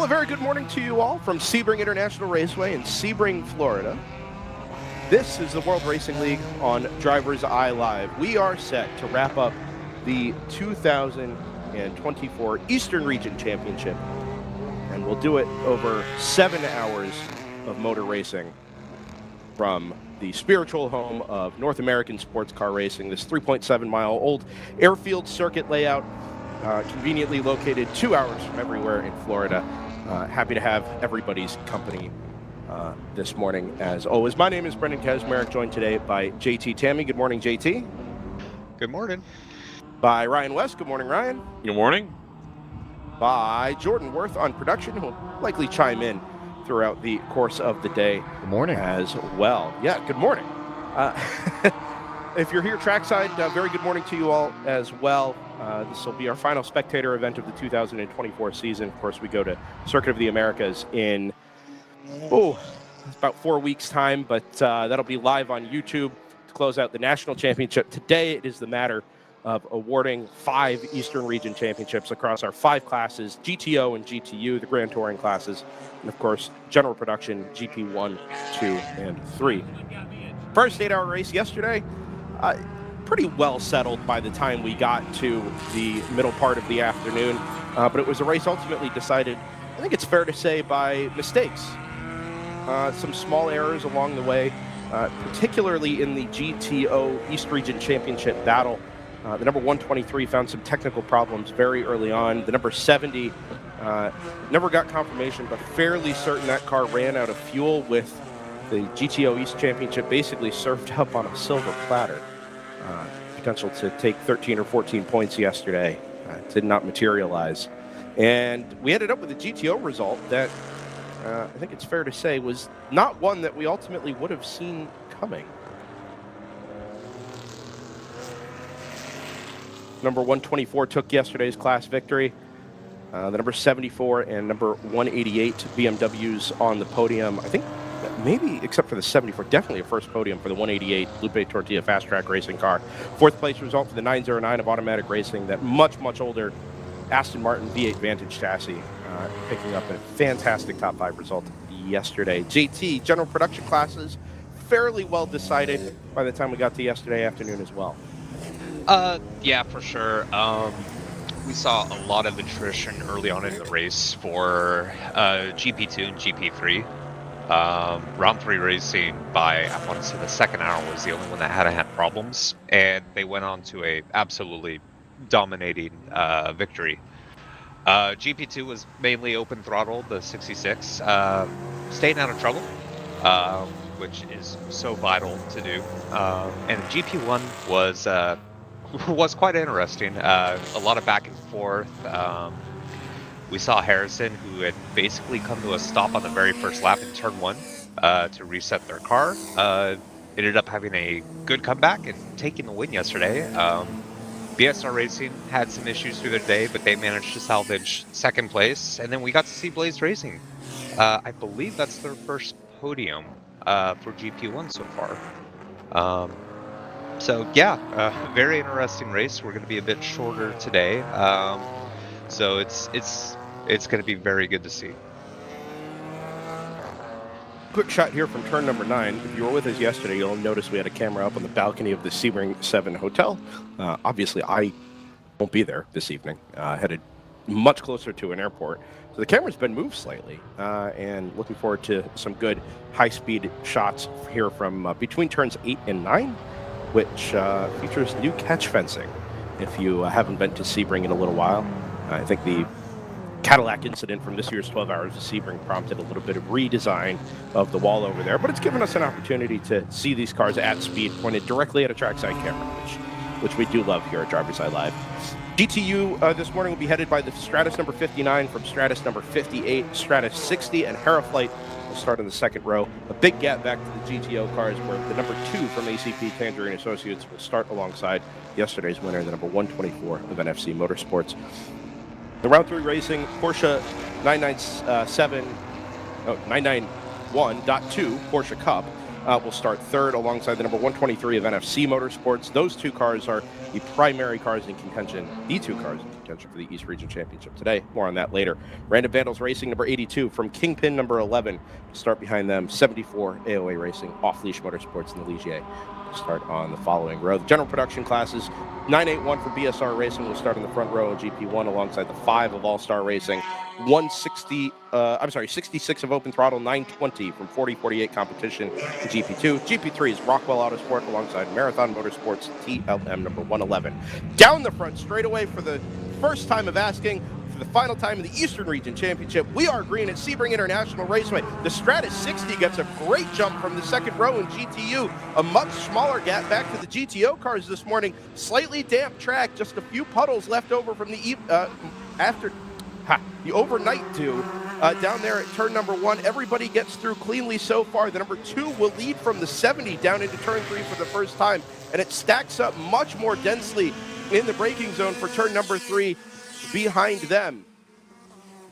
Well, a very good morning to you all from Sebring International Raceway in Sebring, Florida. This is the World Racing League on DriversEye Live. We are set to wrap up the 2024 Eastern Region Championship, and we'll do it over 7 hours of motor racing from the spiritual home of North American sports car racing, this 3.7-mile old airfield circuit layout, conveniently located 2 hours from everywhere in Florida. Happy to have everybody's company this morning, as always. My name is Brendan Kazmarek, joined today by JT Tammy. Good morning, JT. Good morning. By Ryan West. Good morning, Ryan. Good morning. By Jordan Worth on production, who will likely chime in throughout the course of the day. Good morning. As well. Yeah, good morning. If you're here trackside, very good morning to you all as well. This will be our final spectator event of the 2024 season. Of course, we go to Circuit of the Americas in, about 4 weeks' time, but that'll be live on YouTube to close out the National Championship. Today, it is the matter of awarding 5 Eastern Region Championships across our 5 classes, GTO and GTU, the Grand Touring classes, and of course, General Production, GP1, 2, and 3. First 8-hour race yesterday, pretty well settled by the time we got to the middle part of the afternoon, but it was a race ultimately decided, I think it's fair to say, by mistakes. Some small errors along the way, particularly in the GTO East Region Championship battle. The number 123 found some technical problems very early on. The number 70 never got confirmation, but fairly certain that car ran out of fuel, with the GTO East Championship basically served up on a silver platter. Potential to take 13 or 14 points yesterday. Did not materialize. And we ended up with a GTO result that I think it's fair to say was not one that we ultimately would have seen coming. Number 124 took yesterday's class victory. The number 74 and number 188 BMWs on the podium. I think maybe, except for the 74, definitely a first podium for the 188 Lupe Tortilla fast track racing car. 4th place result for the 909 of Automatic Racing, that much older Aston Martin V8 Vantage chassis, picking up a fantastic top 5 result yesterday. JT, general production classes, fairly well decided by the time we got to yesterday afternoon as well. Yeah, for sure. We saw a lot of attrition early on in the race for GP2 and GP3. Round 3 racing, by, I want to say, the second hour was the only one that hadn't had problems, and they went on to a absolutely dominating victory. GP2 was mainly open throttle, the 66, staying out of trouble, which is so vital to do. And GP1 was quite interesting. A lot of back and forth. We saw Harrison, who had basically come to a stop on the very first lap in turn 1 to reset their car. Ended up having a good comeback and taking the win yesterday. BSR Racing had some issues through their day, but they managed to salvage 2nd place. And then we got to see Blaze Racing. I believe that's their first podium for GP1 so far. So yeah, very interesting race. We're going to be a bit shorter today, so it's going to be very good to see. Quick shot here from turn number 9. If you were with us yesterday, you'll notice we had a camera up on the balcony of the Sebring 7 Hotel. Obviously, I won't be there this evening. Headed much closer to an airport. So the camera's been moved slightly, and looking forward to some good high-speed shots here from between turns 8 and 9. Which features new catch fencing. If you haven't been to Sebring in a little while, I think the Cadillac incident from this year's 12 Hours of Sebring prompted a little bit of redesign of the wall over there, but it's given us an opportunity to see these cars at speed, pointed directly at a trackside camera, which we do love here at DriversEye Live. GTU this morning will be headed by the Stratus number 59 from Stratus number 58, Stratus 60, and Heraflight will start in the 2nd row. A big gap back to the GTO cars, where the number 2 from ACP Tangerine Associates will start alongside yesterday's winner, the number 124 of NFC Motorsports. The round 3 racing, Porsche 991.2 Porsche Cup will start 3rd alongside the number 123 of NFC Motorsports. Those 2 cars are the primary cars in contention, the 2 cars in contention contention for the East Region Championship today. More on that later. Random Vandals Racing, number 82, from Kingpin, number 11. Start behind them, 74, AOA Racing, Off-Leash Motorsports, and the Ligier. Start on the following row. The general production classes, 981 for BSR Racing will start in the front row of GP1 alongside the 5 of All-Star Racing. 66 of Open Throttle, 920 from 40-48 competition in GP2. GP3 is Rockwell Autosport alongside Marathon Motorsports TLM number 111. Down the front straightaway for the first time of asking, the final time in the Eastern Region Championship, we are green at Sebring International Raceway. The Stratus 60 gets a great jump from the second row in GTU. A much smaller gap back to the GTO cars this morning. Slightly damp track, just a few puddles left over from the overnight dew down there at turn number 1. Everybody gets through cleanly so far. The number 2 will lead from the 70 down into turn 3 for the first time, and it stacks up much more densely in the braking zone for turn number 3 behind them.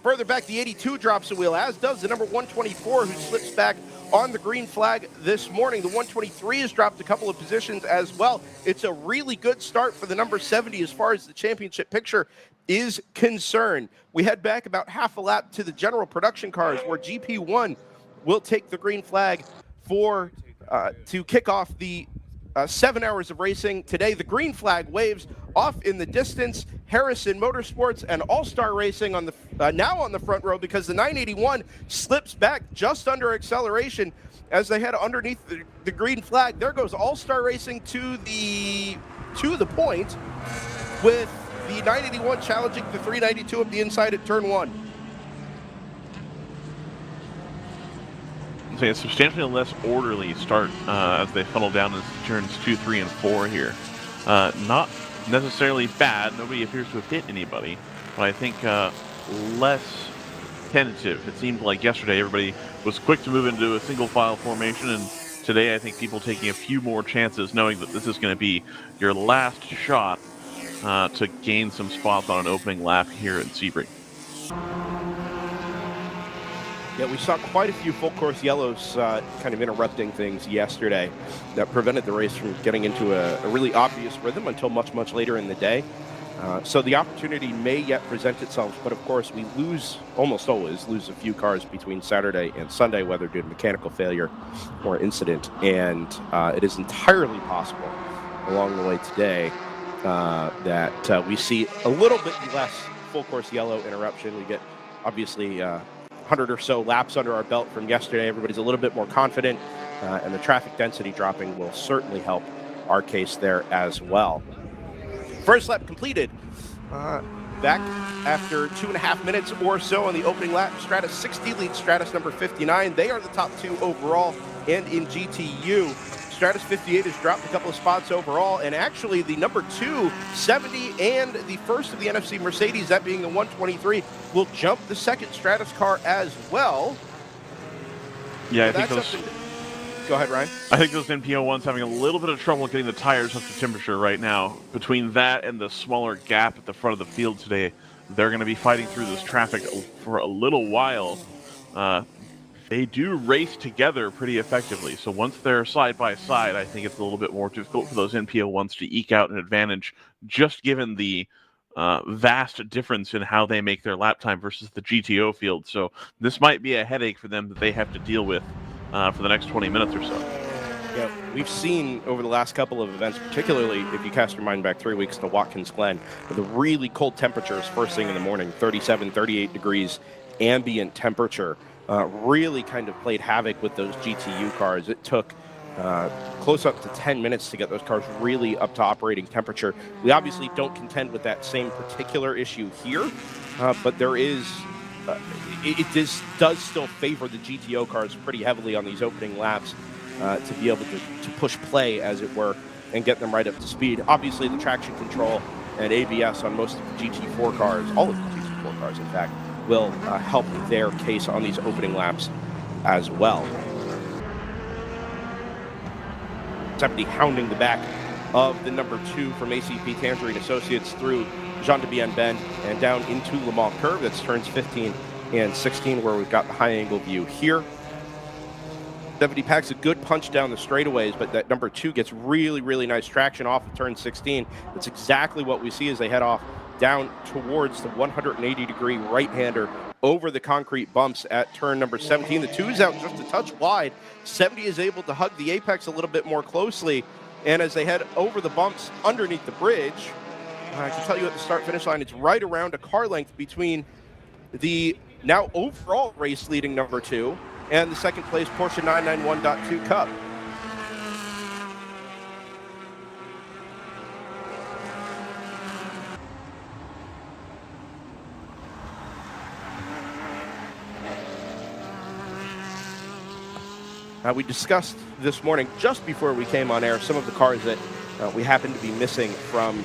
Further back, the 82 drops a wheel, as does the number 124, who slips back on the green flag this morning. The 123 has dropped a couple of positions as well. It's a really good start for the number 70 as far as the championship picture is concerned. We head back about half a lap to the general production cars, where GP1 will take the green flag for to kick off the 7 hours of racing today. The green flag waves off in the distance. Harrison Motorsports and All-Star Racing on the now on the front row, because the 981 slips back just under acceleration as they head underneath the green flag. There goes All-Star Racing to the point, with the 981 challenging the 392 up the inside at turn 1. A substantially less orderly start as they funnel down into turns 2, 3, and 4 here. Not necessarily bad. Nobody appears to have hit anybody, but I think less tentative. It seemed like yesterday everybody was quick to move into a single file formation, and today I think people taking a few more chances, knowing that this is going to be your last shot to gain some spots on an opening lap here in Sebring. Yeah, we saw quite a few full course yellows kind of interrupting things yesterday that prevented the race from getting into a really obvious rhythm until much, much later in the day. So the opportunity may yet present itself, but of course we almost always lose a few cars between Saturday and Sunday, whether due to mechanical failure or incident. And it is entirely possible along the way today that we see a little bit less full course yellow interruption. We get obviously 100 or so laps under our belt from yesterday. Everybody's a little bit more confident, and the traffic density dropping will certainly help our case there as well. First lap completed. Back after 2.5 minutes or so on the opening lap, Stratus 60 leads Stratus number 59. They are the top 2 overall, and in GTU, Stratus 58 has dropped a couple of spots overall, and actually the number 2, 70, and the first of the NFC Mercedes, that being the 123, will jump the second Stratus car as well. Yeah, so I think those... Go ahead, Ryan. I think those NPO1s having a little bit of trouble getting the tires up to temperature right now. Between that and the smaller gap at the front of the field today, they're going to be fighting through this traffic for a little while. They do race together pretty effectively, so once they're side by side, I think it's a little bit more difficult for those NPO1s to eke out an advantage, just given the vast difference in how they make their lap time versus the GTO field. So this might be a headache for them that they have to deal with for the next 20 minutes or so. Yeah, we've seen over the last couple of events, particularly if you cast your mind back 3 weeks to Watkins Glen, the really cold temperatures first thing in the morning, 37, 38 degrees ambient temperature, really kind of played havoc with those GTU cars. It took close up to 10 minutes to get those cars really up to operating temperature. We obviously don't contend with that same particular issue here, but there is, it does still favor the GTO cars pretty heavily on these opening laps to be able to push play, as it were, and get them right up to speed. Obviously, the traction control and ABS on most of the GT4 cars, all of the GT4 cars, in fact, will help their case on these opening laps as well. 70 hounding the back of the number 2 from ACP Tangerine Associates through Jean de Bien Bend and down into Le Mans Curve. That's turns 15 and 16, where we've got the high angle view here. 70 packs a good punch down the straightaways, but that number 2 gets really, really nice traction off of turn 16. That's exactly what we see as they head off down towards the 180-degree right-hander over the concrete bumps at turn number 17. The 2's out just a touch wide. 70 is able to hug the apex a little bit more closely, and as they head over the bumps underneath the bridge, I can tell you at the start-finish line, it's right around a car length between the now overall race leading number 2 and the second place Porsche 991.2 Cup. We discussed this morning, just before we came on air, some of the cars that we happen to be missing from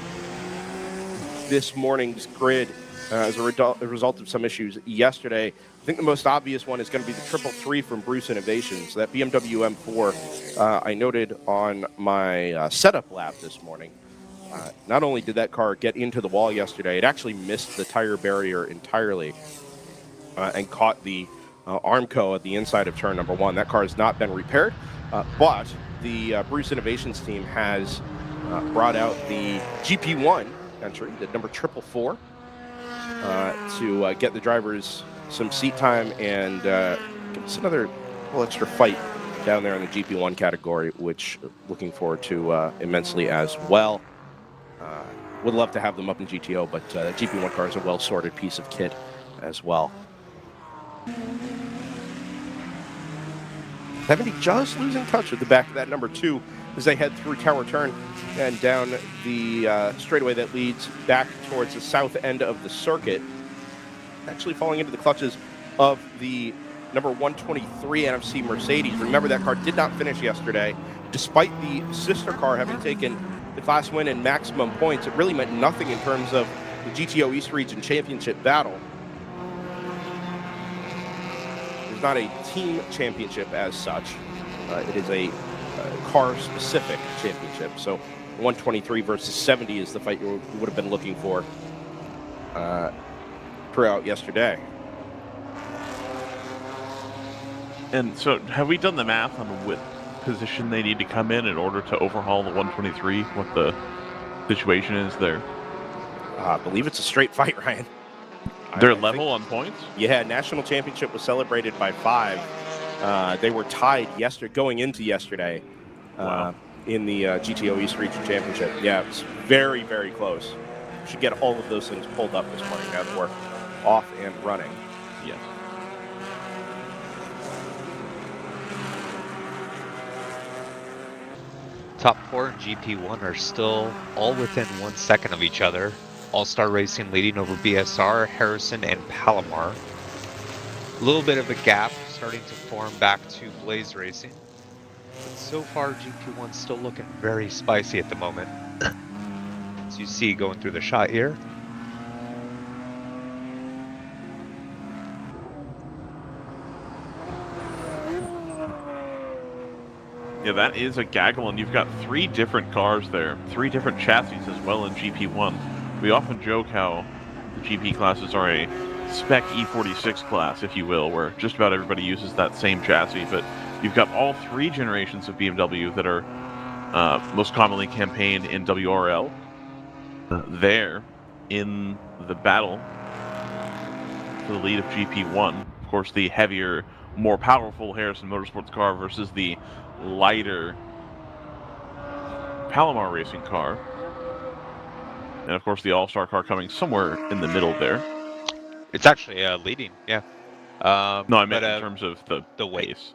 this morning's grid as a result of some issues yesterday. I think the most obvious one is going to be the 333 from Bruce Innovations, that BMW M4 I noted on my setup lap this morning. Not only did that car get into the wall yesterday, it actually missed the tire barrier entirely and caught the Armco at the inside of turn number 1. That car has not been repaired, but the Bruce Innovations team has brought out the GP1 entry, the number 444, to get the drivers some seat time and give us another little extra fight down there in the GP1 category, which looking forward to immensely as well. Would love to have them up in GTO, but the GP1 car is a well-sorted piece of kit as well. 70 just losing touch at the back of that number 2 as they head through Tower Turn and down the straightaway that leads back towards the south end of the circuit. Actually falling into the clutches of the number 123 NFC Mercedes. Remember, that car did not finish yesterday. Despite the sister car having taken the class win and maximum points, it really meant nothing in terms of the GTO East Region Championship battle. Not a team championship as such. It is a car-specific championship. So 123 versus 70 is the fight you would have been looking for throughout yesterday. And so have we done the math on what position they need to come in order to overhaul the 123? What the situation is there? I believe it's a straight fight, Ryan. They're level on points? Yeah, national championship was celebrated by 5. They were tied going into yesterday in the GTO East Region Championship. Yeah, it was very, very close. Should get all of those things pulled up this morning now that we're off and running. Yes. Top 4 and GP1 are still all within 1 second of each other. All-Star Racing leading over BSR, Harrison, and Palomar. A little bit of a gap starting to form back to Blaze Racing. But so far, GP1's still looking very spicy at the moment. As you see going through the shot here. Yeah, that is a gaggle, and you've got 3 different cars there. 3 different chassis as well in GP1. We often joke how the GP classes are a spec E46 class, if you will, where just about everybody uses that same chassis, but you've got all 3 generations of BMW that are most commonly campaigned in WRL. There, in the battle for the lead of GP1, of course, the heavier, more powerful Harrison Motorsports car versus the lighter Palomar Racing car. And of course, the All-Star car coming somewhere in the middle there. It's actually leading, yeah. No, I meant in terms of the weight. pace.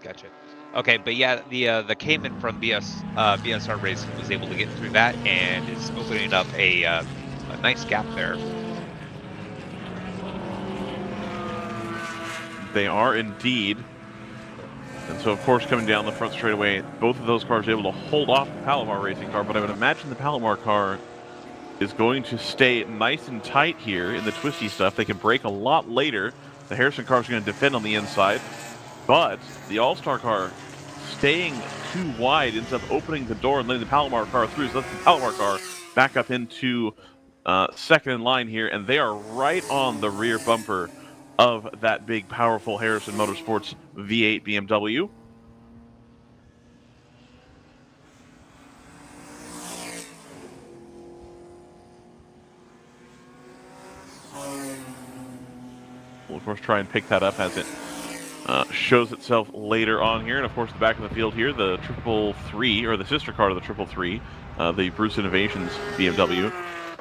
Gotcha. Okay, but yeah, the Cayman from BSR Racing was able to get through that and is opening up a nice gap there. They are indeed. And so, of course, coming down the front straightaway, both of those cars are able to hold off the Palomar Racing car, but I would imagine the Palomar car is going to stay nice and tight here in the twisty stuff. They can brake a lot later. The Harrison car is going to defend on the inside, but the All-Star car staying too wide ends up opening the door and letting the Palomar car through. So that's the Palomar car back up into second in line here, and they are right on the rear bumper of that big, powerful Harrison Motorsports V8 BMW. course, try and pick that up as it shows itself later on here. And, of course, the back of the field here, the 333, or the sister car to the 333, the Bruce Innovations BMW.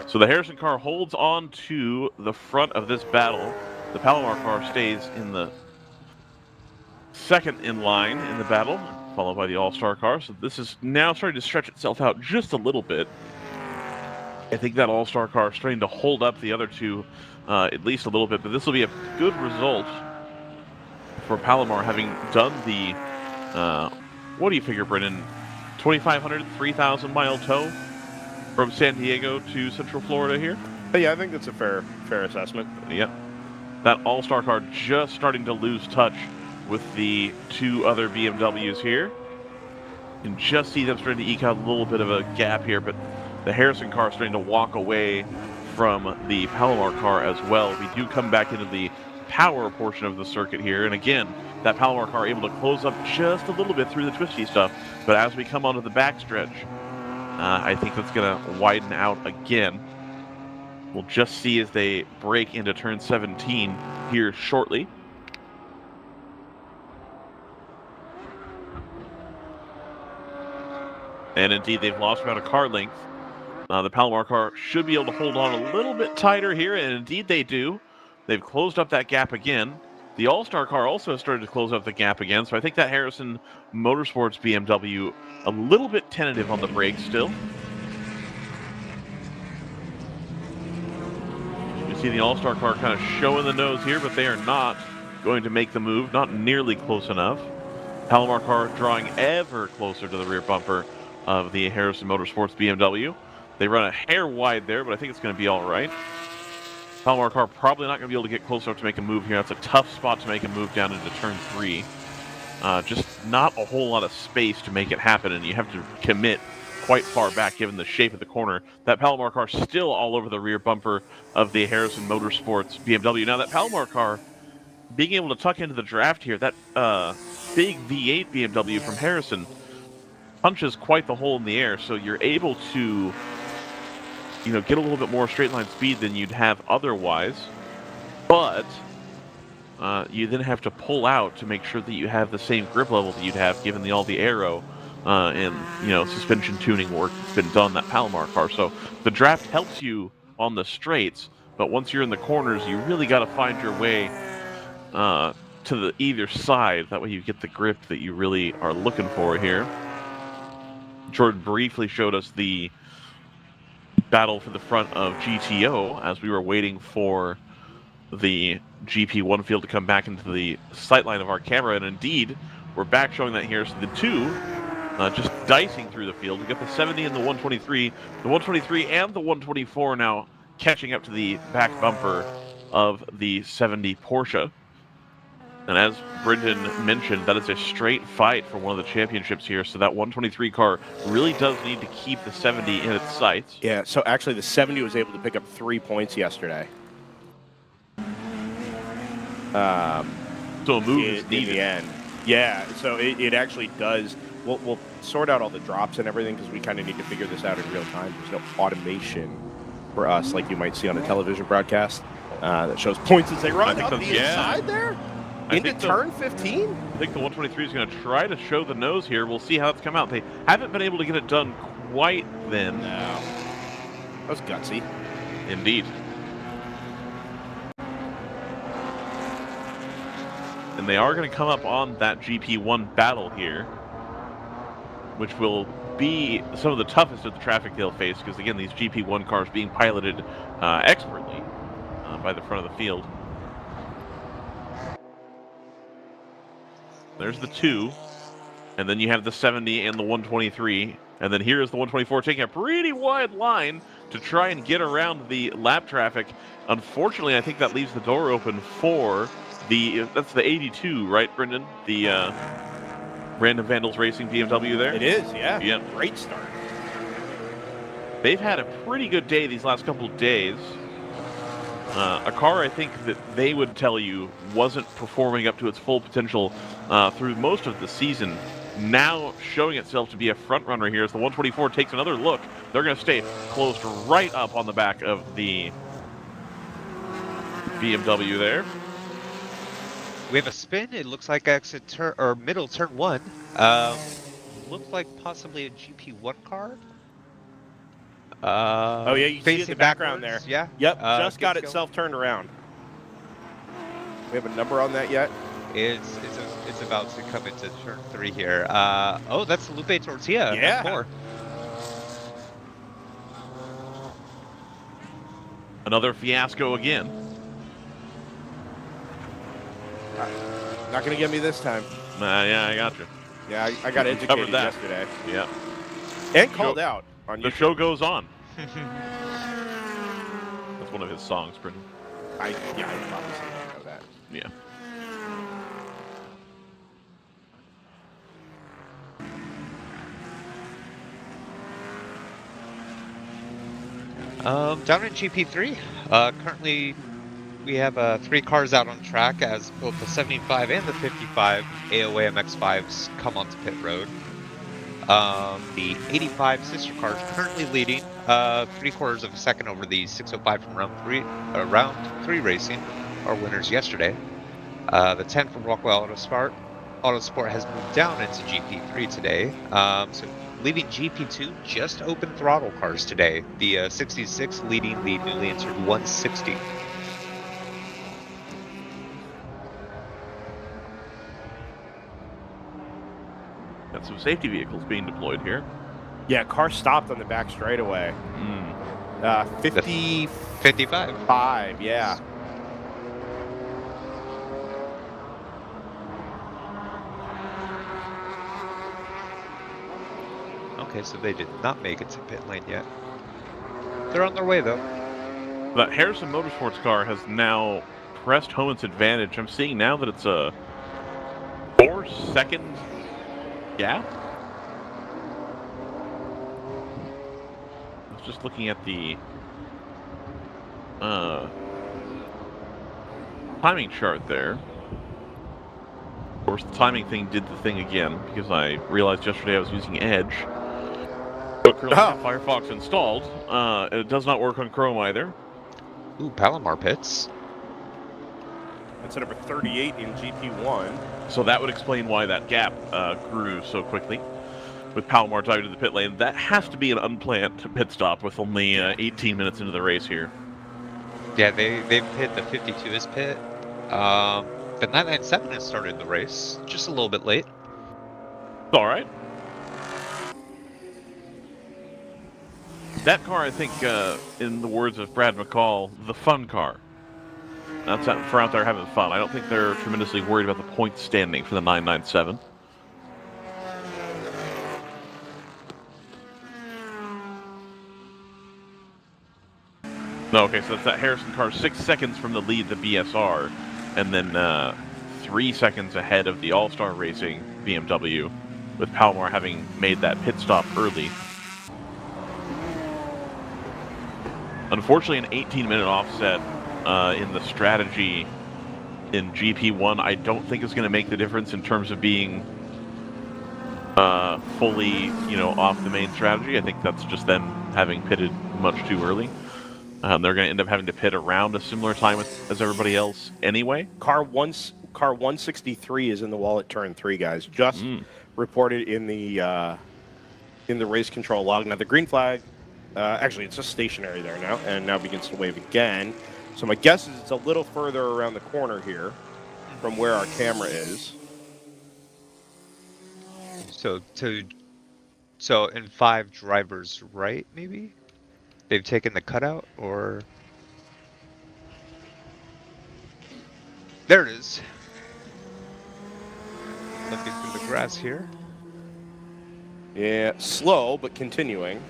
So the Harrison car holds on to the front of this battle. The Palomar car stays in the second in line in the battle, followed by the All-Star car. So this is now starting to stretch itself out just a little bit. I think that All-Star car is starting to hold up the other two at least a little bit, but this will be a good result for Palomar, having done the, what do you figure, Brendan, 2,500, 3,000 mile tow from San Diego to Central Florida here? Yeah, I think that's a fair assessment. Yep. That All-Star car just starting to lose touch with the two other BMWs here. You can just see them starting to eke out a little bit of a gap here, but the Harrison car is starting to walk away from the Palomar car as well. We do come back into the power portion of the circuit here, and again, that Palomar car able to close up just a little bit through the twisty stuff, but as we come onto the backstretch, I think that's going to widen out again. We'll just see as they break into turn 17 here shortly. And indeed, they've lost about a car length. The Palomar car should be able to hold on a little bit tighter here, and indeed they do. They've closed up that gap again. The All-Star car also has started to close up the gap again, so I think that Harrison Motorsports BMW a little bit tentative on the brakes still. You see the All-Star car kind of showing the nose here, but they are not going to make the move, not nearly close enough. Palomar car drawing ever closer to the rear bumper of the Harrison Motorsports BMW. They run a hair wide there, but I think it's going to be all right. Palomar car probably not going to be able to get close enough to make a move here. That's a tough spot to make a move down into turn 3. Just not a whole lot of space to make it happen, and you have to commit quite far back given the shape of the corner. That Palomar car still all over the rear bumper of the Harrison Motorsports BMW. Now that Palomar car being able to tuck into the draft here, that big V8 BMW from Harrison punches quite the hole in the air, so you're able to get a little bit more straight line speed than you'd have otherwise, but you then have to pull out to make sure that you have the same grip level that you'd have given all the aero and suspension tuning work that's been done on that Palomar car. So the draft helps you on the straights, but once you're in the corners, you really got to find your way to the either side. That way you get the grip that you really are looking for here. Jordan briefly showed us the battle for the front of GTO as we were waiting for the GP1 field to come back into the sightline of our camera, and indeed we're back showing that here. So the two just dicing through the field. We got the 70 and the 123, the 123 and the 124 now catching up to the back bumper of the 70 Porsche. And as Brendan mentioned, that is a straight fight for one of the championships here. So that 123 car really does need to keep the 70 in its sights. Yeah, so actually the 70 was able to pick up 3 points yesterday. So a move is needed. In the end. Yeah, so it actually does. We'll sort out all the drops and everything because we kind of need to figure this out in real time. There's no automation for us like you might see on a television broadcast that shows points as they run up the inside there. Into turn 15? I think the 123 is going to try to show the nose here. We'll see how it's come out. They haven't been able to get it done quite then. No. That was gutsy. Indeed. And they are going to come up on that GP1 battle here, which will be some of the toughest of the traffic they'll face because, again, these GP1 cars being piloted expertly by the front of the field. There's the 2, and then you have the 70 and the 123, and then here is the 124 taking a pretty wide line to try and get around the lap traffic. Unfortunately, I think that leaves the door open for that's the 82, right, Brendan? The Random Vandals Racing BMW there? It is, yeah. Yeah. Great start. They've had a pretty good day these last couple of days. A car I think that they would tell you wasn't performing up to its full potential through most of the season, now showing itself to be a front runner here as the 124 takes another look. They're going to stay closed right up on the back of the BMW there. We have a spin. It looks like exit turn or middle turn 1. Looks like possibly a GP1 car. Oh yeah, you see it in Facing the background there. backwards, yeah. Yep, just got gets itself turned around. We have a number on that yet? It's about to come into turn 3 here. Oh, that's Lupe Tortilla. Yeah. M4. Another fiasco again. Not going to get me this time. Yeah, I got you. Yeah, I got educated covered that. yesterday. Yeah. And called out on The YouTube. show goes on. That's one of his songs, Brendan. I probably know that. Yeah. Down in GP3, currently we have 3 cars out on track as both the 75 and the 55 AOA MX-5s come onto pit road. The 85 sister car is currently leading 3/4 of a second over the 605 from round 3 racing, our winners yesterday. The 10 from Rockwell Autosport has moved down into GP3 today. So leaving GP2 just open throttle cars today. The 66 leading the newly entered 160. Got some safety vehicles being deployed here. Yeah, car stopped on the back straightaway. 55, 55. yeah. Okay, so they did not make it to pit lane yet. They're on their way though. The Harrison Motorsports car has now pressed home its advantage. I'm seeing now that it's a 4-second gap. I was just looking at the timing chart there. Of course, the timing thing did the thing again because I realized yesterday I was using Edge. But currently have Firefox installed. It does not work on Chrome either. Ooh, Palomar pits. That's number 38 in GP1. So that would explain why that gap grew so quickly with Palomar diving to the pit lane. That has to be an unplanned pit stop with only 18 minutes into the race here. Yeah, they've hit the 52's pit. The 997 has started the race, just a little bit late. All right. That car, I think, in the words of Brad McCall, the fun car. That's out for out there having fun. I don't think they're tremendously worried about the point standing for the 997. No, okay, so that's that Harrison car 6 seconds from the lead, the BSR, and then 3 seconds ahead of the All-Star Racing BMW, with Palomar having made that pit stop early. Unfortunately, an 18-minute offset in the strategy in GP1, I don't think is going to make the difference in terms of being fully, off the main strategy. I think that's just them having pitted much too early. They're going to end up having to pit around a similar time as everybody else anyway. Car 163 is in the wall at turn 3, guys. Just reported in the race control log. Now the green flag. Actually, it's just stationary there now, and now begins to wave again. So my guess is it's a little further around the corner here from where our camera is. So in 5 drivers right, maybe? They've taken the cutout, or... There it is. Looking through the grass here. Yeah, slow, but continuing.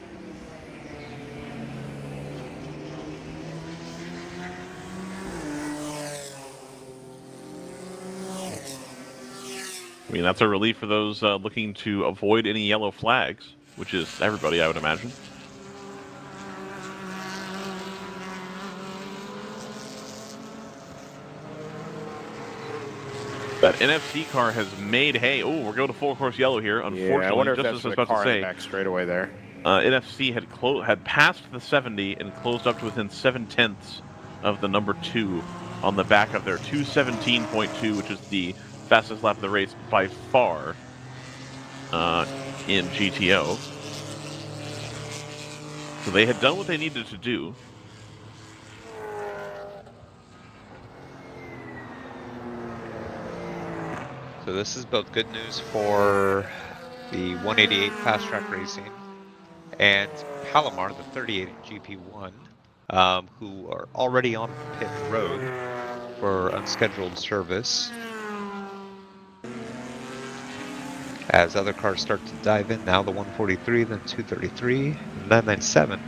I mean, that's a relief for those looking to avoid any yellow flags, which is everybody, I would imagine. That NFC car has made hay. Oh, we're going to full course yellow here. Unfortunately, yeah, I wonder if just that's as I was the about car to in say, the back straightaway there. NFC had passed the 70 and closed up to within 7/10 of the number 2 on the back of their 2:17.2, which is the fastest lap of the race by far in GTO. So they had done what they needed to do. So this is both good news for the 188 Fast Track Racing and Palomar, the 38 GP1, who are already on pit road for unscheduled service. As other cars start to dive in, now the 143, then 233, and 997.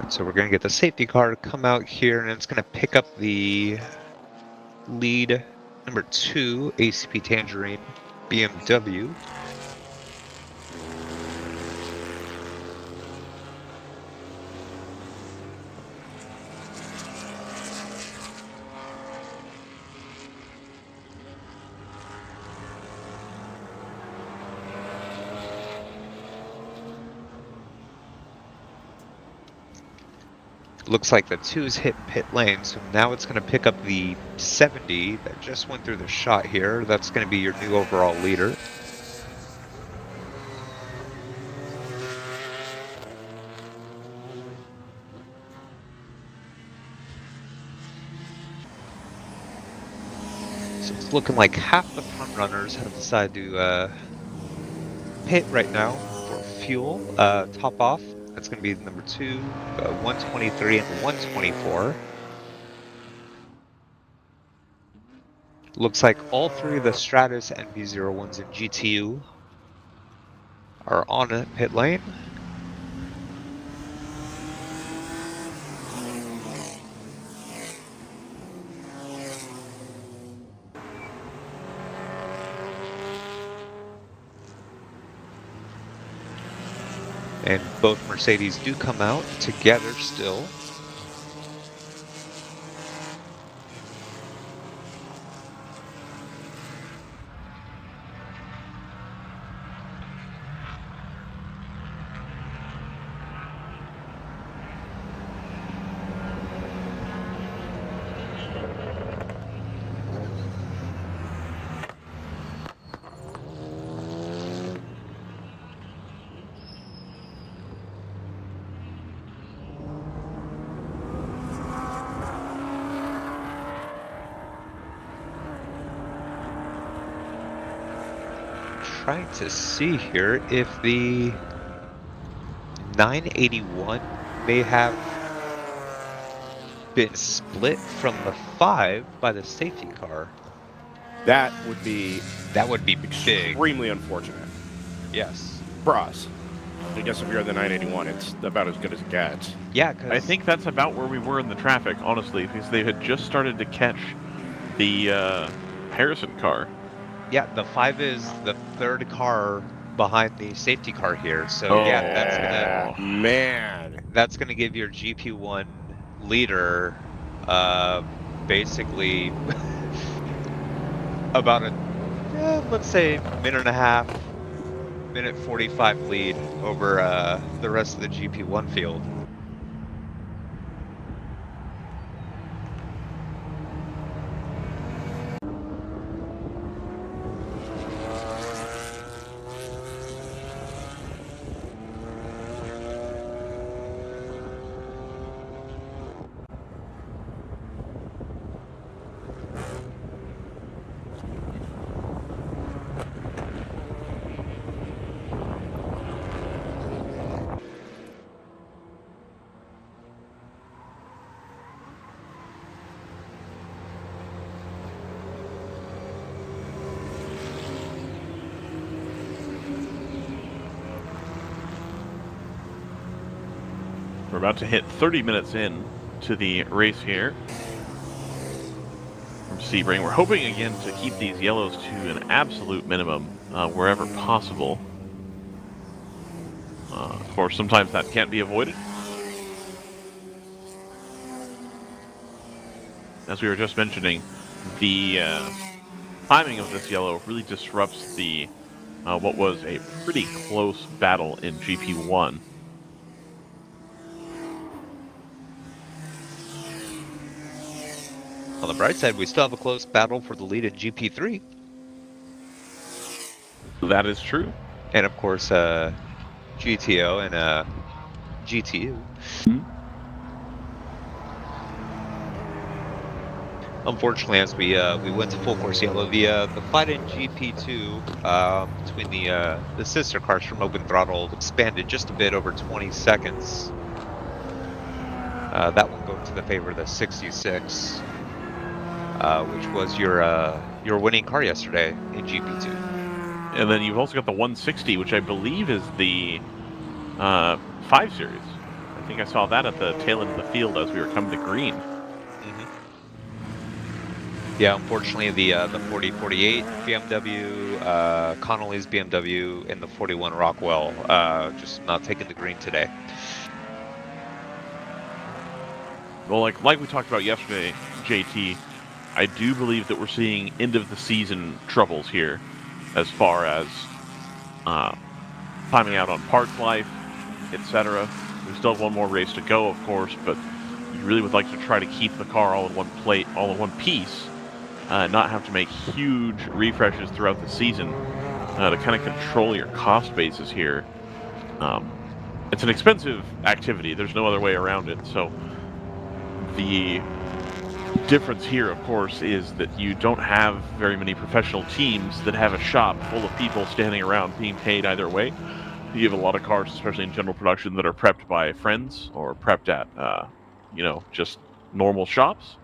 So we're going to get the safety car to come out here, and it's going to pick up the lead number 2 ACP Tangerine BMW. Looks like the 2's hit pit lane, so now it's going to pick up the 70 that just went through the shot here. That's going to be your new overall leader. So it's looking like half the front runners have decided to pit right now for fuel. Top off. That's going to be number 2, 123, and the 124. Looks like all 3 of the Stratus NB01s in GTU are on a pit lane. And both Mercedes do come out together still. Trying to see here if the 981 may have been split from the 5 by the safety car. That would be big. Extremely unfortunate. Yes. For us. I guess if you're in the 981, it's about as good as it gets. Yeah, I think that's about where we were in the traffic, honestly, because they had just started to catch the Harrison car. Yeah, the 5 is the 3rd car behind the safety car here. So yeah, that's gonna give your GP1 leader basically about a let's say minute and a half, minute 45 lead over the rest of the GP1 field. We're about to hit 30 minutes in to the race here from Sebring. We're hoping again to keep these yellows to an absolute minimum wherever possible. Of course, sometimes that can't be avoided. As we were just mentioning, the timing of this yellow really disrupts the what was a pretty close battle in GP1. On the bright side, we still have a close battle for the lead in GP3. That is true. And of course, GTO and GTU. Unfortunately, as we went to full course yellow, the fight in GP2 between the sister cars from Open Throttle expanded just a bit over 20 seconds. That one going to the favor of the 66, which was your winning car yesterday in GP2. And then you've also got the 160, which I believe is the 5 Series. I think I saw that at the tail end of the field as we were coming to green. Yeah, unfortunately, the 4048 BMW, Connolly's BMW, and the 41 Rockwell just not taking the green today. Well, like we talked about yesterday, JT, I do believe that we're seeing end of the season troubles here as far as timing out on parts life, etc. We still have one more race to go, of course, but you really would like to try to keep the car all in one plate, all in one piece, not have to make huge refreshes throughout the season to kind of control your cost basis here. It's an expensive activity. There's no other way around it. So the difference here, of course, is that you don't have very many professional teams that have a shop full of people standing around being paid either way. You have a lot of cars, especially in general production, that are prepped by friends or prepped at, just normal shops.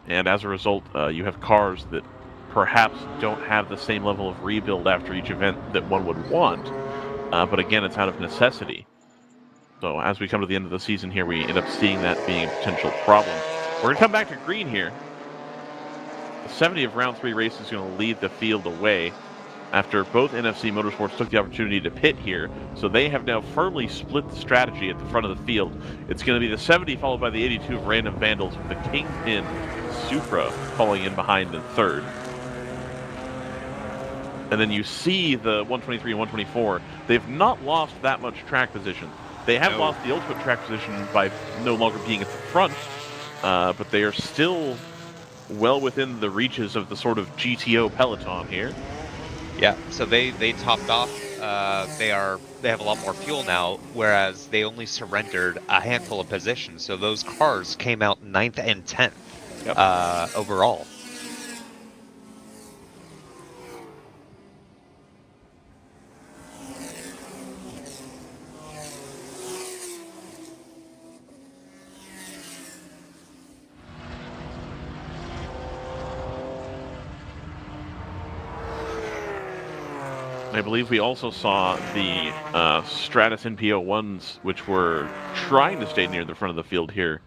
And as a result, you have cars that perhaps don't have the same level of rebuild after each event that one would want. But again, it's out of necessity. So as we come to the end of the season here, we end up seeing that being a potential problem. We're going to come back to green here. The 70 of round 3 race is going to lead the field away after both NFC Motorsports took the opportunity to pit here. So they have now firmly split the strategy at the front of the field. It's going to be the 70 followed by the 82 of Random Vandals with the Kingpin Supra falling in behind in third. And then you see the 123 and 124. They've not lost that much track position. They have lost the ultimate track position by no longer being at the front, but they are still well within the reaches of the sort of GTO peloton here. Yeah, so they topped off. They have a lot more fuel now, whereas they only surrendered a handful of positions. So those cars came out 9th and 10th overall. I believe we also saw the Stratus NPO1s, which were trying to stay near the front of the field here,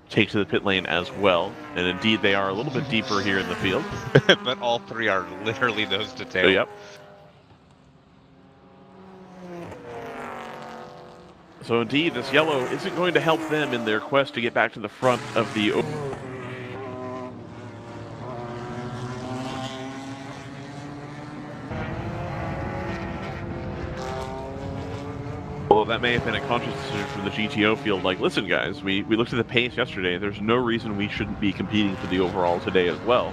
take to the pit lane as well. And indeed, they are a little bit deeper here in the field. But all three are literally nose to tail. Yep. So indeed, this yellow isn't going to help them in their quest to get back to the front of the... Well, that may have been a conscious decision from the GTO field. Like, listen, guys, we looked at the pace yesterday. There's no reason we shouldn't be competing for the overall today as well.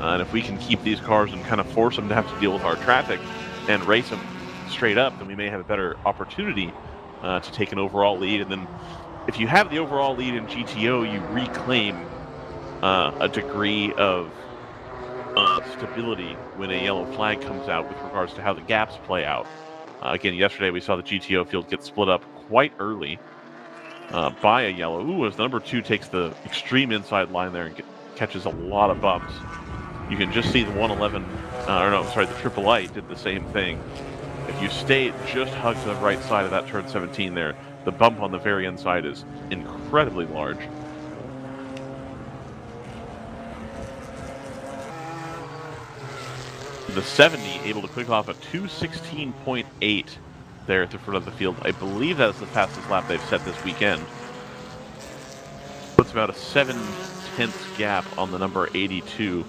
And if we can keep these cars and kind of force them to have to deal with our traffic and race them straight up, then we may have a better opportunity to take an overall lead. And then if you have the overall lead in GTO, you reclaim a degree of stability when a yellow flag comes out with regards to how the gaps play out. Again, yesterday we saw the GTO field get split up quite early by a yellow. Ooh, as the number 2 takes the extreme inside line there and catches a lot of bumps. You can just see the 111, the Triple Light did the same thing. If you stay just hugged to the right side of that turn 17 there, The bump on the very inside is incredibly large. The 70 able to click off a 2:16.8 there at the front of the field. I believe that's the fastest lap they've set this weekend. Puts about a 7/10 gap on the number 82.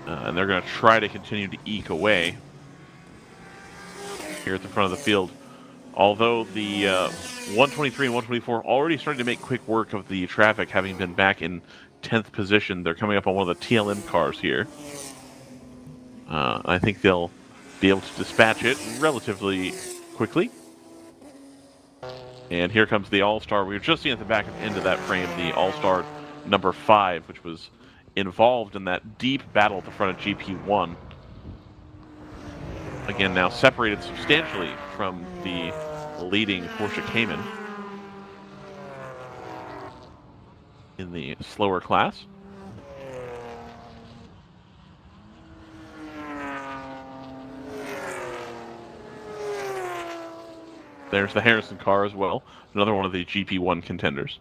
And they're going to try to continue to eke away here at the front of the field. Although the 123 and 124 already starting to make quick work of the traffic, having been back in 10th position. They're coming up on one of the TLM cars here. I think they'll be able to dispatch it relatively quickly. And here comes the All-Star. We were just seeing at the back end of that frame the All-Star number 5, which was involved in that deep battle at the front of GP1. Again, now separated substantially from the leading Porsche Cayman in the slower class. There's the Harrison car as well, another one of the GP1 contenders.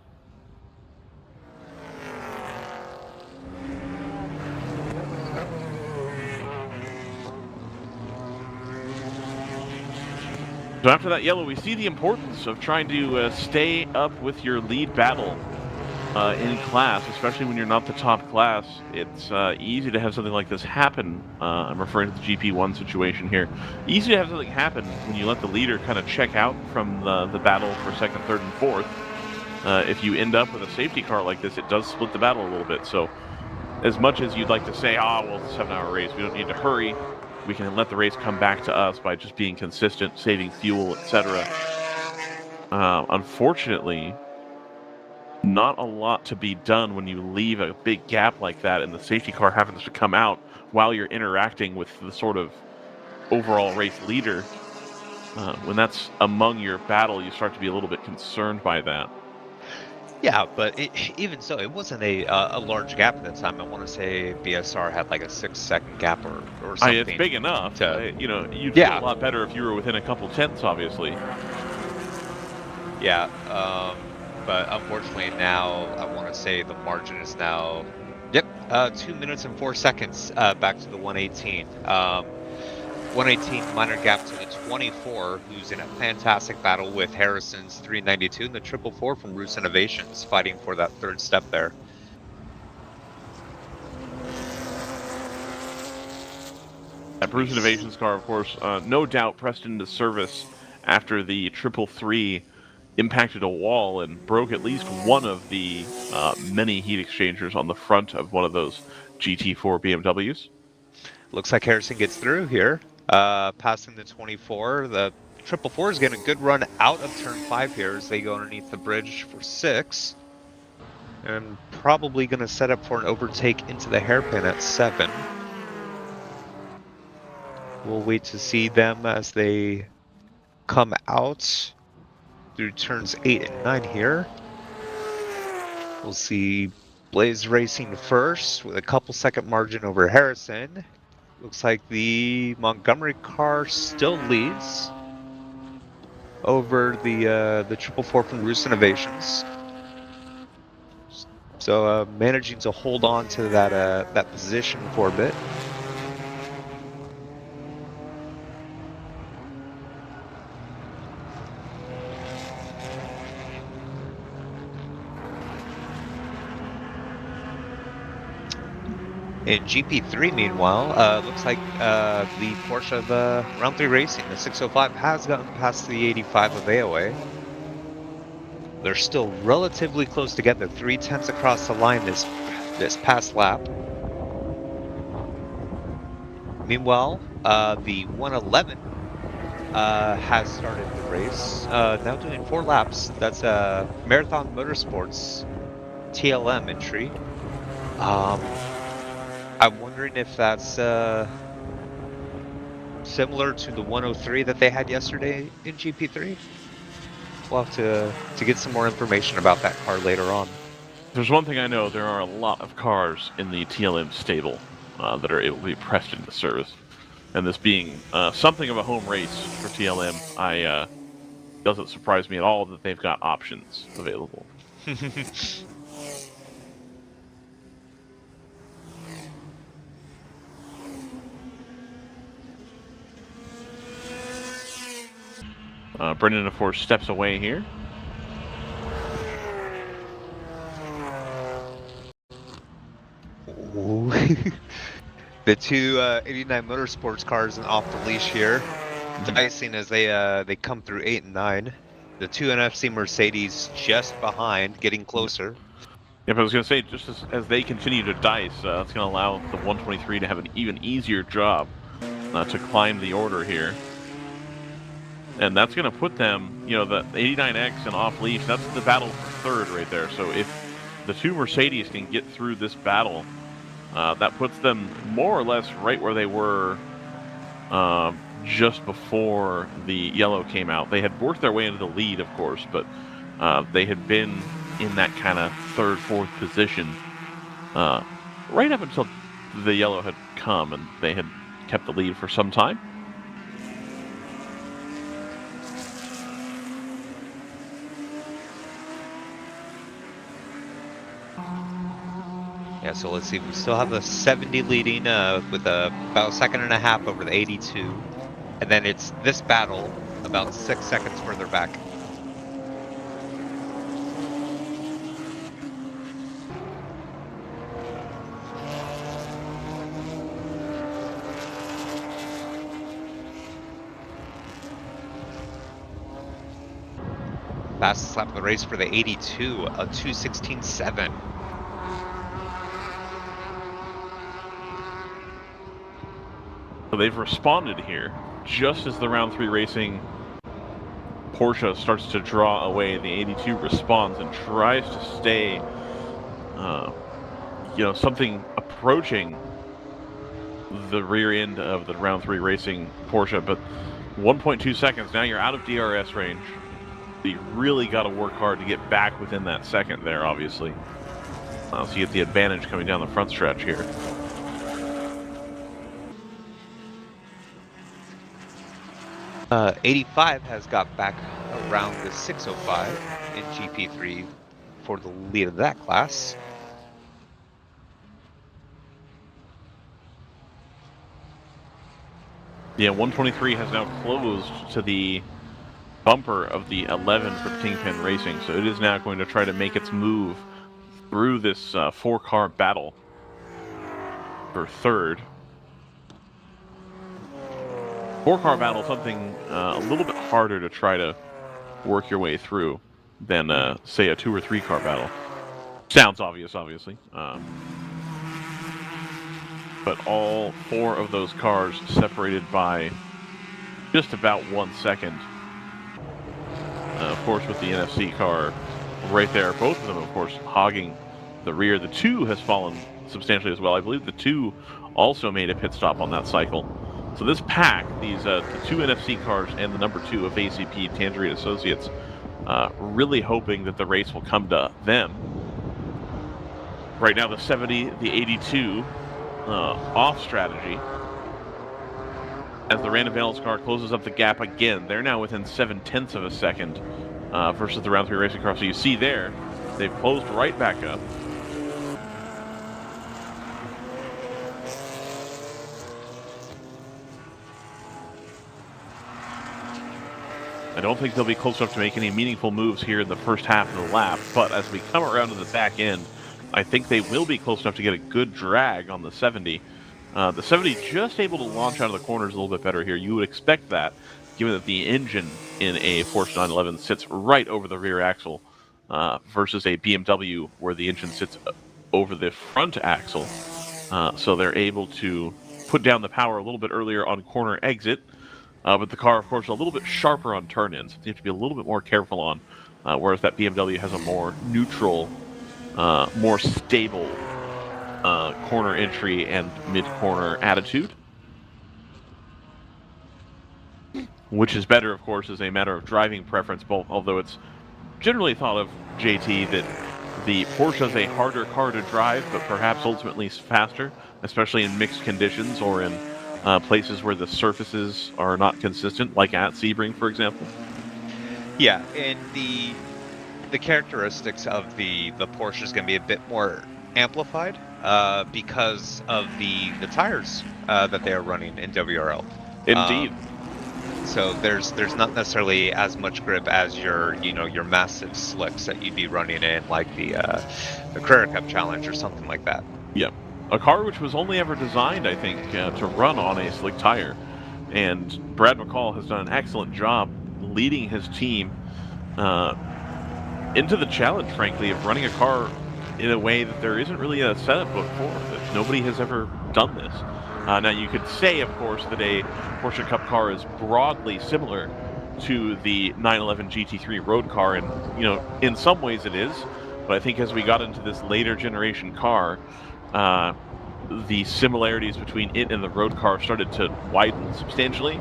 So after that yellow, we see the importance of trying to stay up with your lead battle in class, especially when you're not the top class. It's easy to have something like this happen. I'm referring to the GP1 situation here. Easy to have something happen when you let the leader kind of check out from the battle for second, third, and fourth. If you end up with a safety car like this, it does split the battle a little bit. So as much as you'd like to say, well, it's a 7-hour race, we don't need to hurry, we can let the race come back to us by just being consistent, saving fuel, etc. Unfortunately, not a lot to be done when you leave a big gap like that and the safety car happens to come out while you're interacting with the sort of overall race leader. When that's among your battle, you start to be a little bit concerned by that. Yeah, but even so, it wasn't a large gap at the time. I want to say BSR had like a 6-second gap or something. It's big enough. You'd feel a lot better if you were within a couple tenths, obviously. Yeah, but unfortunately now, I want to say the margin is now, 2 minutes and 4 seconds back to the 118. 118 minor gap to the 24, who's in a fantastic battle with Harrison's 392 and the 444 from Roots Innovations, fighting for that third step there. That Bruce Innovations car, of course, no doubt pressed into service after the 333 impacted a wall and broke at least one of the many heat exchangers on the front of one of those GT4 BMWs. Looks like Harrison gets through here, passing the 24. The 444 is getting a good run out of turn 5 here as they go underneath the bridge for 6. And probably going to set up for an overtake into the hairpin at 7. We'll wait to see them as they come out through turns 8 and 9 here. We'll see Blaze racing first with a couple second margin over Harrison. Looks like the Montgomery car still leads over the 444 from Roost Innovations. So managing to hold on to that position for a bit. In GP3, meanwhile, looks like the Porsche of Round 3 Racing, the 605, has gotten past the 85 of AOA. They're still relatively close together, 3/10 across the line this past lap. Meanwhile, the 111 has started the race, now doing 4 laps. That's a Marathon Motorsports TLM entry. I'm wondering if that's similar to the 103 that they had yesterday in GP3. We'll have to get some more information about that car later on. There's one thing I know, there are a lot of cars in the TLM stable that are able to be pressed into service. And this being something of a home race for TLM, doesn't surprise me at all that they've got options available. Brendan, of course, steps away here. The two 89 Motorsports cars off the leash here, dicing as they come through 8 and 9. The two NFC Mercedes just behind, getting closer. Yeah, but I was going to say, just as they continue to dice, it's going to allow the 123 to have an even easier job to climb the order here. And that's going to put them, you know, the 89X and off leash, that's the battle for third right there. So if the two Mercedes can get through this battle, that puts them more or less right where they were just before the yellow came out. They had worked their way into the lead, of course, but they had been in that kind of third, fourth position right up until the yellow had come, and they had kept the lead for some time. Yeah, so let's see. We still have the 70 leading with about a second and a half over the 82. And then it's this battle about 6 seconds further back. Fastest lap of the race for the 82, a 2:16.7. So they've responded here just as the round 3 racing Porsche starts to draw away. The 82 responds and tries to stay, you know, something approaching the rear end of the round 3 racing Porsche. But 1.2 seconds, now you're out of DRS range. You really got to work hard to get back within that second there, obviously. So you get the advantage coming down the front stretch here. Uh, 85 has got back around the 605 in GP3 for the lead of that class. Yeah, 123 has now closed to the bumper of the 11 for Kingpin Racing, so it is now going to try to make its move through this 4-car battle for third. 4-car battle, something a little bit harder to try to work your way through than, say, a 2 or 3-car battle. Sounds obvious, obviously. But all 4 of those cars separated by just about 1 second. Of course, with the NFC car right there, both of them, of course, hogging the rear. The 2 has fallen substantially as well. I believe the 2 also made a pit stop on that cycle. So this pack, these the 2 NFC cars and the number 2 of ACP Tangerine Associates, really hoping that the race will come to them. Right now, the 70, the 82 off strategy. As the Random Valence car closes up the gap again, they're now within 0.7 of a second versus the round 3 racing car. So you see there, they've closed right back up. I don't think they'll be close enough to make any meaningful moves here in the first half of the lap, but as we come around to the back end, I think they will be close enough to get a good drag on the 70. The 70 just able to launch out of the corners a little bit better here. You would expect that, given that the engine in a Porsche 911 sits right over the rear axle versus a BMW where the engine sits over the front axle. So they're able to put down the power a little bit earlier on corner exit. But the car, of course, a little bit sharper on turn-ins. So you have to be a little bit more careful on, whereas that BMW has a more neutral, more stable corner entry and mid-corner attitude. Which is better, of course, as a matter of driving preference, both, although it's generally thought of, JT, that the Porsche is a harder car to drive, but perhaps ultimately faster, especially in mixed conditions or in places where the surfaces are not consistent, like at Sebring, for example. Yeah, and the characteristics of the Porsche is going to be a bit more amplified because of the tires that they are running in WRL. Indeed. So there's not necessarily as much grip as your massive slicks that you'd be running in like the Carrera Cup Challenge or something like that. Yeah. A car which was only ever designed, I think, to run on a slick tire. And Brad McCall has done an excellent job leading his team into the challenge, frankly, of running a car in a way that there isn't really a setup book for. That nobody has ever done this. Now, you could say, of course, that a Porsche Cup car is broadly similar to the 911 GT3 road car, and in some ways it is. But I think as we got into this later generation car, the similarities between it and the road car started to widen substantially.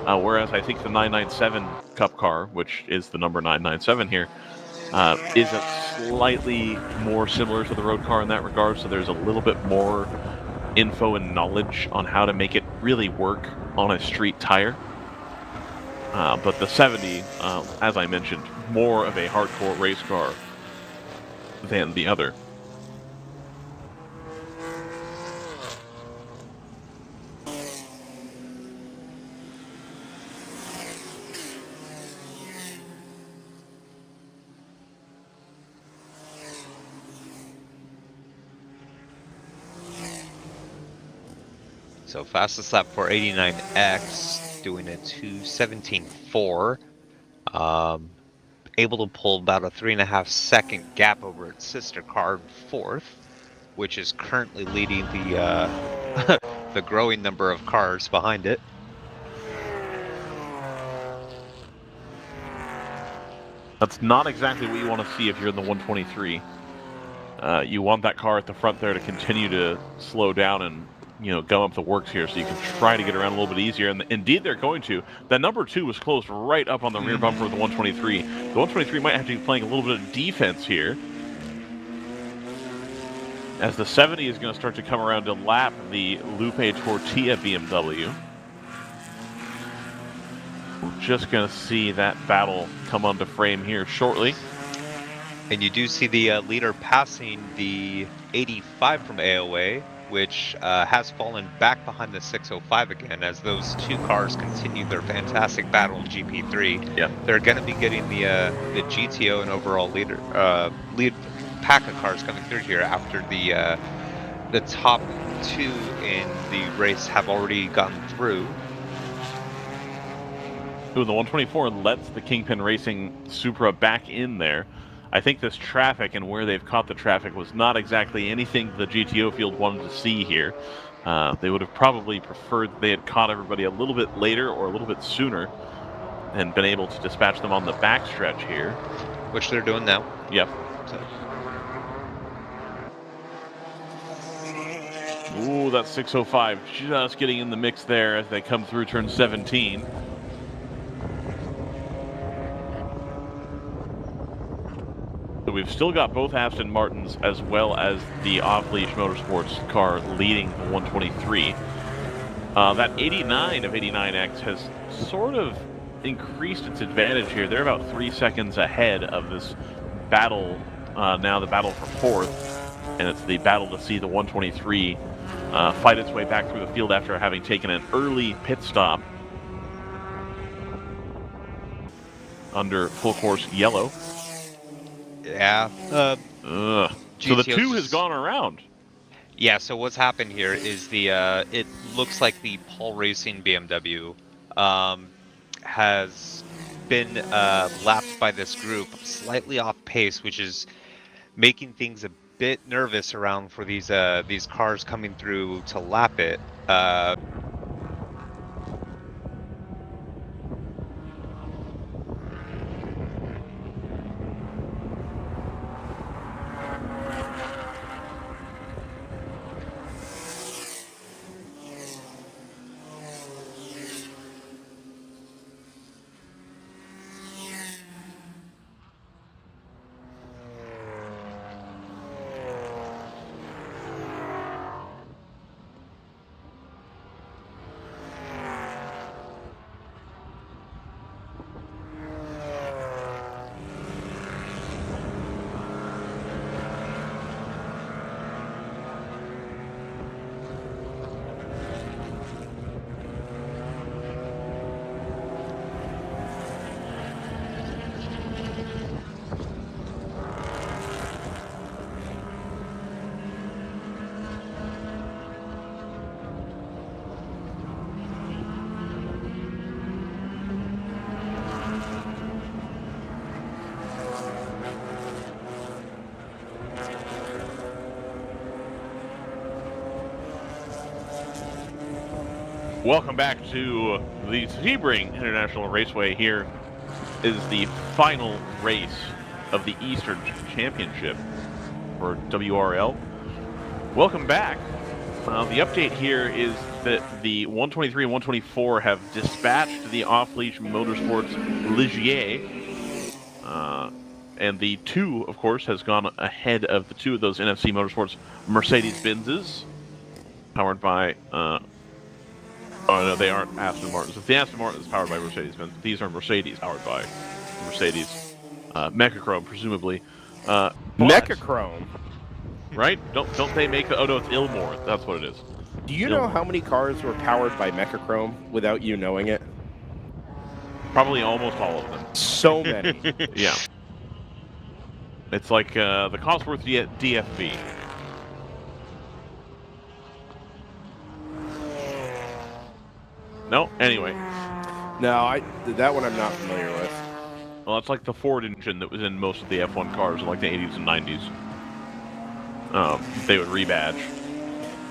Whereas I think the 997 Cup car, which is the number 997 here, is slightly more similar to the road car in that regard. So there's a little bit more info and knowledge on how to make it really work on a street tire. But the 70, as I mentioned, more of a hardcore race car than the other. So fastest lap for 89X, doing a 2:17.4. Able to pull about a 3.5 second gap over its sister car in fourth, which is currently leading the the growing number of cars behind it. That's not exactly what you want to see if you're in the 123. You want that car at the front there to continue to slow down and gum up the works here, so you can try to get around a little bit easier. And indeed, they're going to. That number 2 was closed right up on the rear bumper of the 123. The 123 might have to be playing a little bit of defense here, as the 70 is going to start to come around to lap the Lupe Tortilla BMW. We're just going to see that battle come onto frame here shortly. And you do see the leader passing the 85 from AOA, which has fallen back behind the 605 again, as those two cars continue their fantastic battle in GP3. Yeah. They're going to be getting the GTO and overall lead pack of cars coming through here after the top two in the race have already gotten through. Ooh, the 124 lets the Kingpin Racing Supra back in there. I think this traffic and where they've caught the traffic was not exactly anything the GTO field wanted to see here. They would have probably preferred they had caught everybody a little bit later or a little bit sooner and been able to dispatch them on the backstretch here. Which they're doing now. Yep. So. Ooh, that 605 just getting in the mix there as they come through turn 17. So we've still got both Aston Martins as well as the off-leash motorsports car leading the 123. That 89 of 89X has sort of increased its advantage here. They're about 3 seconds ahead of this battle, now the battle for fourth, and it's the battle to see the 123 fight its way back through the field after having taken an early pit stop under full course yellow. Yeah. So the 2 has gone around. Yeah, so what's happened here is it looks like the Paul Racing BMW has been lapped by this group slightly off pace, which is making things a bit nervous around for these cars coming through to lap it. Welcome back to the Sebring International Raceway. Here is the final race of the Eastern Championship for WRL. Welcome back. The update here is that the 123 and 124 have dispatched the off-leash Motorsports Ligier. And the 2, of course, has gone ahead of the 2 of those NFC Motorsports Mercedes-Benzes, powered by... Oh, no, they aren't Aston Martins. If the Aston Martin is powered by Mercedes-Benz, these are Mercedes powered by Mercedes. Mechachrome, presumably. Mechachrome? Right? Don't they make the... Oh, no, it's Ilmore. That's what it is. Do you know how many cars were powered by Mechachrome without you knowing it? Probably almost all of them. So many. Yeah. It's like the Cosworth DFB. No? Anyway. No, that one I'm not familiar with. Well, it's like the Ford engine that was in most of the F1 cars in like the 80s and 90s. They would rebadge.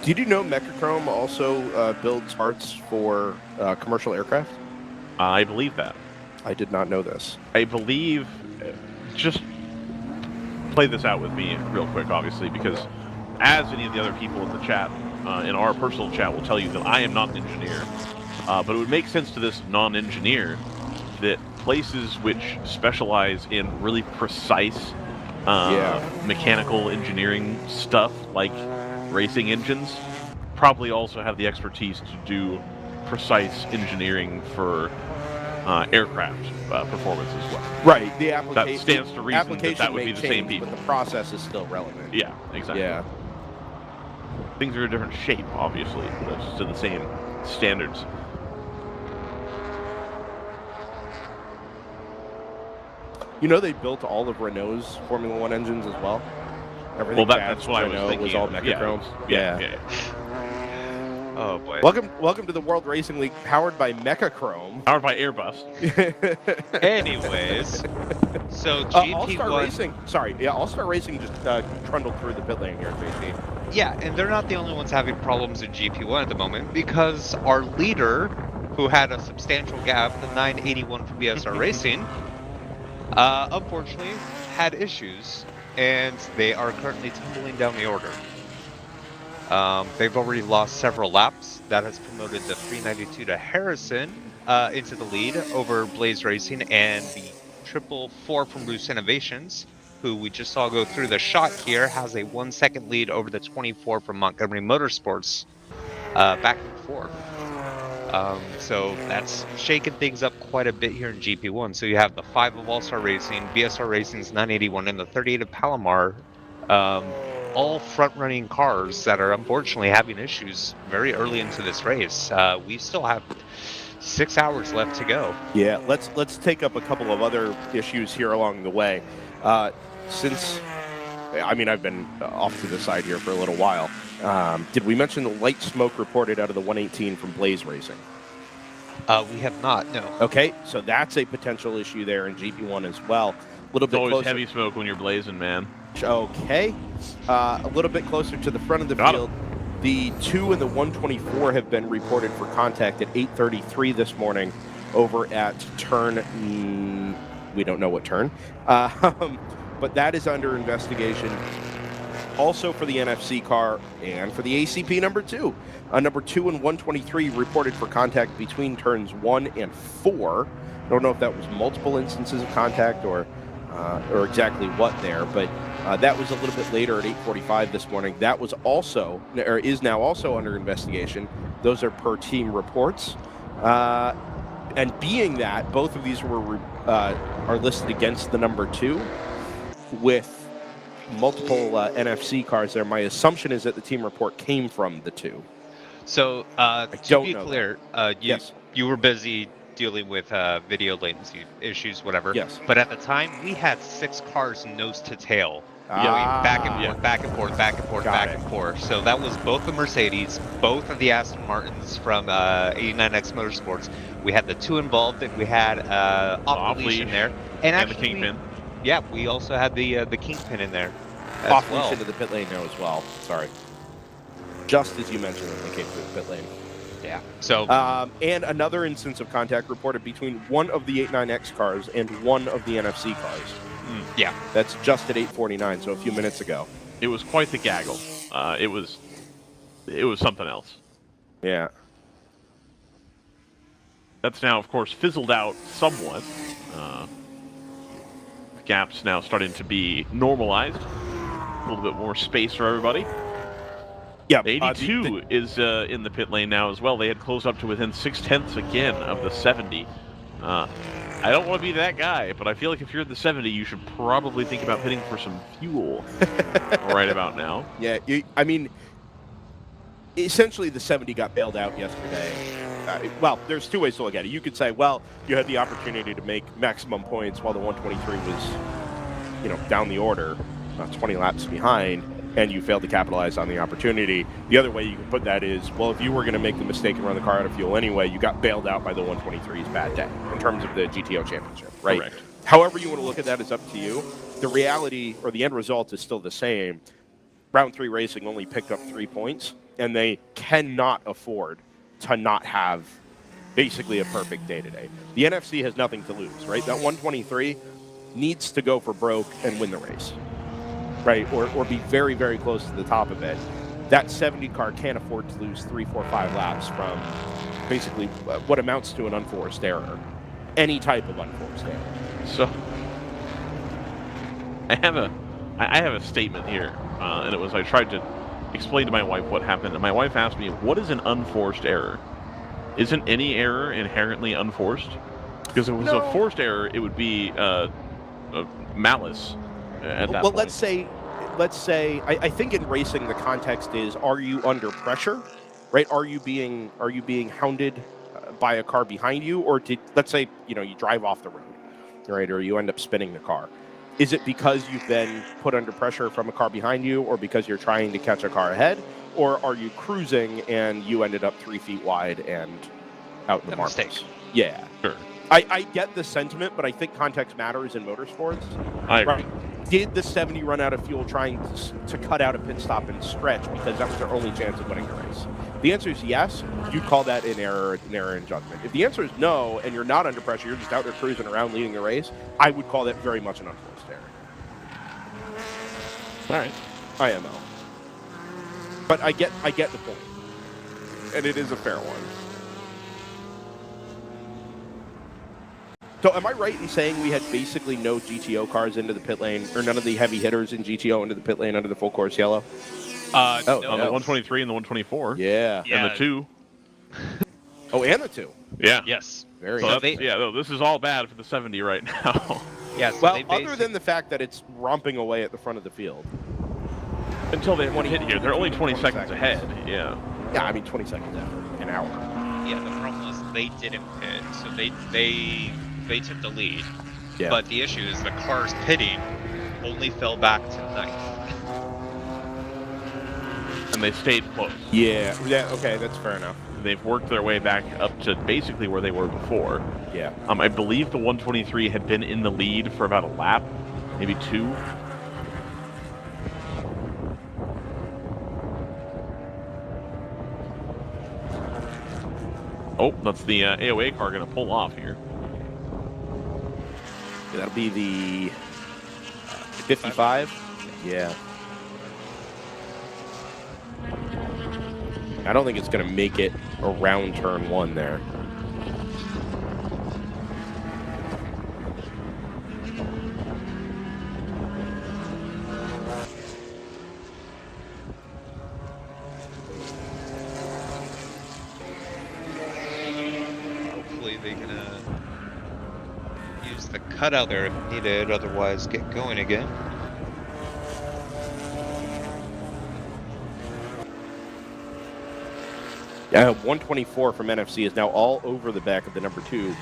Did you know Mechachrome also builds parts for commercial aircraft? I believe that. I did not know this. I believe... Just play this out with me real quick, obviously, because as any of the other people in the chat, in our personal chat, will tell you that I am not an engineer. But it would make sense to this non-engineer that places which specialize in really precise mechanical engineering stuff, like racing engines, probably also have the expertise to do precise engineering for aircraft performance as well. Right. The application that stands to reason that would be the same people. But the process is still relevant. Yeah, exactly. Yeah. Things are a different shape, obviously, but it's to the same standards. You know they built all of Renault's Formula One engines as well? Everything That's what Renault I was thinking. Was all Mechachrome. Yeah. Oh boy. Welcome to the World Racing League, powered by Mechachrome. Powered by Airbus. Anyways, so GP1... All-Star Racing. Sorry, yeah, All-Star Racing just trundled through the pit lane here at JC. Yeah, and they're not the only ones having problems in GP1 at the moment, because our leader, who had a substantial gap, the 981 from BSR Racing, unfortunately had issues, and they are currently tumbling down the order. They've already lost several laps. That has promoted the 392 to Harrison into the lead over Blaze Racing, and the 444 from Bruce Innovations, who we just saw go through the shot here, has a 1 second lead over the 24 from Montgomery Motorsports, back and forth. So that's shaking things up quite a bit here in GP1. So you have the 5 of All-Star Racing, BSR Racing's 981, and the 38 of Palomar, all front-running cars that are unfortunately having issues very early into this race. We still have 6 hours left to go. Yeah, let's take up a couple of other issues here along the way. Since, I mean, I've been off to the side here for a little while. Did we mention the light smoke reported out of the 118 from Blaze Racing? We have not, no. Okay, so that's a potential issue there in GP1 as well. A little bit always closer. heavy smoke when you're blazing, man. Okay, a little bit closer to the front of the field. The 2 and the 124 have been reported for contact at 8:33 this morning over at turn. We don't know what turn, but that is under investigation. Also for the NFC car and for the ACP number 2. Number 2 and 123 reported for contact between turns 1 and 4. I don't know if that was multiple instances of contact or exactly what there, but that was a little bit later at 8:45 this morning. That was also, or is now also under investigation. Those are per team reports. And being that both of these are listed against the number 2 with multiple NFC cars there, my assumption is that the team report came from the 2. So, to be clear, you were busy dealing with video latency issues, whatever. Yes. But at the time, we had 6 cars nose to tail, going back and forth, back and forth, back and forth, back and forth. So that was both the Mercedes, both of the Aston Martins from 89X Motorsports. We had the 2 involved, and we had off-leash in there, and actually, the Kingpin. Yeah, we also had the Kingpin in there. Off-leash into the pit lane now as well. Sorry. Just as you mentioned, they came through the pit lane. Yeah. So And another instance of contact reported between one of the 89X cars and one of the NFC cars. yeah, That's just at 8:49, so a few minutes ago. It was quite the gaggle. It was something else. Yeah. That's now, of course, fizzled out somewhat. The gap's now starting to be normalized. A little bit more space for everybody. Yeah. 82 is in the pit lane now as well. They had closed up to within 0.6 again of the 70. I don't want to be that guy, but I feel like if you're at the 70, you should probably think about hitting for some fuel right about now. Yeah, I mean, essentially the 70 got bailed out yesterday. Well, there's two ways to look at it. You could say, well, you had the opportunity to make maximum points while the 123 was, down the order, 20 laps behind, and you failed to capitalize on the opportunity. The other way you can put that is, well, if you were going to make the mistake and run the car out of fuel anyway, you got bailed out by the 123's bad day in terms of the GTO championship, right? Correct. However you want to look at that is up to you. The reality or the end result is still the same. Round 3 Racing only picked up 3 points, and they cannot afford to not have basically a perfect day today. The NFC has nothing to lose, right? That 123 needs to go for broke and win the race, right? Or be very, very close to the top of it. That 70 car can't afford to lose 3, 4, 5 laps from basically what amounts to an unforced error. Any type of unforced error. So, I have a statement here, and it was I tried to explain to my wife what happened, and my wife asked me, what is an unforced error? Isn't any error inherently unforced? Because if it was a forced error, it would be malice at that point. Let's say, I think in racing the context is, are you under pressure, right? Are you being hounded by a car behind you, or let's say, you drive off the road, right? Or you end up spinning the car. Is it because you've been put under pressure from a car behind you, or because you're trying to catch a car ahead, or are you cruising and you ended up 3 feet wide and out in the marbles? Yeah. Sure. I get the sentiment, but I think context matters in motorsports. I agree. Right? Did the 70 run out of fuel trying to cut out a pit stop and stretch because that was their only chance of winning the race? The answer is yes. You'd call that an error in judgment. If the answer is no, and you're not under pressure, you're just out there cruising around leading the race, I would call that very much an unforced error. All right. IMO. But I get the point. And it is a fair one. So am I right in saying we had basically no GTO cars into the pit lane, or none of the heavy hitters in GTO into the pit lane under the full course yellow? On the 123 and the 124. Yeah. And the 2. Oh, and the 2. Yeah. yes. Very So nice. this is all bad for the 70 right now. Yeah. So Well, other than the fact that it's romping away at the front of the field. Until they hit here. They're only 20 seconds ahead. Yeah. Yeah, I mean 20 seconds after an hour. Yeah, the problem is they didn't pit, so they took the lead. Yeah. But the issue is the cars pitting only fell back to 9th. And they stayed close. Yeah, okay, that's fair enough. They've worked their way back up to basically where they were before. Yeah. I believe the 123 had been in the lead for about a lap, maybe 2. Oh, that's the AOA car going to pull off here. That'll be the 55. Yeah. I don't think it's going to make it around turn 1 there. Hopefully they're gonna use the cutout there if needed, otherwise get going again. Yeah, 124 from NFC is now all over the back of the number 2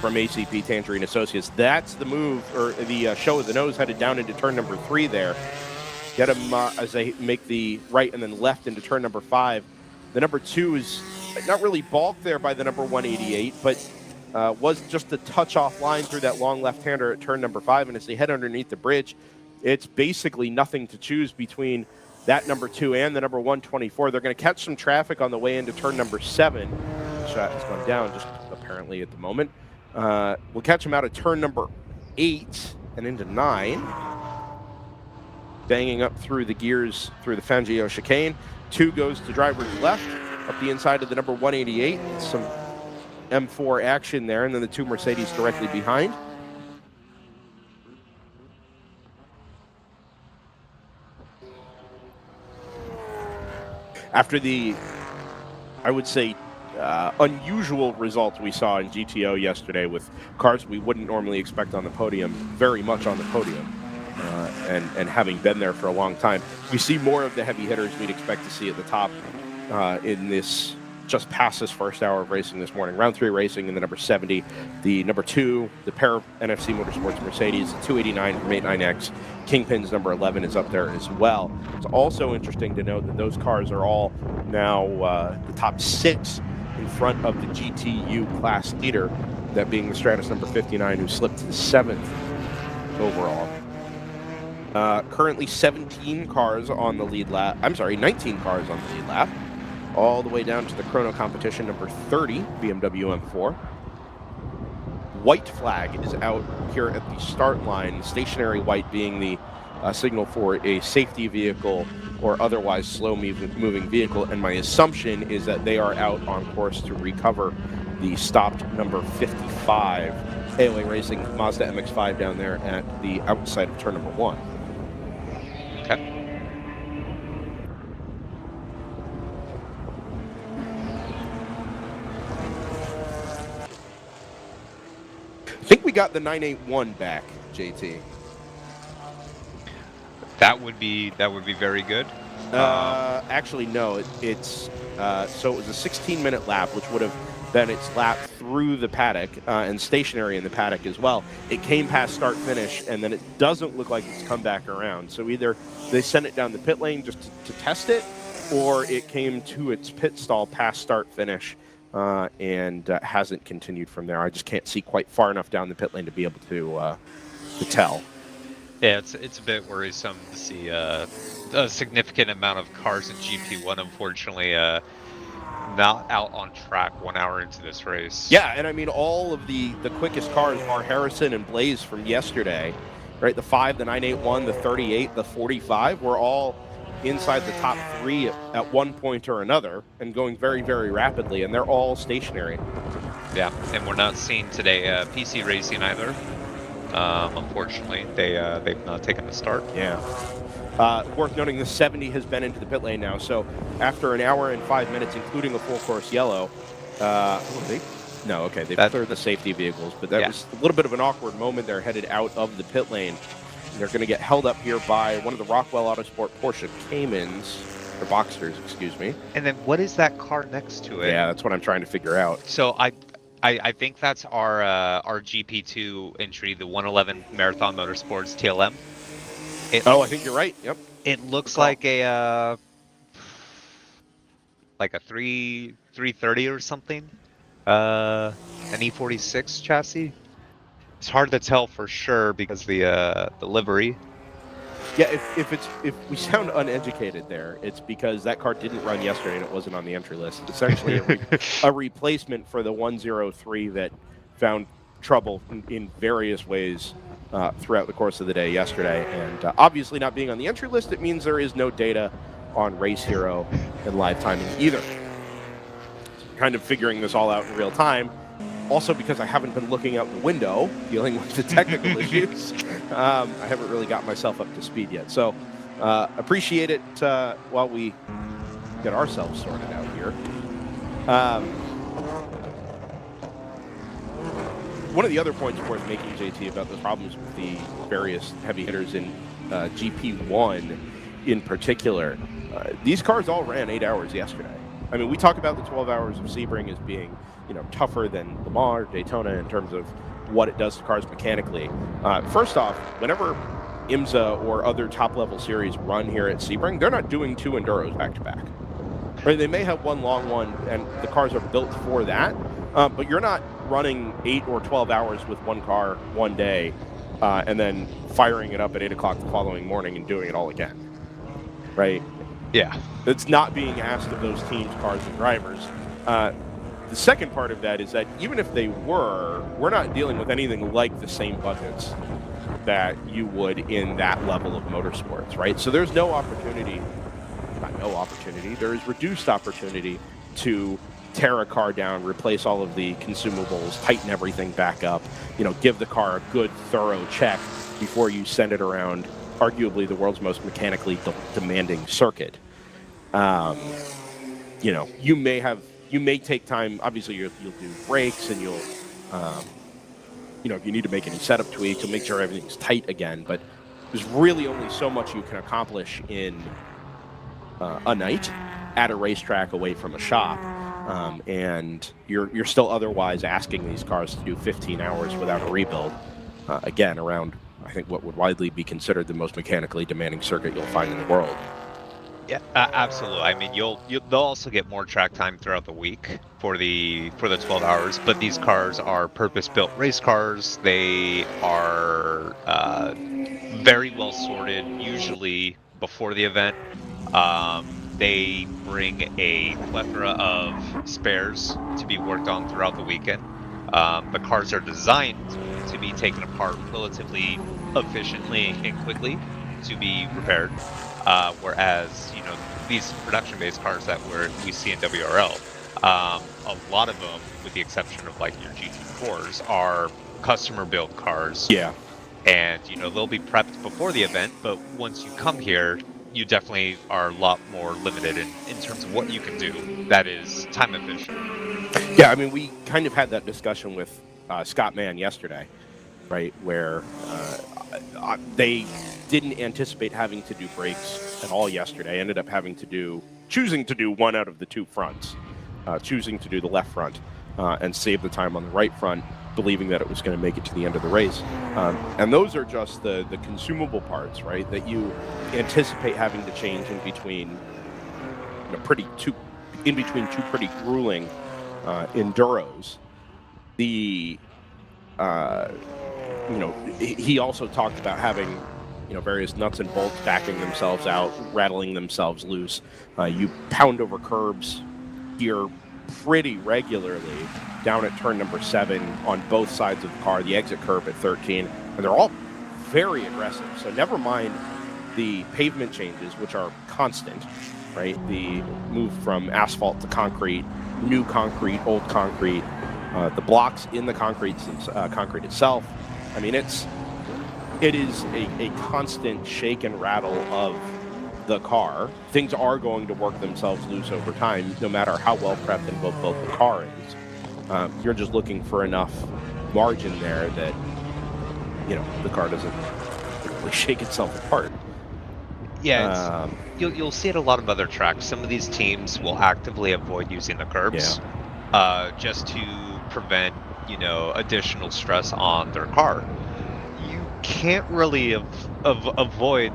from ACP Tangerine Associates. That's the move, or the show of the nose headed down into turn number 3 there. Get them as they make the right and then left into turn number 5. The number 2 is not really balked there by the number 188, but was just a touch offline through that long left-hander at turn number 5. And as they head underneath the bridge, it's basically nothing to choose between that number 2 and the number 124. They're going to catch some traffic on the way into turn number 7. Shot has gone down just apparently at the moment. We'll catch them out at turn number 8 and into 9. Banging up through the gears through the Fangio chicane. 2 goes to driver's left, up the inside of the number 188. Some M4 action there, and then the 2 Mercedes directly behind. After the, I would say, unusual results we saw in GTO yesterday with cars we wouldn't normally expect on the podium, very much on the podium, and having been there for a long time, we see more of the heavy hitters we'd expect to see at the top in this, just past this first hour of racing this morning. Round 3 racing in the number 70, the number 2, the pair of NFC Motorsports Mercedes, the 289 from 89X, Kingpin's number 11 is up there as well. It's also interesting to note that those cars are all now the top 6 in front of the GTU class leader, that being the Stratus number 59, who slipped to the 7th overall. Currently 17 cars on the lead lap. I'm sorry, 19 cars on the lead lap, all the way down to the chrono competition number 30, BMW M4. White flag is out here at the start line, stationary white being the signal for a safety vehicle or otherwise slow-moving vehicle, and my assumption is that they are out on course to recover the stopped number 55 AOA Racing Mazda MX-5 down there at the outside of turn number 1. Okay. I think we got the 981 back, JT. That would be very good. Actually, no. It's so it was a 16-minute lap, which would have been its lap through the paddock and stationary in the paddock as well. It came past start-finish, and then it doesn't look like it's come back around. So either they sent it down the pit lane just to test it, or it came to its pit stall past start-finish and hasn't continued from there. I just can't see quite far enough down the pit lane to be able to tell. Yeah, it's a bit worrisome to see a significant amount of cars in GP1, unfortunately, not out on track 1 hour into this race. Yeah, and I mean, all of the quickest cars are Harrison and Blaze from yesterday, right? The 5, the 981, the 38, the 45 were all inside the top 3 at one point or another and going very, very rapidly, and they're all stationary. Yeah, and we're not seeing today PC racing either. Unfortunately, they've not taken the start. Yeah. Worth noting, the 70 has been into the pit lane now, so after an hour and 5 minutes, including a full course yellow, they've cleared the safety vehicles, but that was a little bit of an awkward moment. They're headed out of the pit lane. And they're going to get held up here by one of the Rockwell Autosport Porsche Caymans, or Boxsters, excuse me. And then what is that car next to it? Yeah, that's what I'm trying to figure out. So I think that's our GP2 entry, the 111 Marathon Motorsports TLM. I think you're right. Yep. It looks like a 330 or something. An E46 chassis. It's hard to tell for sure because the livery. Yeah, if we sound uneducated there, it's because that car didn't run yesterday and it wasn't on the entry list. It's actually a replacement for the 103 that found trouble in various ways throughout the course of the day yesterday. And obviously not being on the entry list, it means there is no data on Race Hero and live timing either. Kind of figuring this all out in real time. Also, because I haven't been looking out the window, dealing with the technical issues, I haven't really got myself up to speed yet. So appreciate it while we get ourselves sorted out here. One of the other points worth making, JT, about the problems with the various heavy hitters in GP1 in particular, these cars all ran 8 hours yesterday. I mean, we talk about the 12 hours of Sebring as being, tougher than Le Mans or Daytona in terms of what it does to cars mechanically. First off, whenever IMSA or other top-level series run here at Sebring, they're not doing 2 enduros back-to-back. Right? They may have one long one, and the cars are built for that, but you're not running 8 or 12 hours with one car one day and then firing it up at 8 o'clock the following morning and doing it all again. Right? Yeah. It's not being asked of those teams, cars, and drivers. The second part of that is that even if they were, we're not dealing with anything like the same budgets that you would in that level of motorsports, right? So there's no opportunity, not no opportunity, there is reduced opportunity to tear a car down, replace all of the consumables, tighten everything back up, give the car a good, thorough check before you send it around arguably the world's most mechanically demanding circuit. You may take time. Obviously, you'll do brakes, and you'll, if you need to make any setup tweaks, you'll make sure everything's tight again. But there's really only so much you can accomplish in a night at a racetrack away from a shop, and you're still otherwise asking these cars to do 15 hours without a rebuild. Again, around I think what would widely be considered the most mechanically demanding circuit you'll find in the world. Yeah, absolutely. I mean, they'll also get more track time throughout the week for the 12 hours. But these cars are purpose-built race cars. They are very well sorted, usually before the event. They bring a plethora of spares to be worked on throughout the weekend. The cars are designed to be taken apart relatively efficiently and quickly to be repaired. Whereas, these production-based cars that we see in WRL, a lot of them, with the exception of like your GT4s, are customer-built cars. Yeah. And, they'll be prepped before the event, but once you come here, you definitely are a lot more limited in terms of what you can do that is time efficient. Yeah, I mean, we kind of had that discussion with Scott Mann yesterday, right, where they didn't anticipate having to do brakes at all yesterday. Ended up choosing to do one out of the two fronts, choosing to do the left front and save the time on the right front, believing that it was going to make it to the end of the race. And those are just the consumable parts, right, that you anticipate having to change in between, two pretty grueling enduros. He also talked about having, various nuts and bolts backing themselves out, rattling themselves loose. You pound over curbs here pretty regularly down at turn number 7 on both sides of the car, the exit curb at 13, and they're all very aggressive. So never mind the pavement changes, which are constant, right? The move from asphalt to concrete, new concrete, old concrete, the blocks in the concrete itself. I mean, it is a constant shake and rattle of the car. Things are going to work themselves loose over time, no matter how well prepped and built the car is. You're just looking for enough margin there that, the car doesn't really shake itself apart. Yeah, you'll see it a lot of other tracks. Some of these teams will actively avoid using the curbs, just to prevent, additional stress on their car. You can't really avoid,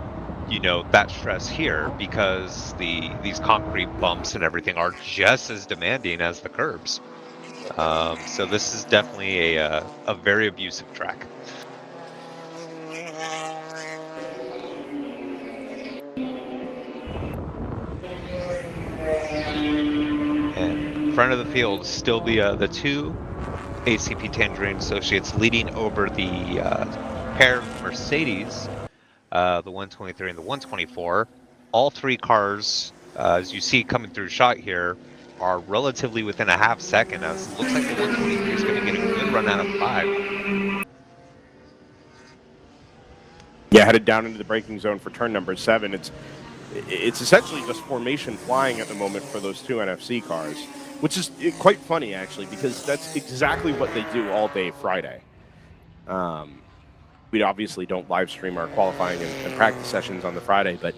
that stress here because these concrete bumps and everything are just as demanding as the curbs. So this is definitely a very abusive track. And front of the field, still the two ACP Tangerine Associates leading over the pair of Mercedes, the 123 and the 124. All three cars, as you see coming through shot here, are relatively within a half second. As it looks like the 123 is going to get a good run out of 5. Yeah, headed down into the braking zone for turn number 7. It's essentially just formation flying at the moment for those two NFC cars, which is quite funny, actually, because that's exactly what they do all day Friday. We obviously don't live stream our qualifying and practice sessions on the Friday, but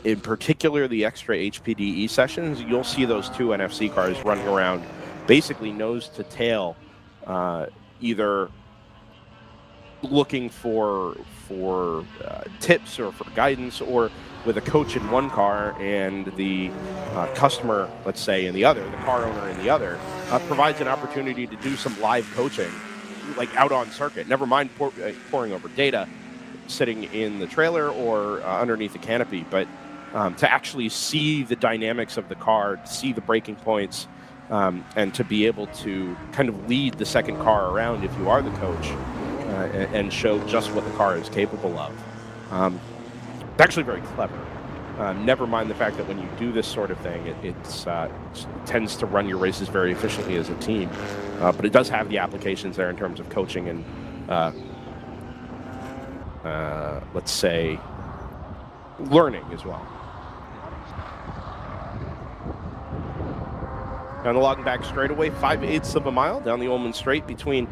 in particular the extra HPDE sessions, you'll see those two NFC cars running around basically nose to tail, either looking for tips or for guidance, or with a coach in one car and the customer, let's say, in the other, the car owner in the other, provides an opportunity to do some live coaching, like out on circuit. Never mind poring over data, sitting in the trailer or underneath the canopy. But to actually see the dynamics of the car, see the braking points, and to be able to kind of lead the second car around if you are the coach, and show just what the car is capable of. It's actually very clever. Never mind the fact that when you do this sort of thing, it tends to run your races very efficiently as a team. But it does have the applications there in terms of coaching and, let's say, learning as well. Down the Logenbach straightaway, 5/8 of a mile down the Ullman Straight between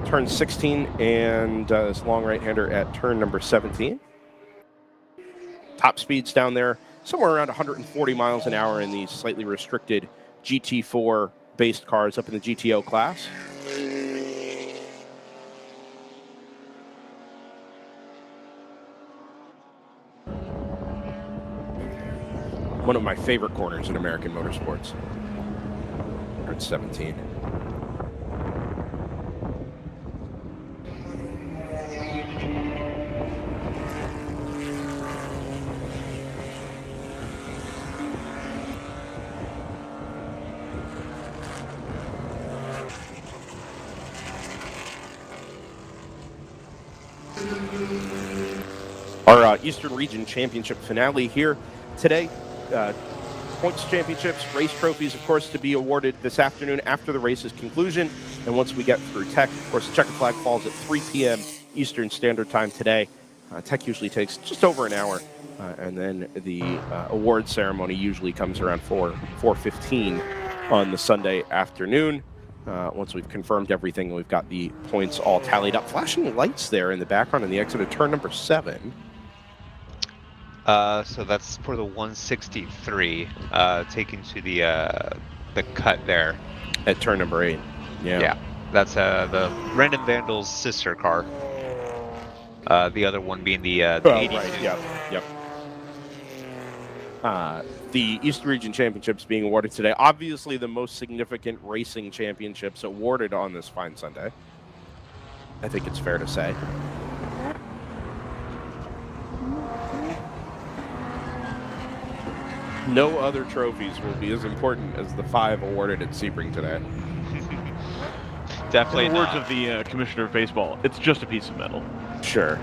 turn 16 and this long right-hander at turn number 17. Top speeds down there, somewhere around 140 miles an hour in these slightly restricted GT4-based cars up in the GTO class. One of my favorite corners in American motorsports. Turn 17. Our Eastern Region Championship finale here today. Points championships, race trophies, of course, to be awarded this afternoon after the race's conclusion. And once we get through Tech, of course, the checkered flag falls at 3 p.m. Eastern Standard Time today. Tech usually takes just over an hour. And then the award ceremony usually comes around 4:15 on the Sunday afternoon. Once we've confirmed everything, we've got the points all tallied up. Flashing lights there in the background on the exit of turn number 7. So that's for the 163, taken to the cut there. At turn number 8. Yeah. That's the Random Vandal's sister car. The other one being the 82. Right. Yep. The Eastern Region Championships being awarded today. Obviously the most significant racing championships awarded on this fine Sunday. I think it's fair to say. No other trophies will be as important as the 5 awarded at Sebring today. Definitely In the words not. of the Commissioner of Baseball, it's just a piece of metal. Sure.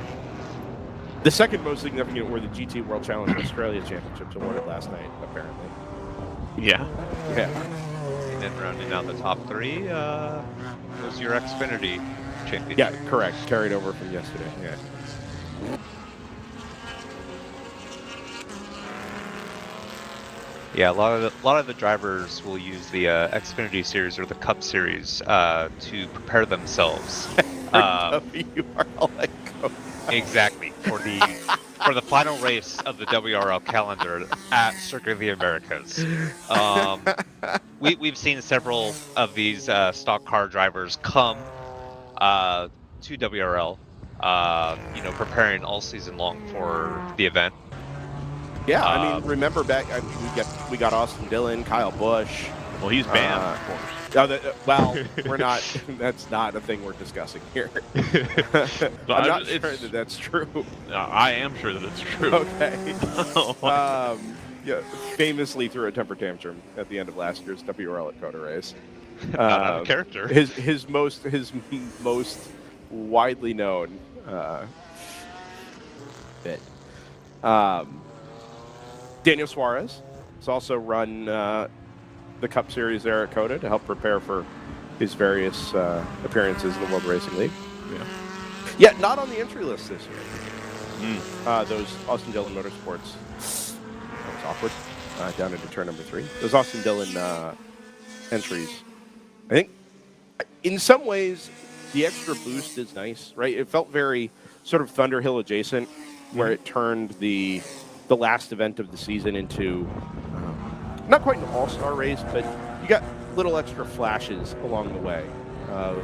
The second most significant were the GT World Challenge Australia Championships awarded last night, apparently. Yeah. Yeah. And then rounding out the top 3 was your Xfinity championship. Yeah, correct. Carried over from yesterday. Yeah. Yeah, a lot of the drivers will use the Xfinity Series or the Cup Series to prepare themselves. WRL Exactly for the final race of the WRL calendar at Circuit of the Americas. We've seen several of these stock car drivers come to WRL, preparing all season long for the event. Yeah, I mean, remember back, we got Austin Dillon, Kyle Busch. Well, he's banned, of course. Well, we're not. That's not a thing we're discussing here. I'm not sure that that's true. I am sure that it's true. Okay. Yeah, famously threw a temper tantrum at the end of last year's WRL at Coda race. Not out of character. His most widely known bit. Daniel Suarez has also run the Cup Series there at Coda to help prepare for his various appearances in the World Racing League. Yeah, not on the entry list this year. Those Austin Dillon Motorsports. That was awkward. Down into turn number 3. Those Austin Dillon entries. I think, in some ways, the extra boost is nice, right? It felt very sort of Thunderhill adjacent, where it turned the last event of the season into not quite an all-star race, but you got little extra flashes along the way of,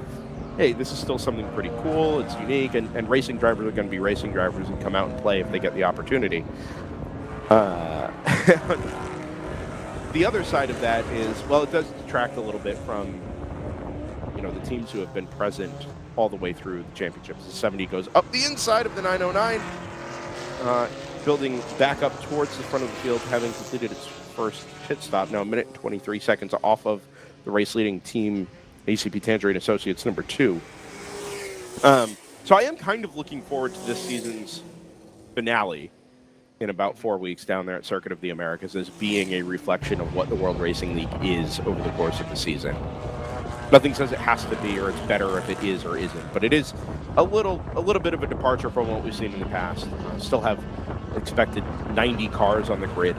hey, this is still something pretty cool, it's unique, and racing drivers are going to be racing drivers and come out and play if they get the opportunity. The other side of that is, well, it does detract a little bit from, the teams who have been present all the way through the championships. The 70 goes up the inside of the 909. building back up towards the front of the field, having completed its first pit stop. Now, a minute and 23 seconds off of the race-leading team, ACP Tangerine Associates number 2. So I am kind of looking forward to this season's finale in about 4 weeks down there at Circuit of the Americas as being a reflection of what the World Racing League is over the course of the season. Nothing says it has to be or it's better if it is or isn't, but it is a little bit of a departure from what we've seen in the past. Still have expected 90 cars on the grid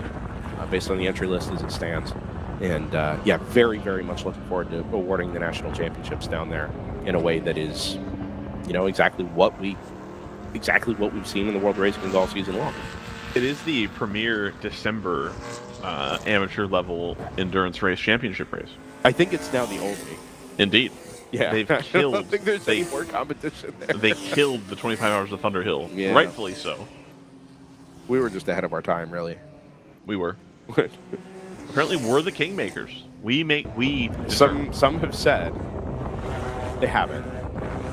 based on the entry list as it stands. And yeah, very, very much looking forward to awarding the national championships down there in a way that is, you know, exactly what we've seen in the World Racing League all season long. It is the premier December amateur level endurance race championship race. I think it's now the only. Indeed. Yeah, They've I killed. don't think there's any more competition there. They killed the 25 Hours of Thunder Hill. Yeah. Rightfully so. We were just ahead of our time, really. We were. Apparently, we're the kingmakers. Some have said they haven't.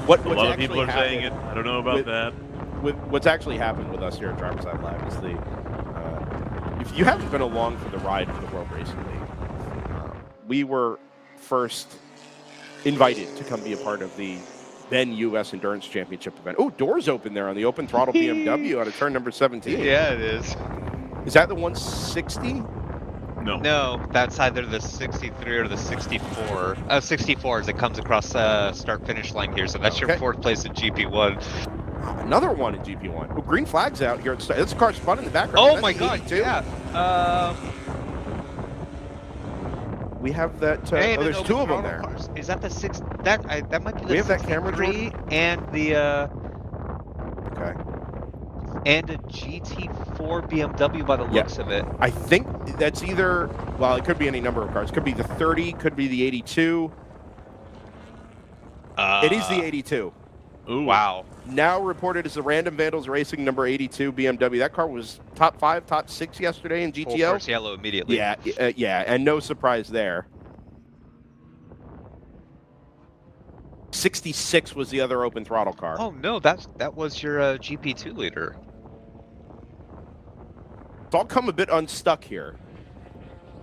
What's a lot of people actually are saying it. I don't know about that. What's actually happened with us here at DriversEye Live is if you haven't been along for the ride of the World Racing League, we were first invited to come be a part of the then U.S. Endurance Championship event. Oh, doors open there on the open throttle BMW out of turn number 17. Yeah, it is. Is that the 160? No, that's either the 63 or the 64. 64 as it comes across start-finish line here, so that's your 4th place in GP1. Another one in GP1. Oh, green flag's out here. This car spun in the background. Oh my god, yeah. We have that. Hey, there's 2 of them there. Cars. Is that the 6? That might be the We have that camera, 63 and the Okay. and a GT4 BMW by the looks of it. I think that's either. Well, it could be any number of cars. Could be the 30. Could be the 82. It is the 82. Ooh. Wow. Now reported as the Random Vandals Racing number 82 BMW. That car was top 5, top 6 yesterday in GTO. Full course yellow immediately. Yeah, yeah, and no surprise there. 66 was the other open throttle car. Oh no, that was your GP2 leader. It's all come a bit unstuck here.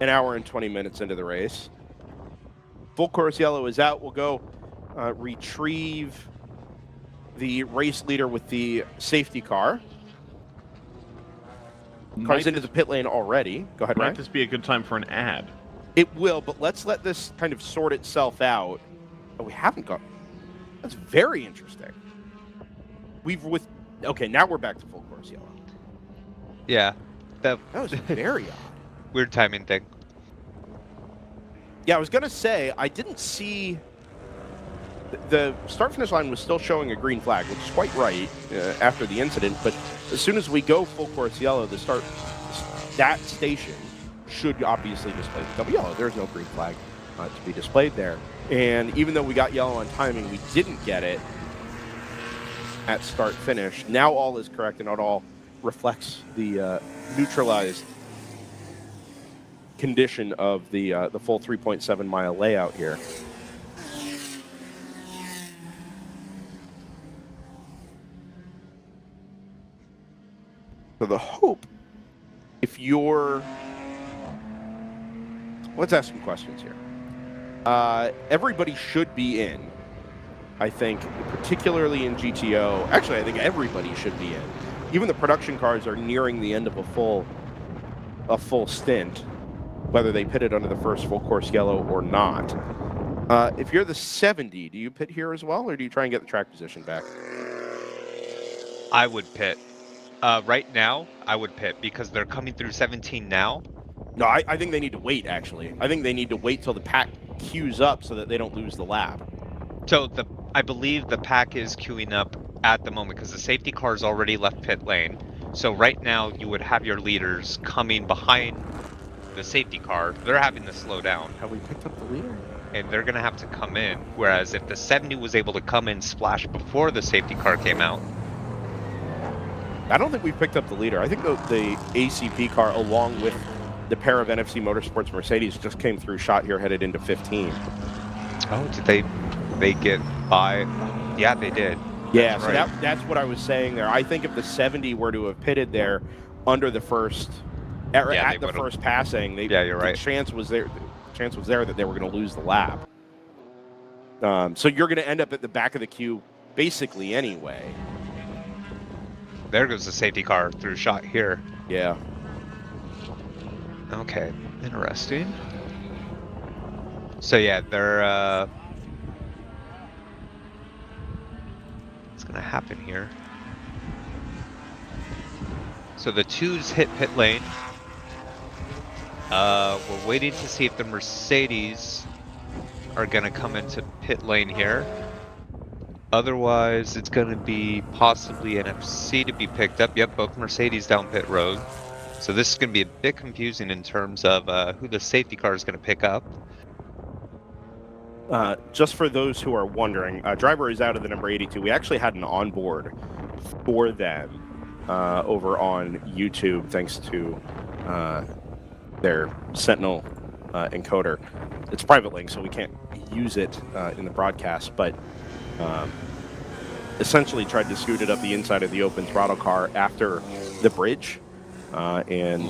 An hour and 20 minutes into the race. Full course yellow is out. We'll go retrieve the race leader with the safety car. Car's into the pit lane already. Go ahead, Ryan. Might this be a good time for an ad? It will, but let's let this kind of sort itself out. Oh, we haven't got... That's very interesting. Okay, now we're back to full course yellow. Yeah. That was very odd. Weird timing thing. Yeah, I was going to say, I didn't see... The start-finish line was still showing a green flag, which is quite right after the incident, but as soon as we go full course yellow, that station should obviously display the double yellow. There's no green flag to be displayed there. And even though we got yellow on timing, we didn't get it at start-finish. Now all is correct, and it all reflects the neutralized condition of the full 3.7-mile layout here. So the hope, if you're... Let's ask some questions here. Everybody should be in, I think, particularly in GTO. Actually, I think everybody should be in. Even the production cars are nearing the end of a full stint, whether they pitted under the first full course yellow or not. If you're the 70, do you pit here as well, or do you try and get the track position back? I would pit. Right now, I would pit because they're coming through 17 now. No, I think they need to wait, actually. I think they need to wait till the pack queues up so that they don't lose the lap. So I believe the pack is queuing up at the moment because the safety car's already left pit lane. So right now, you would have your leaders coming behind the safety car. They're having to slow down. Have we picked up the leader? And they're going to have to come in. Whereas if the 70 was able to come in splash before the safety car came out, I don't think we've picked up the leader. I think the ACP car, along with the pair of NFC Motorsports Mercedes, just came through shot here, headed into 15. Oh, did they get by? Yeah, they did. Yeah, that's so right. that's what I was saying there. I think if the 70 were to have pitted there, under the first, at the would've. first passing, Yeah, you're right. The chance was there that they were going to lose the lap. So you're going to end up at the back of the queue basically anyway. There goes the safety car through shot here. Yeah. Okay, interesting. So yeah, they're what's gonna happen here? So the twos hit pit lane. We're waiting to see if the Mercedes are gonna come into pit lane here. Otherwise, it's gonna be possibly an FC to be picked up. Yep, both Mercedes down pit road. So this is gonna be a bit confusing in terms of who the safety car is gonna pick up. Just for those who are wondering, driver is out of the number 82. We actually had an onboard for them over on YouTube, thanks to their Sentinel encoder. It's private link, so we can't use it in the broadcast, but essentially tried to scoot it up the inside of the open throttle car after the bridge and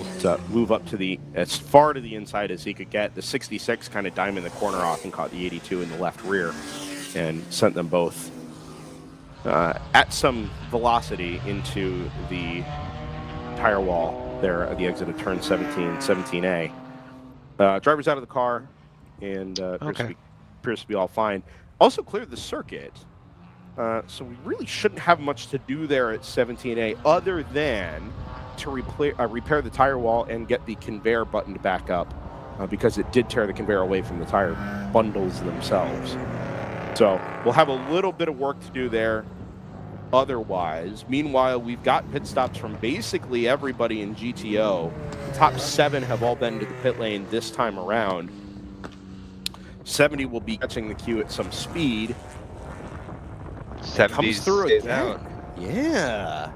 move up to as far to the inside as he could get. The 66 kind of diamond the corner off and caught the 82 in the left rear and sent them both at some velocity into the tire wall there at the exit of turn 17A. Driver's out of the car and appears to be all fine. Also cleared the circuit, so we really shouldn't have much to do there at 17A other than to repair the tire wall and get the conveyor buttoned back up because it did tear the conveyor away from the tire bundles themselves. So we'll have a little bit of work to do there otherwise. Meanwhile, we've got pit stops from basically everybody in GTO. The top 7 have all been to the pit lane this time around. 70 will be catching the queue at some speed. 70 comes through again. out. Yeah.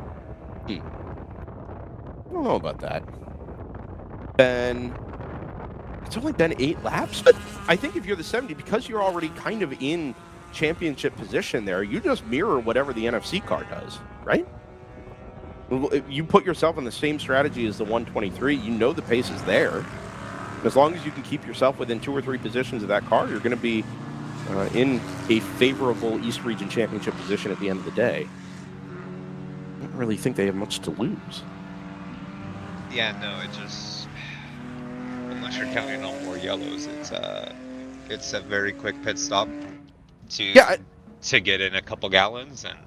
I don't know about that. Then it's only been 8 laps, but I think if you're the 70, because you're already kind of in championship position there, you just mirror whatever the NFC car does, right? You put yourself in the same strategy as the 123, you know the pace is there. As long as you can keep yourself within 2 or 3 positions of that car, you're going to be in a favorable East Region Championship position at the end of the day. I don't really think they have much to lose. Yeah, no, it just, unless you're counting on more yellows, it's a very quick pit stop to get in a couple gallons. And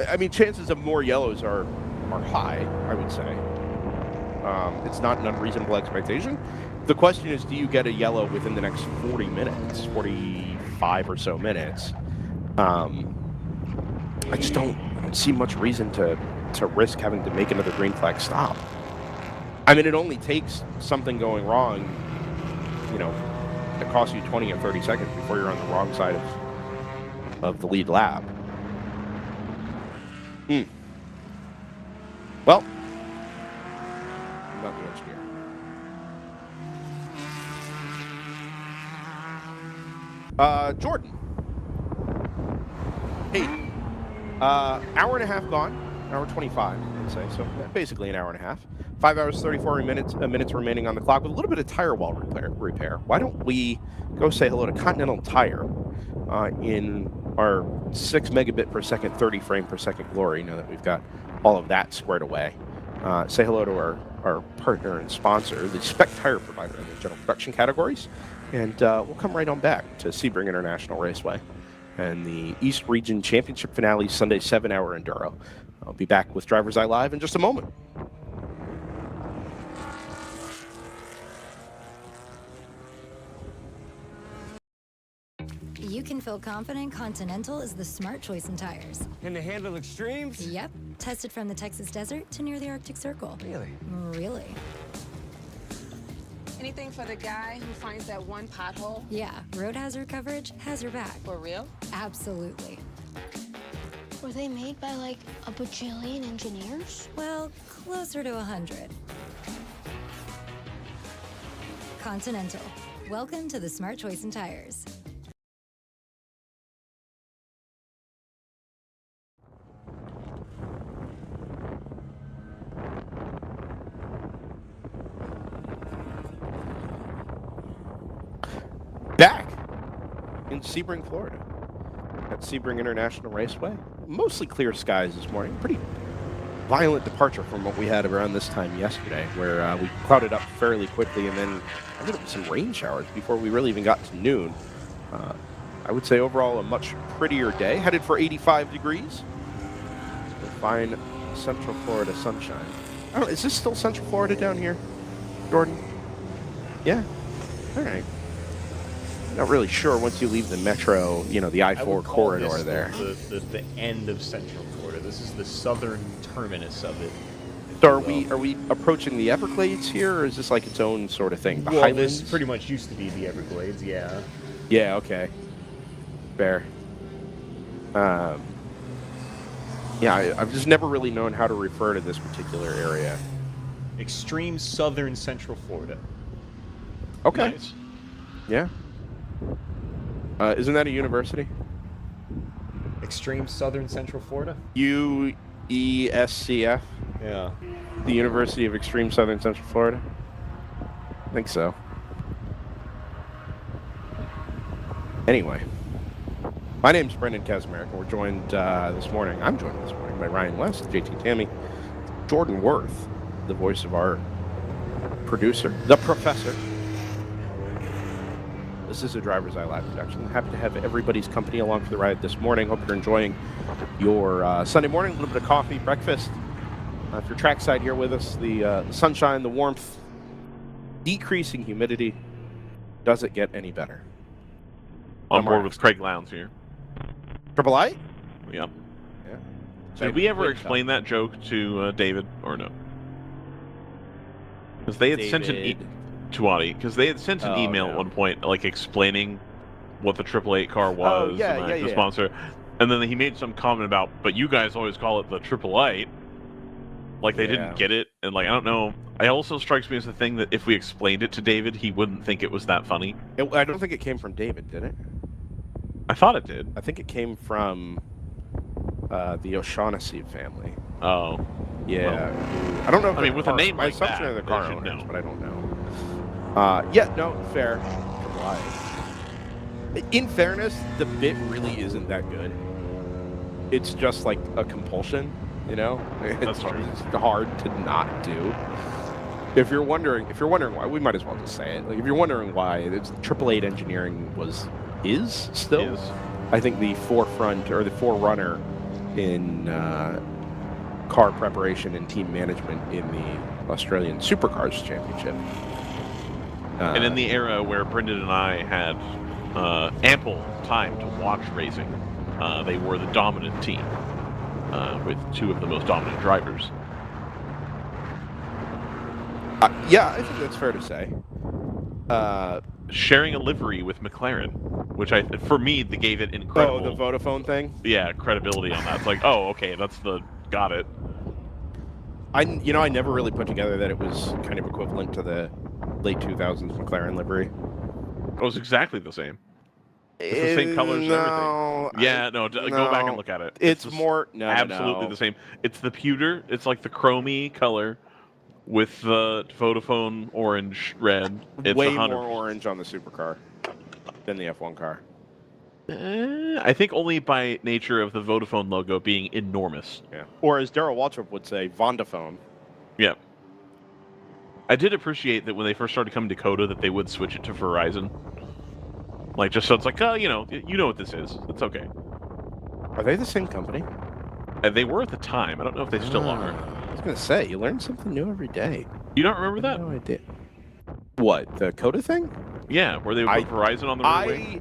I mean, chances of more yellows are high, I would say. It's not an unreasonable expectation. The question is, do you get a yellow within the next 40 minutes, 45 or so minutes? I just don't see much reason to risk having to make another green flag stop. I mean, it only takes something going wrong, you know, that costs you 20 or 30 seconds before you're on the wrong side of the lead lap. Well, I'm not the engineer. Jordan. Hey, hour and a half gone, hour 25, I'd say, so basically an hour and a half. 5 hours, 34 minutes remaining on the clock with a little bit of tire wall repair. Why don't we go say hello to Continental Tire in our 6 megabit per second, 30 frame per second glory, now that we've got all of that squared away. Say hello to our partner and sponsor, the spec tire provider in the general production categories, and we'll come right on back to Sebring International Raceway and the East Region Championship finale Sunday 7-hour enduro. I'll be back with DriversEye Live in just a moment. You can feel confident Continental is the smart choice in tires. Can they handle extremes? Yep. Tested from the Texas desert to near the Arctic Circle. Really? Really. Anything for the guy who finds that one pothole? Yeah, road hazard coverage has your back. For real? Absolutely. Were they made by like a bajillion engineers? Well, closer to 100. Continental. Welcome to the smart choice in tires. in Sebring, Florida, at Sebring International Raceway. Mostly clear skies this morning. Pretty violent departure from what we had around this time yesterday, where we clouded up fairly quickly and then ended up with some rain showers before we really even got to noon. I would say overall a much prettier day. Headed for 85 degrees. Fine Central Florida sunshine. I don't know, is this still Central Florida down here, Jordan? Yeah. All right. Not really sure once you leave the metro, you know, the I-4 corridor there. The end of Central Florida. This is the southern terminus of it. So are we approaching the Everglades here, or is this like its own sort of thing? The Well, Highlands? this pretty much used to be the Everglades, yeah. Yeah, okay. Fair. Yeah, I've just never really known how to refer to this particular area. Extreme southern Central Florida. Okay. Nice. Yeah. Isn't that a university? Extreme southern Central Florida? UESCF? Yeah. The University of Extreme Southern Central Florida? I think so. Anyway. My name's Brendan Kazmarek, and we're joined this morning. I'm joined this morning by Ryan West, JT Tammy, Jordan Worth, the voice of our producer, the professor. This is a DriversEye live production. Happy to have everybody's company along for the ride this morning. Hope you're enjoying your Sunday morning. A little bit of coffee, breakfast. If you're trackside here with us, the sunshine, the warmth, decreasing humidity. Does it get any better? On board with Craig Lowndes here. Triple I? Yep. Yeah. Did we ever explain that joke to David or no? Because they had sent because they had sent an email at one point, like explaining what the 888 car was, and the sponsor, and then he made some comment about, but you guys always call it the 888, like they didn't get it, and like I don't know. It also strikes me as the thing that if we explained it to David, he wouldn't think it was that funny. I don't think it came from David, did it? I thought it did. I think it came from the O'Shaughnessy family. Oh. Yeah. Well, I don't know if I mean, with a name my like assumption that, of the car they should owners, know. but I don't know. Yeah, no, fair. In fairness, the bit really isn't that good. It's just like a compulsion, you know? It's hard to not do. If you're wondering why, we might as well just say it. Like, if you're wondering why, it's 888 engineering is still, I think, the forefront or the forerunner in car preparation and team management in the Australian Supercars Championship. And in the era where Brendan and I had ample time to watch racing, they were the dominant team with two of the most dominant drivers. Yeah, I think that's fair to say. Sharing a livery with McLaren, which for me, they gave it incredible. Oh, the Vodafone thing? Yeah, credibility on that. It's like, oh, okay, got it. I never really put together that it was kind of equivalent to the late 2000s McLaren livery. It was exactly the same. It's the same colors and everything. Yeah, go back and look at it. It's absolutely the same. It's the pewter. It's like the chromey color with the Vodafone orange red. It's way more orange on the supercar than the F1 car. I think only by nature of the Vodafone logo being enormous. Yeah. Or as Darrell Waltrip would say, Vondaphone. Yeah. I did appreciate that when they first started coming to Coda that they would switch it to Verizon. Like, just so it's like, you know what this is. It's okay. Are they the same company? And they were at the time. I don't know if they still are. I was going to say, you learn something new every day. You don't remember that? No, I did. What, the Coda thing? Yeah, where they would put Verizon on the roadway.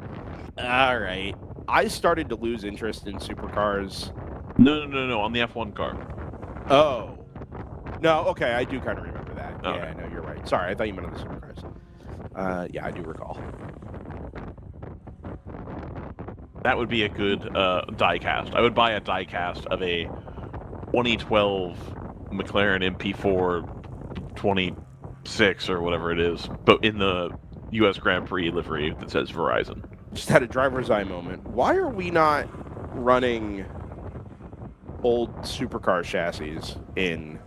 All right. I started to lose interest in supercars. No, on the F1 car. Oh. No, okay, I do kind of remember that. Okay. Yeah, no, you're right. Sorry, I thought you meant on the supercars. Yeah, I do recall. That would be a good die-cast. I would buy a die-cast of a 2012 McLaren MP4 26 or whatever it is, but in the U.S. Grand Prix livery that says Verizon. Just had a DriversEye moment. Why are we not running old supercar chassis in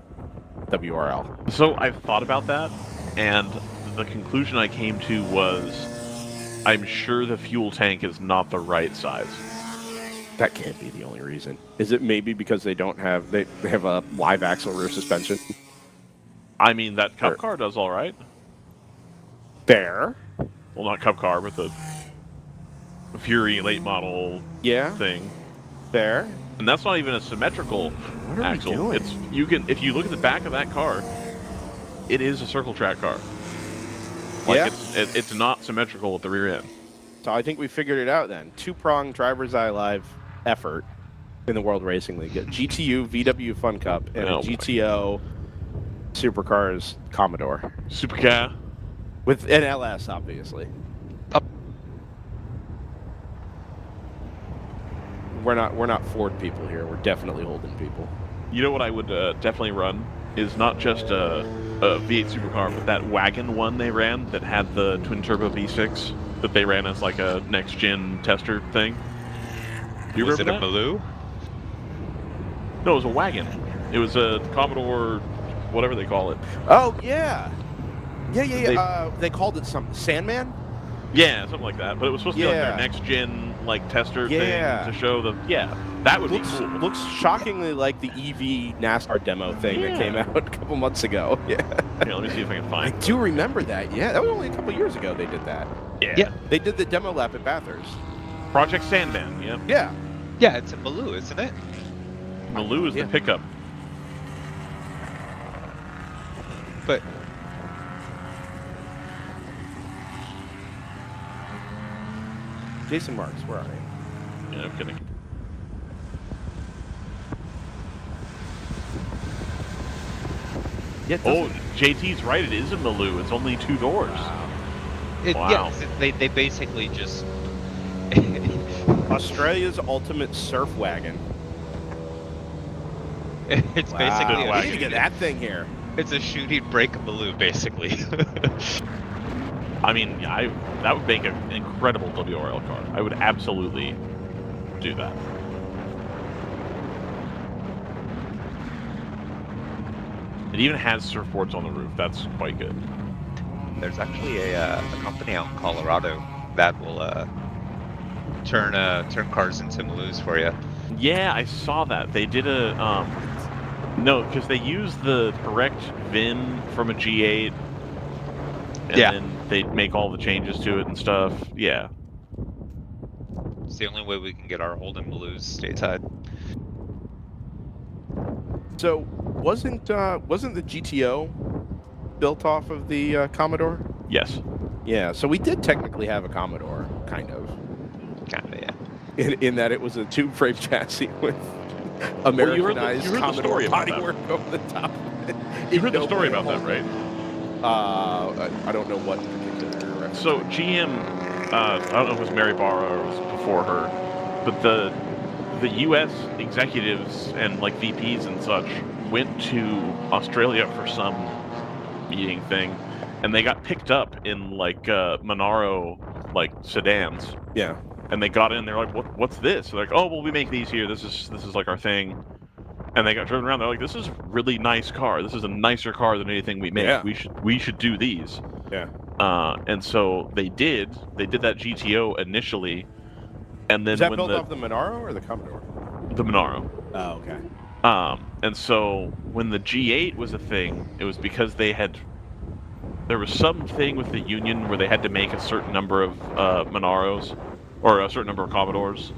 WRL? So I've thought about that, and the conclusion I came to was I'm sure the fuel tank is not the right size. That can't be the only reason. Is it maybe because they don't have they have a live axle rear suspension? I mean, that Cup Or- car does all right. Fair. Well, not Cup car, but the Fury late model Yeah. thing. Fair. And that's not even a symmetrical What are axle. we doing? It's you can if you look at the back of that car, it is a circle track car. Like Yeah. it's not symmetrical at the rear end. So I think we figured it out then. Two-pronged DriversEye Live effort in the World Racing League. Got GTU VW Fun Cup and Oh, a GTO Supercars Commodore Supercar. with an LS, obviously. Up. We're not Ford people here. We're definitely Holden people. You know what I would definitely run is not just a V8 supercar, but that wagon one they ran that had the twin turbo V6 that they ran as like a next gen tester thing. Do you Was it remember a that? Maloo? No, it was a wagon. It was a Commodore, whatever they call it. Oh yeah, yeah. They called it something. Sandman. Yeah, something like that. But it was supposed to be like Yeah. their next gen like tester Yeah. thing to show the that would be Looks cool. looks shockingly like the EV NASCAR demo thing that came out a couple months ago. Yeah, Here, let me see if I can I find. do remember that. Yeah, that was only a couple years ago they did that. Yeah. They did the demo lap at Bathurst. Project Sandman. Yeah, Yeah. Yeah, it's a Maloo, isn't it? Maloo is Yeah. the pickup. But Jason Marks, where are you? Yeah, I'm kidding. Yeah, it Oh, doesn't- JT's right. It is a Maloo. It's only 2 doors. Wow. yes, they basically just Australia's ultimate surf wagon. it's basically Wow. We need to get that thing here. it's a shooting brake Maloo basically. I mean, that would make an incredible WRL car. I would absolutely do that. It even has surfboards on the roof. That's quite good. There's actually a company out in Colorado that will turn cars into Maloos for you. Yeah, I saw that. They did a no, because they used the correct VIN from a G8, and Yeah. then they make all the changes to it and stuff. Yeah. It's the only way we can get our Holden Maloos stateside. So wasn't the GTO built off of the Commodore? Yes. Yeah. So we did technically have a Commodore, kind of, Kinda, yeah. in that it was a tube frame chassis with you heard Americanized the Commodore story about that. bodywork over the top. You heard the story about that, right? I don't know what particular. So GM, I don't know if it was Mary Barra or it was before her, but the U.S. executives and like VPs and such went to Australia for some meeting thing, and they got picked up in like Monaro like sedans, Yeah. and they got in. They're like, "What's this?" They're like, "Oh, well, we make these here. This is like our thing." And they got driven around. They're like, "This is a really nice car. This is a nicer car than anything we make. Yeah. We should do these." Yeah. And so they did. They did that GTO initially, and then Is that when built off the Monaro or the Commodore? the Monaro. Oh, okay. And so when the G8 was a thing, it was because there was something with the union where they had to make a certain number of Monaros or a certain number of Commodores,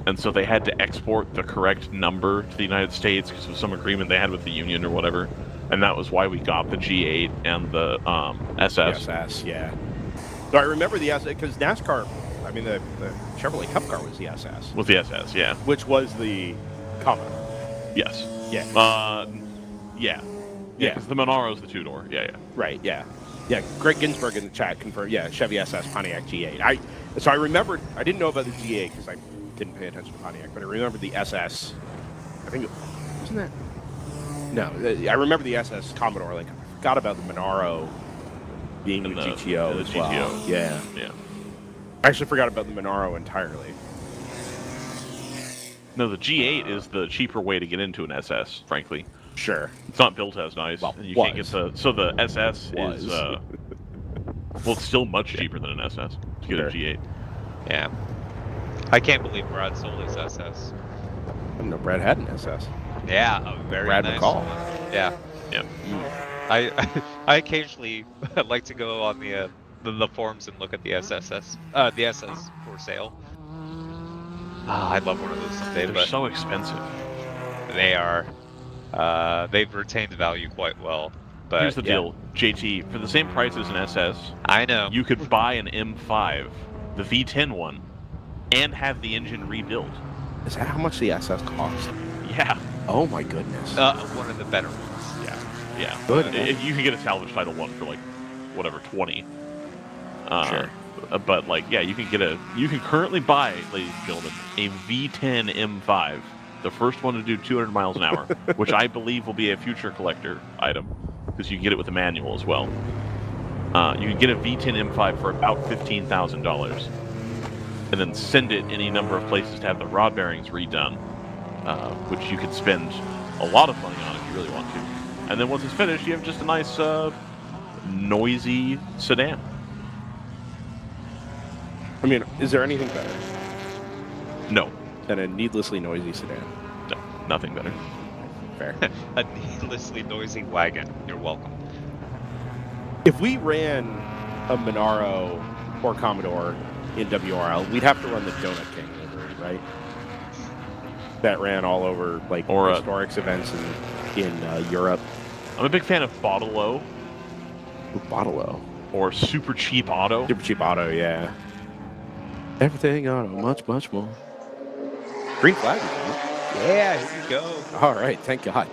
and so they had to export the correct number to the United States because of some agreement they had with the union or whatever, and that was why we got the G8 and the SS. SS, yeah. So I remember the SS because NASCAR. I mean, the Chevrolet Cup car was the SS, With the SS, yeah. which was the Commodore. Yes. Yeah. Yeah. Yeah. Because the Monaro's the 2-door. Yeah. Right. Yeah. Yeah. Greg Ginsburg in the chat confirmed. Yeah, Chevy SS, Pontiac G8. So I remembered. I didn't know about the G8 because I didn't pay attention to Pontiac, but I remember the SS. I think wasn't that. No, I remember the SS Commodore. Like, I forgot about the Monaro being the And the GTO as well. GTO. Yeah. Yeah. I actually forgot about the Monaro entirely. No, the G8 is the cheaper way to get into an SS, frankly. Sure. It's not built as nice. Well, and you can't get was. so the SS Was. is well, it's still much cheaper than an SS, to to get a Sure. G8. Yeah. I can't believe Brad sold his SS. I didn't know Brad had an SS. Yeah, a very Brad nice McCall. one. Yeah. Yep. I occasionally like to go on the forums and look at the the SS for sale. I'd love one of those someday, They're but so expensive. they are. They've retained value quite well. But Here's the yeah, deal, JT. For the same price as an SS, I know. you could buy an M5, the V10 one, and have the engine rebuilt. Is that how much the SS cost? Yeah. Oh my goodness. One of the better ones. Yeah. Good. You can get a salvage title one for like, whatever, 20. Sure. But like, yeah, you can currently buy, ladies and gentlemen, a V10 M5, the first one to do 200 miles an hour, which I believe will be a future collector item, because you can get it with a manual as well. You can get a V10 M5 for about $15,000, and then send it any number of places to have the rod bearings redone, which you could spend a lot of money on if you really want to. And then once it's finished, you have just a nice, noisy sedan. I mean, is there anything better No, than a needlessly noisy sedan? no, nothing better. Fair. A needlessly noisy wagon. You're welcome. If we ran a Monaro or Commodore in WRL, we'd have to run the Donut King over it, right? That ran all over like Or, historics events in Europe. I'm a big fan of Bottle-O Bottle-O. or Super Cheap Auto. Super cheap auto, yeah. Everything auto, much, much more. Green flag. Yeah, here you go. All right, thank God.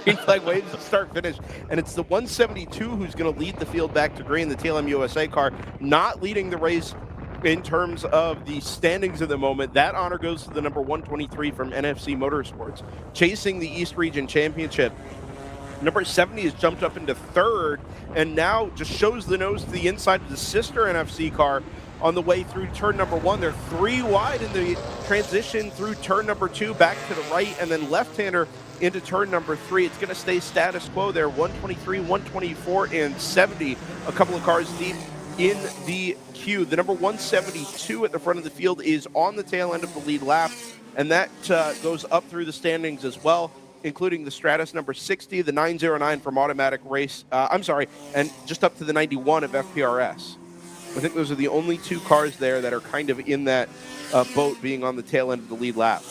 Green flag waves to start finish, and it's the 172 who's going to lead the field back to green, the TLM USA car, not leading the race in terms of the standings at the moment. That honor goes to the number 123 from NFC Motorsports, chasing the East Region Championship. Number 70 has jumped up into third and now just shows the nose to the inside of the sister NFC car on the way through turn number 1. They're 3 wide in the transition through turn number 2, back to the right, and then left-hander into turn number 3. It's going to stay status quo there, 123, 124, and 70. A couple of cars deep in the queue. The number 172 at the front of the field is on the tail end of the lead lap, and that goes up through the standings as well, including the Stratus number 60, the 909 from Automatic Race, and just up to the 91 of FPRS. I think those are the only 2 cars there that are kind of in that boat, being on the tail end of the lead lap.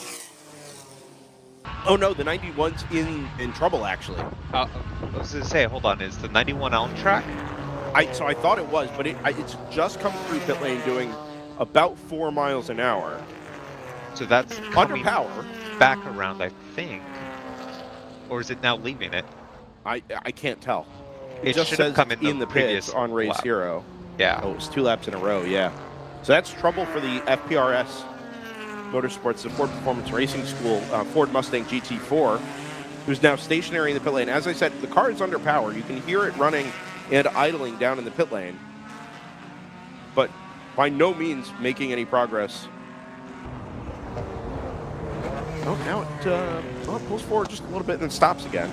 Oh no, the 91's in trouble, actually. I was going to say, hold on, is the 91 on track? So I thought it was, but it's just come through pit lane doing about 4 miles an hour. So that's Under coming power. back around, I think. Or is it now leaving it? I can't tell. It just should have says come it's in the previous pits on Race lap. Hero. Yeah. Oh, it's 2 laps in a row, yeah. So that's trouble for the FPRS Motorsports, the Ford Performance Racing School Ford Mustang GT4, who's now stationary in the pit lane. As I said, the car is under power. You can hear it running and idling down in the pit lane, but by no means making any progress. Oh, now it pulls forward just a little bit and then stops again.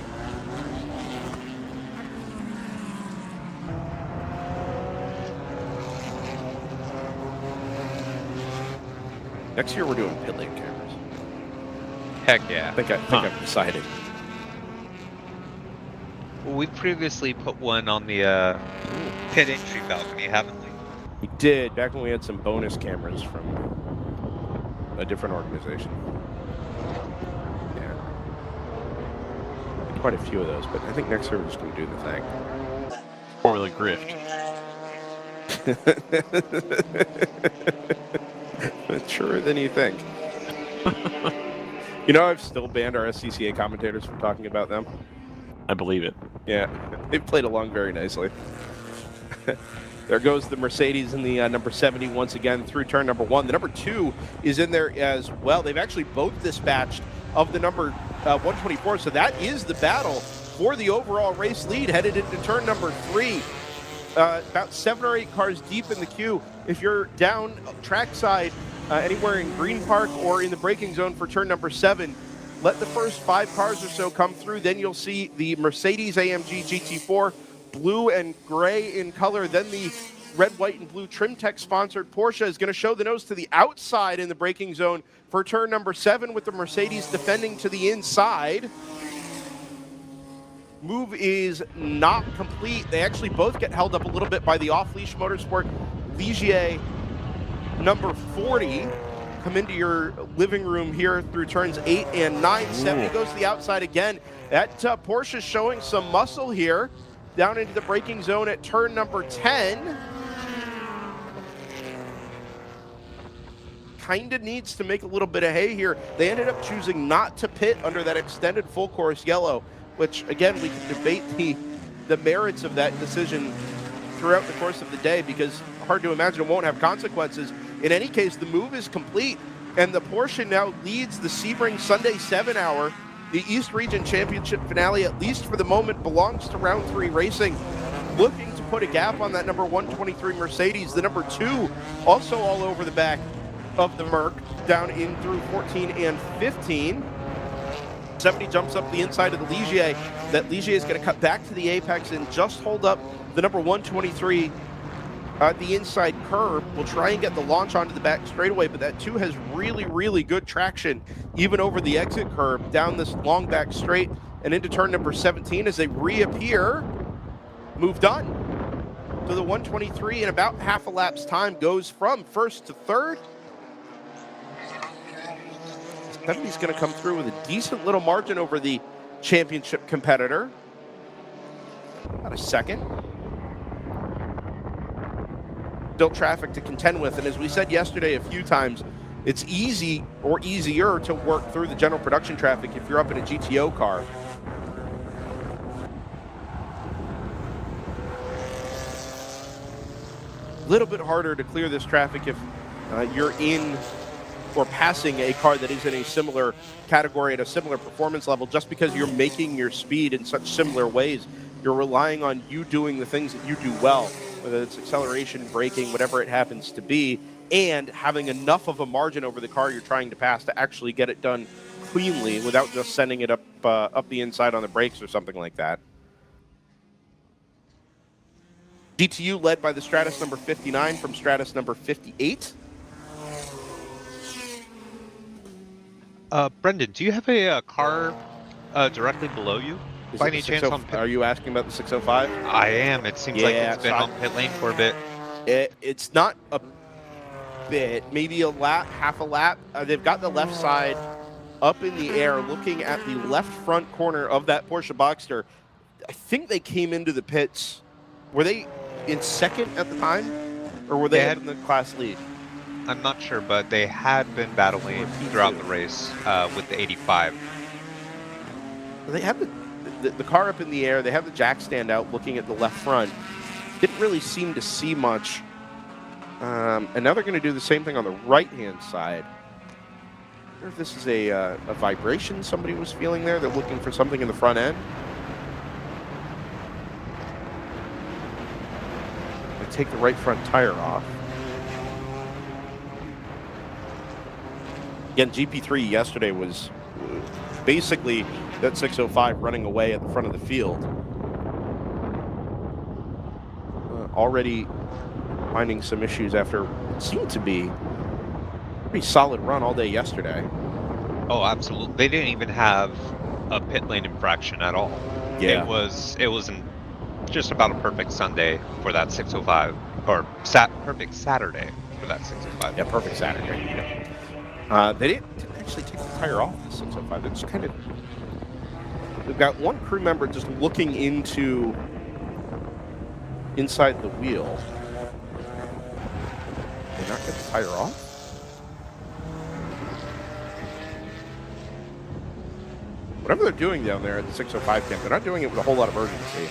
Next year we're doing pit lane cameras. Heck yeah. I think I've decided. Well, we previously put one on the pit entry balcony, haven't we? We did, back when we had some bonus cameras from a different organization. Yeah. Quite a few of those, but I think next year we're just going to do the thing. Formula Grift. Truer than you think. You know, I've still banned our SCCA commentators from talking about them. I believe it. Yeah, they played along very nicely. There goes the Mercedes in the number 70 once again through turn number 1. The number 2 is in there as well. They've actually both dispatched of the number 124, so that is the battle for the overall race lead headed into turn number 3. About 7 or 8 cars deep in the queue. If you're down trackside anywhere in Green Park or in the braking zone for turn number 7, let the first 5 cars or so come through. Then you'll see the Mercedes AMG GT4, blue and gray in color. Then the red, white, and blue Trim Tech sponsored Porsche is going to show the nose to the outside in the braking zone for turn number 7 with the Mercedes defending to the inside. Move is not complete. They actually both get held up a little bit by the off-leash Motorsport Ligier number 40. Come into your living room here through turns 8 and 9. 70 goes to the outside again. That Porsche showing some muscle here down into the braking zone at turn number 10. Kind of needs to make a little bit of hay here. They ended up choosing not to pit under that extended full course yellow, which again, we can debate the merits of that decision throughout the course of the day, because hard to imagine it won't have consequences. In any case, the move is complete, and the Porsche now leads the Sebring Sunday 7 hour. The East Region Championship finale, at least for the moment, belongs to Round 3 Racing, looking to put a gap on that number 123 Mercedes. The number 2 also all over the back of the Merc down in through 14 and 15. 70 jumps up the inside of the Ligier. That Ligier is going to cut back to the apex and just hold up the number 123 at the inside curb. Will try and get the launch onto the back straightaway, but that 2 has really, really good traction even over the exit curb down this long back straight and into turn number 17 as they reappear. Move done. So the 123 in about half a lap's time goes from first to third. 70's going to come through with a decent little margin over the championship competitor. About a second. Still traffic to contend with, and as we said yesterday a few times, it's easy or easier to work through the general production traffic if you're up in a GTO car. A little bit harder to clear this traffic if you're in or passing a car that is in a similar category at a similar performance level, just because you're making your speed in such similar ways. You're relying on you doing the things that you do well, whether it's acceleration, braking, whatever it happens to be, and having enough of a margin over the car you're trying to pass to actually get it done cleanly without just sending it up the inside on the brakes or something like that. GTU led by the Stratus number 59 from Stratus number 58. Brendan, do you have a car directly below you? Is By it any the chance 60 on pit? Are you asking about the 605? I am. It seems like it's been so on pit lane for a bit. It's not a bit, maybe a lap, half a lap. They've got the left side up in the air looking at the left front corner of that Porsche Boxster. I think they came into the pits. Were they in second at the time? Or were they in the class lead? I'm not sure, but they had been battling throughout the race with the 85. They have the car up in the air. They have the jack stand out looking at the left front. Didn't really seem to see much. And now they're going to do the same thing on the right-hand side. I wonder if this is a vibration somebody was feeling there. They're looking for something in the front end. They take the right front tire off. Again, GP3 yesterday was basically that 605 running away at the front of the field. Already finding some issues after what seemed to be a pretty solid run all day yesterday. Oh, absolutely. They didn't even have a pit lane infraction at all. Yeah. It was just about a perfect Sunday for that 605, or perfect Saturday for that 605. Yeah, perfect Saturday. Yeah. They didn't actually take the tire off the 605. They're just kind of... We've got one crew member just looking inside the wheel. Did they not get the tire off? Whatever they're doing down there at the 605 camp, they're not doing it with a whole lot of urgency.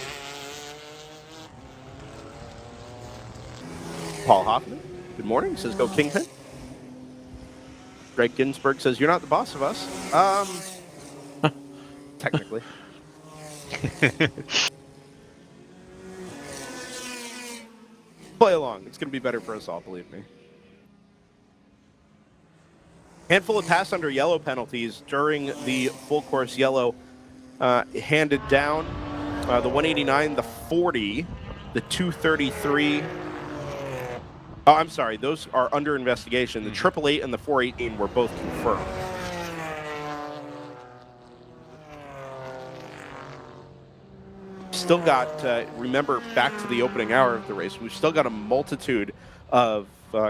Paul Hoffman, good morning, says go Kingpin. Greg Ginsburg says, you're not the boss of us. Technically. Play along. It's going to be better for us all, believe me. Handful of pass under yellow penalties during the full course yellow handed down. The 189, the 40, the 233, Oh, I'm sorry. Those are under investigation. The 888 and the 418 were both confirmed. Still got, remember, back to the opening hour of the race, we've still got a multitude of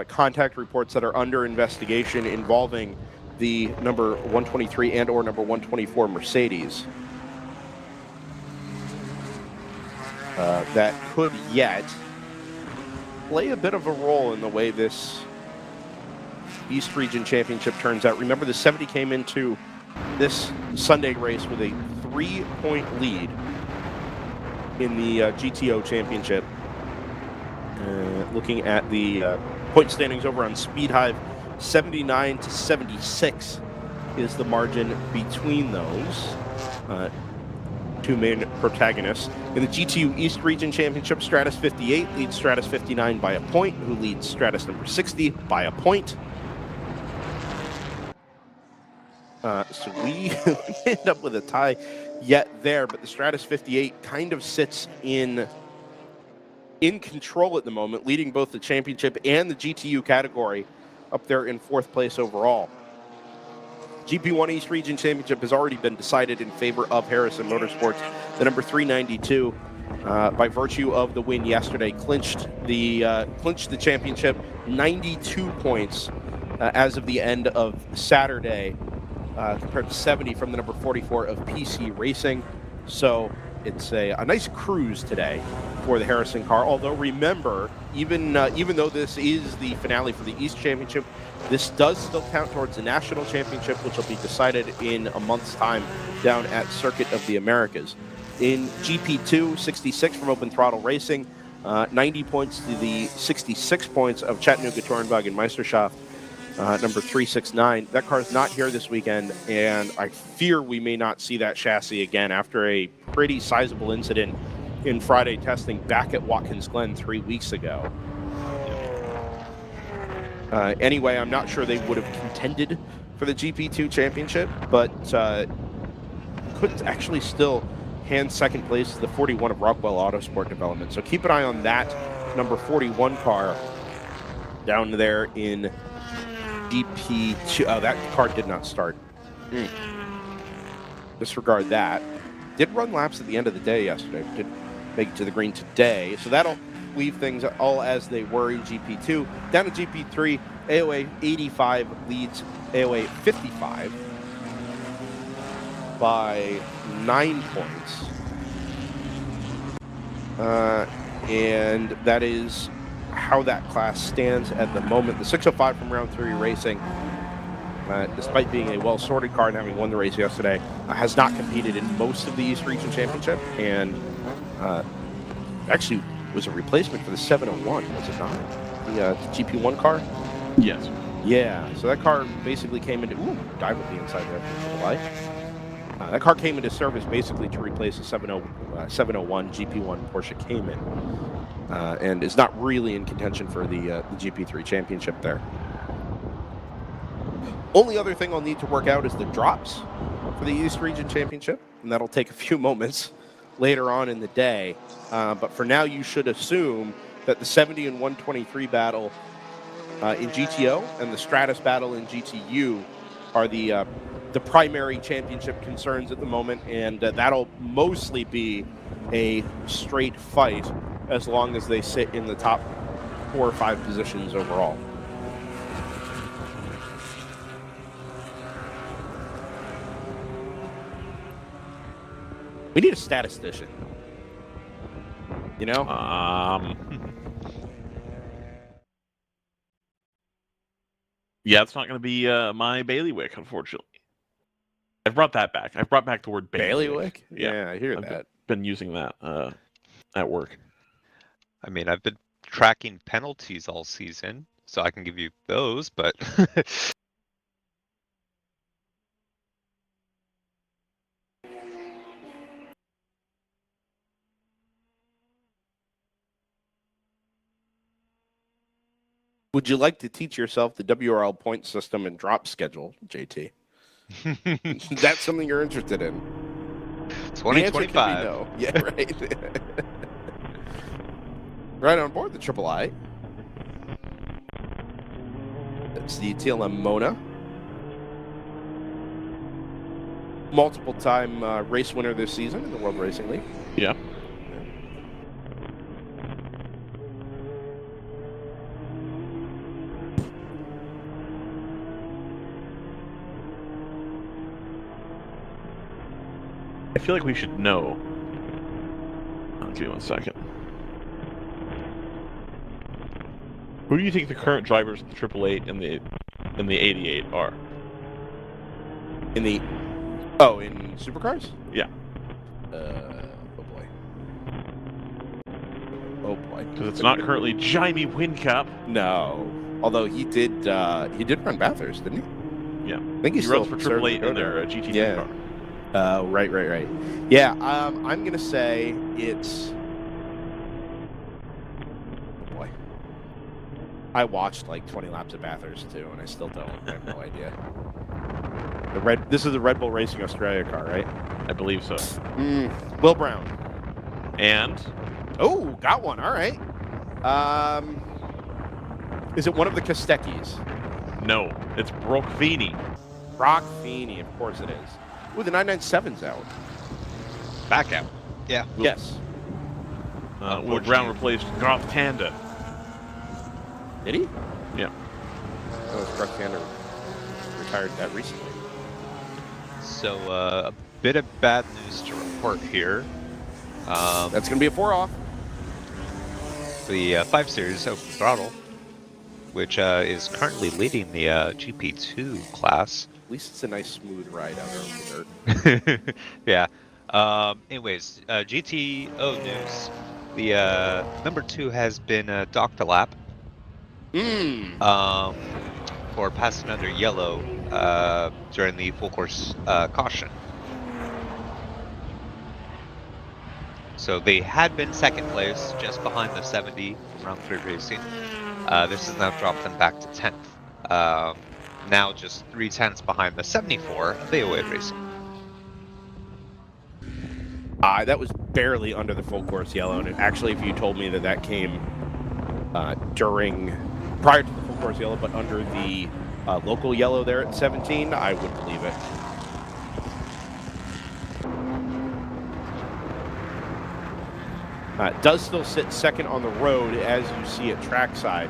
contact reports that are under investigation involving the number 123 and or number 124 Mercedes. That could yet play a bit of a role in the way this East Region Championship turns out. Remember, the 70 came into this Sunday race with a 3-point lead in the GTO Championship. Looking at the point standings over on Speed Hive, 79 to 76 is the margin between those two main protagonists. In the GTU East Region Championship, Stratus 58 leads Stratus 59 by a point, who leads Stratus number 60 by a point. So we end up with a tie yet there, but the Stratus 58 kind of sits in control at the moment, leading both the championship and the GTU category, up there in 4th place overall. GP1 East Region Championship has already been decided in favor of Harrison Motorsports. The number 392, by virtue of the win yesterday, clinched the championship, 92 points as of the end of Saturday, compared to 70 from the number 44 of PC Racing. So it's a nice cruise today for the Harrison car. Although remember, even though this is the finale for the East Championship, this does still count towards the National Championship, which will be decided in a month's time down at Circuit of the Americas. In GP2, 66 from Open Throttle Racing, 90 points to the 66 points of Chattanooga Tourenwagen Meisterschaft, number 369. That car is not here this weekend, and I fear we may not see that chassis again after a pretty sizable incident in Friday testing back at Watkins Glen 3 weeks ago. Anyway, I'm not sure they would have contended for the GP2 championship, but could actually still hand second place to the 41 of Rockwell Autosport Development. So keep an eye on that number 41 car down there in GP2. Oh, that car did not start. Disregard that. Did run laps at the end of the day yesterday. Did make it to the green today. So that'll leave things all as they were in GP2. Down to GP3, AOA 85 leads AOA 55 by 9 points. And that is how that class stands at the moment. The 605 from round 3 racing, despite being a well-sorted car and having won the race yesterday, has not competed in most of the East Region Championship, and actually was a replacement for the 701, was it not? The GP1 car? Yes. Yeah, so that car basically came into... Ooh, dive with the inside there for the light. That car came into service basically to replace the 701 GP1 Porsche Cayman, and is not really in contention for the GP3 championship there. Only other thing I'll need to work out is the drops for the East Region Championship, and that'll take a few moments later on in the day. But for now, you should assume that the 70 and 123 battle in GTO and the Stratus battle in GTU are the primary championship concerns at the moment, and that'll mostly be a straight fight as long as they sit in the top 4 or 5 positions overall. We need a statistician. You know? Yeah, it's not going to be my bailiwick, unfortunately. I've brought that back. I've brought back the word bailiwick. Yeah, I hear I've that. been using that at work. I mean, I've been tracking penalties all season, so I can give you those, but Would you like to teach yourself the WRL point system and drop schedule, JT? That's something you're interested in. 2025. No. Yeah, right. Right on board the Triple I. It's the TLM Mona. Multiple-time race winner this season in the World Racing League. Yeah. I feel like we should know. Give me 1 second. Who do you think the current drivers of the 888 and the 88 are? In supercars? Yeah. Oh boy. Oh boy. Because it's not currently Jaime Whincup. No. Although he did run Bathurst, didn't he? Yeah. I think he runs for 888 in their GT3 car. Right. Yeah, I'm gonna say it's. Oh boy. I watched like 20 laps of Bathurst too, and I still don't. I have no idea. This is the Red Bull Racing Australia car, right? I believe so. Will Brown. And? Oh, got one. All right. Is it one of the Kostekis? No, it's Brock Feeney. Brock Feeney, of course it is. Ooh, the 997's out. Back out. Yeah. Yes. Will Brown replaced Garth Tanda. Did he? Yeah. Oh, Garth Tanda retired that recently. So a bit of bad news to report here. That's going to be a 4-off. The 5 Series Open Throttle, which is currently leading the GP2 class. At least it's a nice smooth ride out there on the dirt. Yeah. Anyways, GTO news. The number 2 has been docked a lap. For passing under yellow during the full course caution. So they had been second place, just behind the 70 from round 3 racing. This has now dropped them back to 10th. Now just 3/10 behind the 74 of AOA racing. That was barely under the full course yellow, and actually, if you told me that came prior to the full course yellow, but under the local yellow there at 17, I would believe it. Does still sit second on the road, as you see at trackside,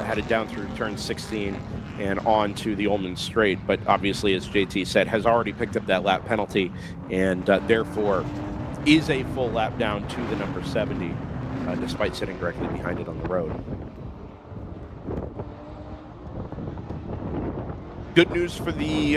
headed down through turn 16 and on to the Ullman Straight, but obviously, as JT said, has already picked up that lap penalty, and therefore is a full lap down to the number 70, despite sitting directly behind it on the road. Good news for the,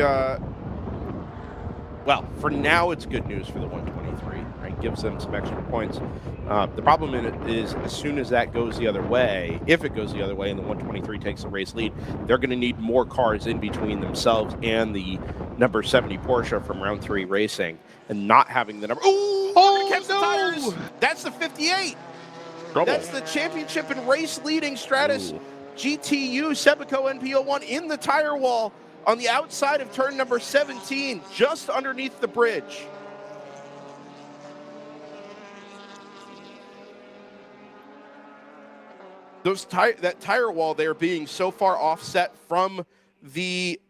well, for now it's good news for the 123, right? Gives them some extra points. The problem in it is as soon as that goes the other way, if it goes the other way and the 123 takes the race lead, they're going to need more cars in between themselves and the number 70 Porsche from round 3 racing, and not having the number. Oh, catch the tires! That's the 58. Trouble. That's the championship and race leading Stratus GTU Sebico NPO1 in the tire wall on the outside of turn number 17, just underneath the bridge. That tire wall there being so far offset from the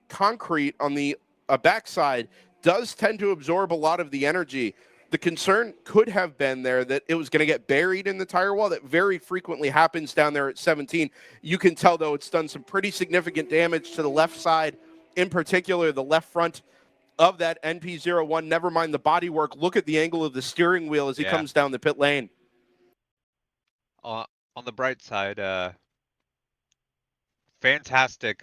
concrete on the backside does tend to absorb a lot of the energy. The concern could have been there that it was going to get buried in the tire wall. That very frequently happens down there at 17. You can tell, though, it's done some pretty significant damage to the left side, in particular the left front of that NP01. Never mind the bodywork. Look at the angle of the steering wheel as he comes down the pit lane. On the bright side, fantastic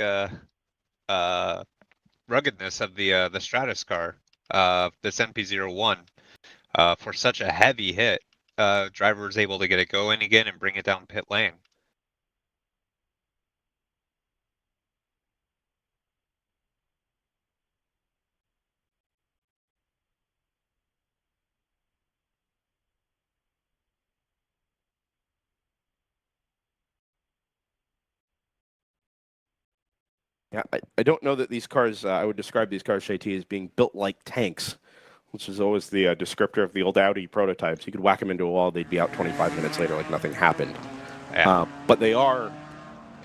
ruggedness of the Stratus car, this NP01. For such a heavy hit, driver was able to get it going again and bring it down pit lane. Yeah, I don't know that these cars, I would describe these cars, JT, as being built like tanks, which is always the descriptor of the old Audi prototypes. You could whack them into a wall, they'd be out 25 minutes later like nothing happened. Yeah. But they are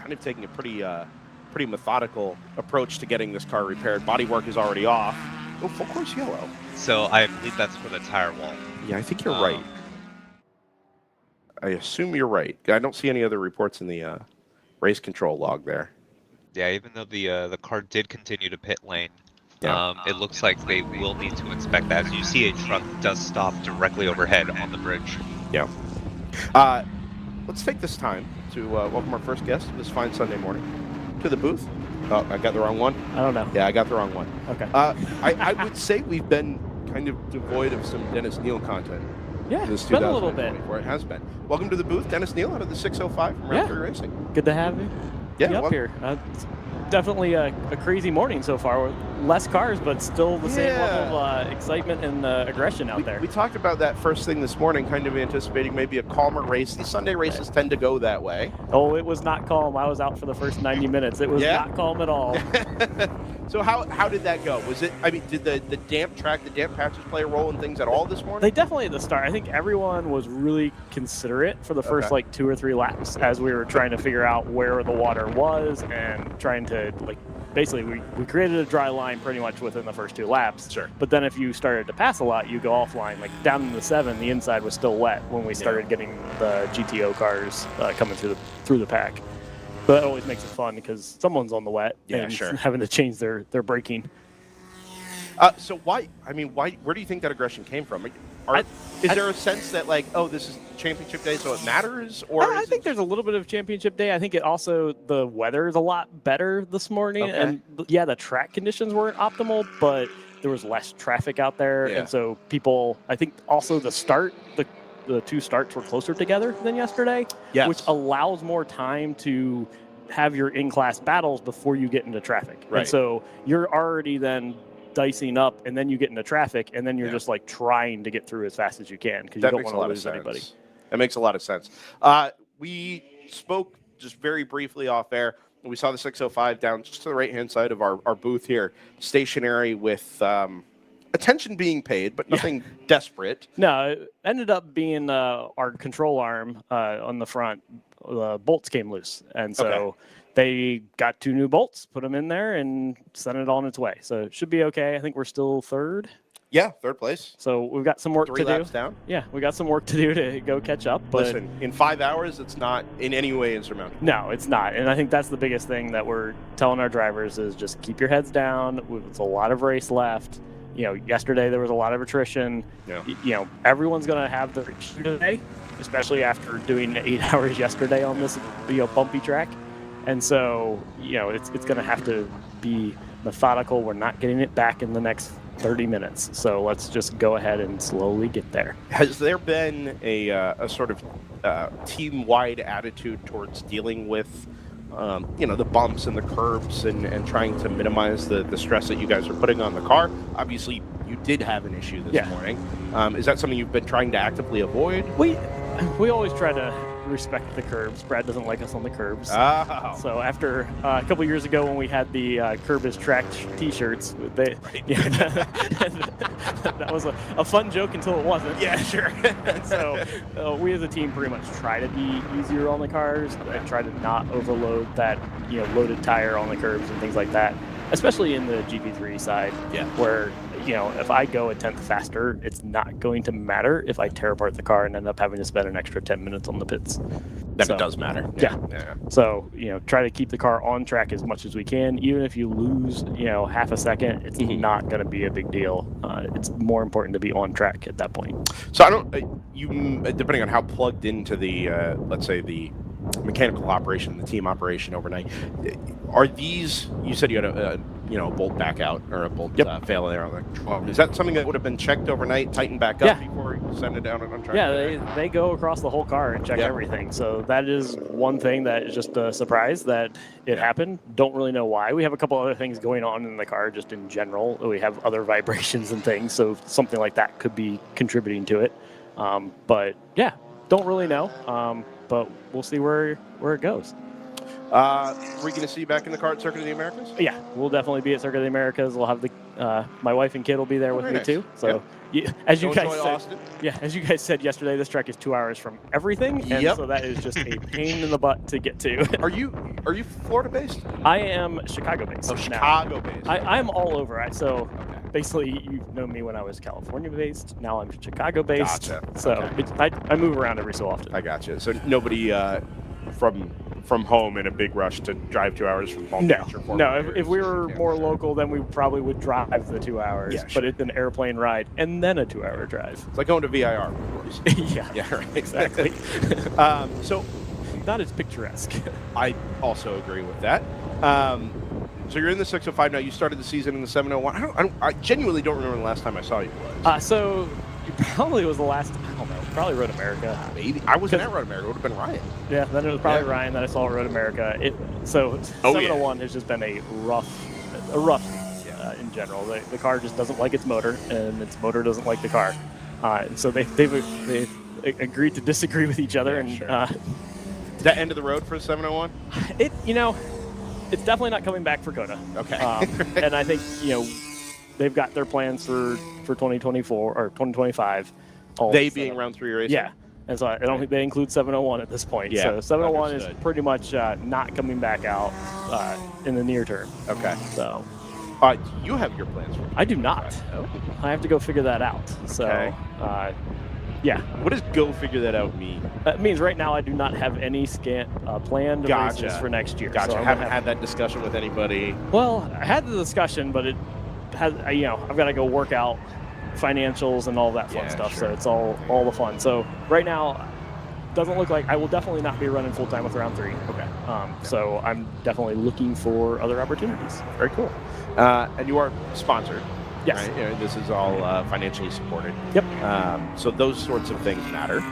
kind of taking a pretty methodical approach to getting this car repaired. Bodywork is already off. Oh, full course yellow. So I believe that's for the tire wall. Yeah, I think you're right. I assume you're right. I don't see any other reports in the race control log there. Yeah, even though the car did continue to pit lane, Yeah. it looks like they will need to inspect that. As you see, a truck does stop directly overhead on the bridge. Yeah. Let's take this time to welcome our first guest this fine Sunday morning to the booth. Oh, I got the wrong one? I don't know. Yeah, I got the wrong one. Okay. I would say we've been kind of devoid of some Dennis Neal content. Yeah, This it's been a little bit. It has been. Welcome to the booth, Dennis Neal out of the 605 from Round 3 Racing. Good to have you. Yeah, Be up here. It's definitely a crazy morning so far. Less cars, but still the same level of excitement and aggression out there. We talked about that first thing this morning, kind of anticipating maybe a calmer race. These Sunday races tend to go that way. Oh, it was not calm. I was out for the first 90 minutes. It was not calm at all. So how did that go? Was it? I mean, did the damp track, the damp patches play a role in things at all this morning? They definitely at the start. I think everyone was really considerate for the first like 2 or 3 laps as we were trying to figure out where the water was and trying to basically we created a dry line pretty much within the first 2 laps. Sure. But then if you started to pass a lot, you go offline. Like down in the 7, the inside was still wet when we started getting the GTO cars coming through the pack. But that always makes it fun because someone's on the wet and having to change their braking. So why? Where do you think that aggression came from? Is there a sense that this is championship day, so it matters? Or I think there's a little bit of championship day. I think it also the weather is a lot better this morning, and the track conditions weren't optimal, but there was less traffic out there, and so people. I think also the 2 starts were closer together than yesterday, which allows more time to have your in-class battles before you get into traffic. Right. And so you're already then dicing up, and then you get into traffic, and then you're just trying to get through as fast as you can because you don't want to lose anybody. That makes a lot of sense. We spoke just very briefly off air. We saw the 605 down just to the right-hand side of our booth here, stationary with attention being paid, but nothing desperate. No, it ended up being our control arm on the front. The bolts came loose, and so they got 2 new bolts, put them in there, and sent it on its way. So it should be okay. I think we're still 3rd. Yeah, 3rd place. So we've got some work to do. 3 laps down. Yeah, we got some work to do to go catch up. But listen, in 5 hours, it's not in any way insurmountable. No, it's not. And I think that's the biggest thing that we're telling our drivers is just keep your heads down. There's a lot of race left. Yesterday there was a lot of attrition. Yeah. Everyone's going to have their issue today, especially after doing 8 hours yesterday on this, bumpy track. And so, it's going to have to be methodical. We're not getting it back in the next 30 minutes. So let's just go ahead and slowly get there. Has there been a sort of team-wide attitude towards dealing with the bumps and the curbs and trying to minimize the stress that you guys are putting on the car? Obviously, you did have an issue this morning. Is that something you've been trying to actively avoid? We always try to respect the curbs. Brad doesn't like us on the curbs. Oh. So after a couple years ago when we had the curb is track T-shirts, that was a fun joke until it wasn't. Yeah, sure. So we as a team pretty much try to be easier on the cars and try to not overload that loaded tire on the curbs and things like that, especially in the GP3 side, where if I go a tenth faster, it's not going to matter if I tear apart the car and end up having to spend an extra 10 minutes on the pits. It does matter. Yeah. So, try to keep the car on track as much as we can. Even if you lose, half a second, it's not going to be a big deal. It's more important to be on track at that point. So I don't, depending on how plugged into the, let's say the mechanical operation, the team operation overnight, are these, you said you had a bolt back out or a bolt fail there on the 12. Is that something that would have been checked overnight, tightened back up before you send it down on track? Yeah, they go across the whole car and check everything. So that is one thing that is just a surprise that it happened. Don't really know why. We have a couple other things going on in the car just in general. We have other vibrations and things, so something like that could be contributing to it. But yeah, don't really know. But we'll see where it goes. Are we going to see you back in the car at Circuit of the Americas? Yeah, we'll definitely be at Circuit of the Americas. We'll have the My wife and kid will be there with Very me nice. too. So, as you Go guys enjoy said, Austin. as you guys said yesterday, this track is 2 hours from everything, and Yep. so that is just a pain in the butt to get to. Are you Florida based? I am Chicago based. Oh, now. Chicago based. I'm all over. So Okay. basically, you've known me when I was California based. Now I'm Chicago based. Gotcha. So Okay. I move around every so often. I got you. So nobody from home in a big rush to drive 2 hours from Palm No, Beach or Fort no. Myers. If we were Yeah, more sure. local, then we probably would drive the 2 hours. Yeah, But sure. it's an airplane ride and then a 2 hour drive. It's like going to VIR, of course. Yeah, Yeah, right. exactly. So Not as picturesque. I also agree with that. So you're in the 605 now. You started the season in the 701. I genuinely don't remember the last time I saw you. So it probably was the last. I don't know. Probably Road America. Maybe I wasn't at Road America. It would have been Ryan. Yeah. Then it was probably Yeah. Ryan that I saw at Road America. So Oh, yeah. 701 has just been a rough in general. The car just doesn't like its motor, and its motor doesn't like the car. And so they've agreed to disagree with each other, Yeah, and sure. Is that end of the road for 701? it's definitely not coming back for Coda. Okay. And I think they've got their plans for 2024 or 2025 all They set being up. round 3 racing? Yeah. And so I don't think they include 701 at this point. Yeah, So 701 understood. is pretty much not coming back out in the near term. Okay. So You have your plans for I do not. Oh. I have to go figure that out. So Okay. yeah. What does go figure that out mean? That means right now I do not have any planned Gotcha. races for next year. Gotcha. So I I'm haven't gonna had that discussion with anybody. Well, I had the discussion, but it has, I've got to go work out financials and all that fun Yeah, stuff. sure. So it's all the fun. So right now, doesn't look like I will definitely not be running full time with round 3. Okay. So I'm definitely looking for other opportunities. Very cool. And you are sponsored. Yes. Right? This is all financially supported. Yep. So those sorts of things matter.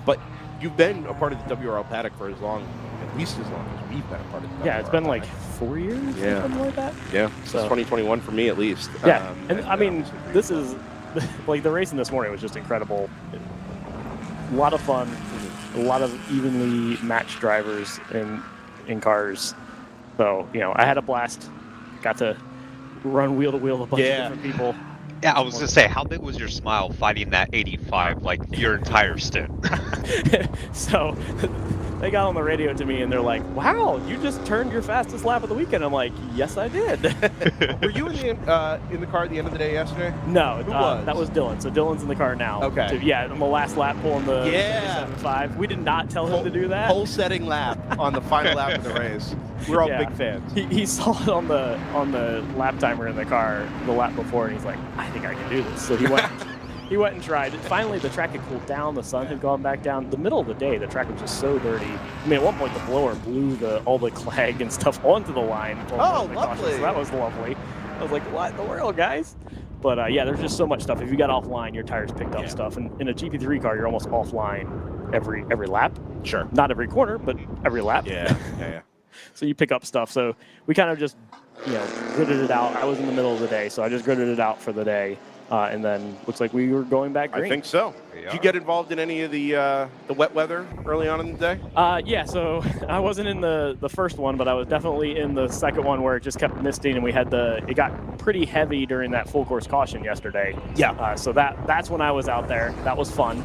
But you've been a part of the WRL paddock for at least as long as we've been a part of the WRL Yeah, it's been like paddock. 4 years, Yeah. something like that. Yeah, since So- 2021 for me at least. Yeah, and I mean, obviously this is like the racing this morning was just incredible. A lot of fun, a lot of evenly matched drivers in cars. So I had a blast. Got to run wheel to wheel with a bunch of different people. Yeah, I was gonna say, how big was your smile fighting that 85 like your entire stint? So they got on the radio to me and they're like, "Wow, you just turned your fastest lap of the weekend." I'm like, "Yes, I did." Were you in the car at the end of the day yesterday? No, Who was? that was Dylan. So Dylan's in the car now. Okay. On the last lap pulling the Yeah. 7.5. We did not tell him to do that. Pole setting lap on the final lap of the race. We're all Yeah. big fans. He saw it on the lap timer in the car the lap before, and he's like, "I think I can do this." So he went. He went and tried. Finally, the track had cooled down. The sun had gone back down. The middle of the day, the track was just so dirty. I mean, at one point, the blower blew all the clag and stuff onto the line. Oh, The caution, lovely. so that was lovely. I was like, "What in the world, guys?" But yeah, there's just so much stuff. If you got offline, your tires picked up stuff. And in a GP3 car, you're almost offline every lap. Sure. Not every corner, but every lap. Yeah. Yeah. So you pick up stuff. So we kind of just, gridded it out. I was in the middle of the day, so I just gridded it out for the day. And then looks like we were going back green. I think so. Did you get involved in any of the wet weather early on in the day? Yeah, so I wasn't in the first one, but I was definitely in the second one where it just kept misting, and it got pretty heavy during that full course caution yesterday. Yeah. So that's when I was out there. That was fun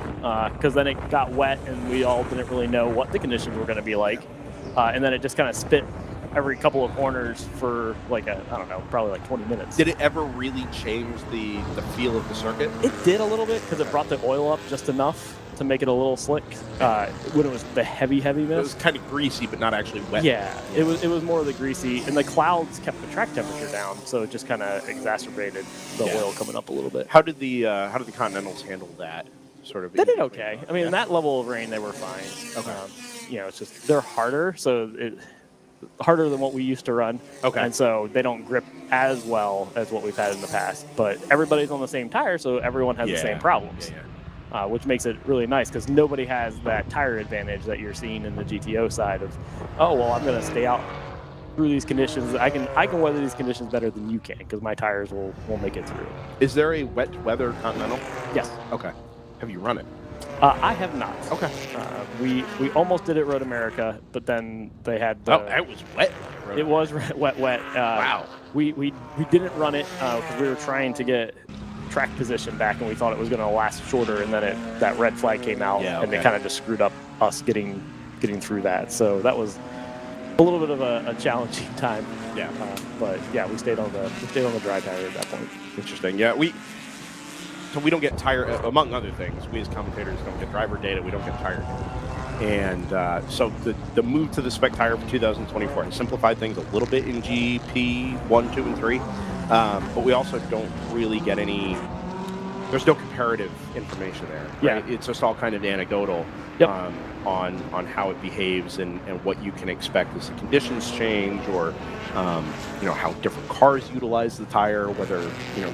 because then it got wet, and we all didn't really know what the conditions were going to be like. And then it just kind of spit every couple of corners for probably like 20 minutes. Did it ever really change the feel of the circuit? It did a little bit because it brought the oil up just enough to make it a little slick when it was the heavy It was mist. kind of greasy, but not actually wet. Yeah, it was more of the greasy, and the clouds kept the track temperature down, so it just kind of exacerbated the oil coming up a little bit. How did the Continentals handle that? Sort of. They did okay. I mean, that level of rain, they were fine. Okay. It's just they're harder, so harder than what we used to run. Okay. And so they don't grip as well as what we've had in the past. But everybody's on the same tire, so everyone has the same problems. Yeah. Which makes it really nice because nobody has that tire advantage that you're seeing in the GTO side of, I'm going to stay out through these conditions. I can weather these conditions better than you can because my tires will make it through. Is there a wet weather Continental? Yes. Okay. Have you run it? I have not. Okay. We almost did it Road America, but then they had the. Oh, it was wet. It was wet. Wow. We didn't run it because we were trying to get track position back, and we thought it was going to last shorter, and then that red flag came out, and they kind of just screwed up us getting through that. So that was a little bit of a challenging time. Yeah. But yeah, we stayed on the dry tire at that point. Interesting. Yeah, so we don't get tire, among other things. We as commentators don't get driver data. We don't get tire data. And so the move to the spec tire for 2024 has simplified things a little bit in GP 1, 2, and 3. But we also don't really get any. There's no comparative information there. Right? Yeah. It's just all kind of anecdotal. Yep. On how it behaves and what you can expect as the conditions change, or how different cars utilize the tire, whether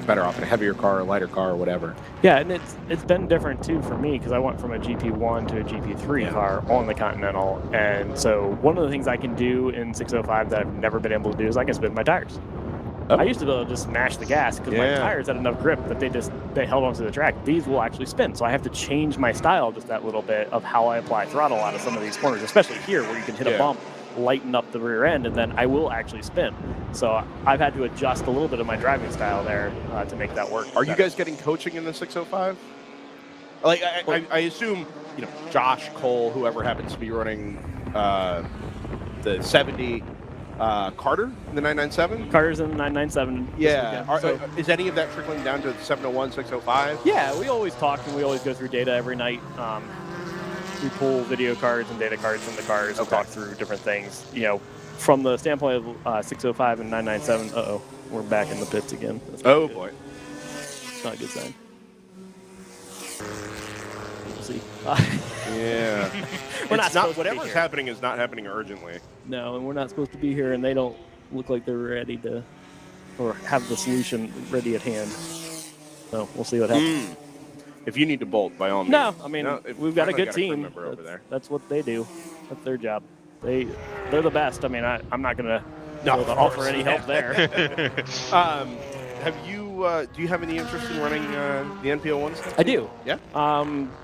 better off in a heavier car, a lighter car, or whatever. Yeah, and it's been different too for me because I went from a GP1 to a GP3 car on the Continental, and so one of the things I can do in 605 that I've never been able to do is I can spin my tires. Oh. I used to be able to just smash the gas because my tires had enough grip that they held onto the track. These will actually spin, so I have to change my style just that little bit of how I apply throttle out of some of these corners, especially here where you can hit a bump, lighten up the rear end, and then I will actually spin. So I've had to adjust a little bit of my driving style there to make that work. Are you guys getting coaching in the 605? Like I assume Josh, Cole, whoever happens to be running the 70. Carter in the 997? Carter's in the 997. Yeah. Is any of that trickling down to the 701, 605? Yeah, we always talk and we always go through data every night. We pull video cards and data cards from the cars and talk through different things. From the standpoint of 605 and 997, we're back in the pits again. Oh, boy. It's not a good sign. We'll see. Yeah. Whatever's happening is not happening urgently. No, and we're not supposed to be here, and they don't look like they're ready to, or have the solution ready at hand. So we'll see what happens. If you need to bolt, by all means. No, I mean, we've got a good team. Over there. That's what they do. That's their job. They're the best. I mean, I'm not going to offer any help there. Do you have any interest in running the NPO1 stuff? I do. Yeah?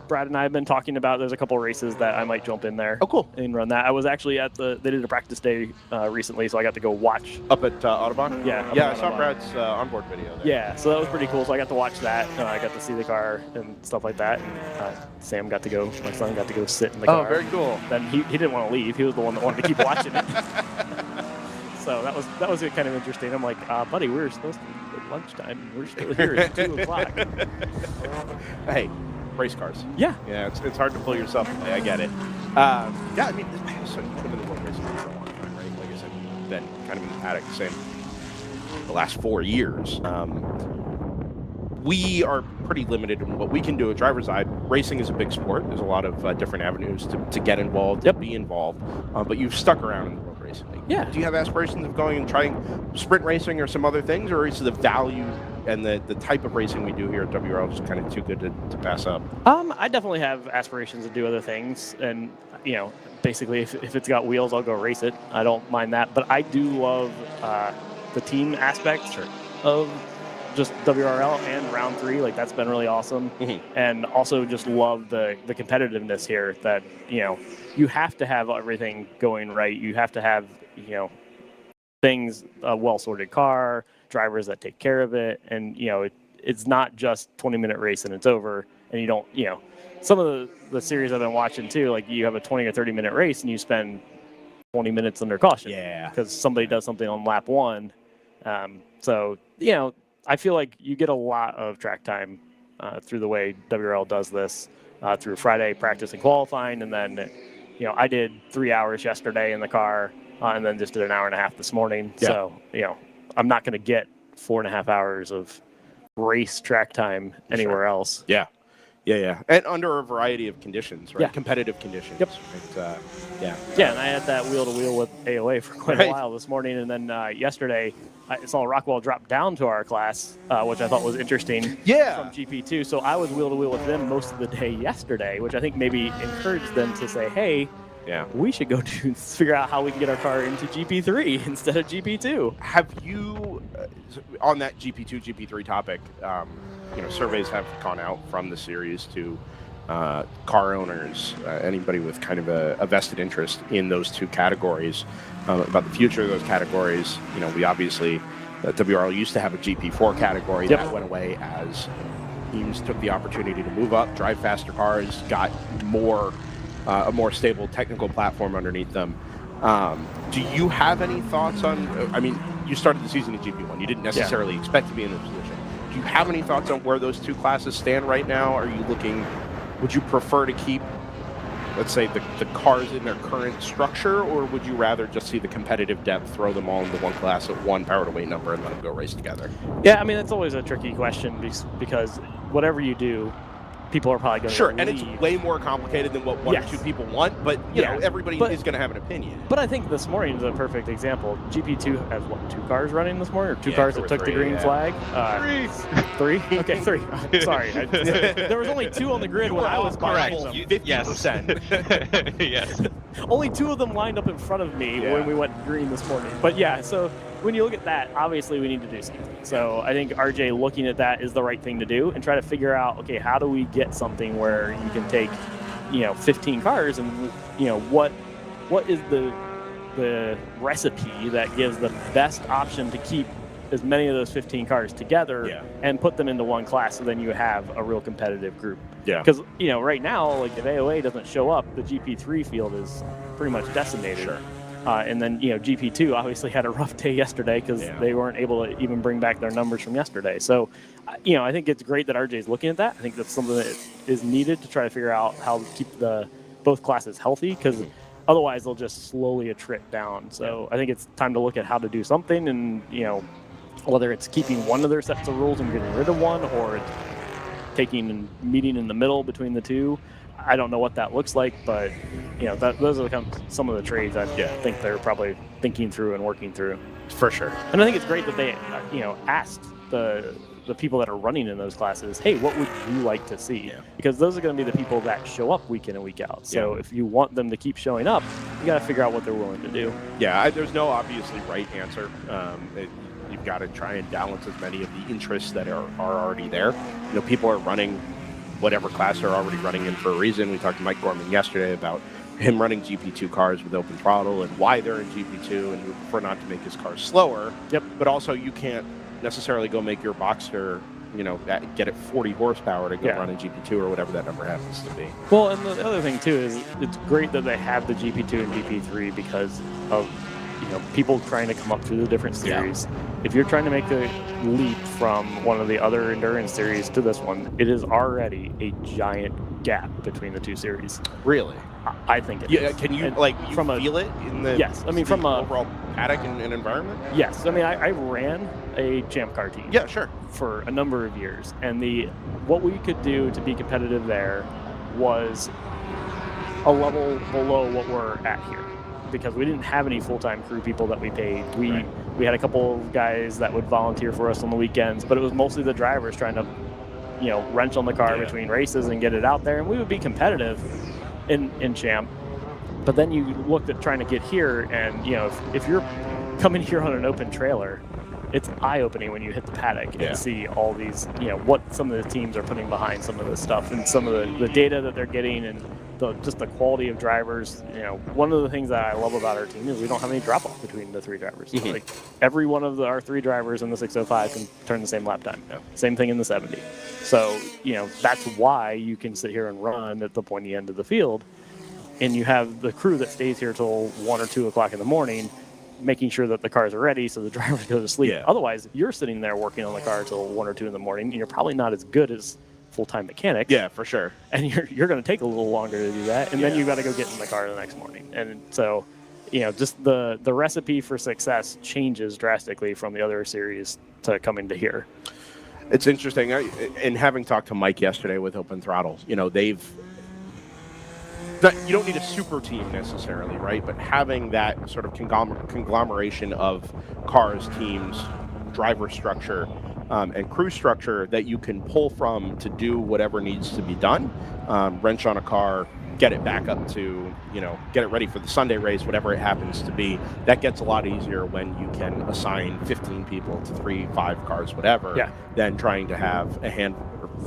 Brad and I have been talking about, there's a couple races that I might jump in there. Oh, cool. And run that. I was actually they did a practice day recently, so I got to go watch. Up at Audubon? Yeah. Yeah, I saw Brad's onboard video there. Yeah, so that was pretty cool. So I got to watch that. I got to see the car and stuff like that. And my son got to go sit in the car. Oh, very cool. Then he didn't want to leave. He was the one that wanted to keep watching it. So that was kind of interesting. I'm like, buddy, we're supposed to at lunchtime. We're still here at 2 o'clock. Hey, race cars. Yeah. Yeah, it's hard to pull yourself away. I get it. I mean, so you've been in the world racing for a long time, right? Like I said, you've been kind of in the paddock the last 4 years. We are pretty limited in what we can do at DriverSeye. Racing is a big sport. There's a lot of different avenues to get involved, to be involved. But you've stuck around in the world racing league. Yeah. Do you have aspirations of going and trying sprint racing or some other things, or is the value and the type of racing we do here at WRL just kind of too good to pass up? I definitely have aspirations to do other things, and basically, if it's got wheels, I'll go race it. I don't mind that, but I do love the team aspect of just WRL and round 3. Like, that's been really awesome. And also just love the competitiveness here that, you have to have everything going right. You have to have, things, a well-sorted car, drivers that take care of it. And, it's not just 20-minute race and it's over. And you don't, some of the series I've been watching too, like you have a 20 or 30-minute race and you spend 20 minutes under caution. Yeah. Because somebody does something on lap 1. So, I feel like you get a lot of track time through the way WRL does this through Friday practice and qualifying. And then, I did 3 hours yesterday in the car and then just did an hour and a half this morning. Yeah. So, I'm not going to get 4.5 hours of race track time anywhere else. Yeah. Yeah. And under a variety of conditions, right? Yeah. Competitive conditions. Yep. Right? Yeah, and I had that wheel-to-wheel with AOA for quite a while this morning. And then yesterday, I saw Rockwell drop down to our class, which I thought was interesting. Yeah. From GP2. So I was wheel-to-wheel with them most of the day yesterday, which I think maybe encouraged them to say, hey, we should go figure out how we can get our car into GP3 instead of GP2. Have you, on that GP2, GP3 topic, surveys have gone out from the series to car owners, anybody with kind of a vested interest in those two categories, about the future of those categories. You know, we obviously, WRL used to have a GP4 category that went away as teams took the opportunity to move up, drive faster cars, got more a more stable technical platform underneath them. Do you have any thoughts on, I mean, you started the season in GP1. You didn't necessarily expect to be in this position. Do you have any thoughts on where those two classes stand right now? Are you looking, would you prefer to keep, let's say, the cars in their current structure, or would you rather just see the competitive depth, throw them all into one class at one power to weight number and let them go race together? Yeah, I mean, that's always a tricky question because whatever you do, people are probably going to and it's way more complicated than what one or two people want, but you know, everybody is going to have an opinion. But I think this morning is a perfect example. GP2 has what, 2 cars running this morning, or 2 cars that took the green flag? 3? Okay, 3. Sorry, there was only 2 on the grid when I was correct. 50%. Yes. Only 2 of them lined up in front of me when we went green this morning. But yeah, so when you look at that, obviously we need to do something. So I think RJ looking at that is the right thing to do, and try to figure out, okay, how do we get something where you can take, 15 cars, and what is the recipe that gives the best option to keep as many of those 15 cars together and put them into one class, so then you have a real competitive group. Because right now, like, if AOA doesn't show up, the GP3 field is pretty much decimated. And then, GP2 obviously had a rough day yesterday because they weren't able to even bring back their numbers from yesterday. So, I think it's great that RJ is looking at that. I think that's something that is needed to try to figure out how to keep both classes healthy, because otherwise they'll just slowly attrit down. So I think it's time to look at how to do something, and, whether it's keeping one of their sets of rules and getting rid of one, or it's taking and meeting in the middle between the two. I don't know what that looks like, but those are some of the trades I think they're probably thinking through and working through. For sure. And I think it's great that they asked the people that are running in those classes, hey, what would you like to see? Because those are going to be the people that show up week in and week out. So if you want them to keep showing up, you got to figure out what they're willing to do. There's no obviously right answer. You've got to try and balance as many of the interests that are already there. People are running whatever class they're already running in for a reason. We talked to Mike Gorman yesterday about him running GP2 cars with open throttle and why they're in GP2, and prefer not to make his cars slower. But also, you can't necessarily go make your Boxster, get it 40 horsepower to go run in GP2 or whatever that number happens to be. Well, and the other thing too is it's great that they have the GP2 and GP3 because of people trying to come up through the different series. If you're trying to make the leap from one of the other endurance series to this one, it is already a giant gap between the two series. Really? I think it is. Can you and feel it in the from a overall paddock and environment? Yes. I mean, I ran a Champ Car team. Yeah, sure. For a number of years, and what we could do to be competitive there was a level below what we're at here, because we didn't have any full-time crew people that we paid. We had a couple of guys that would volunteer for us on the weekends, but it was mostly the drivers trying to, wrench on the car between races and get it out there, and we would be competitive in Champ. But then you looked at trying to get here, and if you're coming here on an open trailer, it's eye-opening when you hit the paddock and see all these, what some of the teams are putting behind some of this stuff, and some of the data that they're getting, and just the quality of drivers. One of the things that I love about our team is we don't have any drop-off between the 3 drivers. Like, every one of our 3 drivers in the 605 can turn the same lap time. Same thing in the 70. So, that's why you can sit here and run at the pointy end of the field, and you have the crew that stays here till 1 or 2 o'clock in the morning, making sure that the cars are ready so the drivers go to sleep. Otherwise, you're sitting there working on the car till 1 or 2 in the morning, and you're probably not as good as full-time mechanics. Yeah, for sure. And you're going to take a little longer to do that, and then you got to go get in the car the next morning. And so, just the recipe for success changes drastically from the other series to coming to here. It's interesting. And having talked to Mike yesterday with Open Throttle, you don't need a super team necessarily, right? But having that sort of conglomeration of cars, teams, driver structure, and crew structure that you can pull from to do whatever needs to be done, wrench on a car, get it back up to, get it ready for the Sunday race, whatever it happens to be. That gets a lot easier when you can assign 15 people to 3, 5 cars, whatever, than trying to have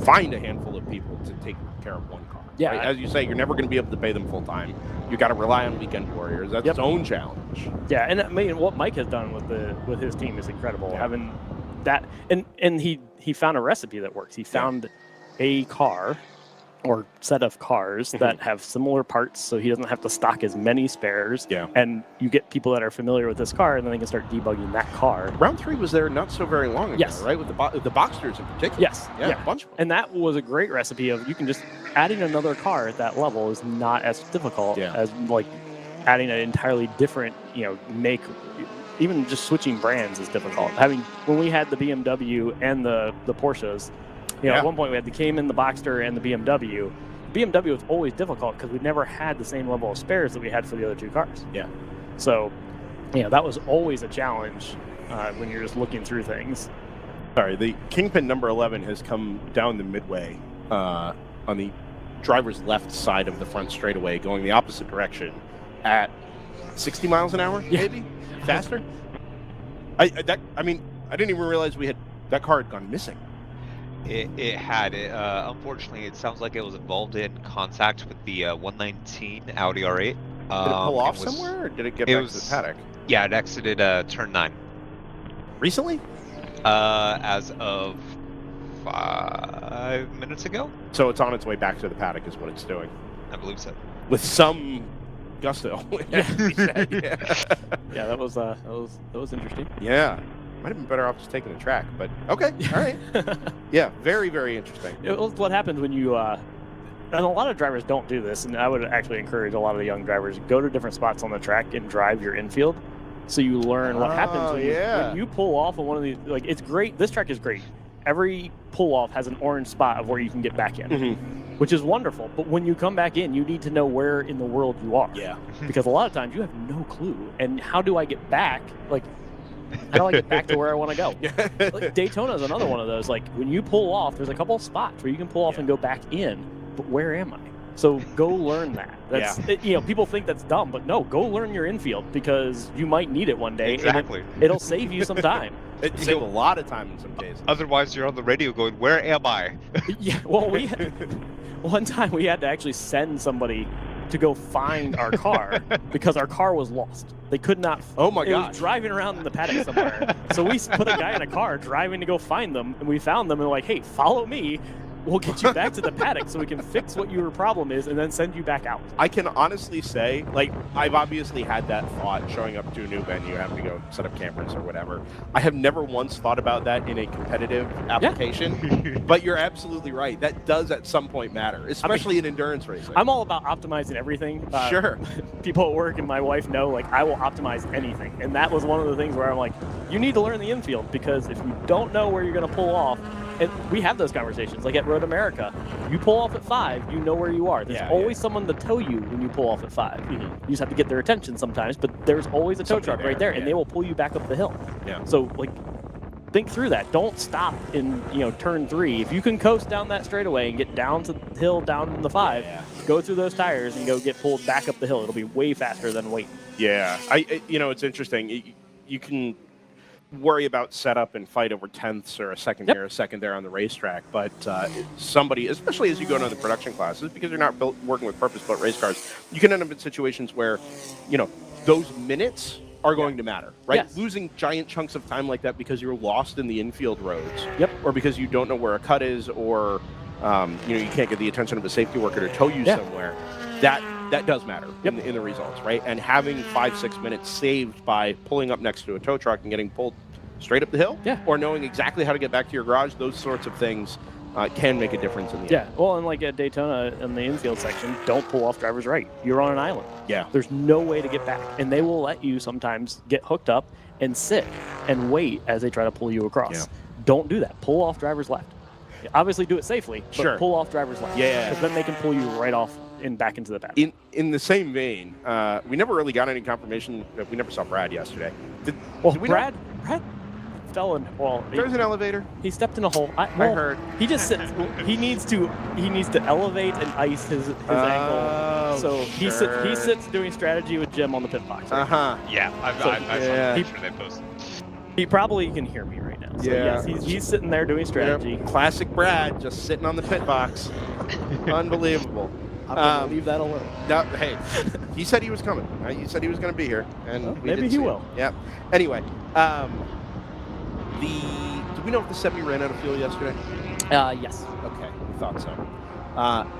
find a handful of people to take care of one car. Yeah. Right? As you say, you're never going to be able to pay them full time. You got to rely on weekend warriors. That's its own challenge. Yeah, and I mean, what Mike has done with his team is incredible. Yeah. Having that, and he found a recipe that works. He found a car or set of cars that have similar parts, so he doesn't have to stock as many spares. Yeah. And you get people that are familiar with this car, and then they can start debugging that car. Round 3 was there not so very long ago, Yes. right? With the Boxsters in particular. Yes. Yeah, a bunch of them. And that was a great recipe of you can just adding another car at that level is not as difficult as like adding an entirely different, make. Even just switching brands is difficult. When we had the BMW and the Porsches, at one point we had the Cayman, the Boxster, and the BMW. BMW was always difficult because we never had the same level of spares that we had for the other two cars. Yeah. So, that was always a challenge when you're just looking through things. Sorry, the Kingpin number 11 has come down the midway on the driver's left side of the front straightaway, going the opposite direction at 60 miles an hour, maybe faster. I didn't even realize that car had gone missing. It had. Unfortunately, it sounds like it was involved in contact with the 119 Audi R8. Did it pull off somewhere, or did it get back to the paddock? Yeah, it exited turn 9. Recently? As of 5 minutes ago. So it's on its way back to the paddock is what it's doing. I believe so. With some gusto. Yeah, that was interesting. Yeah. Might have been better off just taking the track, but okay, all right. Yeah, very, very interesting. It was what happens when you, and a lot of drivers don't do this, and I would actually encourage a lot of the young drivers, go to different spots on the track and drive your infield, so you learn what happens when you pull off on one of these. Like, it's great. This track is great. Every pull-off has an orange spot of where you can get back in, which is wonderful. But when you come back in, you need to know where in the world you are. Yeah. Because a lot of times you have no clue. And how do I get back? Like, how do I get back to where I want to go? Like, Daytona is another one of those. Like, when you pull off, there's a couple of spots where you can pull off and go back in. But where am I? So go learn that. That's people think that's dumb, but no, go learn your infield because you might need it one day. Exactly. And it'll save you some time. It saved a lot of time in some cases. Otherwise, you're on the radio going, "Where am I?" Yeah. Well, one time we had to actually send somebody to go find our car because our car was lost. They could not. Oh my God! It gosh. was driving around in the paddock somewhere. So we put a guy in a car driving to go find them, and we found them. And we're like, "Hey, follow me. We'll get you back to the paddock so we can fix what your problem is and then send you back out." I can honestly say, like, I've obviously had that thought showing up to a new venue, having to go set up cameras or whatever. I have never once thought about that in a competitive application, but you're absolutely right. That does at some point matter, especially in endurance racing. I'm all about optimizing everything. Sure. People at work and my wife know, like, I will optimize anything. And that was one of the things where I'm like, you need to learn the infield because if you don't know where you're going to pull off, and we have those conversations, like at Road America, you pull off at 5, you know where you are. There's always someone to tow you when you pull off at 5. You just have to get their attention sometimes, but there's always a tow truck right there, and they will pull you back up the hill. Yeah. So, like, think through that. Don't stop in, turn 3. If you can coast down that straightaway and get down to the hill, down in the 5, go through those tires and go get pulled back up the hill. It'll be way faster than waiting. Yeah. It's interesting. You can worry about setup and fight over tenths or a second here, a second there on the racetrack, but somebody, especially as you go into the production classes, because you're not working with purpose-built race cars, you can end up in situations where, those minutes are going to matter, right? Yes. Losing giant chunks of time like that because you're lost in the infield roads, Yep. or because you don't know where a cut is, or you can't get the attention of a safety worker to tow you somewhere. That does matter in the results, right? And having 5-6 minutes saved by pulling up next to a tow truck and getting pulled straight up the hill, or knowing exactly how to get back to your garage, those sorts of things can make a difference in the end. Yeah, well, and like at Daytona in the infield section, don't pull off driver's right. You're on an island. Yeah. There's no way to get back. And they will let you sometimes get hooked up and sit and wait as they try to pull you across. Yeah. Don't do that. Pull off driver's left. Obviously do it safely, but pull off driver's left. Yeah. Because then they can pull you right off and back into the paddock. In the same vein, we never really got any confirmation. We never saw Brad yesterday. Did we Brad fell in. Well, there's an elevator. He stepped in a hole. I heard. He just sits. He needs to elevate and ice his ankle. So he sits doing strategy with Jim on the pit box. Right? Yeah, I saw the picture they posted. He probably can hear me right now. So yes, he's sitting there doing strategy. Classic Brad, just sitting on the pit box. Unbelievable. I'm going to leave that alone. No, hey, he said he was coming. He said he was going to be here, and Well, we maybe did he see will. him. Yeah. Anyway, do we know if the 70 ran out of fuel yesterday? Yes. Okay, we thought so.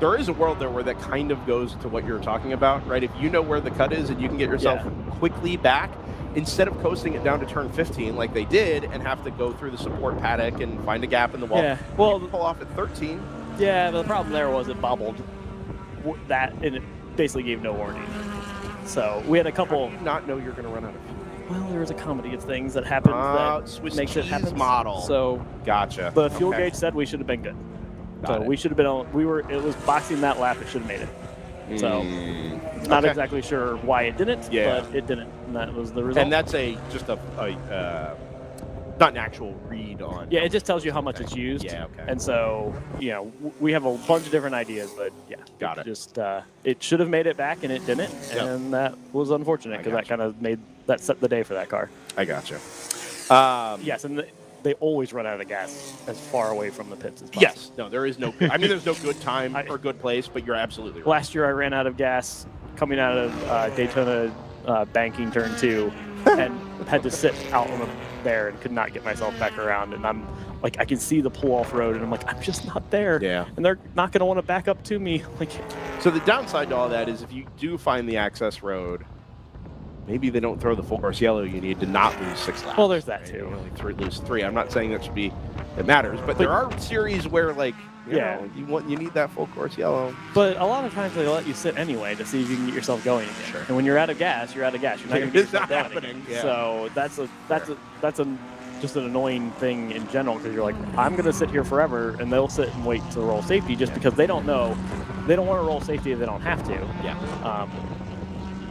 There is a world there where that kind of goes to what you're talking about, right? If you know where the cut is and you can get yourself quickly back, instead of coasting it down to turn 15 like they did and have to go through the support paddock and find a gap in the wall, Yeah. Well, you can pull off at 13. Yeah, the problem there was it bobbled that, and it basically gave no warning. So we had a couple. How do you not know you're going to run out of fuel? Well, there was a comedy of things that happened that Swiss makes it cheese happen. model. So Gotcha. the fuel Okay. gauge said we should have been good. Got So it. we should have been on. We were. It was boxing that lap. It should have made it. So not Okay. exactly sure why it didn't, Yeah. but it didn't. And that was the result. And that's not an actual read on. Yeah, it just tells you how much it's used. Yeah, okay. And so, we have a bunch of different ideas, but yeah. Got it. Just, it should have made it back, and it didn't. Yep. And that was unfortunate because that kind of set the day for that car. I gotcha. Yes, and they always run out of gas as far away from the pits as possible. Yes. No, there is no. I mean, there's no good time or good place, but you're absolutely right. Last year I ran out of gas coming out of Daytona banking turn 2 and had to sit out on there and could not get myself back around. And I'm like, I can see the pull off road and I'm like, I'm just not there. Yeah. And they're not going to want to back up to me. Like, So the downside to all that is if you do find the access road, maybe they don't throw the full course yellow you need to not lose 6 laps. Well, there's that right? too. You only lose 3. I'm not saying that should be it matters, but there are series where like you know, you need that full course yellow. But a lot of times they let you sit anyway to see if you can get yourself going again. Sure. And when you're out of gas, you're out of gas. You're not going to get It's not yourself going happening. again. Yeah. So that's just an annoying thing in general because you're like, I'm going to sit here forever, and they'll sit and wait to roll safety just because they don't know, they don't want to roll safety if they don't have to. Yeah.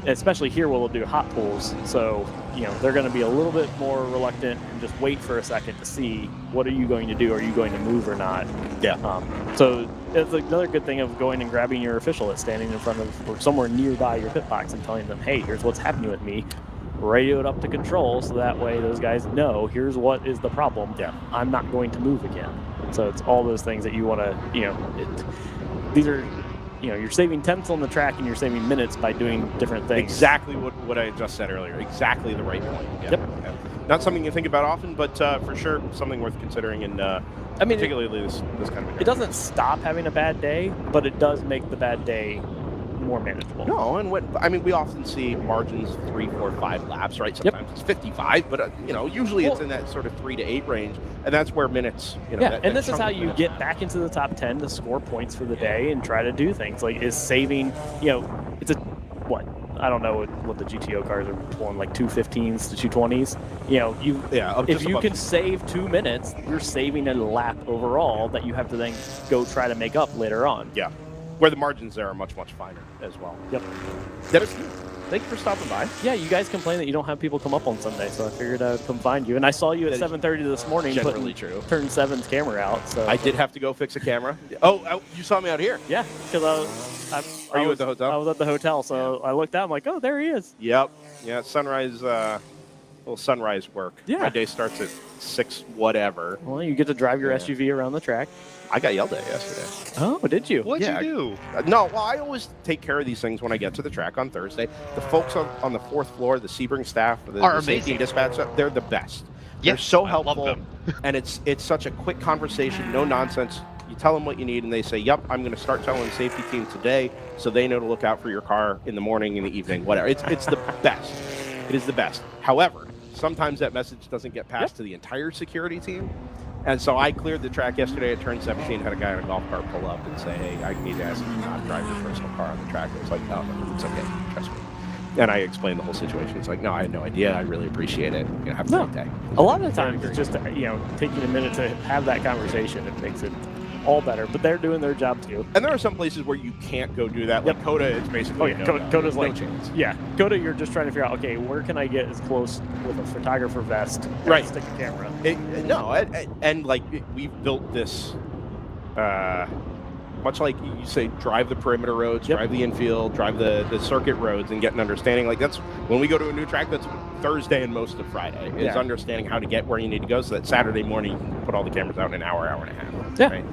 Especially here where we'll do hot pulls, so they're going to be a little bit more reluctant and just wait for a second to see what are you going to do, are you going to move or not. Yeah. So it's another good thing of going and grabbing your official that's standing in front of or somewhere nearby your pit box and telling them, hey, here's what's happening with me. Radio it up to control so that way those guys know here's what is the problem. Yeah. I'm not going to move again. So it's all those things that you want to, these are, you're saving tenths on the track and you're saving minutes by doing different things. Exactly what I just said earlier. Exactly the right point. Yeah. Yep. Yeah. Not something you think about often, but for sure something worth considering. And particularly this kind of. It doesn't stop having a bad day, but it does make the bad day more manageable. No, and we often see margins 3, 4, 5 laps, right? Sometimes it's 55, but usually it's in that sort of 3 to 8 range, and that's where minutes. And this is how you get back into the top 10 to score points for the day and try to do things like is saving. It's a what. I don't know what the GTO cars are pulling, like 215s to 220s. If you can save 2 minutes, you're saving a lap overall that you have to then go try to make up later on. Yeah, where the margins there are much, much finer as well. Yep. Dennis, thank you for stopping by. Yeah, you guys complain that you don't have people come up on Sunday, so I figured I'd come find you. And I saw you at 7:30 this morning generally putting true. Turn 7's camera out. So I did have to go fix a camera. Oh, you saw me out here? Yeah, because Are you at the hotel? I was at the hotel, so I looked out. I'm like, oh, there he is. Yep. Yeah, sunrise, little sunrise work. Yeah. My day starts at 6 whatever. Well, you get to drive your SUV around the track. I got yelled at yesterday. Oh, did you? What'd you do? No, well, I always take care of these things when I get to the track on Thursday. The folks on the 4th floor, the Sebring staff, the safety amazing. dispatch, they're the best. Yeah, They're so I love helpful, them. and it's such a quick conversation, no nonsense. You tell them what you need, and they say, yep, I'm going to start telling the safety team today so they know to look out for your car in the morning, in the evening, whatever. It's the best. It is the best. However, sometimes that message doesn't get passed to the entire security team. And so I cleared the track yesterday at turn 17, had a guy in a golf cart pull up and say, hey, I need to ask you not to drive your personal car on the track. I was like, no, it's okay, trust me. And I explained the whole situation. It's like, no, I had no idea. I really appreciate it. Have a great day. A lot of the times it's just, taking a minute to have that conversation. It makes it all better, but they're doing their job too. And there are some places where you can't go do that. Like Coda, it's basically Coda's like, chance. Yeah, Coda, you're just trying to figure out, okay, where can I get as close with a photographer vest and Right. stick a camera? And like we've built this much like you say, drive the perimeter roads, drive the infield, drive the circuit roads, and get an understanding. Like that's when we go to a new track. That's Thursday and most of Friday is understanding how to get where you need to go, so that Saturday morning you can put all the cameras out in an hour and a half. Yeah. Right?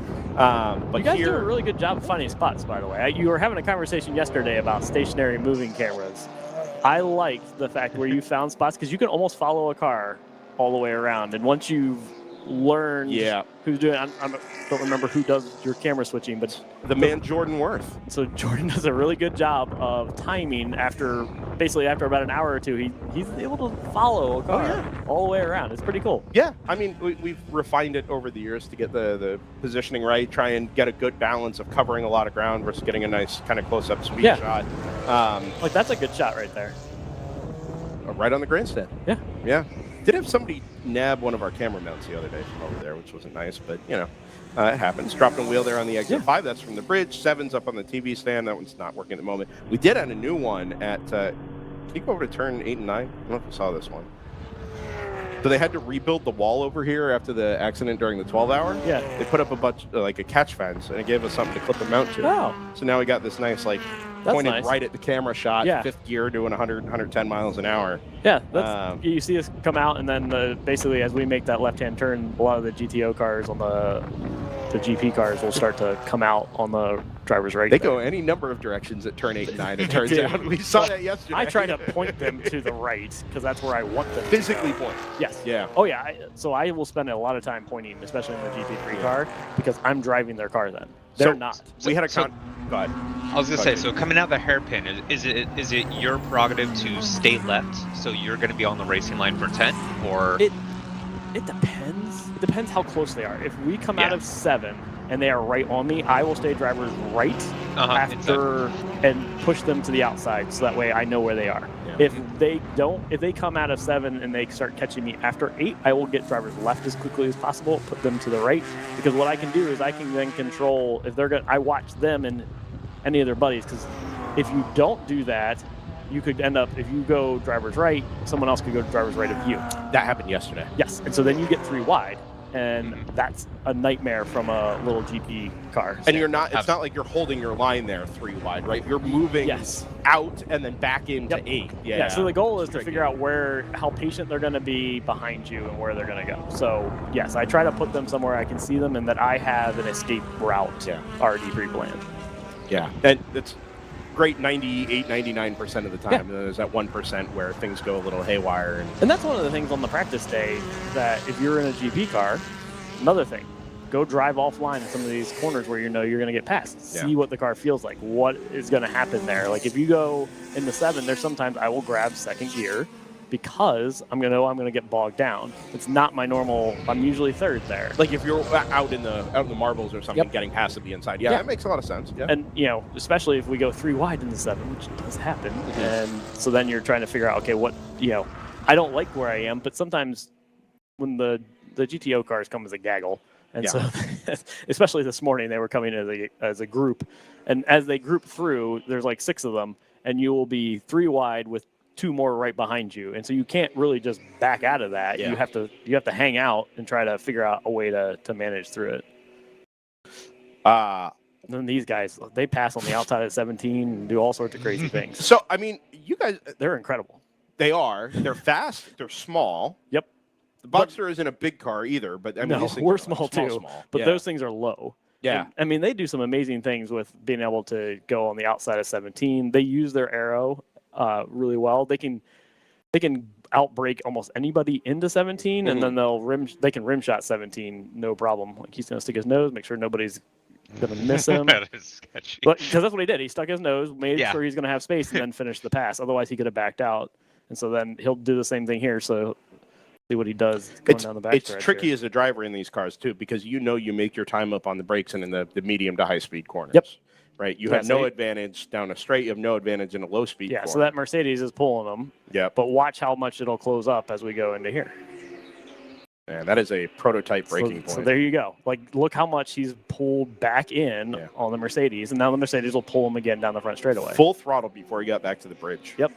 But you guys here, do a really good job of finding spots, by the way. You were having a conversation yesterday about stationary moving cameras. I liked the fact where you found spots because you can almost follow a car all the way around, and once you've learned who's doing I don't remember who does your camera switching, but the man Jordan Worth. So Jordan does a really good job of timing after about an hour or two. He's able to follow a car all the way around. It's pretty cool. Yeah, I mean, we've refined it over the years to get the positioning right, try and get a good balance of covering a lot of ground versus getting a nice kind of close-up sweep shot. Like that's a good shot right there. Right on the grandstand. Yeah. Did have somebody nab one of our camera mounts the other day from over there, which wasn't nice, but you know, it happens. Dropped a wheel there on the exit 5. That's from the bridge. 7's up on the TV stand. That one's not working at the moment. We did add a new one at. Can you go over to turn 8 and 9? I don't know if you saw this one. So they had to rebuild the wall over here after the accident during the 12-hour. Yeah. They put up a bunch like a catch fence, and it gave us something to clip a mount to. Oh. So now we got this nice pointed right at the camera shot, 5th gear doing 110 miles an hour. Yeah, that's, you see us come out, and then basically as we make that left-hand turn, a lot of the GTO cars on the GP cars will start to come out on the driver's right. They go any number of directions at turn 8 and 9, it turns out. We saw that yesterday. I try to point them to the right because that's where I want them physically to go. point. Yes. Yeah. Oh, yeah. So I will spend a lot of time pointing, especially in the GP3 car, because I'm driving their car then. They're not. We had a go ahead. I was gonna say, so coming out the hairpin, is it your prerogative to stay left, so you're gonna be on the racing line for 10, or it depends. It depends how close they are. If we come out of 7 and they are right on me, I will stay driver's right after and push them to the outside, so that way I know where they are. If they come out of 7 and they start catching me after 8, I will get driver's left as quickly as possible, put them to the right, because what I can do is I can then control if they're I watch them and any of their buddies, because if you don't do that, you could end up, if you go driver's right, someone else could go driver's right of you. That happened yesterday. Yes, and so then you get 3 wide. And that's a nightmare from a little GP car. And you're not, it's not like you're holding your line there 3 wide, right? You're moving out and then back into 8. Yeah, so the goal is to figure out how patient they're going to be behind you and where they're going to go. So, yes, I try to put them somewhere I can see them and that I have an escape route already pre-planned. Yeah, and it's great 98, 99% of the time. And then there's that 1% where things go a little haywire. And that's one of the things on the practice day that if you're in a GP car, another thing, go drive offline in some of these corners where you know you're going to get past. See what the car feels like, what is going to happen there. Like if you go in the 7, there's sometimes I will grab 2nd gear because I'm going to get bogged down. It's not my normal. I'm usually 3rd there. Like if you're out in the marbles or something, getting past the inside. Yeah, that makes a lot of sense. Yeah. And especially if we go 3 wide in the 7, which does happen, and so then you're trying to figure out, okay, what I don't like where I am, but sometimes when the GTO cars come as a gaggle, and so especially this morning they were coming as a group, and as they group through, there's like 6 of them, and you will be 3 wide with 2 more right behind you, and so you can't really just back out of that. You have to hang out and try to figure out a way to manage through it. And then these guys, they pass on the outside at 17 and do all sorts of crazy things. So I mean, you guys, they're incredible. They are. They're fast. They're small. Yep. The Buckster isn't a big car either, but I mean, no, we're small too. But those things are low. Yeah. And, I mean, they do some amazing things with being able to go on the outside of 17. They use their aero really well. They can outbrake almost anybody into 17, and then they can rim shot 17 no problem. Like he's gonna stick his nose, make sure nobody's gonna miss him. That is sketchy. But because that's what he did. He stuck his nose, made sure he's gonna have space, and then finished the pass. Otherwise, he could have backed out. And so then he'll do the same thing here. So see what he does going down the back. It's tricky as a driver in these cars too, because you make your time up on the brakes and in the medium to high speed corners. Yep. Right, you have no advantage down a straight. You have no advantage in a low-speed corner. So that Mercedes is pulling them. Yeah. But watch how much it'll close up as we go into here. And that is a prototype braking point. So there you go. Like, look how much he's pulled back in on the Mercedes, and now the Mercedes will pull him again down the front straightaway. Full throttle before he got back to the bridge. Yep.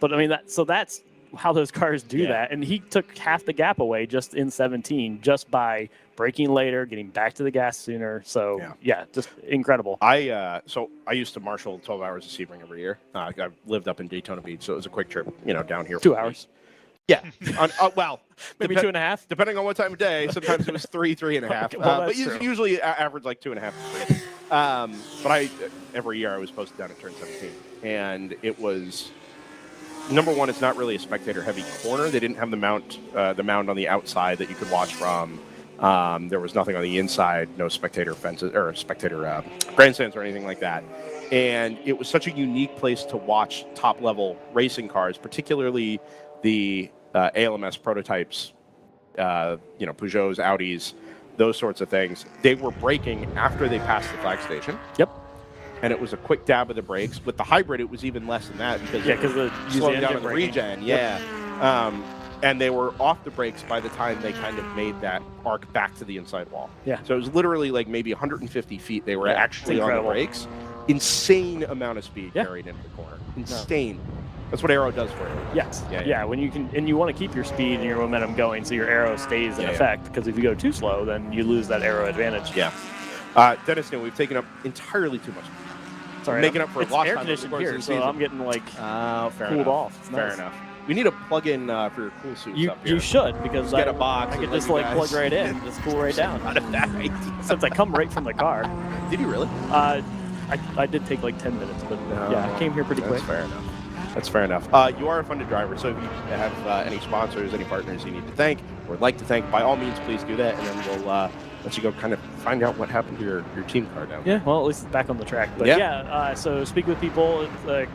But I mean, that's how those cars do that. And he took half the gap away just in 17, just by braking later, getting back to the gas sooner. So yeah, just incredible. So I used to marshal 12 hours of Sebring every year. I lived up in Daytona Beach, so it was a quick trip, down here. 2 hours. Yeah. Well, maybe 2.5. Depending on what time of day. Sometimes it was 3.5. But usually average like 2.5 to 3. But every year I was posted down at turn 17, and it was number one. It's not really a spectator-heavy corner. They didn't have the mound on the outside that you could watch from. There was nothing on the inside, no spectator fences or spectator grandstands or anything like that. And it was such a unique place to watch top-level racing cars, particularly the ALMS prototypes, Peugeots, Audis, those sorts of things. They were braking after they passed the flag station. Yep. And it was a quick dab of the brakes. With the hybrid, it was even less than that because the slowing down on the braking. regen. Yeah. And they were off the brakes by the time they kind of made that arc back to the inside wall. Yeah. So it was literally like maybe 150 feet. They were actually on the brakes. Insane amount of speed carried into the corner. Insane. That's what aero does for you. Yes. Yeah. When you can, and you want to keep your speed and your momentum going, so your aero stays in effect. Because if you go too slow, then you lose that aero advantage. Yeah. Dennis, we've taken up entirely too much. Sorry, making up for it's lost air time conditioned here, so I'm getting cooled off. It's fair nice. enough. We need a plug-in for your cool suits up here. You should, because get a box. I could just plug right in, just cool right down. Not a bad idea. Since I come right from the car. Did you really? I did take like 10 minutes, but I came here pretty quick. That's fair enough. You are a funded driver, so if you have any sponsors, any partners you need to thank or would like to thank, by all means, please do that, and then we'll let you go kind of find out what happened to your team car down there. Yeah, well, at least it's back on the track. But so Speak With People, it's a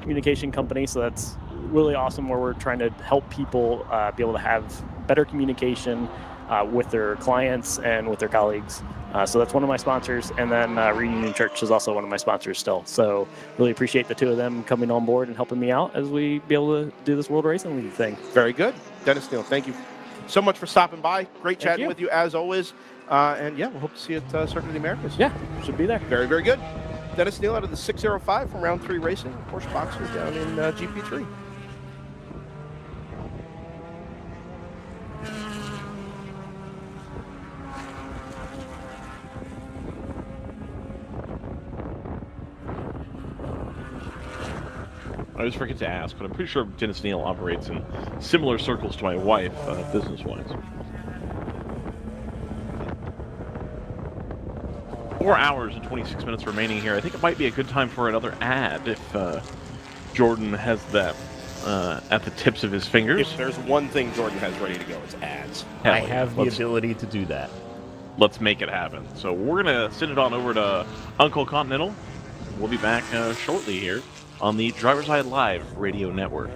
communication company, so that's really awesome, where we're trying to help people be able to have better communication with their clients and with their colleagues. So that's one of my sponsors, and then Reunion Church is also one of my sponsors still. So really appreciate the two of them coming on board and helping me out as we be able to do this World Racing League thing. Very good. Dennis Neal, thank you so much for stopping by. Great chatting with you as always. And we'll hope to see you at Circuit of the Americas. Yeah, should be there. Very, very good. Dennis Neal out of the 605 from Round 3 Racing, Porsche Boxer down in GP3. I always forget to ask, but I'm pretty sure Dennis Neal operates in similar circles to my wife, business-wise. 4 hours and 26 minutes remaining here. I think it might be a good time for another ad if Jordan has that at the tips of his fingers. If there's one thing Jordan has ready to go, it's ads. I have the ability to do that. Let's make it happen. So we're going to send it on over to Uncle Continental. We'll be back shortly here on the DriverSeye Live radio network.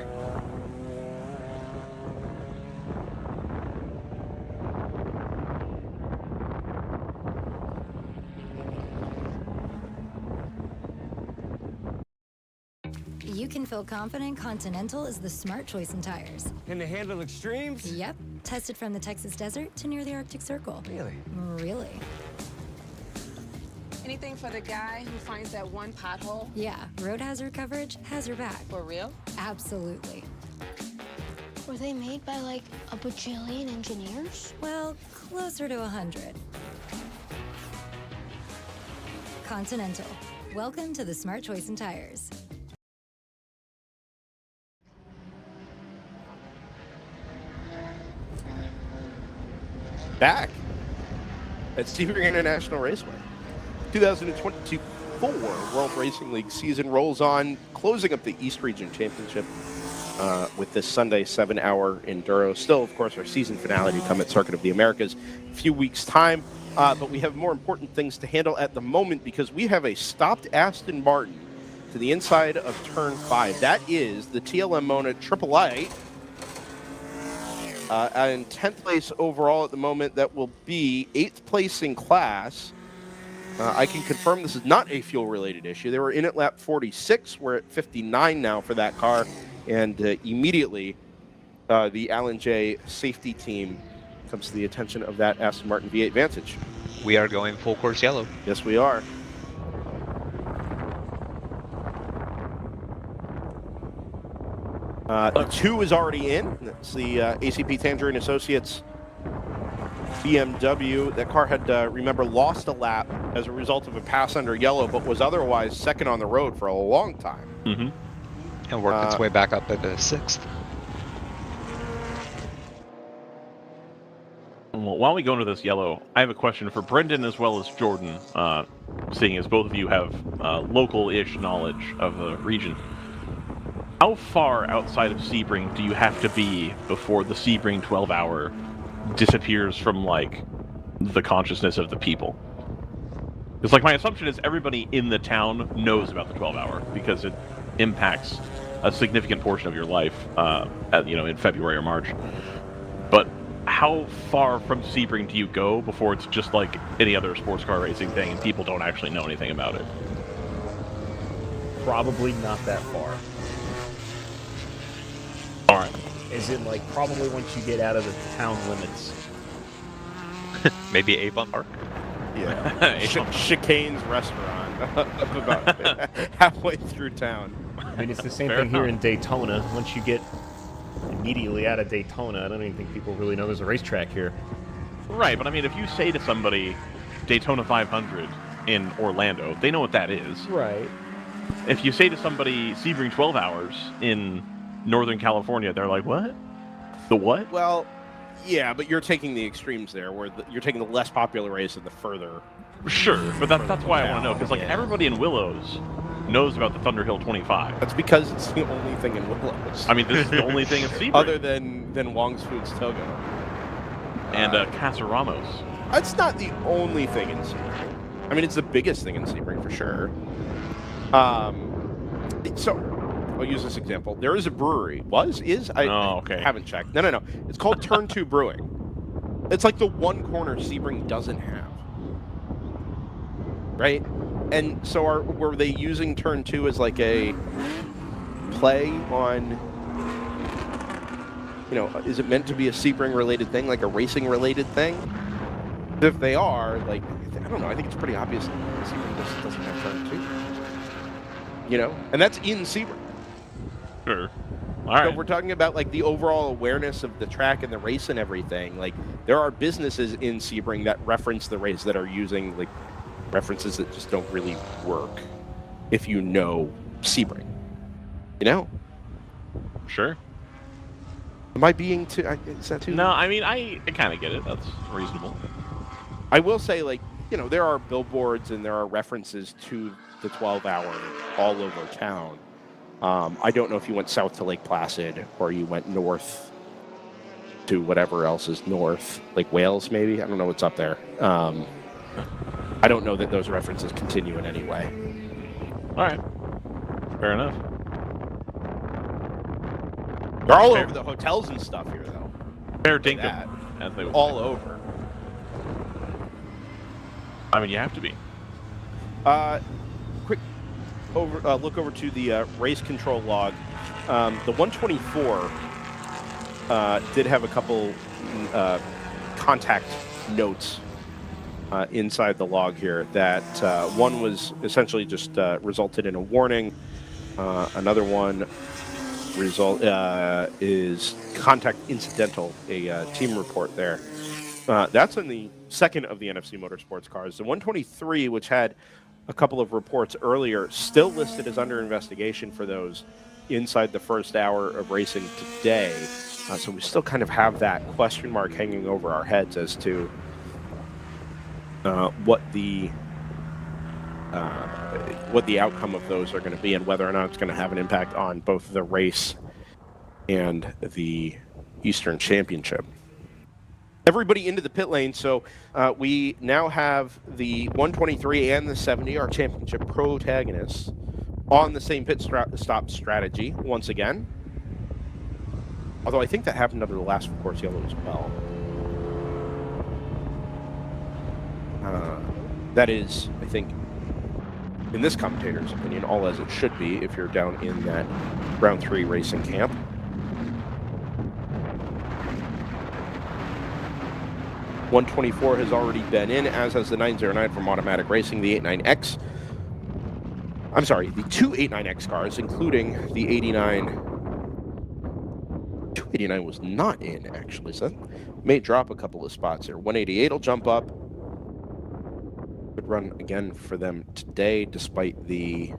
You can feel confident Continental is the smart choice in tires. Can they handle extremes? Yep. Tested from the Texas desert to near the Arctic Circle. Really? Really. Anything for the guy who finds that one pothole? Yeah, road hazard coverage has your back. For real? Absolutely. Were they made by like a bajillion engineers? Well, closer to 100. Continental. Welcome to the smart choice in tires. Back at Sebring International Raceway. 2024 World Racing League season rolls on, closing up the East Region Championship with this Sunday 7-hour enduro. Still, of course, our season finale to come at Circuit of the Americas in a few weeks' time. But we have more important things to handle at the moment because we have a stopped Aston Martin to the inside of Turn 5. That is the TLM Mona AAA. In 10th place overall at the moment, that will be 8th place in class. I can confirm this is not a fuel-related issue. They were in at lap 46. We're at 59 now for that car. And immediately, the Alan J safety team comes to the attention of that Aston Martin V8 Vantage. We are going full course yellow. Yes, we are. The 2 is already in. That's the ACP Tangerine Associates BMW. That car had, remember, lost a lap as a result of a pass under yellow, but was otherwise second on the road for a long time. Mm-hmm. And worked its way back up into 6th. Well, while we go into this yellow, I have a question for Brendan as well as Jordan, seeing as both of you have local-ish knowledge of the region. How far outside of Sebring do you have to be before the Sebring 12-hour disappears from, like, the consciousness of the people? Because, like, my assumption is everybody in the town knows about the 12-hour because it impacts a significant portion of your life, in February or March. But how far from Sebring do you go before it's just like any other sports car racing thing and people don't actually know anything about it? Probably not that far. All right. As in, like, probably once you get out of the town limits. Maybe Avon Park? Yeah. Chicane's restaurant, up about halfway through town. I mean, it's the same Fair thing here enough. in Daytona. Once you get immediately out of Daytona, I don't even think people really know there's a racetrack here. Right, but I mean, if you say to somebody Daytona 500 in Orlando, they know what that is. Right. If you say to somebody Sebring 12 hours in Northern California, they're like, what? The what? Well, yeah, but you're taking the extremes there, where you're taking the less popular race and the further. Sure, but that's why I want to know, because like Yeah. everybody in Willows knows about the Thunderhill 25. That's because it's the only thing in Willows. I mean, this is the only thing in Sebring. Other than Wong's Foods Togo. And Casa Ramos. That's not the only thing in Sebring. I mean, it's the biggest thing in Sebring for sure. So, I'll use this example. There is a brewery. I haven't checked. No. It's called Turn 2 Brewing. It's like the one corner Sebring doesn't have. Right? And so were they using Turn 2 as like a play on, is it meant to be a Sebring related thing, like a racing related thing? If they are, like, I don't know, I think it's pretty obvious that Sebring doesn't have Turn 2. And that's in Sebring. Sure. All right. So if we're talking about like the overall awareness of the track and the race and everything, like there are businesses in Sebring that reference the race that are using like references that just don't really work if you know Sebring. Sure. Am I being too? Is that too? No, I mean, I kind of get it. That's reasonable. I will say, like, there are billboards and there are references to the 12-hour all over town. I don't know if you went south to Lake Placid or you went north to whatever else is north, like Wales, maybe. I don't know what's up there. I don't know that those references continue in any way. All right. Fair enough. They're all over the hotels and stuff here, though. Fair dinkum, as they would all say. over. I mean, you have to be. Quick look over to the race control log. The 124 did have a couple contact notes inside the log here. That one was essentially just resulted in a warning. Another one is contact incidental, a team report there. That's in the second of the NFC Motorsports cars. The 123, which had a couple of reports earlier, still listed as under investigation for those inside the first hour of racing today. So we still kind of have that question mark hanging over our heads as to what the outcome of those are going to be and whether or not it's going to have an impact on both the race and the Eastern Championship. Everybody into the pit lane, so we now have the 123 and the 70, our championship protagonists, on the same pit stop strategy once again. Although I think that happened under the last, of course, yellow as well. That is, I think, in this commentator's opinion, all as it should be if you're down in that round 3 racing camp. .124 has already been in, as has the 909 from Automatic Racing, the 89X. I'm sorry, the two 89X cars, including the 89 189 was not in, actually, so that may drop a couple of spots here. 188 will jump up. Good run again for them today, despite the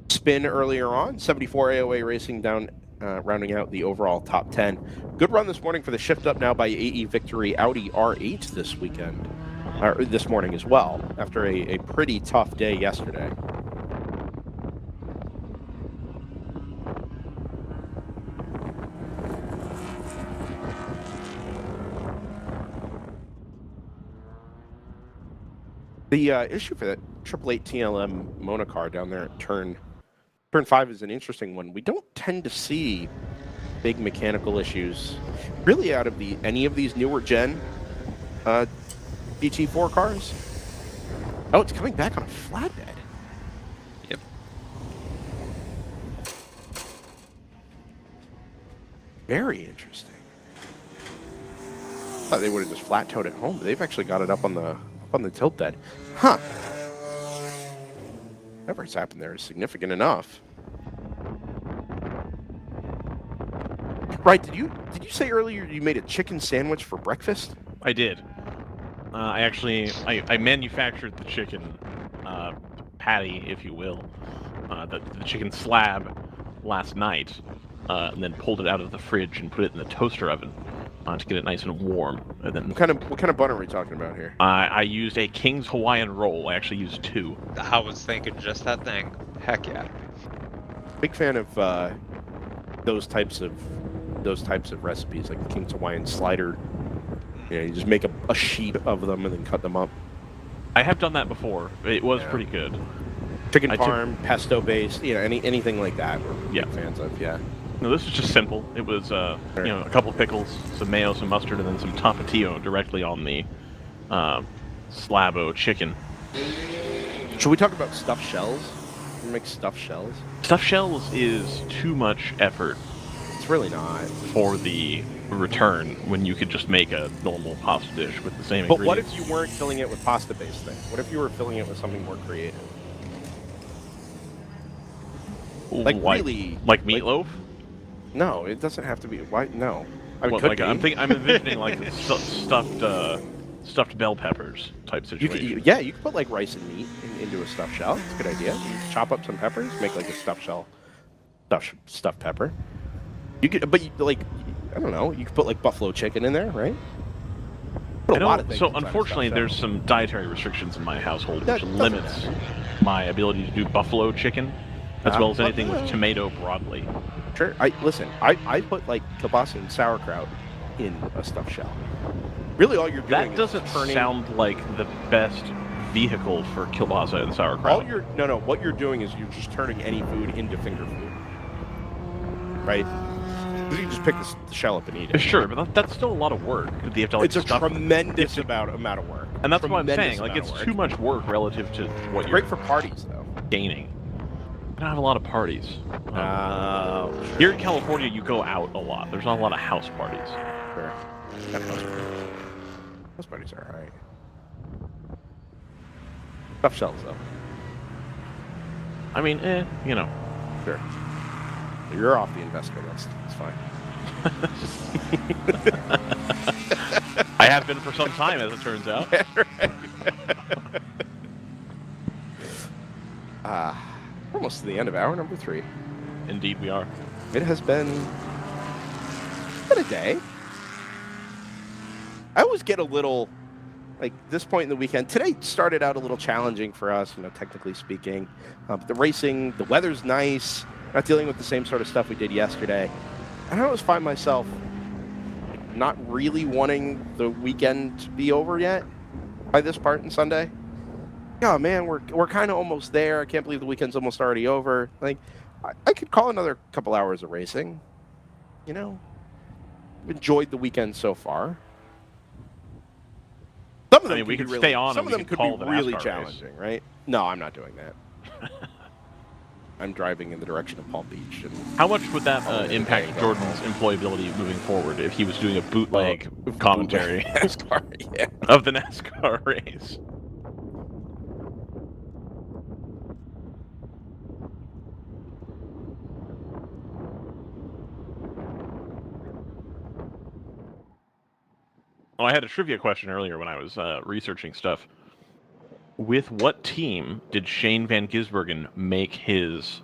spin earlier on. 74 AOA Racing down, rounding out the overall top 10. Good run this morning for the shift up now by AE Victory Audi R8 this weekend, or this morning as well, after a pretty tough day yesterday. The issue for that 888 TLM monocar down there at turn 5 is an interesting one. We don't tend to see big mechanical issues really out of any of these newer gen GT4 cars. Oh, it's coming back on a flatbed. Yep. Very interesting. Thought they would have just flat towed it home, but they've actually got it up on the tilt bed. Huh. Whatever's happened there is significant enough. Right, did you say earlier you made a chicken sandwich for breakfast? I did. I manufactured the chicken patty, if you will, the chicken slab last night, and then pulled it out of the fridge and put it in the toaster oven to get it nice and warm. And then What kind of bun are we talking about here? I used a King's Hawaiian roll. I actually used 2. I was thinking just that thing. Heck yeah. Big fan of those types of recipes, like the King's Hawaiian slider. You know, you just make a sheet of them and then cut them up. I have done that before. It was pretty good. Chicken parm, pesto based, anything like that. We're big fans of, yeah. No, this was just simple. It was, a couple pickles, some mayo, some mustard, and then some tapatio directly on the slab-o chicken. Should we talk about stuffed shells? We make stuffed shells. Stuffed shells is too much effort. It's really not. For the return, when you could just make a normal pasta dish with the same ingredients. But what if you weren't filling it with pasta-based thing? What if you were filling it with something more creative? Like meatloaf? No, it doesn't have to be. Why? No. I mean, I'm envisioning like stuffed bell peppers type situation. You could put like rice and meat into a stuffed shell. It's a good idea. You chop up some peppers, make like a stuffed shell, stuffed pepper. You could, but I don't know. You could put like buffalo chicken in there, right? Put a lot of things. So unfortunately, there's some dietary restrictions in my household which limits my ability to do buffalo chicken, as well as anything with tomato broadly. Sure. I put like kielbasa and sauerkraut in a stuffed shell. Really, all you're doing that doesn't sound like the best vehicle for kielbasa and sauerkraut. What you're doing is you're just turning any food into finger food, right? You can just pick the shell up and eat it. Sure, but that's still a lot of work. You have to, it's a tremendous amount of work. And that's what I'm saying. Like, it's too much work relative to what you're... Great for parties, though. Gaining. I don't have a lot of parties. Here in California, you go out a lot. There's not a lot of house parties. Sure. House parties are alright. Tough shells, though. I mean, Sure. You're off the investor list. It's fine. I have been for some time, as it turns out. Almost to the end of hour number 3. Indeed, we are. It has been a day. I always get a little, like, this point in the weekend. Today started out a little challenging for us, technically speaking. But the racing, the weather's nice. Not dealing with the same sort of stuff we did yesterday. And I always find myself not really wanting the weekend to be over yet by this part on Sunday. Oh man, we're kind of almost there. I can't believe the weekend's almost already over. Like, I could call another couple hours of racing. Enjoyed the weekend so far. Some of them we could stay on. Some of them could be really challenging, race. right? No, I'm not doing that. I'm driving in the direction of Palm Beach. And how much would that impact Jordan's employability moving forward if he was doing a bootleg commentary NASCAR, of the NASCAR race? Oh, I had a trivia question earlier when I was researching stuff. With what team did Shane Van Gisbergen make his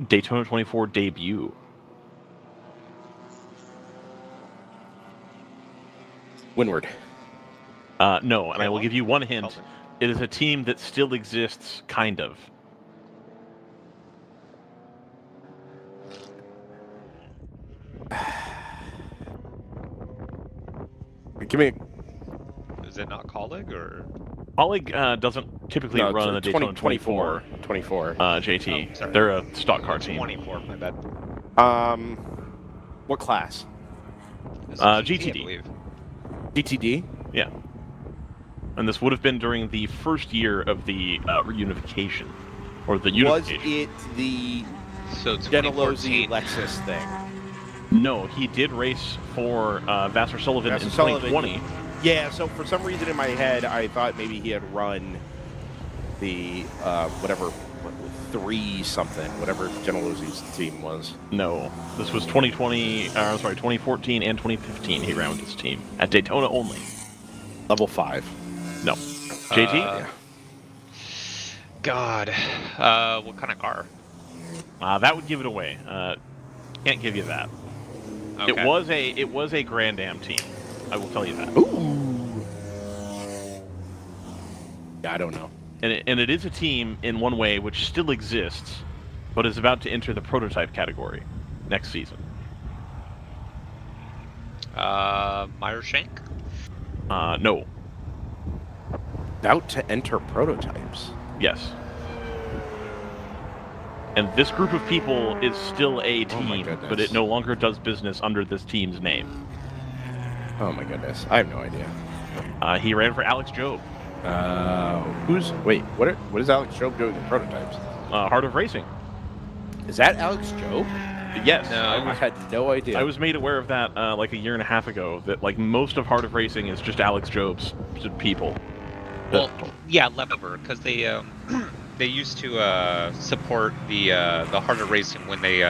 Daytona 24 debut? Windward. No, and I will give you one hint. It is a team that still exists, kind of. Give me Is it not Colleague or? Colleague doesn't typically run the Daytona 24 JT. Oh, sorry. They're a stock car team. 24, my bad. what class? This is GTD. I believe. DTD? Yeah. And this would have been during the first year of the reunification, or the Was unification. it the So Genelozzi 2014. Lexus thing? No, he did race for Vassar Sullivan in 2020. Yeah, so for some reason in my head, I thought maybe he had run the whatever 3-something, whatever Genelozzi's team was. No, this was 2014 and 2015. He ran with his team at Daytona only. Level 5. No, JT. Yeah. God, what kind of car? That would give it away. Can't give you that. Okay. It was a Grand Am team. I will tell you that. Ooh. Yeah, I don't know. And it is a team in one way which still exists, but is about to enter the prototype category next season. Meyer Shank? No. About to enter prototypes. Yes. And this group of people is still a Oh my team, goodness. but it no longer does business under this team's name. Oh my goodness, I have no idea. He ran for Alex Job, Wait, what is Alex Job doing in prototypes? Heart of Racing. Is that Alex Job? Yes. No. I had no idea. I was made aware of that like a year and a half ago, that like most of Heart of Racing is just Alex Job's people. Well, yeah, leftover, because they they used to support the Heart of Racing when they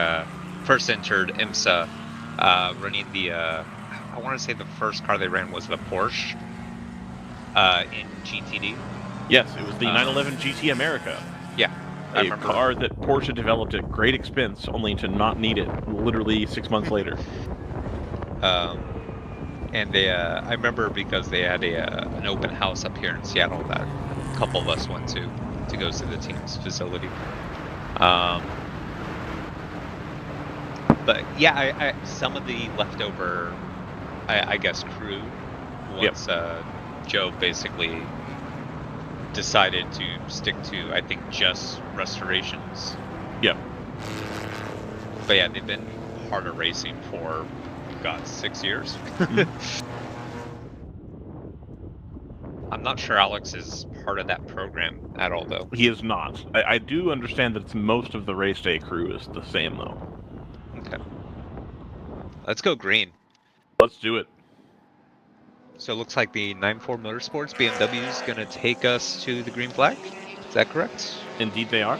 first entered IMSA, running the I want to say the first car they ran was the Porsche in GTD. Yes, it was the 911 GT America. Yeah, I A remember. car that Porsche developed at great expense, only to not need it literally 6 months later. And they, I remember because they had an open house up here in Seattle that a couple of us went to go see the team's facility. But yeah, I some of the leftover, I guess, crew once Joe basically decided to stick to, I think, just restorations. Yep. But yeah, they've been harder racing for, God, 6 years. I'm not sure Alex is part of that program at all, though. He is not. I do understand that it's most of the race day crew is the same, though. Okay. Let's go green. Let's do it. So it looks like the 9-4 Motorsports BMW is going to take us to the green flag. Is that correct? Indeed they are.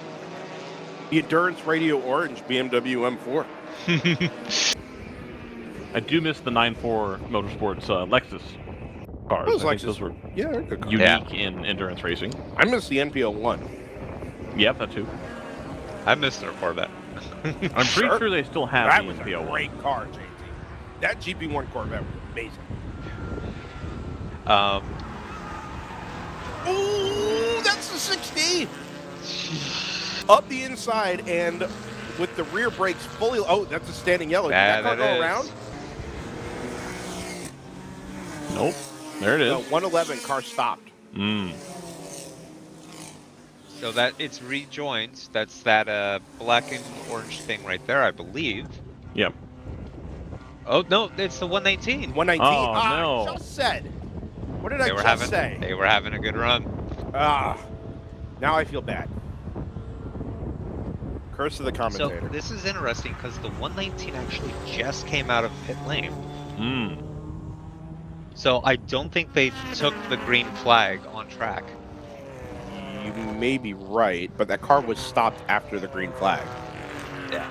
The Endurance Radio Orange BMW M4. I do miss the 9.4 Motorsports Lexus cars. Those I think Lexus- those were Yeah, they're good cars. unique in endurance racing. I miss the NPO1. Yep, that too. I missed their Corvette. I'm pretty sure they still have That the was a NPO1. great car, JT. That GP1 Corvette was amazing. Ooh, that's the 60! Up the inside and with the rear brakes fully... Oh, that's a standing yellow. Did that car go around? Nope. There it No, is. 111 car stopped. So that it's rejoined. That's that black and orange thing right there, I believe. Yep. Oh no, it's the 119. 119. Oh, I no. just said. What did I They were just having say? they were having a good run. Now I feel bad. Curse of the So commentator. this is interesting because the 119 actually just came out of pit lane. So I don't think they took the green flag on track. You may be right, but that car was stopped after the green flag. Yeah.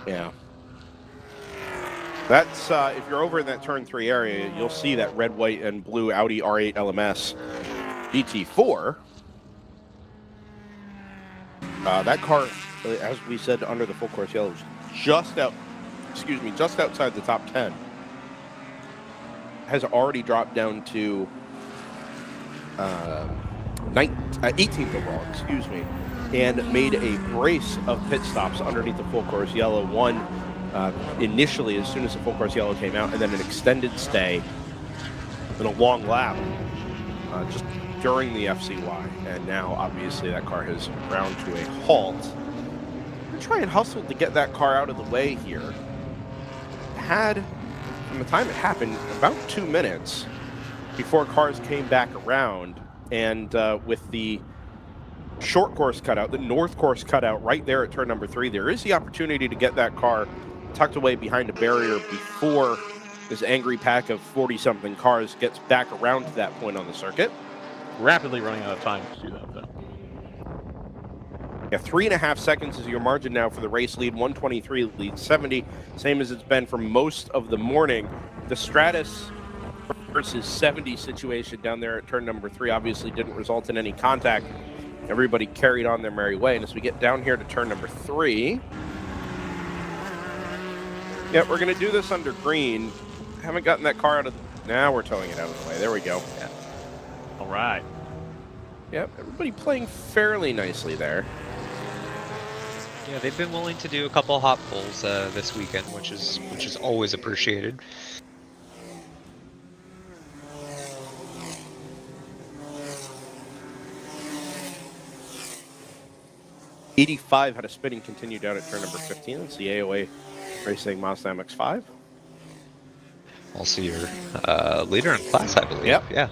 Yeah. That's if you're over in that turn 3 area, you'll see that red, white, and blue Audi R8 LMS GT4. That car, as we said, under the full course yellow, is just outside the top 10. Has already dropped down to 18th overall, excuse me, and made a brace of pit stops underneath the full course yellow. One initially as soon as the full course yellow came out, and then an extended stay and a long lap just during the FCY. And now, obviously, that car has ground to a halt. We're trying and hustle to get that car out of the way here. Had, from the time it happened, about 2 minutes before cars came back around. And with the short course cutout, the north course cutout right there at turn number 3, there is the opportunity to get that car tucked away behind a barrier before this angry pack of 40-something cars gets back around to that point on the circuit. Rapidly running out of time to do that, though. Yeah, 3.5 seconds is your margin now for the race lead. 123 leads 70, same as it's been for most of the morning. The Stratus versus 70 situation down there at turn number 3 obviously didn't result in any contact. Everybody carried on their merry way. And as we get down here to turn number 3, yeah, we're going to do this under green. Haven't gotten that car out of now we're towing it out of the way. There we go. Yeah. All right. Yep, everybody playing fairly nicely there. Yeah, they've been willing to do a couple hot pulls this weekend, which is always appreciated. '85 had a spinning continue down at turn number 15. It's the AOA Racing Mazda MX-5. Also your leader in class, I believe. Yep. Yeah.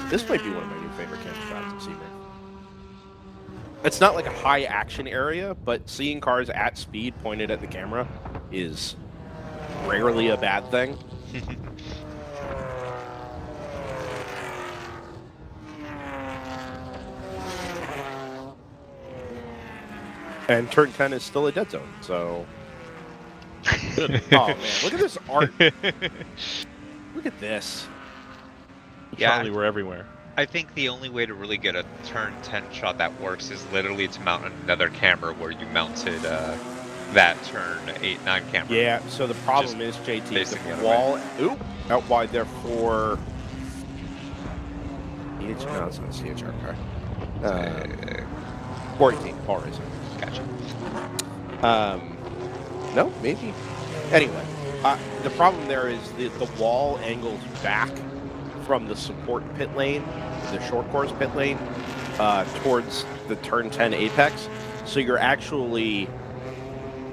This might be one of my new favorite camp shots at Sebring. It's not like a high action area, but seeing cars at speed pointed at the camera is rarely a bad thing. And turn 10 is still a dead zone, so... Oh, man, look at this art. Look at this. Yeah. Charlie, we're everywhere. I think the only way to really get a turn 10 shot that works is literally to mount another camera where you mounted that turn 8, 9 camera. Yeah, so the problem is, JT, the wall... Oop, out wide there for... No, it's not a CHR car. 14, Paul Racing. Gotcha. No, maybe. Anyway, the problem there is the wall angles back from the support pit lane, the short course pit lane, towards the turn 10 apex. So you're actually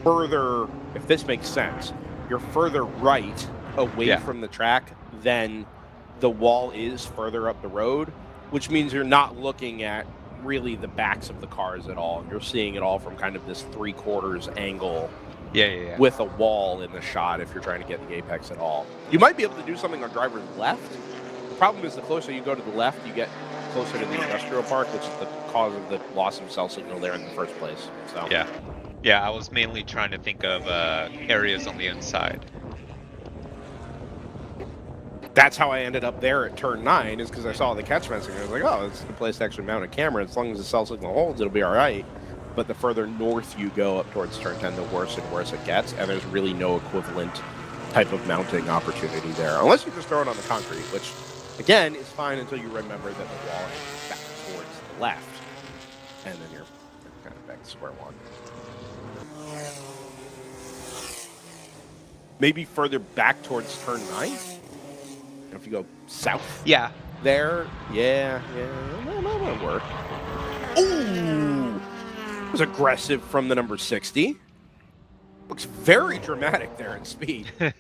further, if this makes sense, you're further right away from the track than the wall is further up the road, which means you're not looking at really the backs of the cars at all. You're seeing it all from kind of this 3/4 angle with a wall in the shot if you're trying to get the apex at all. You might be able to do something on driver's left. The problem is the closer you go to the left, you get closer to the industrial park, which is the cause of the loss of cell signal there in the first place. So yeah, I was mainly trying to think of areas on the inside. That's how I ended up there at turn 9, is because I saw the catch fencing. I was like, oh, it's the place to actually mount a camera. As long as the cell signal holds, it'll be all right. But the further north you go up towards turn 10, the worse and worse it gets. And there's really no equivalent type of mounting opportunity there. Unless you just throw it on the concrete, which, again, is fine until you remember that the wall is back towards the left. And then you're kind of back to square one. Maybe further back towards turn 9? If you go south, there, that might work. Ooh, it was aggressive from the number 60. Looks very dramatic there in speed. The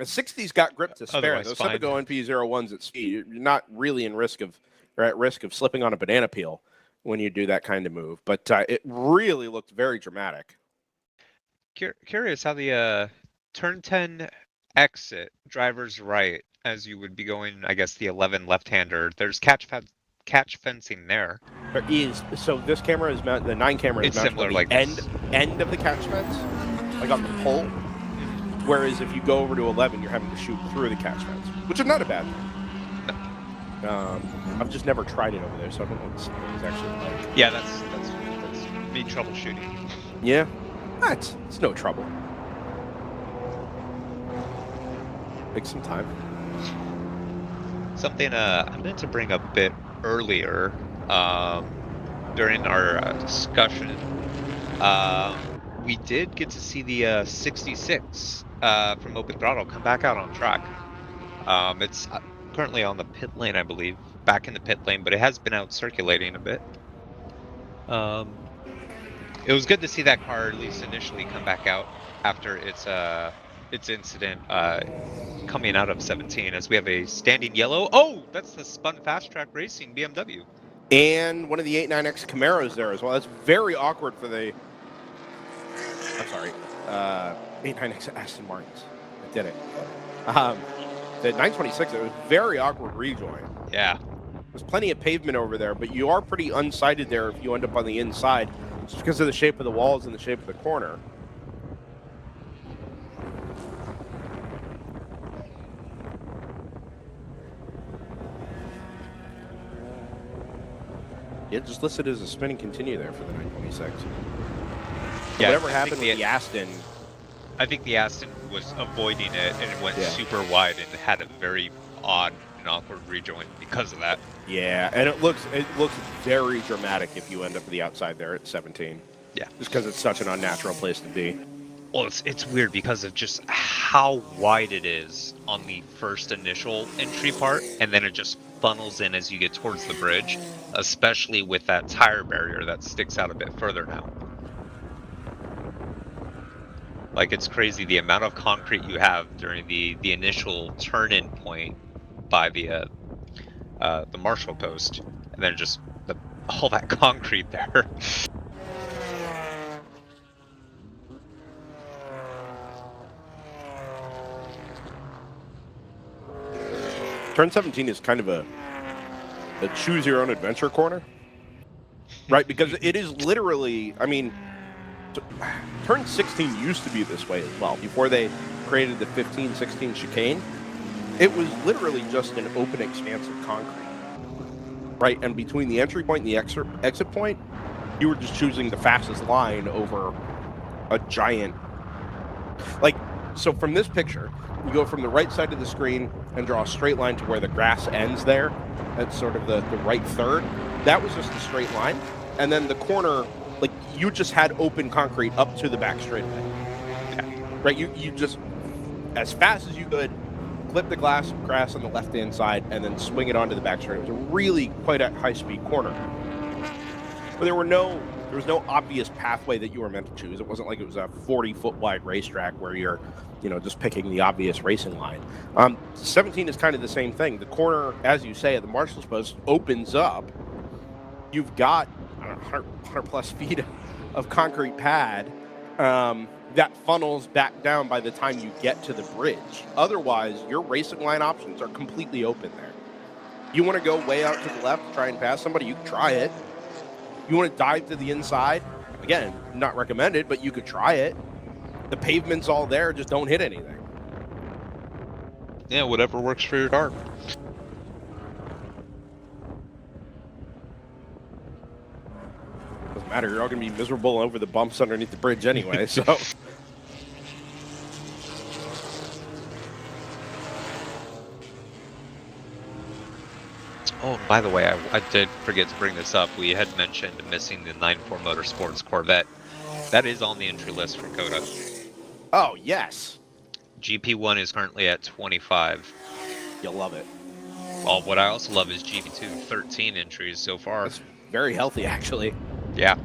60's got grip to spare. Those typical NP01s at speed, you're not really at risk of slipping on a banana peel when you do that kind of move. But it really looked very dramatic. Curious how the turn 10 exit, driver's right, as you would be going, I guess, the 11 left-hander. There's catch catch fencing there. There is. So this camera is mounted. The 9 camera is It's mounted similar on the like this. end of the catch fence, like on the pole. Whereas if you go over to 11, you're having to shoot through the catch fence, which is not a bad thing. I've just never tried it over there, so I don't know what it's actually like. Yeah, that's me troubleshooting. Yeah, it's no trouble. Takes some time. Something I meant to bring up a bit earlier during our discussion. We did get to see the 66 from Open Throttle come back out on track. It's currently on the pit lane, I believe, back in the pit lane, but it has been out circulating a bit. It was good to see that car at least initially come back out after its incident coming out of 17, as we have a standing yellow. Oh, that's the Spun Fast Track Racing BMW. And one of the 89X Camaros there as well. That's very awkward for the... I'm sorry. 89X Aston Martins. I did it. The 926, it was very awkward rejoin. Yeah. There's plenty of pavement over there, but you are pretty unsighted there if you end up on the inside, just because of the shape of the walls and the shape of the corner. Yeah, just listed as a spinning continue there for the 926. Yeah, whatever happened with the Aston... I think the Aston was avoiding it, and it went super wide and had a very odd and awkward rejoin because of that. Yeah, and it looks very dramatic if you end up at the outside there at 17. Yeah. Just because it's such an unnatural place to be. Well, it's weird because of just how wide it is on the first initial entry part, and then it just funnels in as you get towards the bridge, especially with that tire barrier that sticks out a bit further now. Like, it's crazy the amount of concrete you have during the initial turn-in point by the Marshall post, and then just all that concrete there. Turn 17 is kind of a choose-your-own-adventure corner, right? Because it is literally, I mean, turn 16 used to be this way as well. Before they created the 15, 16 chicane, it was literally just an open expanse of concrete, right? And between the entry point and the exit point, you were just choosing the fastest line over a giant, like, so from this picture, you go from the right side of the screen and draw a straight line to where the grass ends there. That's sort of the right third. That was just a straight line. And then the corner, like, you just had open concrete up to the back straightaway. Yeah. Right? You just, as fast as you could, clip the grass on the left-hand side and then swing it onto the back straightaway. It was a really quite a high-speed corner. But there was no obvious pathway that you were meant to choose. It wasn't like it was a 40-foot wide racetrack where you're, just picking the obvious racing line. 17 is kind of the same thing. The corner, as you say, at the Marshall's post opens up. You've got 100 plus feet of concrete pad that funnels back down by the time you get to the bridge. Otherwise, your racing line options are completely open there. You want to go way out to the left to try and pass somebody, you can try it. You want to dive to the inside, again, not recommended, but you could try it. The pavement's all there, just don't hit anything. Yeah, whatever works for your car. Doesn't matter, you're all going to be miserable over the bumps underneath the bridge anyway, so... Oh, by the way, I did forget to bring this up. We had mentioned missing the 9.4 Motorsports Corvette. That is on the entry list for COTA. Oh, yes. GP1 is currently at 25. You'll love it. Well, what I also love is GP2, 13 entries so far. That's very healthy, actually. Yeah,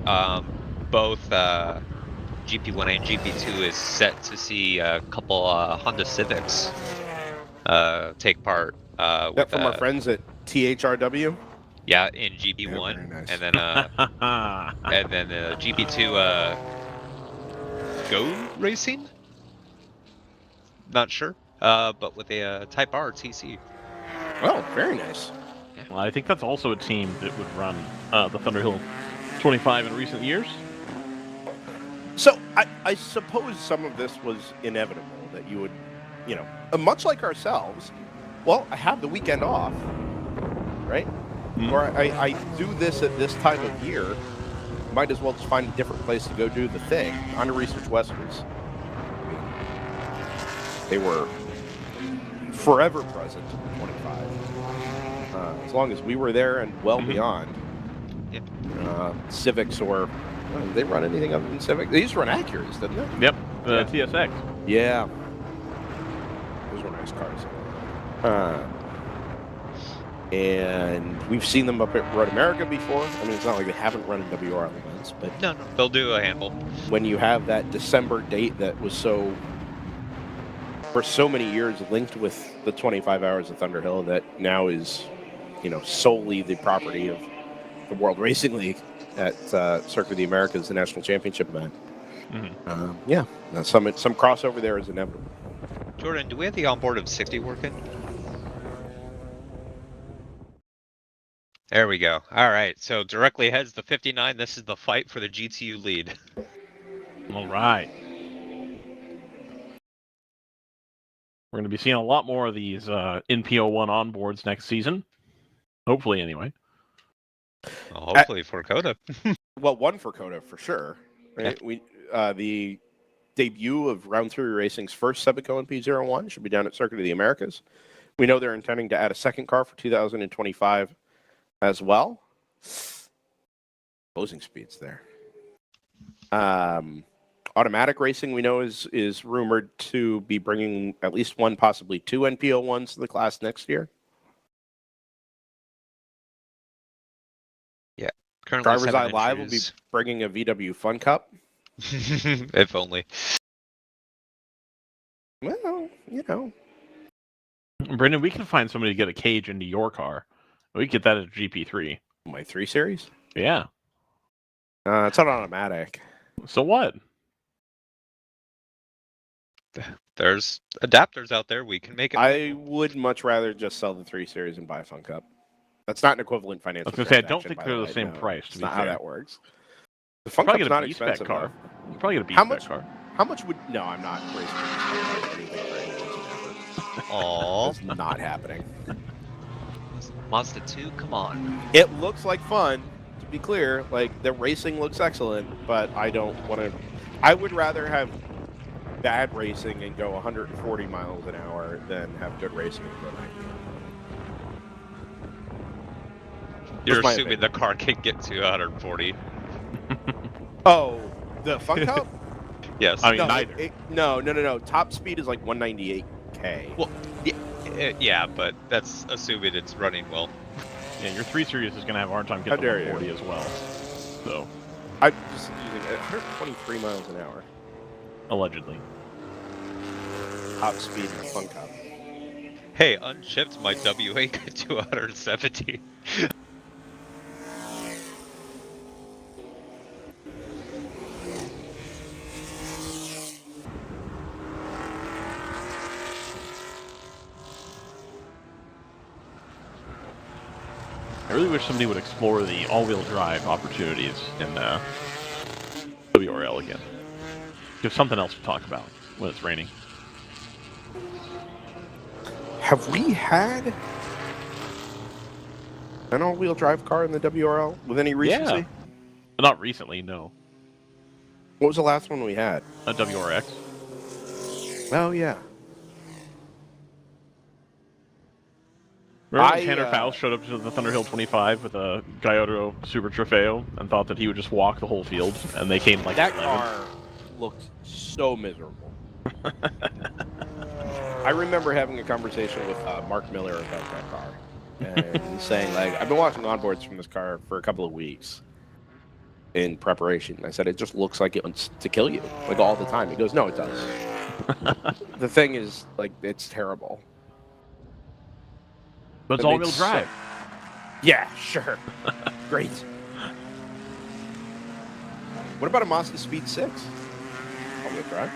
both GP1 and GP2 is set to see a couple Honda Civics take part. From our friends at THRW? Yeah, in GP1, nice. and then GP2 Go Racing. Not sure, but with a Type R TC. Oh, very nice. Well, I think that's also a team that would run the Thunderhill 25 in recent years. So I suppose some of this was inevitable, that you would, you know, much like ourselves, well, I have the weekend off, right? Or I do this at this time of year, might as well just find a different place to go do the thing. Honda Research West was, they were forever present in 25. As long as we were there and well beyond. Yep. Civics or, did they run anything other than Civic? They used to run Acuras, didn't they? Yep, TSX. Yeah. Those were nice cars. And we've seen them up at Road America before. I mean, it's not like they haven't run WRL events, but No, they'll do a handful. when you have that December date that was so, for so many years, linked with the 25 Hours of Thunderhill, that now is, you know, solely the property of the World Racing League at Circuit of the Americas, the National Championship event. Yeah, some crossover there is inevitable. Jordan, do we have the onboard of 60 working? There we go. All right, so directly heads the 59. This is the fight for the GTU lead. All right. We're going to be seeing a lot more of these NPO1 onboards next season. Hopefully, anyway. Well, hopefully for Coda. Well, one for Coda for sure. Right? Yeah. We the debut of Round 3 Racing's first Sebico NP01 should be down at Circuit of the Americas. We know they're intending to add a second car for 2025 as well. Closing speeds there. Automatic Racing, we know, is rumored to be bringing at least one, possibly two NPO1s to the class next year. Currently DriversEye Live will be bringing a VW Fun Cup. If only. Well, you know. Brendan, we can find somebody to get a cage into your car. We could get that at GP3. My 3 Series? Yeah. It's not automatic. So what? There's adapters out there. We can make it. I would much rather just sell the 3 Series and buy a Fun Cup. That's not an equivalent financial. I was going to say, I don't transaction, think by they're the way. same No, price. It's To be not fair. how that works. The Fun Probably Cup's get a not B-spec expensive car. enough. You probably get a How B-spec much? car. How much would? No, I'm not racing anything for any reason ever. Aw. It's not happening. Mazda 2, come on. It looks like fun. To be clear, like the racing looks excellent, but I don't want to. I would rather have bad racing and go 140 miles an hour than have good racing and go 90. You're my assuming opinion. the car can get to 140. Oh, the Fun Cup? Yes. I mean, No, neither. No. Top speed is like 198k. Well, yeah, but that's assuming it's running well. Yeah, your 3 Series is going to have a hard time How getting dare to you. 140 as well. So, I'm just using 123 miles an hour. allegedly. Top speed in the Fun Cup. Hey, unshipped my W8 got to 170. I really wish somebody would explore the all-wheel drive opportunities in WRL again. Give something else to talk about when it's raining. Have we had an all-wheel drive car in the WRL with any recency? Yeah. Not recently, no. What was the last one we had? A WRX. Oh, yeah. Remember when Tanner Faust showed up to the Thunderhill 25 with a Gallardo Super Trofeo and thought that he would just walk the whole field, and they came like That 11th? car looked so miserable. I remember having a conversation with Mark Miller about that car and saying, like, I've been watching onboards from this car for a couple of weeks in preparation. I said, it just looks like it wants to kill you, like, all the time. He goes, no, it does. The thing is, like, it's terrible. But it's It made all-wheel drive. Yeah, sure. Great. What about a Mazda Speed 6? All-wheel drive?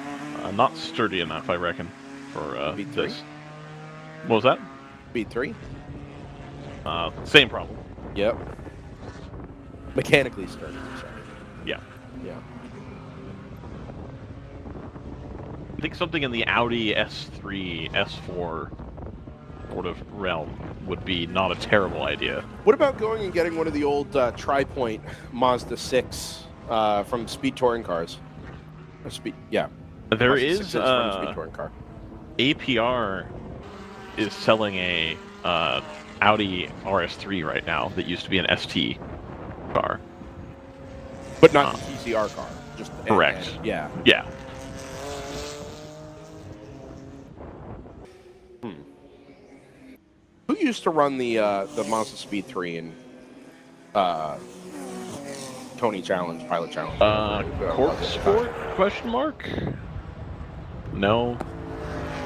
Not sturdy enough, I reckon, for Speed this. 3? What was that? Speed 3? Same problem. Yep. Mechanically started. Sorry. Yeah. Yeah. I think something in the Audi S3, S4 sort of realm would be not a terrible idea. What about going and getting one of the old tri-point Mazda 6 from Speed Touring cars? Or yeah. There Mazda is 6 from a Speed Touring car. APR is selling a Audi RS3 right now that used to be an ST car. But not the TCR car. Just correct. Yeah. Yeah. Who used to run the Mazda Speed 3 in Tony Challenge, Pilot Challenge? Cork Sport? Question mark? No.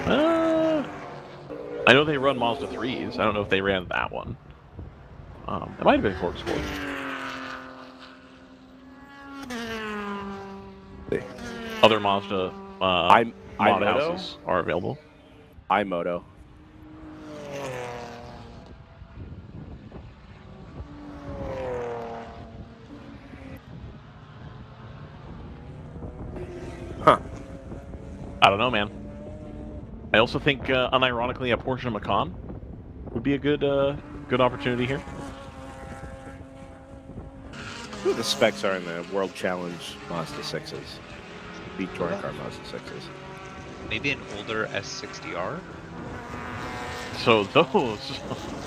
I know they run Mazda 3s. I don't know if they ran that one. It might have been Cork Sport. Other Mazda mod houses are available. iMoto. Huh. I don't know, man. I also think, unironically, a Porsche Macan would be a good opportunity here. Who the specs are in the World Challenge Mazda 6s? Speed Touring car Mazda 6s. Maybe an older S60R? So those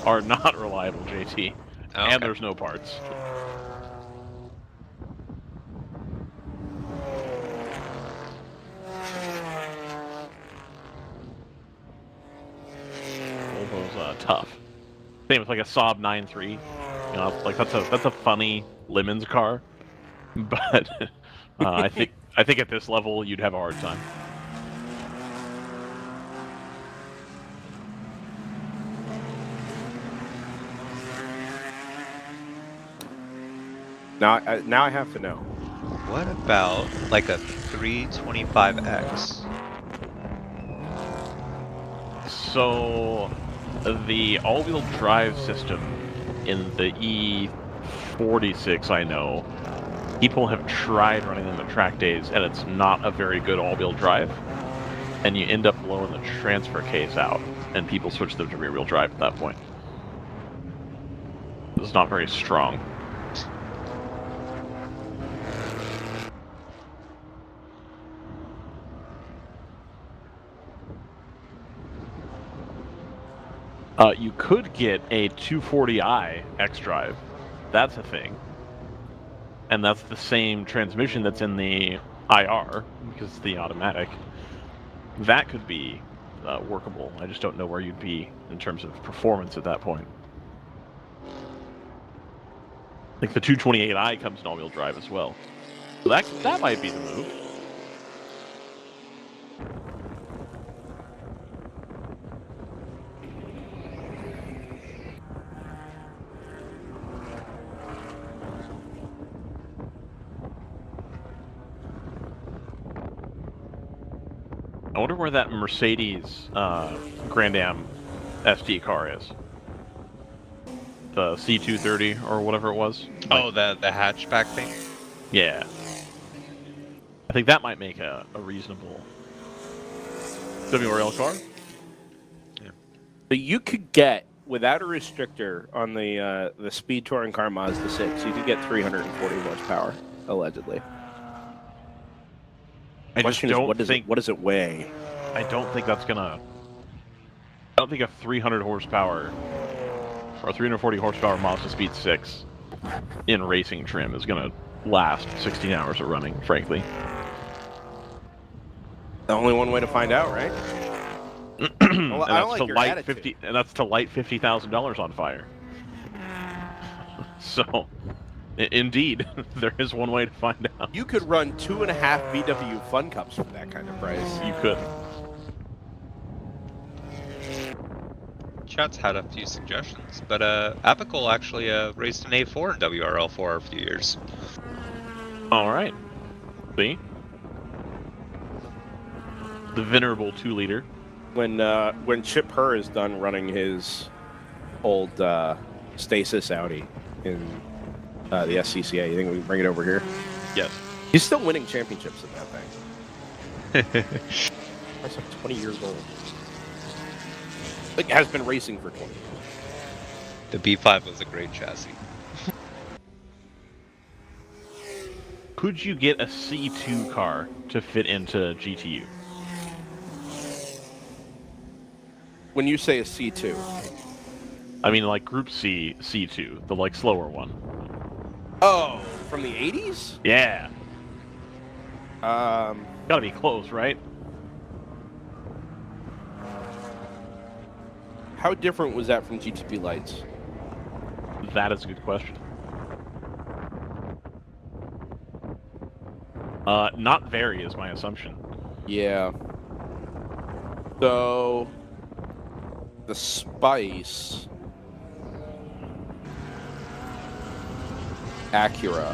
are not reliable, JT. Oh, okay. And there's no parts. Volvo's tough. Same with like a Saab 9.3. You know, like that's a funny Lemons car, but I think at this level you'd have a hard time. Now I have to know. What about like a 325X? So, the all-wheel drive system in the E46, I know, people have tried running them at track days, and it's not a very good all-wheel drive. And you end up blowing the transfer case out, and people switch them to rear-wheel drive at that point. It's not very strong. You could get a 240i X-Drive. That's a thing. And that's the same transmission that's in the IR, because it's the automatic. That could be workable. I just don't know where you'd be in terms of performance at that point. Like the 228i comes in all-wheel drive as well. So that might be the move. I wonder where that Mercedes Grand Am SD car is. The C230 or whatever it was. Oh, the hatchback thing? Yeah. I think that might make a reasonable WRL car. Yeah. So you could get, without a restrictor on the Speed Touring car Mazda 6, you could get 340 horsepower, allegedly. I just Question is, don't what does it weigh? I don't think that's gonna. I don't think a 300 horsepower or 340 horsepower Mazda Speed 6 in racing trim is gonna last 16 hours of running, frankly. The only one way to find out, right? Well, I don't like your attitude. That's to light $50,000 on fire. So, indeed, there is one way to find out. You could run 2.5 VW Fun Cups for that kind of price. You could. Chat's had a few suggestions, but Apical actually raced an A4 in WRL for a few years. All right. See? The venerable 2-liter. When Chip Herr is done running his old Stasis Audi in the SCCA. You think we can bring it over here? Yes. He's still winning championships in that thing. That's like 20 years old. It has been racing for 20 years. The B5 was a great chassis. Could you get a C2 car to fit into GTU? When you say a C2, I mean, like Group C, C2, the like slower one. oh, from the 80s? Yeah. Gotta be close, right? How different was that from GTP Lights? That is a good question. Not very is my assumption. Yeah. So the Spice Acura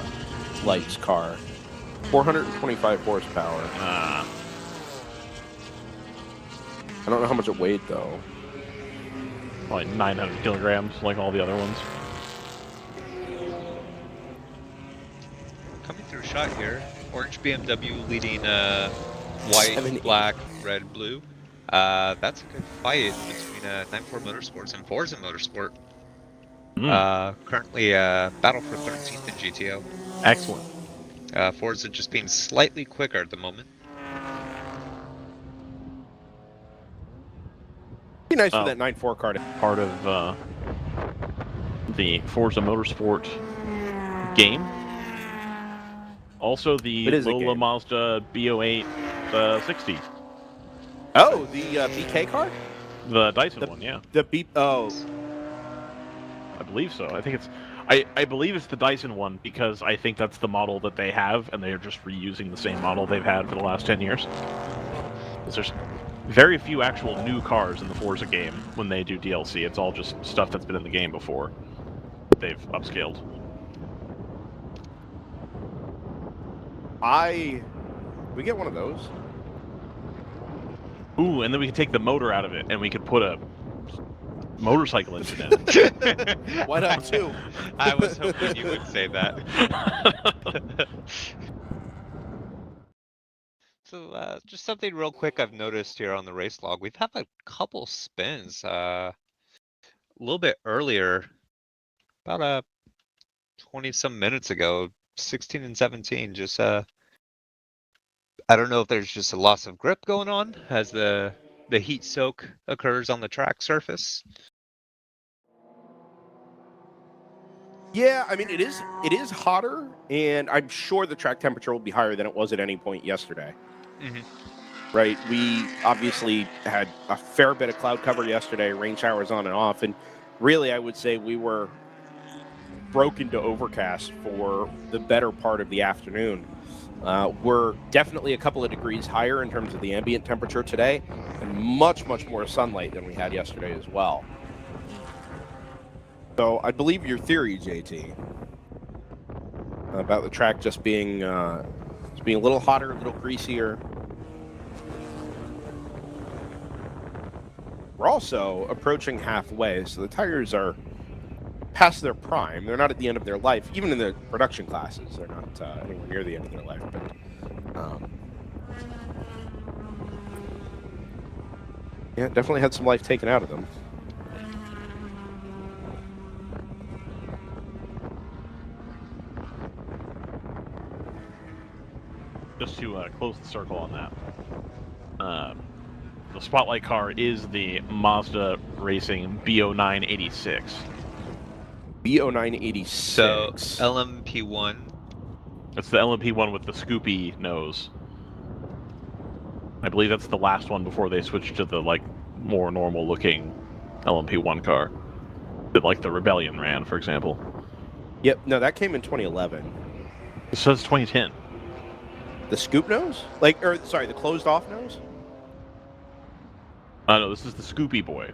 Lights car, 425 horsepower. I don't know how much it weighed though. Like 900 kilograms, like all the other ones. Coming through shot here. Orange BMW leading white, 7-8. black, red, blue. That's a good fight between 94 Motorsports and Forza Motorsport. Currently battle for 13th in GTO. Excellent. Forza just being slightly quicker at the moment. Be nice for that 9.4 car to Part of the Forza Motorsport game. Also, the It is a Lola game. Mazda B08 60. Oh, the BK car? The Dyson one, yeah. The B. Oh, I believe so. I think it's... I believe it's the Dyson one because I think that's the model that they have, and they're just reusing the same model they've had for the last 10 years. 'Cause there's very few actual new cars in the Forza game when they do DLC. It's all just stuff that's been in the game before that they've upscaled. we get one of those. Ooh, and then we can take the motor out of it, and we could put a motorcycle engine in it. Why not two? I was hoping you would say that. So, just something real quick I've noticed here on the race log. We've had a couple spins a little bit earlier, about 20-some minutes ago, 16 and 17. Just I don't know if there's just a loss of grip going on as the heat soak occurs on the track surface. Yeah, I mean it is hotter, and I'm sure the track temperature will be higher than it was at any point yesterday. Right? We obviously had a fair bit of cloud cover yesterday, rain showers on and off, and really I would say we were broken to overcast for the better part of the afternoon. We're definitely a couple of degrees higher in terms of the ambient temperature today, and much more sunlight than we had yesterday as well. So I believe your theory, JT, about the track just being a little hotter, a little greasier. We're also approaching halfway, so the tires are past their prime. They're not at the end of their life. Even in the production classes, they're not anywhere near the end of their life. But yeah, definitely had some life taken out of them. Just to close the circle on that, the spotlight car is the Mazda Racing B0986. B0986. So LMP1. It's the LMP one with the scoopy nose. I believe that's the last one before they switched to the like more normal looking LMP1 car that like the Rebellion ran, for example. Yep. No, that came in 2011. It says 2010. The scoop nose? The closed off nose? No, this is the Scoopy boy.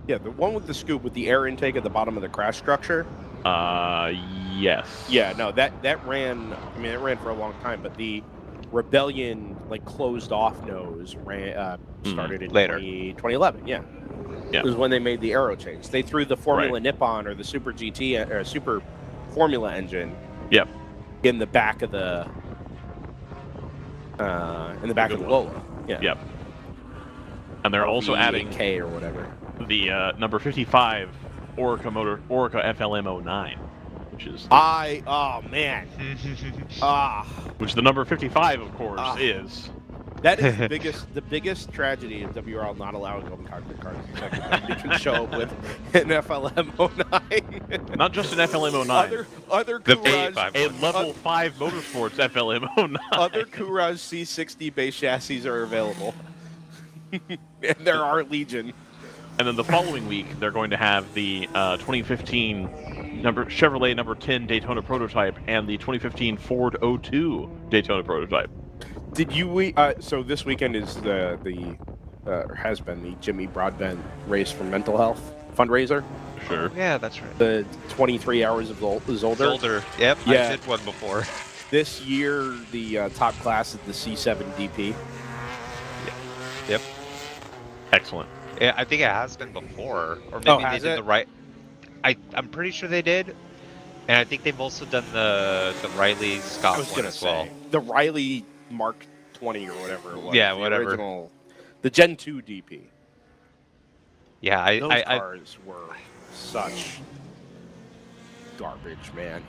Yeah, the one with the scoop with the air intake at the bottom of the crash structure. Yes. Yeah, no, that ran. I mean, it ran for a long time, but the Rebellion closed off nose ran started in later. 2011. Yeah. Yeah. was when they made the aero change. They threw the Formula Nippon or the Super GT or Super Formula engine. Yep. In the back of the Lola. Yeah. Yep. And they're also adding K or whatever. The number 55 Orica FLM09, which is oh man. which the number 55 of course is. That is the biggest tragedy of WRL not allowing open cockpit cars. They can show up with an FLM09. Not just an FLM09. Other The Courage, a level 5 motorsports FLM09. other Courage C60 base chassis are available. And there are legion. And then the following week, they're going to have the 2015 Chevrolet number 10 Daytona prototype and the 2015 Ford 02 Daytona prototype. Did you so this weekend is has been the Jimmy Broadbent race for mental health fundraiser? Sure. Yeah, that's right. The 23 hours of Zolder. Zolder. Yep. Yeah. I did one before. This year, the top class is the C7 DP. Yep. Excellent. Yeah, I think it has been before, or maybe they did it? the right. I'm pretty sure they did, and I think they've also done the Riley Scott I was one gonna as say well. the Riley Mark 20 or whatever it was. Yeah, the whatever. Original, the Gen 2 DP. Yeah, Those I cars were such garbage, man.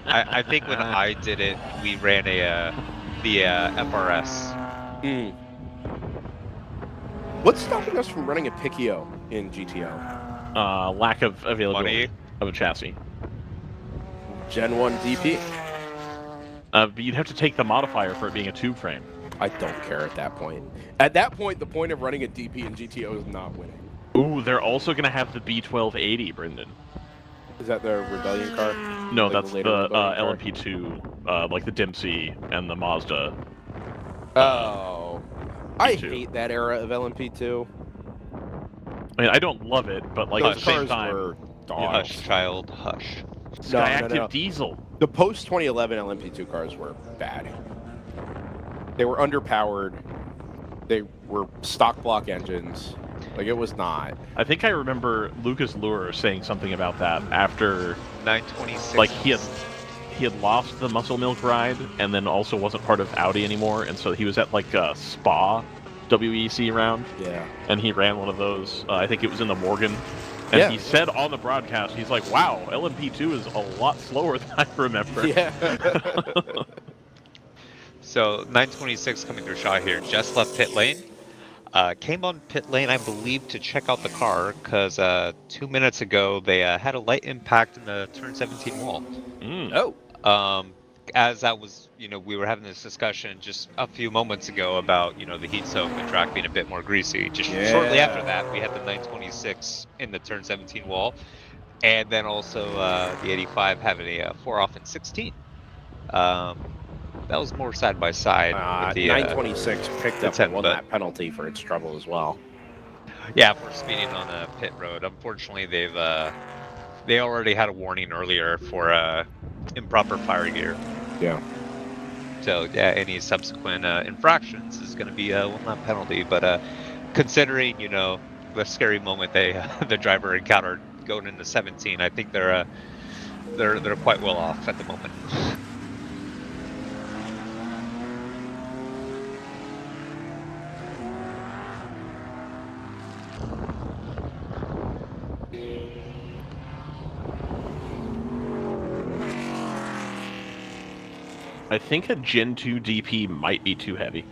I think when I did it, we ran the FRS. What's stopping us from running a Picchio in GTO? Lack of availability Money. of a chassis. Gen 1 DP? But you'd have to take the modifier for it being a tube frame. I don't care at that point. At that point, the point of running a DP in GTO is not winning. Ooh, they're also going to have the B1280, Brendan. Is that the Rebellion car? No, Like that's later the Rebellion car? LMP2, like the Dempsey and the Mazda. Oh. I P2. hate that era of LMP2. I mean, I don't love it, but like at Those the same cars time, were dogs. Hush, child, hush. Skyactiv diesel. The post-2011 LMP2 cars were bad. They were underpowered. They were stock block engines. Like, it was not. I think I remember Lucas Luer saying something about that after, 926. like, he had lost the Muscle Milk ride and then also wasn't part of Audi anymore, and so he was at like a Spa WEC round, Yeah. and he ran one of those. I think it was in the Morgan. And Yeah. he said on the broadcast, he's like, wow, LMP2 is a lot slower than I remember. Yeah. So 926 coming through shot here, just left pit lane. Came on pit lane, I believe, to check out the car because 2 minutes ago they had a light impact in the turn 17 wall. Oh. As that was, we were having this discussion just a few moments ago about, the heat soak and track being a bit more greasy. Just shortly after that, we had the 926 in the turn 17 wall, and then also the 85 having a 4-off in 16. That was more side by side. With the 926 picked up 10, and won but- that penalty for its trouble as well. Yeah, for speeding on a pit road. Unfortunately, they already had a warning earlier for improper fire gear. Yeah. So yeah, any subsequent infractions is going to be a one-lap penalty. But considering the scary moment the driver encountered going into 17, I think they're quite well off at the moment. I think a Gen 2 DP might be too heavy.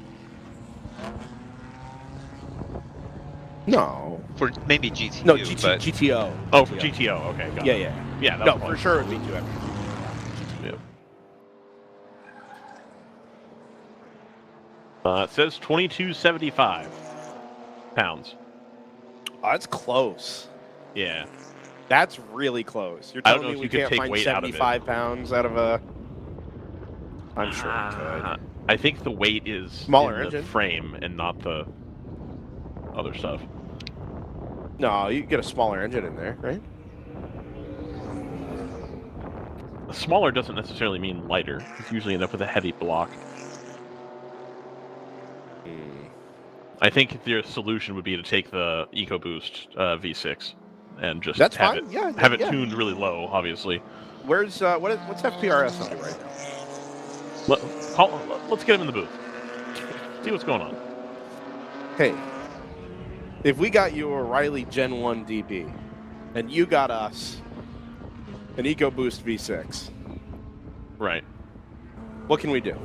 No. For maybe GTU, No, but GTO. Oh, for GTO, okay. Got Yeah, it. yeah. Yeah, that's No, fine. for sure it'd be too heavy. Yeah. It says 2275 pounds. Oh, that's close. Yeah. That's really close. You're I don't telling know me if we you could can't take find weight out of it. 75 pounds out of a... I'm sure we could. I think the weight is Smaller in engine. the frame and not the other stuff. No, you get a smaller engine in there, right? Smaller doesn't necessarily mean lighter. You usually end up with a heavy block. I think their solution would be to take the EcoBoost V6 and just That's have fine. it Yeah, have it yeah. tuned really low. Obviously, Where's what's FPRS on right now? let's get him in the booth. See what's going on. Hey, if we got you a Riley Gen 1 DP, and you got us an EcoBoost V6, Right. what can we do?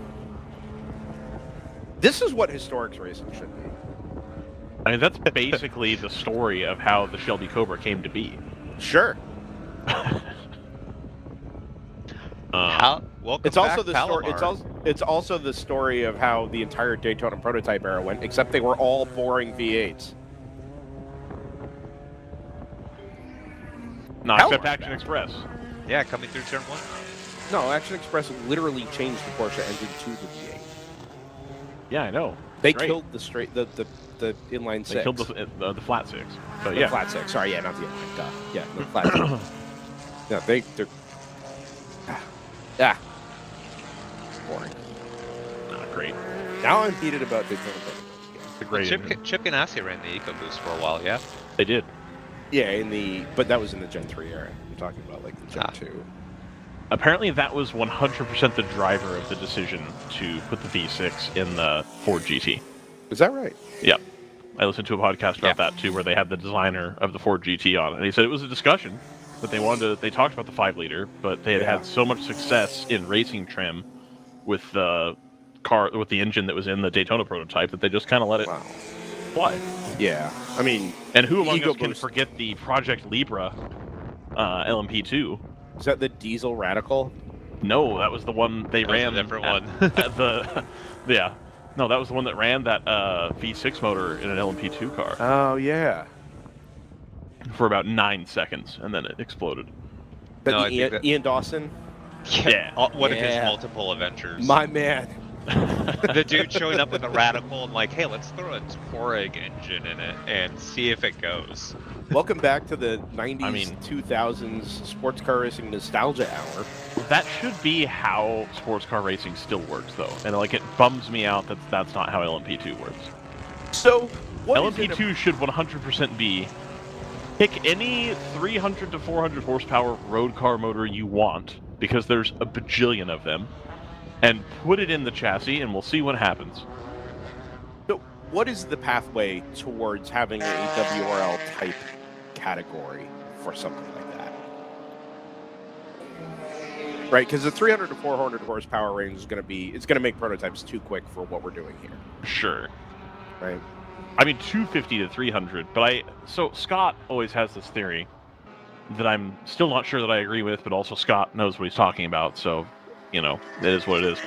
This is what historics racing should be. I mean, that's basically the story of how the Shelby Cobra came to be. Sure. Welcome It's also back, the story. Palomar. It's also the story of how the entire Daytona prototype era went, except they were all boring V8s. Not Hell, except Action Express. Yeah, coming through turn 1. No, Action Express literally changed the Porsche engine to the V8. Yeah, I know. They Great. killed the inline six. They killed the flat six. But The yeah, flat six. Sorry, yeah, not the inline. Duh. Yeah, the flat six. Yeah, they're boring. not great. Now I'm heated about Daytona prototypes. The great. Chip Ganassi ran the EcoBoost for a while, yeah? They did. Yeah, but that was in the Gen 3 era. I'm talking about like the Gen 2. Apparently, that was 100% the driver of the decision to put the V6 in the Ford GT. Is that right? Yep. I listened to a podcast about that too, where they had the designer of the Ford GT on it, and he said it was a discussion that they talked about the 5-liter, but they had had so much success in racing trim with the engine that was in the Daytona prototype that they just kind of let it fly. Yeah, I mean, and who among us can EcoBoost. forget the Project Libra LMP2? Is that the diesel radical? No, that was the one they ran. A different one. Yeah. No, that was the one that ran that V6 motor in an LMP2 car Oh yeah. for about 9 seconds, and then it exploded. No, I think Ian Dawson, Yeah. One of his Yeah. multiple adventures. my man. The dude showing up with a radical and like, hey, let's throw a Touareg engine in it and see if it goes. Welcome back to the 90s, I mean- 2000s sports car racing nostalgia hour. That should be how sports car racing still works, though. And like, it bums me out that that's not how LMP2 works. So, what is it LMP2 should 100% be pick any 300 to 400 horsepower road car motor you want, because there's a bajillion of them, and put it in the chassis, and we'll see what happens. So, what is the pathway towards having a WRL type category for something like that? Right, because the 300 to 400 horsepower range is going to make prototypes too quick for what we're doing here. Sure. Right. I mean, 250 to 300, but so Scott always has this theory that I'm still not sure that I agree with, but also Scott knows what he's talking about, so, you know, it is what it is.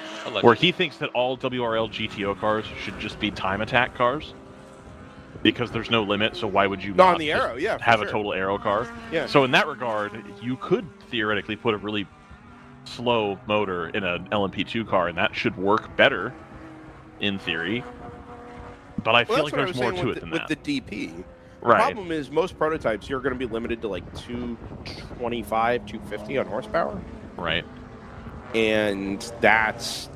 Where he thinks that all WRL GTO cars should just be time attack cars, because there's no limit, so why would you No, not on the just aero, yeah, for have sure. a total aero car? Yeah. So in that regard, you could theoretically put a really slow motor in an LMP2 car, and that should work better, in theory. But I feel like there's more to it than that. With the DP. The Right. problem is most prototypes, you're going to be limited to like 225, 250 on horsepower. Right. And that's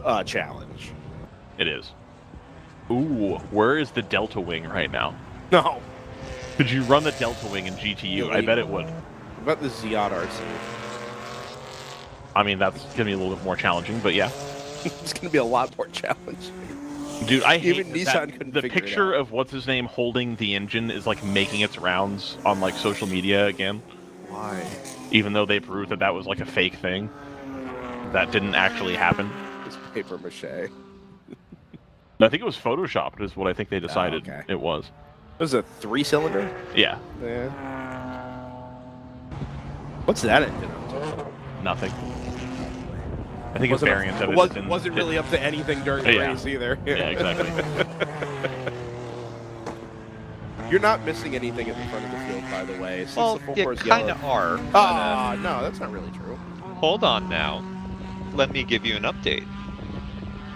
a challenge. It is. Ooh, where is the Delta Wing right now? No. Could you run the Delta Wing in GTU? I bet it would. What about the Ziad RC? I mean, that's going to be a little bit more challenging, but yeah. It's going to be a lot more challenging. Dude, I hate Even that Nissan couldn't the figure it picture out. of what's-his-name holding the engine is, like, making its rounds on, like, social media again. Why? Even though they proved that that was, like, a fake thing. That didn't actually happen. It's paper mache. I think it was Photoshopped is what I think they decided okay. it was. It was a 3-cylinder? Yeah, Yeah. What's that engine up to? nothing. I think a variant of it. Wasn't really up to anything during the Yeah. race either. Yeah, exactly. You're not missing anything at the front of the field, by the way. Since Well, the full you course kind yellow. of are. No, that's not really true. Hold on now. Let me give you an update.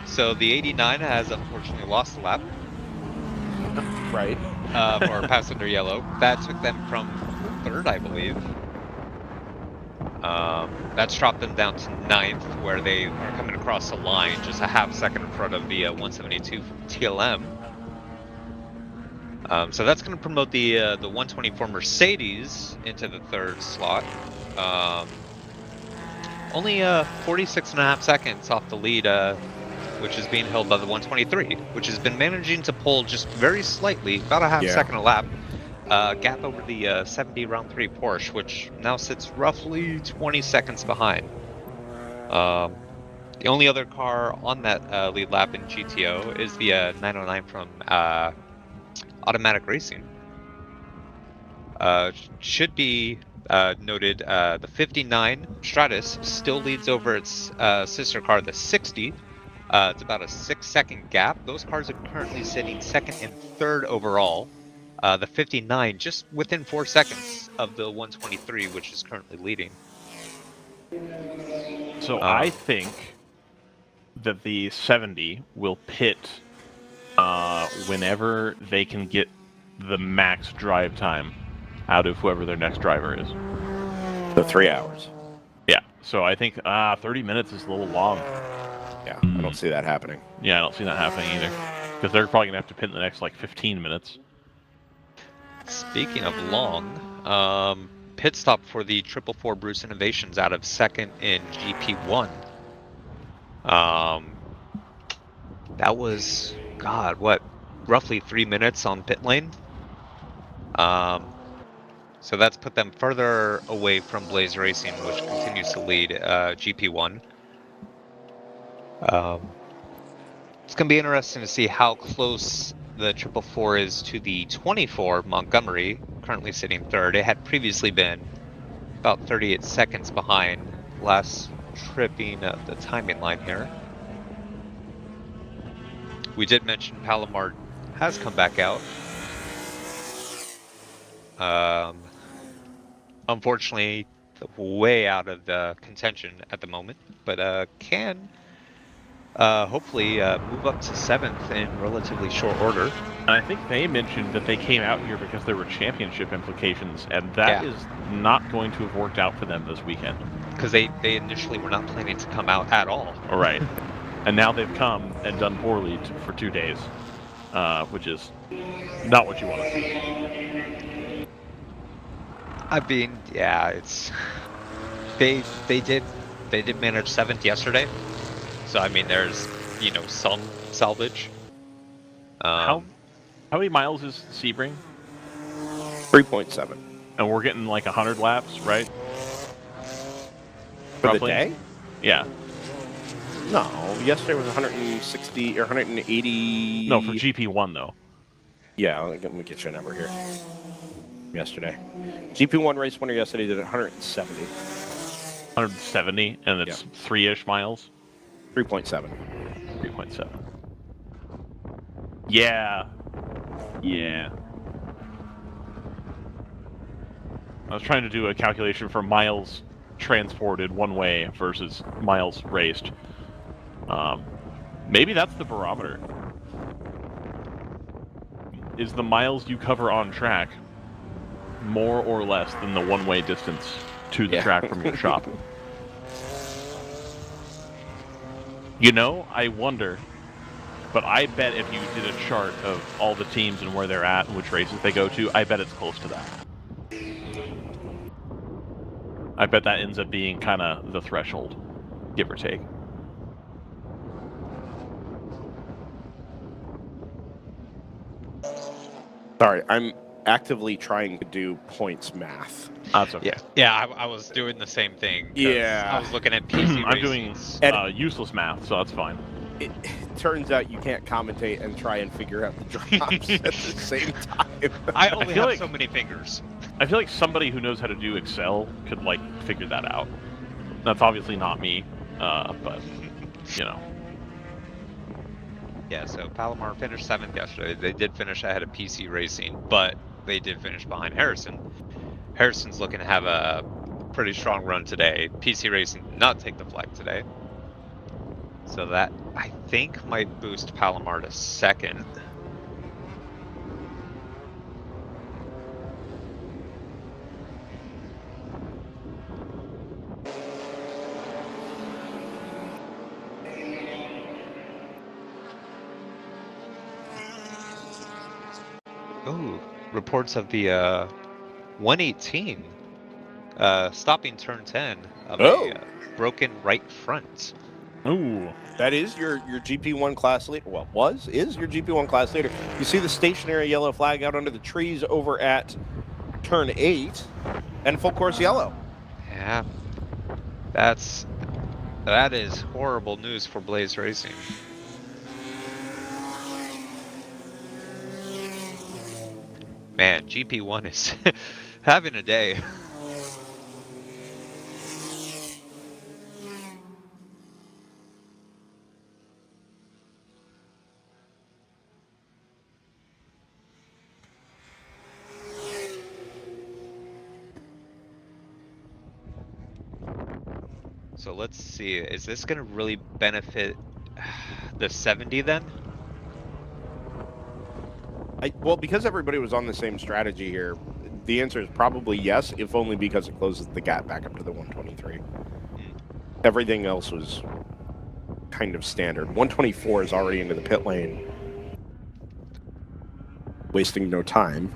So the 89 has unfortunately lost a lap Right. for passenger yellow. That took them from third, I believe. That's dropped them down to ninth, where they are coming across the line just a half second in front of the 172 TLM. So that's going to promote the 124 Mercedes into the third slot. Only 46.5 seconds off the lead, which is being held by the 123, which has been managing to pull just very slightly, about a half second a lap, gap over the 70 round 3 Porsche, which now sits roughly 20 seconds behind. The only other car on that lead lap in GTO is the 909 from Automatic Racing. Should be noted, the 59 Stratus still leads over its sister car, the 60. It's about a 6-second gap. Those cars are currently sitting second and third overall. The 59 just within 4 seconds of the 123, which is currently leading. So I think that the 70 will pit whenever they can get the max drive time out of whoever their next driver is. The 3 hours. Yeah, so I think 30 minutes is a little long. Yeah, I don't see that happening. Yeah, I don't see that happening either. Because they're probably going to have to pit in the next, like, 15 minutes. Speaking of long, pit stop for the 444 Bruce Innovations out of second in GP1. That was, God, what, roughly 3 minutes on pit lane? So that's put them further away from Blaze Racing, which continues to lead GP1. It's going to be interesting to see how close the 444 is to the 24 Montgomery, currently sitting third. It had previously been about 38 seconds behind, last tripping the timing line here. We did mention Palomar has come back out. Unfortunately, way out of the contention at the moment, but can hopefully move up to 7th in relatively short order. And I think they mentioned that they came out here because there were championship implications, and that is not going to have worked out for them this weekend. Because they initially were not planning to come out at all. All right. And now they've come and done poorly for 2 days, which is not what you want to see. I mean, yeah, it's they did manage 7th yesterday, so I mean, there's some salvage. How many miles is Sebring? 3.7 And we're getting like 100 laps, right? for Roughly? the day. Yeah. No, yesterday was 160 or 180. No, for GP1 though. Yeah, let me get you a number here. Yesterday, GP1 race winner yesterday did 170. 170, and it's 3-ish miles. 3.7. 3.7. Yeah. I was trying to do a calculation for miles transported one way versus miles raced. Maybe that's the barometer. Is the miles you cover on track more or less than the one-way distance to the track from your shop? I wonder, but I bet if you did a chart of all the teams and where they're at and which races they go to, I bet it's close to that. I bet that ends up being kind of the threshold, give or take. Sorry, I'm actively trying to do points math. That's okay. Yeah, I was doing the same thing. Yeah. I was looking at PC I'm doing useless math, so that's fine. It turns out you can't commentate and try and figure out the drops at the same time. I only feel have like- so many fingers. I feel like somebody who knows how to do Excel could, figure that out. That's obviously not me, but, Yeah, so Palomar finished 7th yesterday. They did finish ahead of PC Racing, but they did finish behind Harrison. Harrison's looking to have a pretty strong run today. PC Racing did not take the flag today. So that, I think, might boost Palomar to 2nd. Ooh, reports of the 118 stopping turn 10 of a broken right front. Ooh. That is your GP1 class leader. Well, is your GP1 class leader. You see the stationary yellow flag out under the trees over at turn 8 and full course yellow. Yeah, that is horrible news for Blaze Racing. Man, GP1 is having a day. So let's see, is this going to really benefit the 70 then? Well, because everybody was on the same strategy here, the answer is probably yes, if only because it closes the gap back up to the 123. Everything else was kind of standard. 124 is already into the pit lane, wasting no time.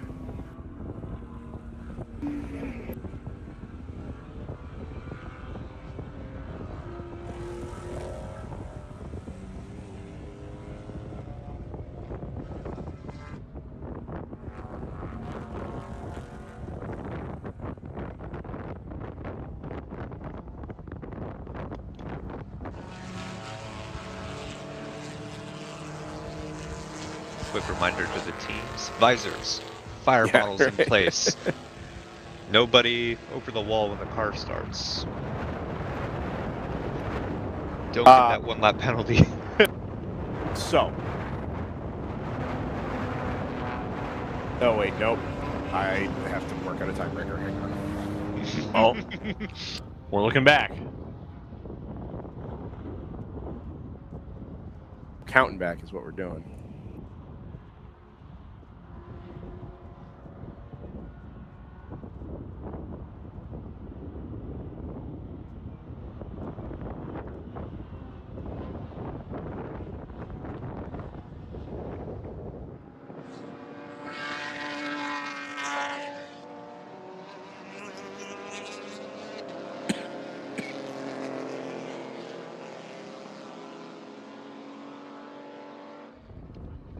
Quick reminder to the teams. Visors, fire bottles in place. Nobody over the wall when the car starts. Don't get that 1 lap penalty. So. Oh, wait, nope. I have to work on a tiebreaker. Hang on. Well, we're looking back. Counting back is what we're doing.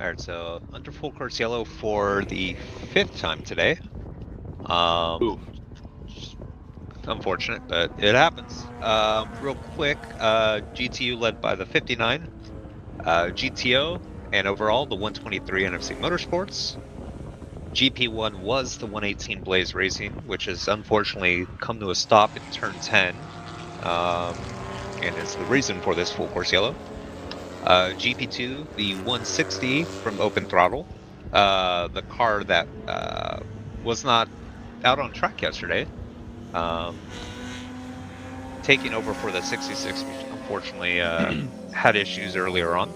Alright, so under full course yellow for the 5th time today. Unfortunate, but it happens. Real quick, GTU led by the 59, GTO, and overall the 123 NFC Motorsports. GP1 was the 118 Blaze Racing, which has unfortunately come to a stop in turn 10, and is the reason for this full course yellow. GP2, the 160 from Open Throttle, the car that was not out on track yesterday, taking over for the 66, which unfortunately had issues earlier on.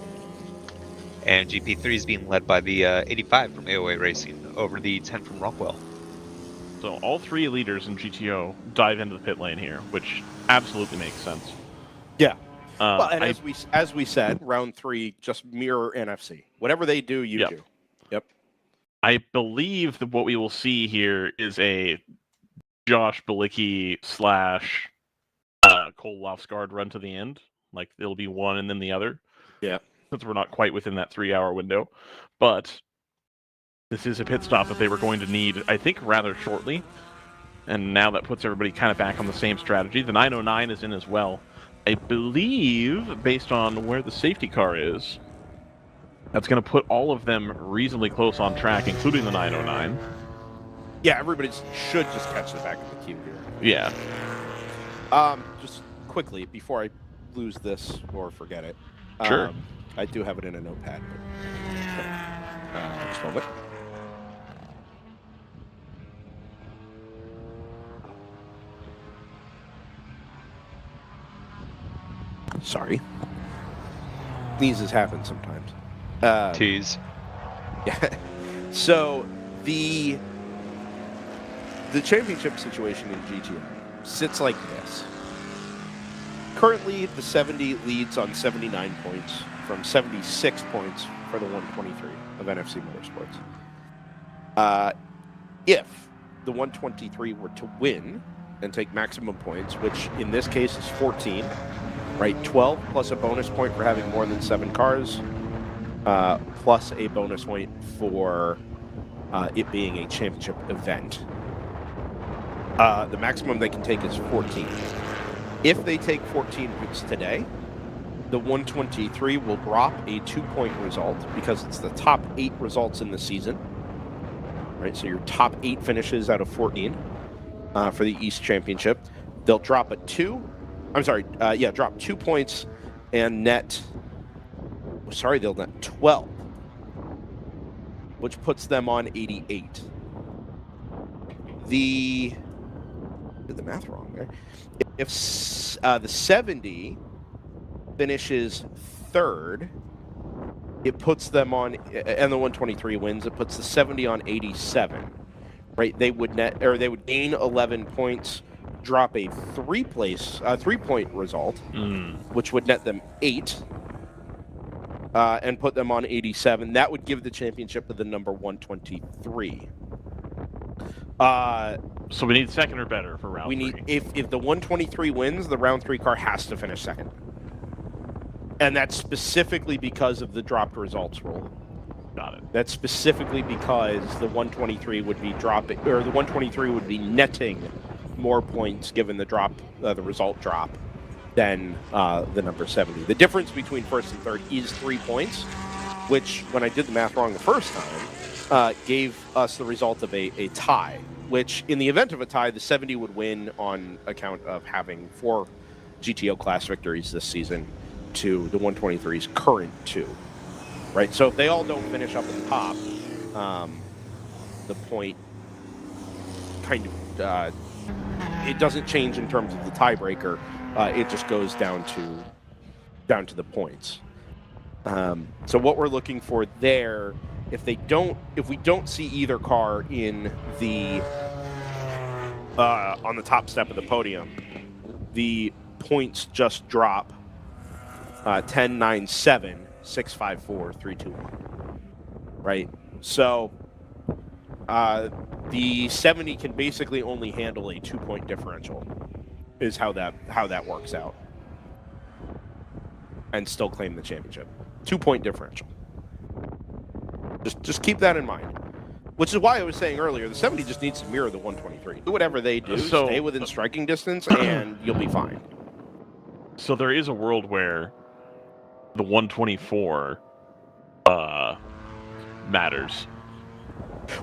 And GP3 is being led by the 85 from AOA Racing over the 10 from Rockwell. So all 3 leaders in GTO dive into the pit lane here, which absolutely makes sense. Yeah. Well, and as we said, round 3, just mirror NFC. Whatever they do, you do. Yep. I believe that what we will see here is a Josh Bilicki / Cole Lofsgaard run to the end. Like, it'll be one and then the other. Yeah. Since we're not quite within that 3-hour window. But this is a pit stop that they were going to need, I think, rather shortly. And now that puts everybody kind of back on the same strategy. The 909 is in as well. I believe, based on where the safety car is, that's going to put all of them reasonably close on track, including the 909. Yeah, everybody should just catch the back of the queue here. Yeah. Just quickly, before I lose this or forget it. Sure. I do have it in a notepad. Just a moment. Sorry. Sneezes happen sometimes. Tease. Yeah. So the championship situation in GTO sits like this. Currently, the 70 leads on 79 points from 76 points for the 123 of NFC If the 123 were to win and take maximum points, which in this case is 14, right? 12 plus a bonus point for having more than 7 cars, plus a bonus point for it being a championship event. The maximum they can take is 14. If they take 14 points today, the 123 will drop a 2-point result because it's the top 8 results in the season. Right, so your top 8 finishes out of 14 for the East Championship. They'll drop drop 2 points and net. They'll net 12, which puts them on 88. Did the math wrong there. If the 70 finishes 3rd, it puts them on, and the 123 wins, it puts the 70 on 87. Right? They would gain 11 points, drop a 3-point result, which would net them 8, and put them on 87. That would give the championship to the number 123. So we need second or better for round 3. If the 123 wins, the round 3 car has to finish second. And that's specifically because of the dropped results rule. Got it. That's specifically because the 123 would be dropping, or the 123 would be netting more points given the result drop than the number 70. The difference between first and third is 3 points, which, when I did the math wrong the first time, gave us the result of a tie, which in the event of a tie, the 70 would win on account of having 4 GTO class victories this season to the 123's current 2. Right? So if they all don't finish up at the top, the point kind of it doesn't change in terms of the tiebreaker. It just goes down to the points. So what we're looking for there, if we don't see either car in the on the top step of the podium, the points just drop 10, 9, 7, 6, 5, 4, 3, 2, 1. Right? So the 70 can basically only handle a 2-point differential, is how that works out, and still claim the championship. 2-point differential. Just keep that in mind. Which is why I was saying earlier, the 70 just needs to mirror the 123. Do whatever they do, stay within striking distance, and you'll be fine. So there is a world where the 124 matters.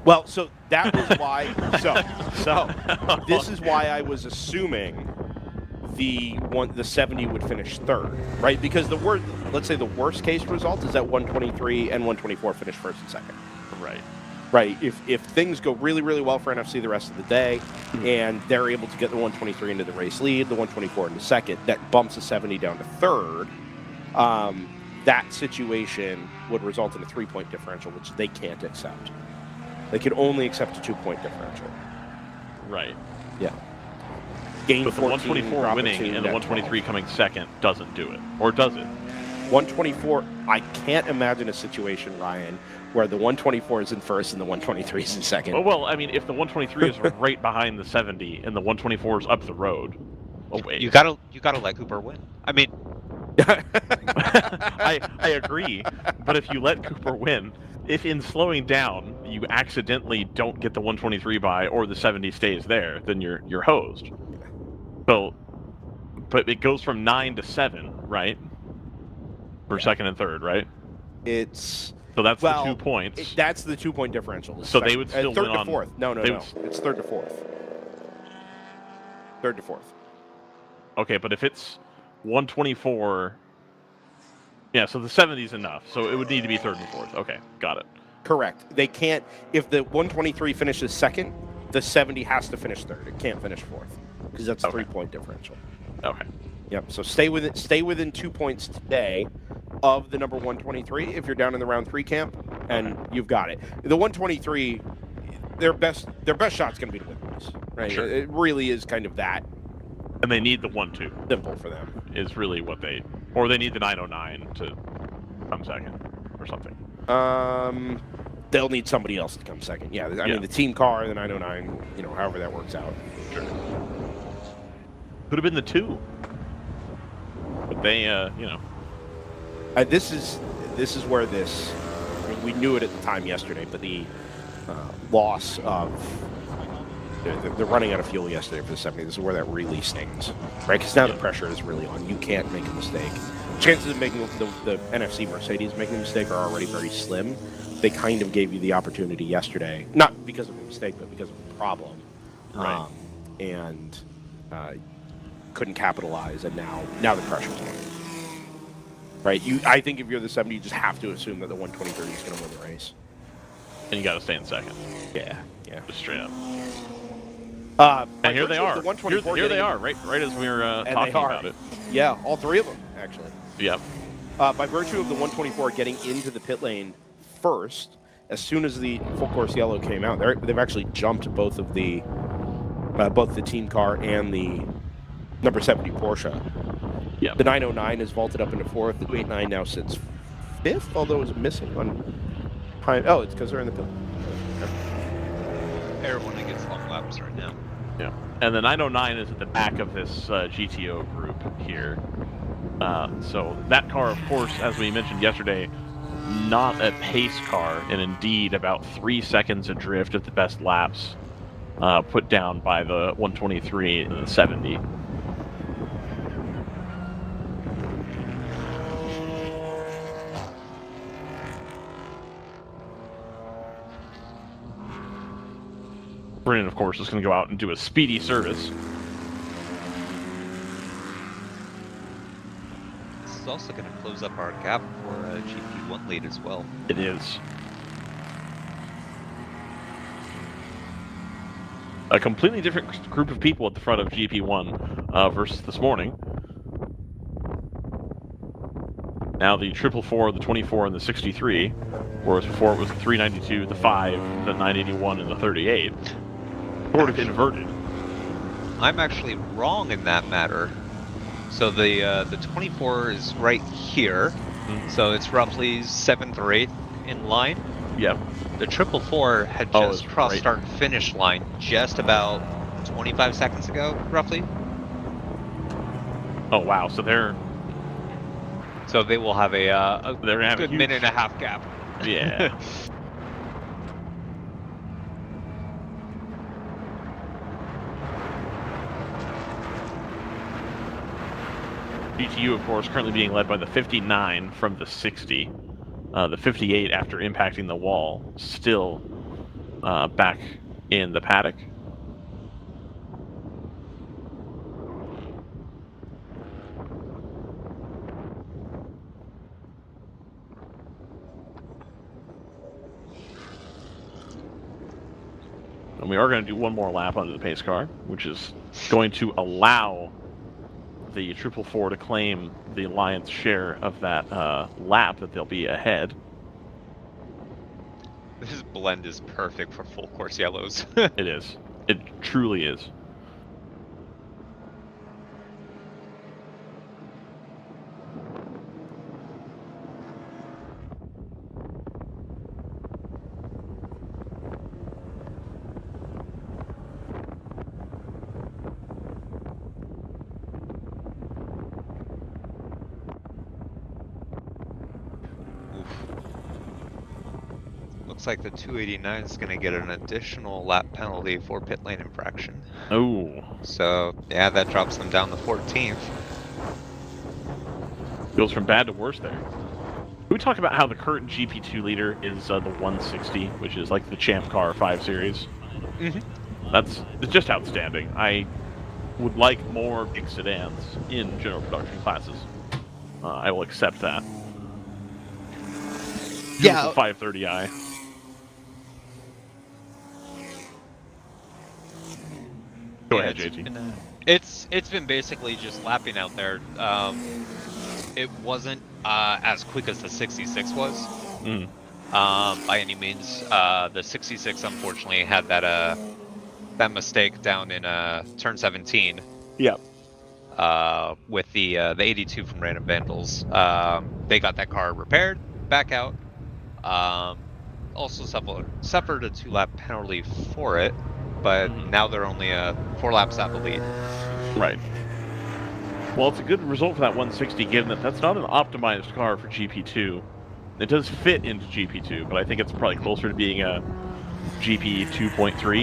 Well, so that was why. So this is why I was assuming the 70 would finish 3rd, right? Because let's say the worst case result is that 123 and 124 finish 1st and 2nd. Right. Right. If things go really, really well for NFC the rest of the day, and they're able to get the 123 into the race lead, the 124 into 2nd, that bumps the 70 down to 3rd. That situation would result in a 3-point differential, which they can't accept. They can only accept a 2-point differential. Right. Yeah. Gain but the 124 winning and the 123 coming 2nd doesn't do it. Or does it? 124, I can't imagine a situation, Ryan, where the 124 is in 1st and the 123 is in 2nd. Oh, well, I mean, if the 123 is right behind the 70 and the 124 is up the road, oh wait. You gotta let Cooper win. I mean, I agree, but if you let Cooper win, if in slowing down you accidentally don't get the 123 by or the 70 stays there, then you're hosed. So, but it goes from 9 to 7, right? For 2nd and 3rd, right? So that's the 2 points. That's the 2-point differential. So they would still win 3rd to 4th. No. It's 3rd to 4th. 3rd to 4th. Okay, but if it's 124, yeah, so the 70 is enough. So it would need to be 3rd and 4th. Okay, got it. Correct. They can't. If the 123 finishes 2nd, the 70 has to finish 3rd. It can't finish 4th because that's a 3-point differential. Okay. Yep. So stay within 2 points today of the number 123 if you're down in the round 3 camp, and you've got it. The 123, their best shot's going to be to win the race, right? Sure. It really is kind of that. And they need the 1-2. Simple for them. Is really what they or they need the 909 to come 2nd or something. they'll need somebody else to come second. Yeah, I mean the team car, the 909, however that works out. Sure. Could have been the 2, but they, This is where this. I mean, we knew it at the time yesterday, but the loss of the running out of fuel yesterday for the 70. This is where that really stings, right? Because now the pressure is really on. You can't make a mistake. Chances of making the NFC Mercedes making a mistake are already very slim. They kind of gave you the opportunity yesterday, not because of a mistake, but because of a problem, right? And couldn't capitalize, and now the pressure's on. Right? I think if you're the 70, you just have to assume that the 123 is going to win the race, and you got to stay in second. Yeah, just straight up. And here they are. The here they are, right as we were talking about it. Yeah, all 3 of them actually. Yep. By virtue of the 124 getting into the pit lane first, as soon as the full course yellow came out, they've actually jumped both the team car and the number 70 Porsche. Yep. The 909 is vaulted up into 4th. The 289 now sits 5th, although it's missing one time. Oh, it's because they're in the pit. Everyone gets long laps right now. Yeah. And the 909 is at the back of this GTO group here. So that car, of course, as we mentioned yesterday, not a pace car, and indeed about 3 seconds adrift at the best laps, put down by the 123 and the 70. Brennan, of course, is going to go out and do a speedy service. This is also going to close up our gap for GP1 lead as well. It is. A completely different group of people at the front of GP1 versus this morning. Now the 444, the 24, and the 63, whereas before it was the 392, the 5, the 981, and the 38. Sort of inverted. I'm actually wrong in that matter. So the 24 is right here, so it's roughly 7th or 8th in line. Yep. The 444 had just crossed start finish line just about 25 seconds ago, roughly. Oh wow! So they will have a they're gonna have good a huge... minute and a half gap. Yeah. GTU, of course, currently being led by the 59 from the 60. The 58, after impacting the wall, still back in the paddock. And we are going to do one more lap under the pace car, which is going to allow the 444 to claim the lion's share of that lap that they'll be ahead. This blend is perfect for full course yellows. It is. It truly is. Looks like the 289 is going to get an additional lap penalty for pit lane infraction. Oh. So, yeah, that drops them down to 14th. Goes from bad to worse there. We talk about how the current GP2 leader is the 160, which is like the Champ Car 5 Series. It's just outstanding. I would like more big sedans in general production classes. I will accept that. Yeah. 530i. Go ahead, JT. It's been basically just lapping out there. It wasn't as quick as the 66 was. By any means. The 66 unfortunately had that mistake down in turn 17. Yep. With the 82 from Random Vandals. They got that car repaired, back out. also suffered a 2-lap penalty for it, but now they're only 4 laps out of the lead. Right. Well, it's a good result for that 160, given that that's not an optimized car for GP2. It does fit into GP2, but I think it's probably closer to being a GP 2.3.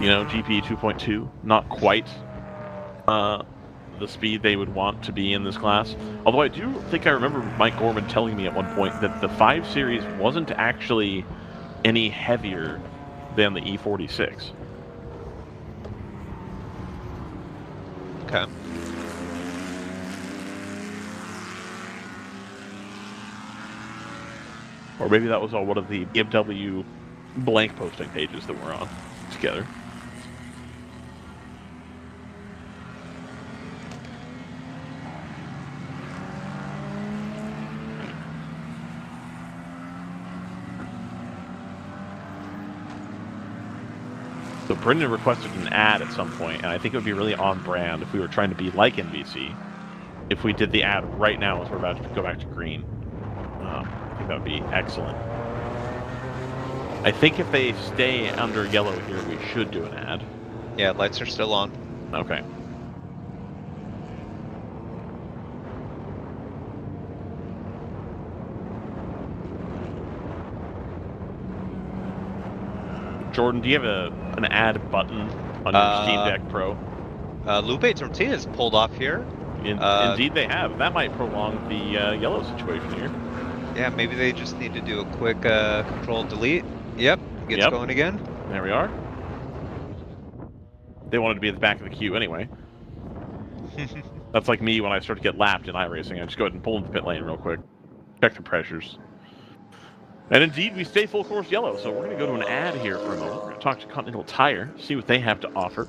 You know, GP 2.2. Not quite the speed they would want to be in this class. Although I do think I remember Mike Gorman telling me at one point that the 5 Series wasn't actually any heavier than the E46. Okay. Or maybe that was all one of the BMW blank posting pages that we're on together. So Brendan requested an ad at some point, and I think it would be really on brand if we were trying to be like NBC, if we did the ad right now as we're about to go back to green. I think that would be excellent. I think if they stay under yellow here, we should do an ad. Yeah, lights are still on. Okay. Jordan, do you have an ad button on your Steam Deck Pro? Lupe Tortillas pulled off here. Indeed they have. That might prolong the yellow situation here. Yeah, maybe they just need to do a quick Control-Delete. Yep, gets going again. There we are. They wanted to be at the back of the queue anyway. That's like me when I start to get lapped in iRacing. I just go ahead and pull into the pit lane real quick. Check the pressures. And indeed, we stay full course yellow, so we're going to go to an ad here for a moment. We're going to talk to Continental Tire, see what they have to offer.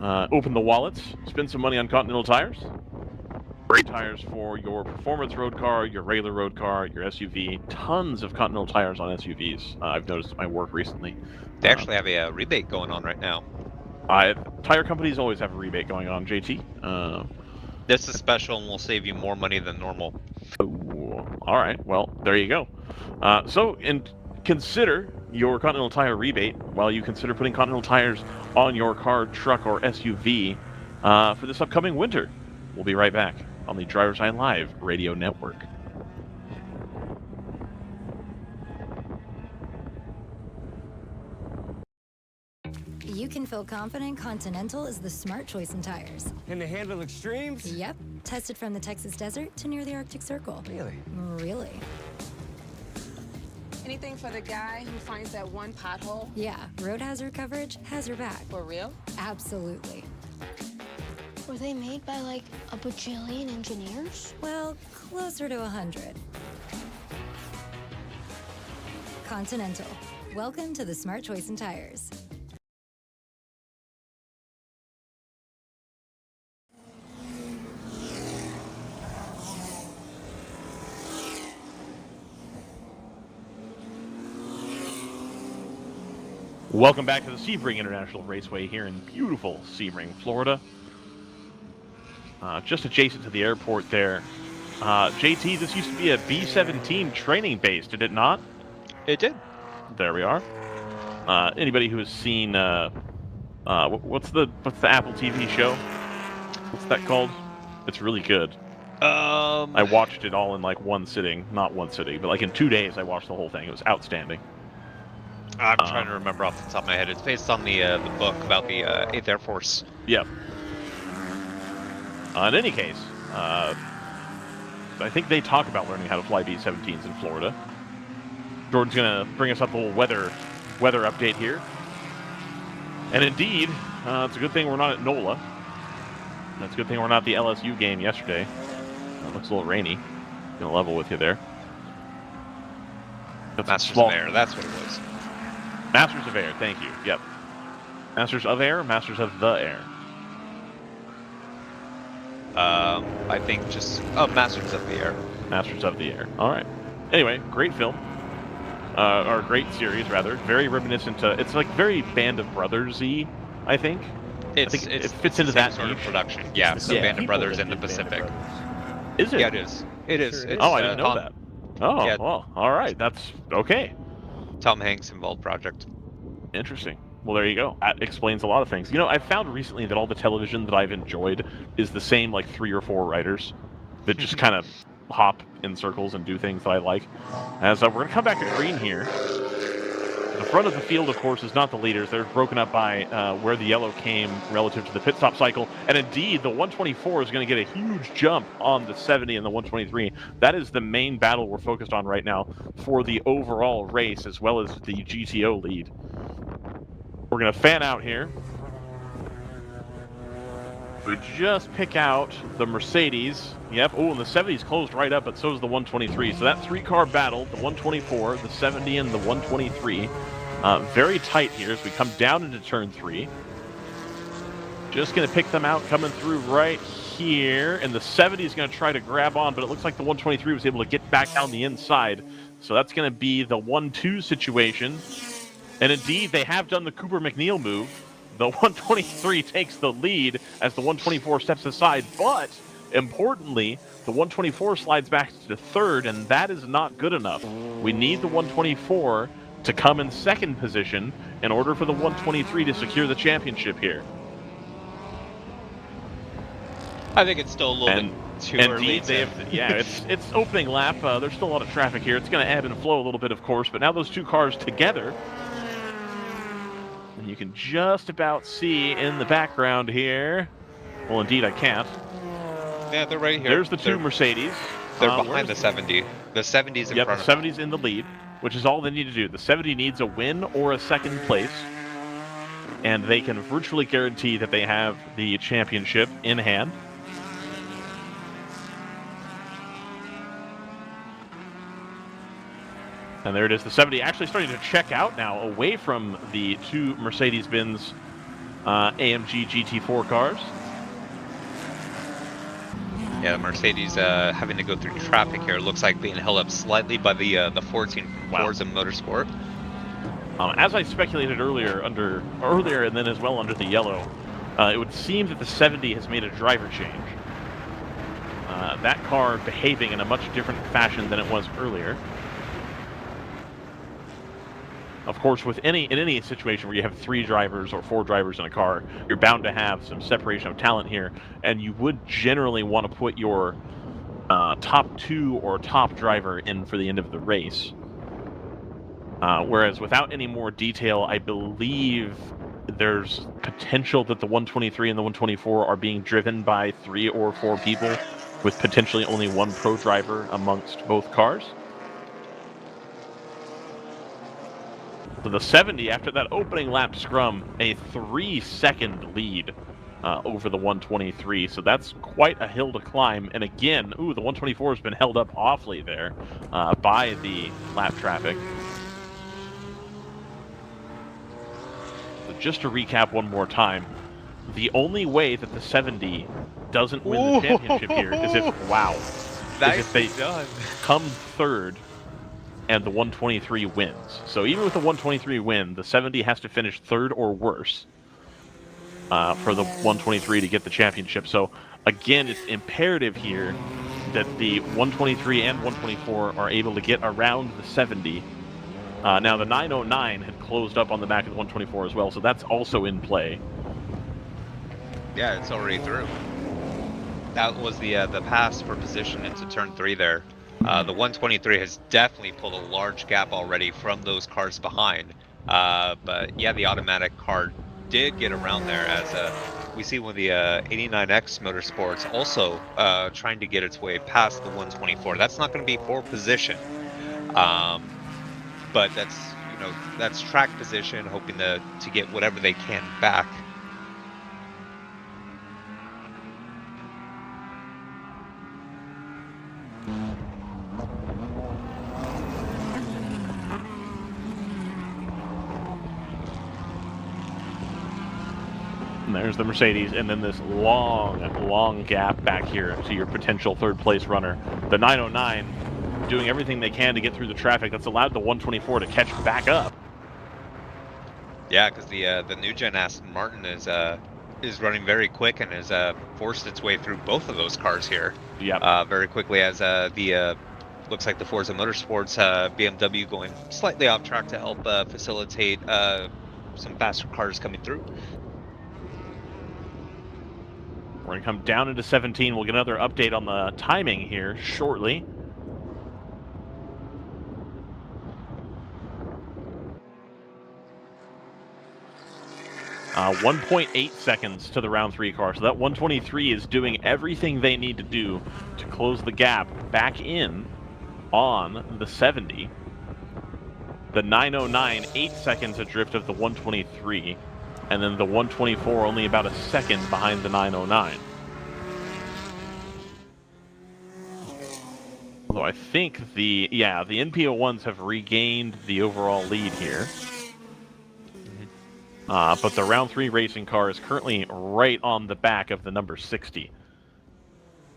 Open the wallets, spend some money on Continental Tires. Great tires for your performance road car, your regular road car, your SUV. Tons of Continental Tires on SUVs. I've noticed at my work recently. They actually have a rebate going on right now. Tire companies always have a rebate going on, JT. This is special and will save you more money than normal. Oh, all right, well, there you go. Consider your Continental Tire rebate while you consider putting Continental Tires on your car, truck, or SUV for this upcoming winter. We'll be right back on the DriversEye Live radio network. You can feel confident Continental is the smart choice in tires. Can they handle extremes? Yep. Tested from the Texas desert to near the Arctic Circle. Really? Really. Anything for the guy who finds that one pothole? Yeah, road hazard coverage has your back. For real? Absolutely. Were they made by like a bajillion engineers? Well, closer to 100. Continental. Welcome to the smart choice in tires. Welcome back to the Sebring International Raceway here in beautiful Sebring, Florida. Just adjacent to the airport there. JT, this used to be a B-17 training base, did it not? It did. There we are. Anybody who has seen, what's the Apple TV show? What's that called? It's really good. I watched it all in like one sitting. Not one sitting, but like in 2 days I watched the whole thing. It was outstanding. I'm trying to remember off the top of my head. It's based on the book about the 8th Air Force. Yeah. In any case, I think they talk about learning how to fly B-17s in Florida. Jordan's going to bring us up a little weather update here. And indeed, it's a good thing we're not at NOLA. It's a good thing we're not at the LSU game yesterday. It looks a little rainy. Gonna level with you there. Masters of Air, that's what it was. Masters of Air, thank you. Yep. Masters of Air, Masters of the Air. I think just Masters of the Air. Masters of the Air. All right. Anyway, great film. Or great series, rather. Very reminiscent to. It's like very Band of Brothers-y, I think. It fits into that sort of production. Yeah, so Band of Brothers in the Pacific. Is it? Yeah, it is. It is. I didn't know that. Oh, Yeah. well, all right. That's okay. Tom Hanks involved project. Interesting. Well, there you go. That explains a lot of things. You know, I've found recently that all the television that I've enjoyed is the same, like 3 or 4 writers that just kind of hop in circles and do things that I like. As we're going to come back to green here. The front of the field, of course, is not the leaders. They're broken up by where the yellow came relative to the pit stop cycle. And indeed, the 124 is going to get a huge jump on the 70 and the 123. That is the main battle we're focused on right now for the overall race, as well as the GTO lead. We're going to fan out here. We just pick out the Mercedes. Yep. Oh, and the 70's closed right up, but so is the 123. So that 3-car battle, the 124, the 70, and the 123. Very tight here as we come down into turn 3. Just going to pick them out coming through right here. And the 70 is going to try to grab on, but it looks like the 123 was able to get back down the inside. So that's going to be the 1-2 situation. And indeed, they have done the Cooper McNeil move. The 123 takes the lead as the 124 steps aside, but importantly, the 124 slides back to third, and that is not good enough. We need the 124 to come in second position in order for the 123 to secure the championship here. I think it's still a little bit too early. Yeah, it's opening lap. There's still a lot of traffic here. It's going to ebb and flow a little bit, of course, but now those 2 cars together. You can just about see in the background here. Well, indeed, I can't. Yeah, they're right here. There's the 2 Mercedes. They're behind the 70. The 70's in front of them. The 70's in the lead, which is all they need to do. The 70 needs a win or a second place, and they can virtually guarantee that they have the championship in hand. And there it is, the 70 actually starting to check out now, away from the 2 Mercedes-Benz AMG GT4 cars. Yeah, the Mercedes having to go through traffic here. Looks like being held up slightly by the 14 Forza Motorsport. As I speculated earlier, and then as well under the yellow, it would seem that the 70 has made a driver change. That car behaving in a much different fashion than it was earlier. Of course, in any situation where you have 3 drivers or 4 drivers in a car, you're bound to have some separation of talent here, and you would generally want to put your top 2 or top driver in for the end of the race. Whereas without any more detail, I believe there's potential that the 123 and the 124 are being driven by 3 or 4 people, with potentially only 1 pro driver amongst both cars. So the 70, after that opening lap scrum, a 3-second lead over the 123. So that's quite a hill to climb. And again, the 124 has been held up awfully there by the lap traffic. So just to recap one more time, the only way that the 70 doesn't win the championship here is if they come third and the 123 wins. So even with the 123 win, the 70 has to finish third or worse for the 123 to get the championship. So again, it's imperative here that the 123 and 124 are able to get around the 70. Now the 909 had closed up on the back of the 124 as well, so that's also in play. Yeah, it's already through. That was the pass for position into turn 3 there. The 123 has definitely pulled a large gap already from those cars behind. But yeah, the automatic car did get around there, as we see with the 89X Motorsports also trying to get its way past the 124. That's not going to be for position, but that's track position, hoping to get whatever they can back. And there's the Mercedes, and then this long gap back here to your potential third place runner. The 909 doing everything they can to get through the traffic. That's allowed the 124 to catch back up. Yeah, because the new gen Aston Martin is running very quick and has forced its way through both of those cars here. Yeah. Very quickly, as the looks like the Forza Motorsports BMW going slightly off track to help facilitate some faster cars coming through. We're going to come down into 17. We'll get another update on the timing here shortly. Uh, 1.8 seconds to the round 3 car. So that 123 is doing everything they need to do to close the gap back in on the 70. The 909, 8 seconds adrift of the 123. And then the 124 only about a second behind the 909. Although I think the NPO1s have regained the overall lead here. But the round 3 racing car is currently right on the back of the number 60.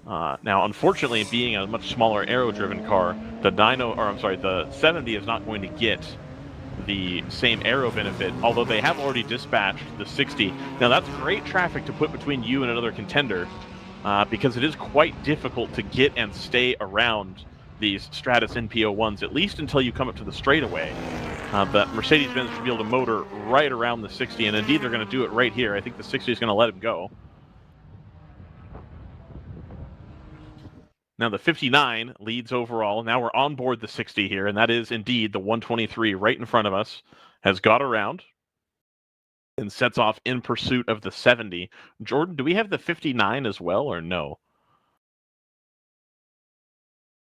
Now, unfortunately, being a much smaller aero-driven car, the 70 is not going to get the same aero benefit, although they have already dispatched the 60. Now, that's great traffic to put between you and another contender, because it is quite difficult to get and stay around these Stratus NPO1s, at least until you come up to the straightaway. But Mercedes-Benz should be able to motor right around the 60, and indeed they're going to do it right here. I think the 60 is going to let him go. Now the 59 leads overall. Now we're on board the 60 here, and that is indeed the 123 right in front of us. Has got around and sets off in pursuit of the 70. Jordan, do we have the 59 as well, or no?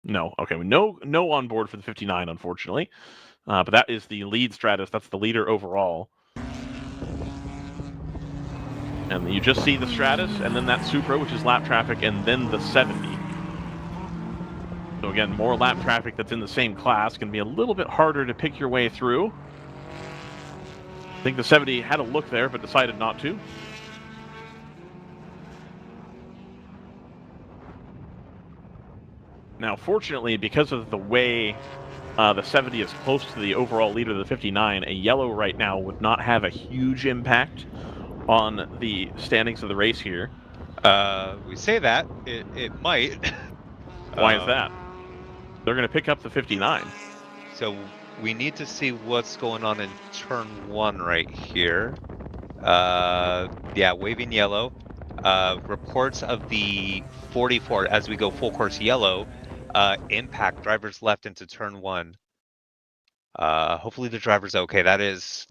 No. Okay, no on board for the 59, unfortunately. But that is the lead Stratus. That's the leader overall. And you just see the Stratus, and then that Supra, which is lap traffic, and then the 70. So again, more lap traffic that's in the same class. Can be a little bit harder to pick your way through. I think the 70 had a look there, but decided not to. Now, fortunately, because of the way the 70 is close to the overall leader of the 59, a yellow right now would not have a huge impact on the standings of the race here. We say that. It might. Why is that? They're going to pick up the 59. So we need to see what's going on in turn 1 right here. Yeah, waving yellow. Reports of the 44 as we go full course yellow. Impact drivers left into turn 1. Hopefully the driver's okay. That is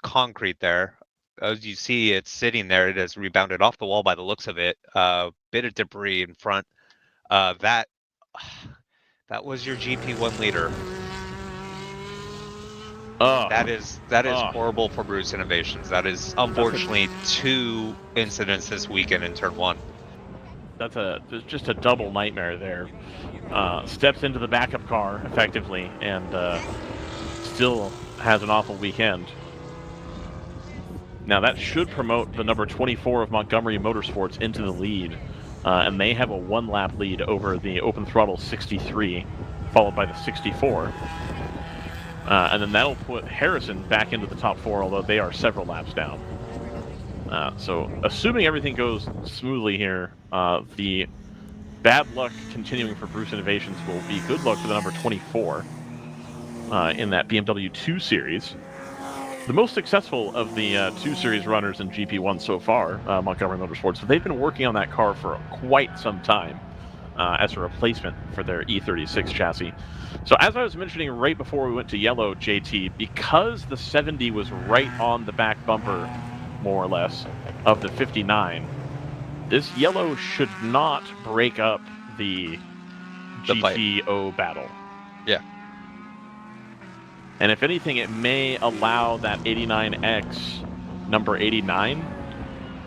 concrete there. As you see, it's sitting there. It has rebounded off the wall by the looks of it. Bit of debris in front. That was your GP1 leader. That is horrible for Bruce Innovations. That is unfortunately 2 incidents this weekend in turn 1. That's just a double nightmare there. Steps into the backup car effectively, and still has an awful weekend. Now that should promote the number 24 of Montgomery Motorsports into the lead, and they have a 1-lap lead over the open throttle 63, followed by the 64. And then that'll put Harrison back into the top 4, although they are several laps down. So assuming everything goes smoothly here, the bad luck continuing for Bruce Innovations will be good luck for the number 24 in that BMW 2 Series. The most successful of the 2 Series runners in GP1 so far, Montgomery Motorsports. So they've been working on that car for quite some time as a replacement for their E36 chassis. So as I was mentioning right before we went to yellow, JT, because the 70 was right on the back bumper, more or less, of the 59, this yellow should not break up the GTO battle. Yeah. And if anything, it may allow that 89X number 89.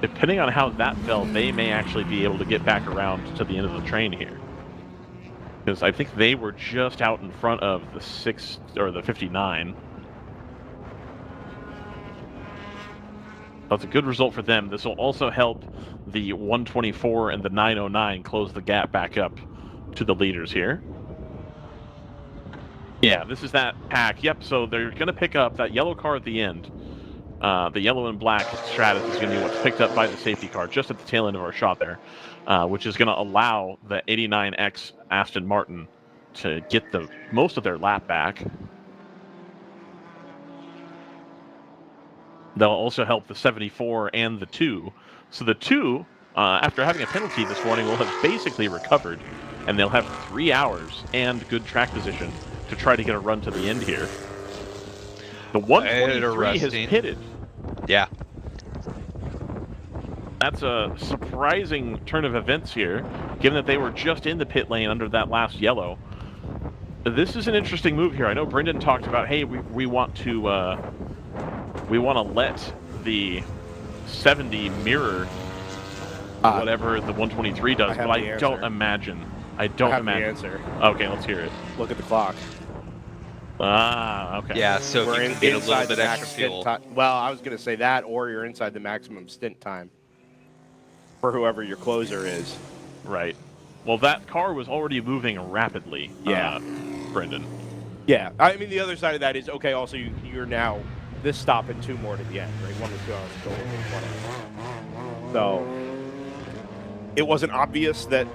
Depending on how that fell, they may actually be able to get back around to the end of the train here. Because I think they were just out in front of the 59. That's a good result for them. This will also help the 124 and the 909 close the gap back up to the leaders here. Yeah, this is that pack. Yep, so they're going to pick up that yellow car at the end. The yellow and black Stratus is going to be what's picked up by the safety car just at the tail end of our shot there, which is going to allow the 89X Aston Martin to get the most of their lap back. They'll also help the 74 and the 2. So the 2, after having a penalty this morning, will have basically recovered, and they'll have 3 hours and good track position to try to get a run to the end here. The 123 has pitted. Yeah. That's a surprising turn of events here, given that they were just in the pit lane under that last yellow. This is an interesting move here. I know Brendan talked about, hey, we want to let the 70 mirror whatever the 123 does, but I don't imagine. I don't imagine. The answer. Okay, let's hear it. Look at the clock. Ah, okay. Yeah, so We're if you can get a little bit extra stint fuel. Well, I was going to say that, or you're inside the maximum stint time for whoever your closer is. Right. Well, that car was already moving rapidly. Yeah. Brendan. Yeah. I mean, the other side of that is, okay, also you're now this stop and 2 more to the end, right? 1 to 2 hours total. So it wasn't obvious that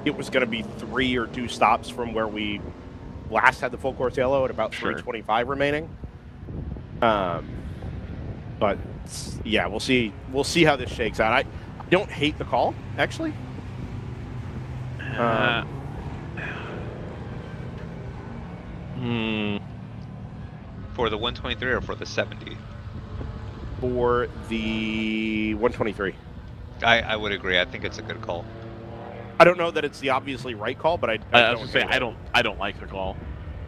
it was going to be 3 or 2 stops from where we last had the full course yellow at about 3:25 remaining. But yeah, we'll see. We'll see how this shakes out. I don't hate the call, actually. For the 123 or for the 70? For the 123. I would agree. I think it's a good call. I don't know that it's the obviously right call, but I was gonna say I don't like the call.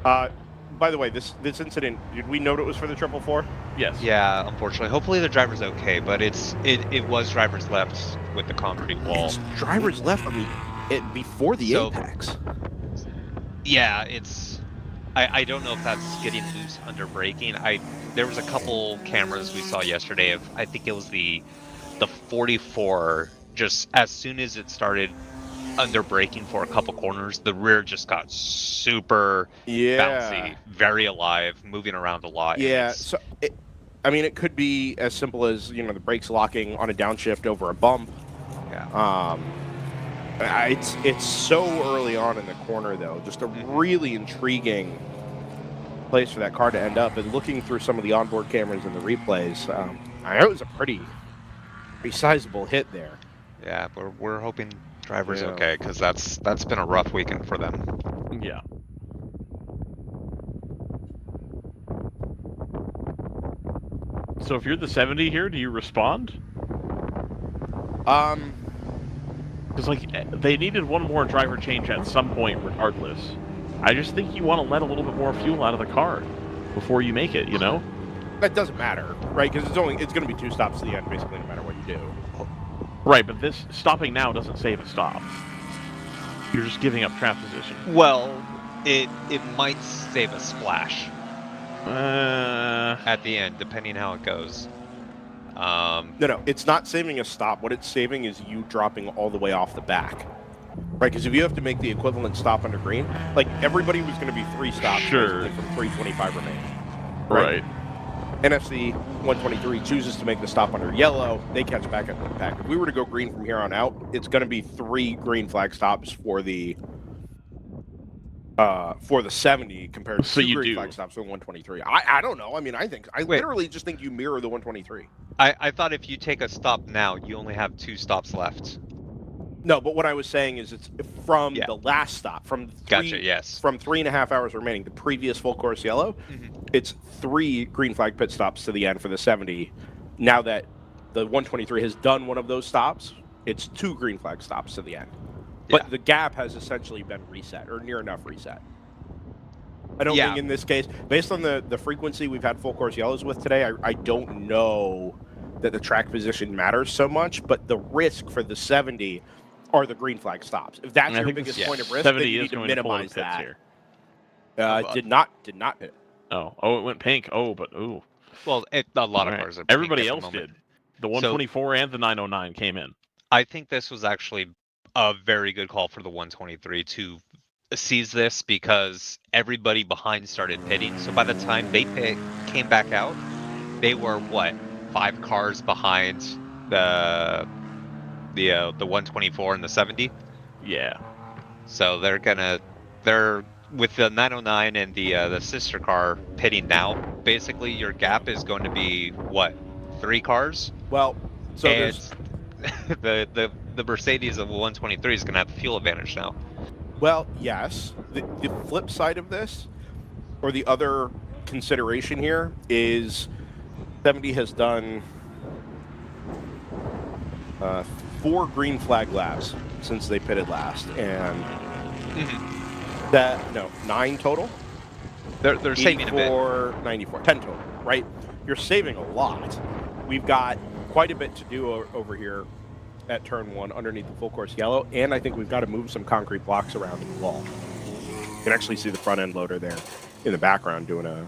By the way, this incident, did we note it was for the 444? Yes. Yeah, unfortunately. Hopefully the driver's okay, but it was driver's left with the concrete wall. It's driver's left on before the apex. Yeah, I don't know if that's getting loose under braking. There was a couple cameras we saw yesterday of, I think it was the 44, just as soon as it started under braking for a couple corners, the rear just got super bouncy, very alive, moving around a lot. Yeah, so it could be as simple as, the brakes locking on a downshift over a bump. Yeah. It's so early on in the corner, though. Just a really intriguing place for that car to end up. And looking through some of the onboard cameras and the replays, it was a pretty sizable hit there. Yeah, we're hoping driver's okay, because that's been a rough weekend for them. Yeah. So if you're the 70 here, do you respond? Because they needed one more driver change at some point, regardless. I just think you want to let a little bit more fuel out of the car before you make it. That doesn't matter, right? Because it's going to be 2 stops to the end, basically, no matter what you do. Right, but this stopping now doesn't save a stop. You're just giving up track position. Well, it might save a splash at the end, depending how it goes. No, it's not saving a stop. What it's saving is you dropping all the way off the back, right? Because if you have to make the equivalent stop under green, everybody was going to be 3 stops from 3:25 remaining. Right. NFC 123 chooses to make the stop under yellow. They catch back at the pack. If we were to go green from here on out, it's going to be 3 green flag stops for the 70 compared to 2 green flag stops for the 123. I don't know. I mean, I literally just think you mirror the 123. I thought if you take a stop now, you only have 2 stops left. No, but what I was saying is it's from the last stop, from 3.5 hours remaining, the previous full course yellow, it's 3 green flag pit stops to the end for the 70. Now that the 123 has done one of those stops, it's 2 green flag stops to the end. But the gap has essentially been reset, or near enough reset. I don't think in this case, based on the frequency we've had full course yellows with today, I don't know that the track position matters so much, but the risk for the 70 are the green flag stops. If that's your biggest point of risk, then you need to minimize that. Here. Did not hit. Oh, it went pink. Oh, but ooh. Well, a lot of cars are pink. Everybody else did. The 124 and the 909 came in. I think this was actually a very good call for the 123 to seize this, because everybody behind started pitting. So by the time they came back out, they were 5 cars behind the 124 and the 70. Yeah. So they're gonna They're with the 909 and the sister car pitting now. Basically, your gap is going to be what, 3 cars? Well, so And there's the Mercedes of 123 is going to have the fuel advantage now. well, yes. The flip side of this, or the other consideration here, is 70 has done 4 green flag laps since they pitted last, and that 9 total. They're saving a bit. 94, 10 total, right? You're saving a lot. We've got quite a bit to do over here at turn 1 underneath the full course yellow, and I think we've got to move some concrete blocks around the wall. You can actually see the front end loader there in the background doing a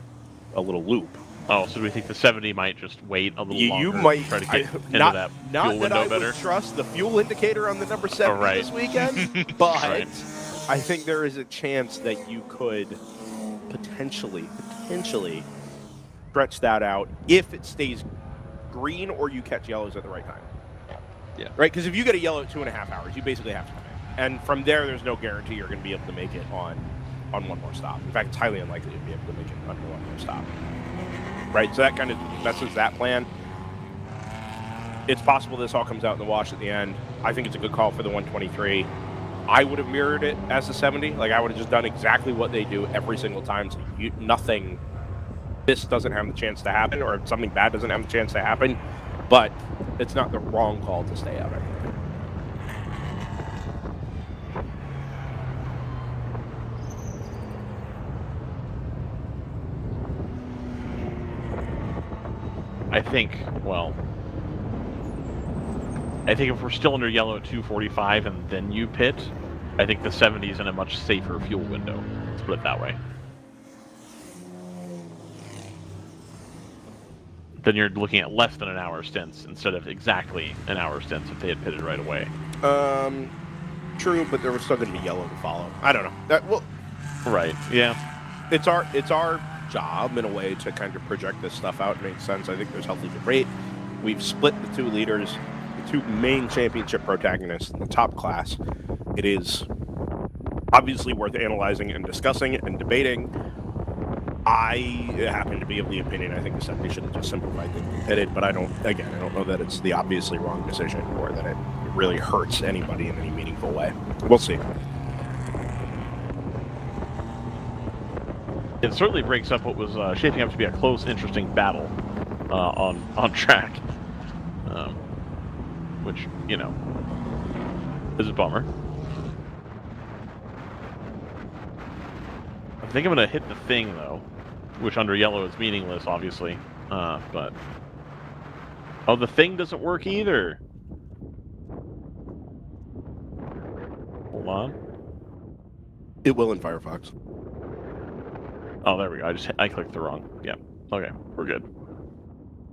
little loop. Oh, so do we think the 70 might just wait a little longer? You might try to get into not that not fuel that window I better. would trust the fuel indicator on the number 7 right. this weekend, but Right. I think there is a chance that you could potentially stretch that out if it stays green or you catch yellows at the right time. Yeah. Right? Because if you get a yellow at 2.5 hours, you basically have to come in. And from there, there's no guarantee you're going to be able to make it on one more stop. In fact, it's highly unlikely you'll be able to make it on one more stop. Right? So that kind of messes that plan. It's possible this all comes out in the wash at the end. I think it's a good call for the 123. I would have mirrored it as the 70. Like, I would have just done exactly what they do every single time. So this doesn't have the chance to happen, or something bad doesn't have the chance to happen. But it's not the wrong call to stay out, I think. I think if we're still under yellow at 245 and then you pit, I think the 70 is in a much safer fuel window. Let's put it that way. Then you're looking at less than an hour stints instead of exactly an hour stints if they had pitted right away. True, but there was still going to be yellow to follow. I don't know. Right. Yeah. It's our job in a way to kind of project this stuff out. It makes sense. I think there's healthy debate. We've split the 2 leaders, the 2 main championship protagonists in the top class. It is obviously worth analyzing and discussing and debating. I happen to be of the opinion I think the 70 should have just simplified things and pitted, but I don't know that it's the obviously wrong decision or that it really hurts anybody in any meaningful way. We'll see. It certainly breaks up what was shaping up to be a close, interesting battle on track, which, you know, is a bummer. I think I'm going to hit the thing, though, which under yellow is meaningless, obviously, but... Oh, the thing doesn't work either! Hold on. It will in Firefox. Oh, there we go. I clicked the wrong. Yeah. Okay, we're good.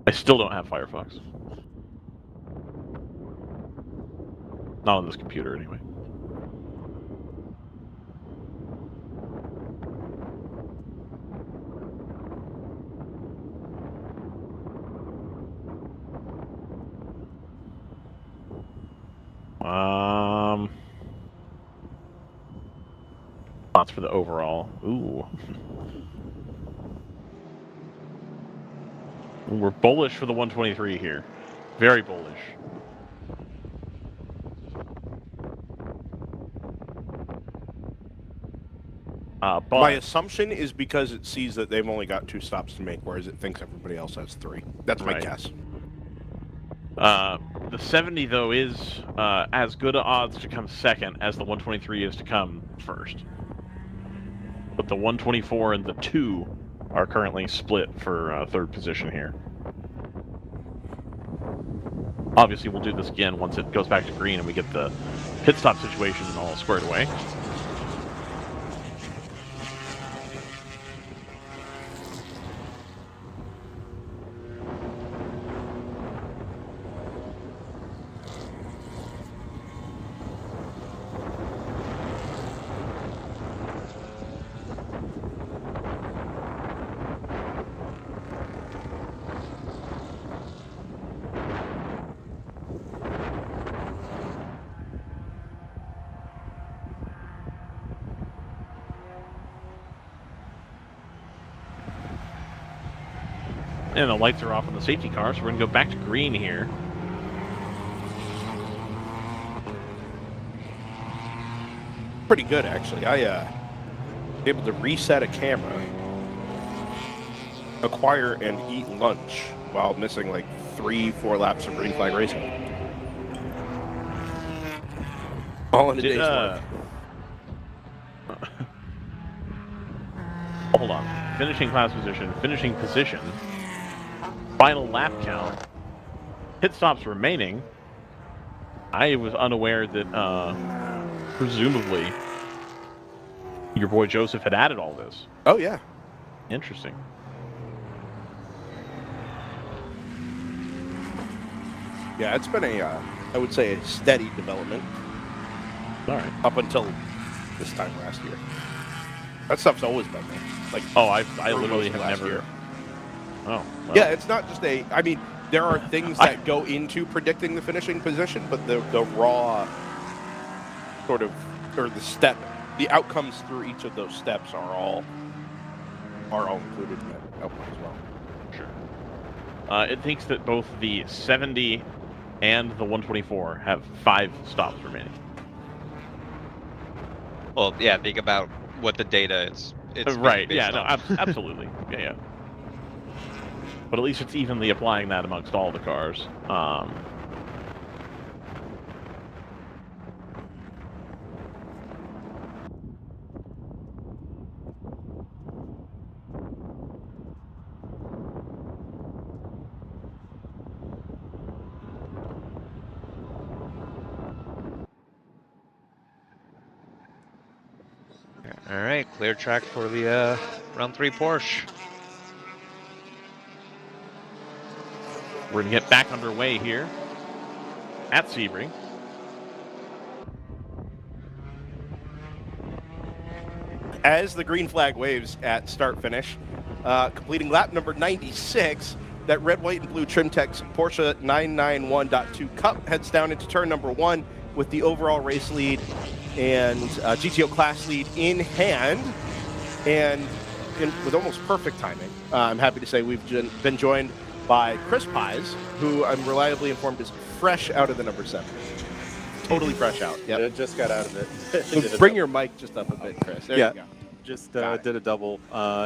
I still don't have Firefox. Not on this computer, anyway. Lots for the overall. Ooh. We're bullish for the 123 here. Very bullish. But my assumption is because it sees that they've only got 2 stops to make, whereas it thinks everybody else has 3. That's my guess. The 70, though, is as good odds to come second as the 123 is to come first. But the 124 and the 2 are currently split for third position here. Obviously, we'll do this again once it goes back to green and we get the pit stop situation all squared away. And the lights are off on the safety car, so we're going to go back to green here. Pretty good, actually. I able to reset a camera, acquire and eat lunch while missing like 3-4 laps of green flag racing. All in a day's work. Hold on. Finishing class position, finishing position, final lap count, pit stops remaining. I was unaware that presumably your boy Joseph had added all this. Oh, yeah. Interesting. Yeah, it's been I would say, a steady development. All right. Up until this time last year. That stuff's always been there. Like, Oh, I literally have last never. year. Oh. Well. Yeah, it's not just I mean, there are things that go into predicting the finishing position, but the raw sort of, or the outcomes through each of those steps are all included in that outcome as well. Sure. It thinks that both the 70 and the 124 have 5 stops remaining. Well, yeah, think about what the data is. It's Right, based yeah, no, on. absolutely. Yeah. But at least it's evenly applying that amongst all the cars. All right, clear track for the round 3 Porsche. We're going to get back underway here at Sebring. As the green flag waves at start-finish, completing lap number 96, that red, white, and blue Trimtex Porsche 991.2 Cup heads down into turn number 1 with the overall race lead and GTO class lead in hand, and with almost perfect timing. I'm happy to say we've been joined by Chris Pies, who I'm reliably informed is fresh out of the number 7. Totally fresh out. Yeah, just got out of it. Bring your mic just up a bit, Chris. There you go. Just did a double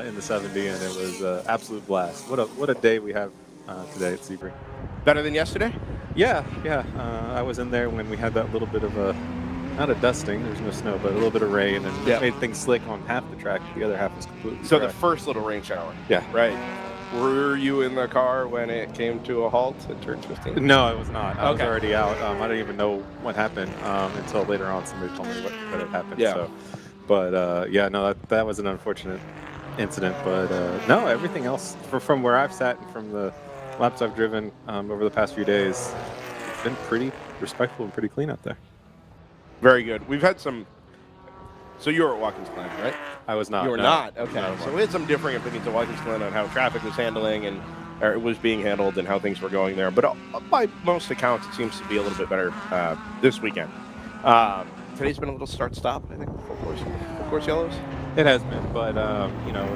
in the 70, and it was an absolute blast. What a day we have today at Sebring. Better than yesterday? Yeah. I was in there when we had that little bit of not a dusting, there's no snow, but a little bit of rain, and it made things slick on half the track. The other half was completely So dry. the first little rain shower. Yeah. Right. Were you in the car when it came to a halt at turn 15? No, I was not. I was Okay. already out. I didn't even know what happened until later on. Somebody told me what had happened. Yeah. So, but that was an unfortunate incident. But no, everything else from where I've sat and from the laps I've driven over the past few days, it's been pretty respectful and pretty clean out there. Very good. We've had some. So you were at Watkins Glen, right? I was not. You were no. not. Okay. No, So we had some differing opinions at Watkins Glen on how traffic was handling or it was being handled and how things were going there. But by most accounts, it seems to be a little bit better this weekend. Today's been a little start-stop, I think. Full course yellows. It has been, but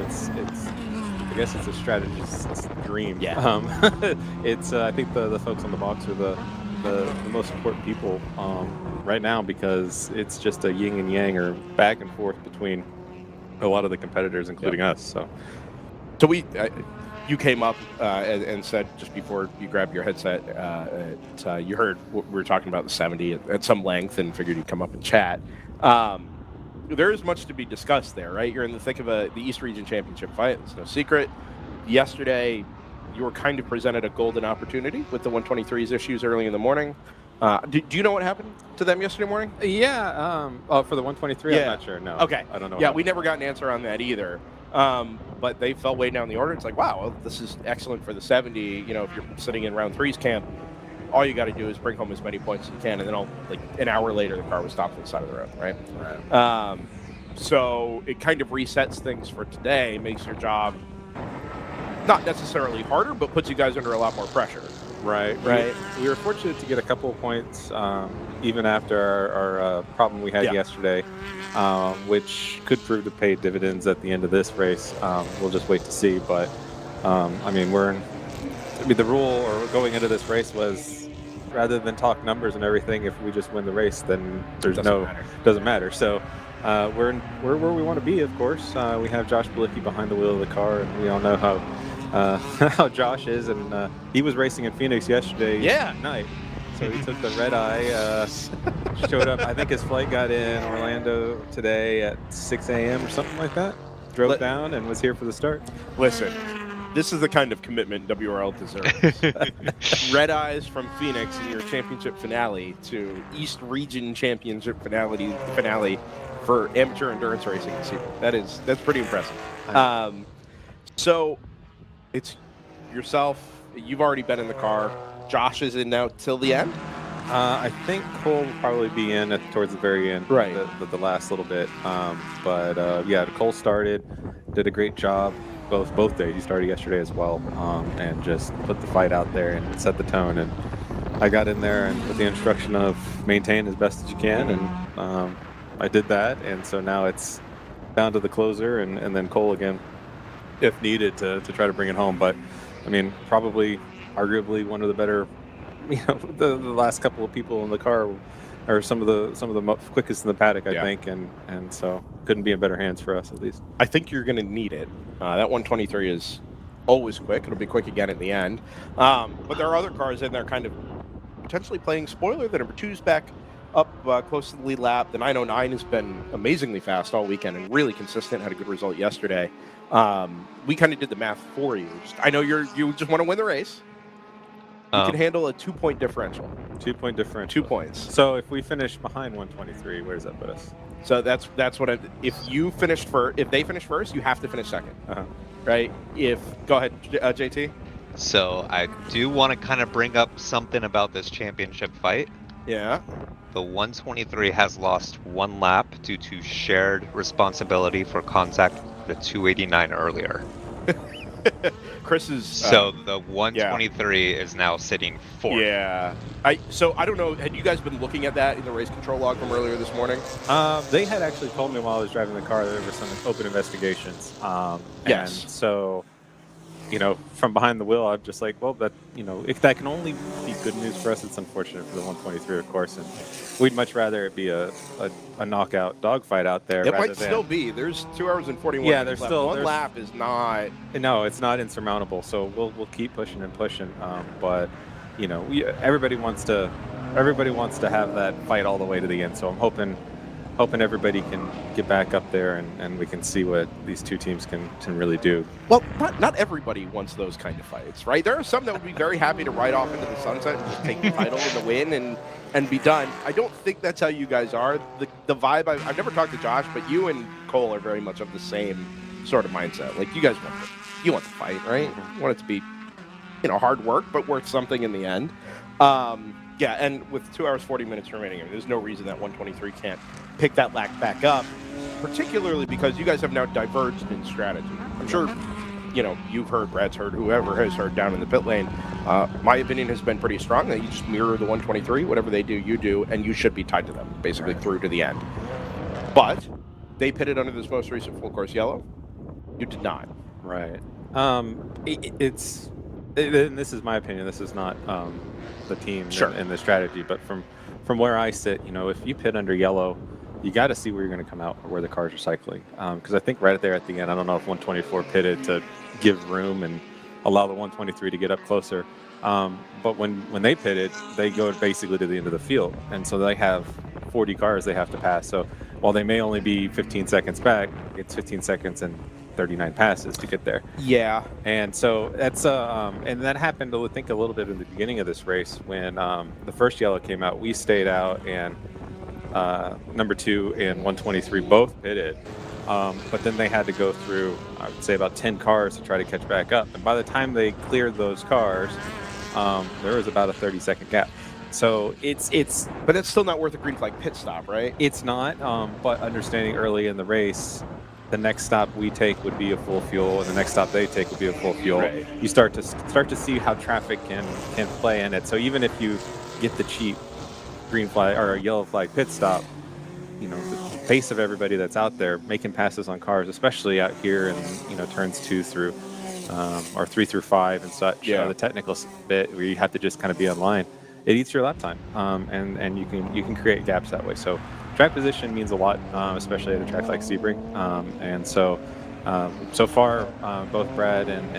it's. I guess it's a strategist's dream. Yeah. It's. I think the folks on the box are the most important people right now, because it's just a yin and yang or back and forth between a lot of the competitors, including us. So you came up and said just before you grabbed your headset, you heard what we were talking about the 70 at some length and figured you'd come up and chat. There is much to be discussed there, right? You're in the thick of the East Region Championship fight. It's no secret. Yesterday, you were kind of presented a golden opportunity with the 123's issues early in the morning. Do you know what happened to them yesterday morning? yeah. For the 123, Yeah. I'm not sure. No. Okay. I don't know. Yeah, we never got an answer on that either. But they fell way down the order. It's like, wow, well, this is excellent for the 70. You know, if you're sitting in round 3's camp, all you got to do is bring home as many points as you can, and then an hour later, the car was stopped on the side of the road, right? Right. So it kind of resets things for today, makes your job not necessarily harder, but puts you guys under a lot more pressure. Right. We were fortunate to get a couple of points, even after our problem we had yesterday, which could prove to pay dividends at the end of this race. We'll just wait to see. But I mean, we're I mean, the rule or going into this race was rather than talk numbers and everything, if we just win the race, then doesn't matter. So we're where we want to be, of course. We have Josh Bilicki behind the wheel of the car, and we all know how how Josh is, and he was racing in Phoenix yesterday night. So he took the red eye, showed up. I think his flight got in Orlando today at 6 a.m. or something like that. Drove down and was here for the start. Listen, this is the kind of commitment WRL deserves. Red eyes from Phoenix in your championship finale to East Region Championship finale for amateur endurance racing this evening. That's pretty impressive. So it's yourself. You've already been in the car. Josh is in now till the end. I think Cole will probably be in towards the very end, right? The last little bit. Yeah, Cole started, did a great job both days. He started yesterday as well, and just put the fight out there and set the tone. And I got in there and with the instruction of maintain as best as you can, and I did that. And so now it's down to the closer and then Cole again, if needed, to try to bring it home. But I mean, probably, arguably one of the better. The last couple of people in the car are some of the quickest in the paddock, I think, and so couldn't be in better hands for us, at least. I think you're going to need it. That 123 is always quick. It'll be quick again at the end. But there are other cars in there kind of potentially playing spoiler. The number 2's back up close to the lead lap. The 909 has been amazingly fast all weekend and really consistent. Had a good result yesterday. We kind of did the math for you. I know you just want to win the race. You can handle a 2-point differential. 2-point differential. 2 points. So if we finish behind 123, where does that put us? So that's what if they finish first, you have to finish second. Right? Go ahead, JT. So I do want to kind of bring up something about this championship fight. Yeah. The 123 has lost 1 lap due to shared responsibility for contact with the 289 earlier. Chris is so the 123 is now sitting 4th. Yeah. I don't know. Had you guys been looking at that in the race control log from earlier this morning? They had actually told me while I was driving the car there were some open investigations. Yes. And so, from behind the wheel, I'm just like, well, if that can only be good news for us, it's unfortunate for the 123, of course. And we'd much rather it be a knockout dogfight out there. It might still be. There's 2 hours and 41 minutes there's left. Still one lap is not. No, it's not insurmountable. So we'll keep pushing and pushing. But everybody wants to have that fight all the way to the end. So I'm hoping everybody can get back up there and we can see what these two teams can really do. Well, not everybody wants those kind of fights, right? There are some that would be very happy to ride off into the sunset and just take the title and the win and be done. I don't think that's how you guys are. The vibe, I've never talked to Josh, but you and Cole are very much of the same sort of mindset. Like, you guys want the fight, right? You want it to be, hard work, but worth something in the end. Yeah, and with 2 hours, 40 minutes remaining, there's no reason that 123 can't pick that lap back up, particularly because you guys have now diverged in strategy. I'm sure, you've heard, Brad's heard, whoever has heard down in the pit lane. My opinion has been pretty strong that you just mirror the 123. Whatever they do, you do, and you should be tied to them, basically through to the end. But they pitted under this most recent full course yellow. You did not. Right. It's and this is my opinion. This is not the team and the strategy, but from where I sit, if you pit under yellow, you got to see where you're going to come out or where the cars are cycling. Because I think right there at the end, I don't know if 124 pitted to give room and allow the 123 to get up closer. But when they pitted, they go basically to the end of the field, and so they have 40 cars they have to pass. So while they may only be 15 seconds back, it's 15 seconds and 39 passes to get there. Yeah. And so that's and that happened, I think, a little bit in the beginning of this race when the first yellow came out. We stayed out, and number 2 and 123 both pitted. But then they had to go through, I would say, about 10 cars to try to catch back up. And by the time they cleared those cars, there was about a 30-second gap. So but it's still not worth a green flag pit stop, right? It's not. But understanding early in the race, the next stop we take would be a full fuel, and the next stop they take would be a full fuel. Right. You start to see how traffic can play in it. So even if you get the cheap green flag or a yellow flag pit stop, the pace of everybody that's out there making passes on cars, especially out here in turns 2 through or 3 through 5 and such. The technical bit where you have to just kind of be online. It eats your lap time, and you can create gaps that way. So track position means a lot, especially at a track like Sebring. And so far, both Brad and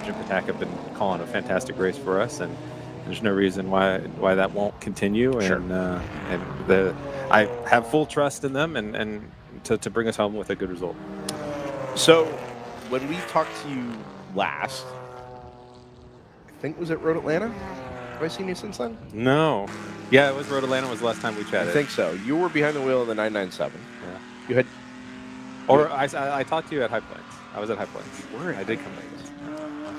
Jim Patak have been calling a fantastic race for us, and there's no reason why that won't continue. And I have full trust in them and to bring us home with a good result. So when we talked to you last, I think was it Road Atlanta? Have I seen you since then? No. Yeah, it was Road Atlanta was the last time we chatted. I think so. You were behind the wheel of the 997. Yeah. You had... Or I talked to you at High Plains. I was at High Plains. You were? I did come back.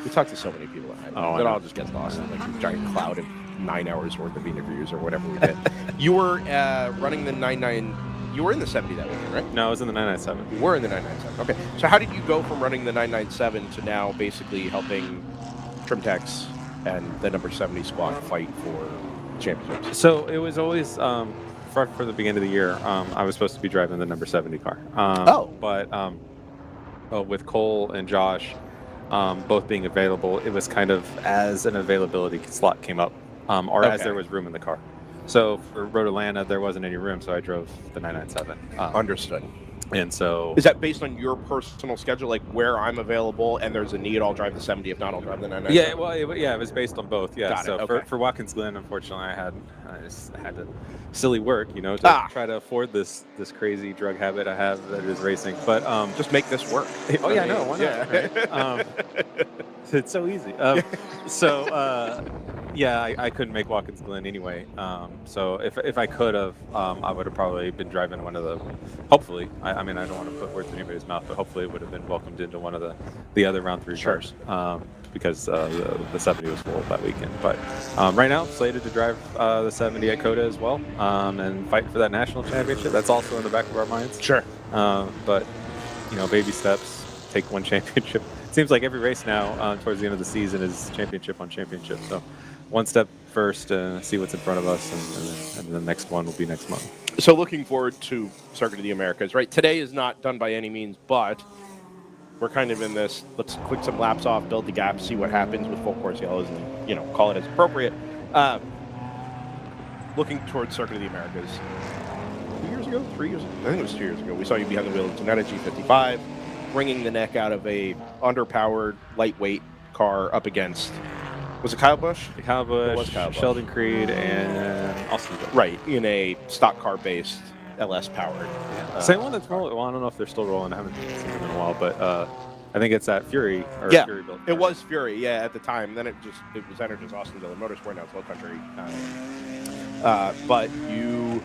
We talked to so many people at High Plains. It all just gets lost in like a giant cloud of 9 hours worth of interviews or whatever we did. You were running the 99... You were in the 70 that weekend, right? No, I was in the 997. You were in the 997. Okay. So how did you go from running the 997 to now basically helping Trimtex and the number 70 squad fight for championships? So it was always for the beginning of the year. I was supposed to be driving the number 70 car. But with Cole and Josh both being available, it was kind of as an availability slot came up, as there was room in the car. So for Road Atlanta, there wasn't any room, so I drove the 997. Understood. And so... Is that based on your personal schedule, like where I'm available and there's a need, I'll drive the 70. If not, I'll drive the 997? Yeah, well, it was based on both, yeah. Got it, so okay. for Watkins Glen, unfortunately, I had to silly work, to try to afford this crazy drug habit I have that is racing. But just make this work. Oh, yeah, no, why not? Right? It's so easy. I couldn't make Watkins Glen anyway. So if I could have, I would have probably been driving one of the. Hopefully, I mean I don't want to put words in anybody's mouth, but hopefully it would have been welcomed into one of the other round 3 cars. Because the 70 was full that weekend. But right now, slated to drive the 70 at Coda as well, and fight for that national championship. That's also in the back of our minds. Sure. But baby steps, take one championship. It seems like every race now towards the end of the season is championship on championship. So one step first, see what's in front of us, and the next one will be next month. So looking forward to Circuit of the Americas. Right, today is not done by any means, but we're kind of in this, let's click some laps off, build the gap, see what happens with full course yellows, and call it as appropriate. Looking towards Circuit of the Americas. 2 years ago? 3 years ago? I think it was 2 years ago. We saw you behind the wheel of Tonetta G55, wringing the neck out of a underpowered, lightweight car up against, was it Kyle Busch? Kyle Busch, It was Kyle Busch. Sheldon Creed, and Austin Dillon. Right, in a stock car based, LS powered. Same one that's rolling. Well, I don't know if they're still rolling. I haven't seen them in a while, but I think it's at Fury. Fury built. It was Fury, at the time. Then it was entered as Austin Dillon Motorsport. Now it's Low Country. But you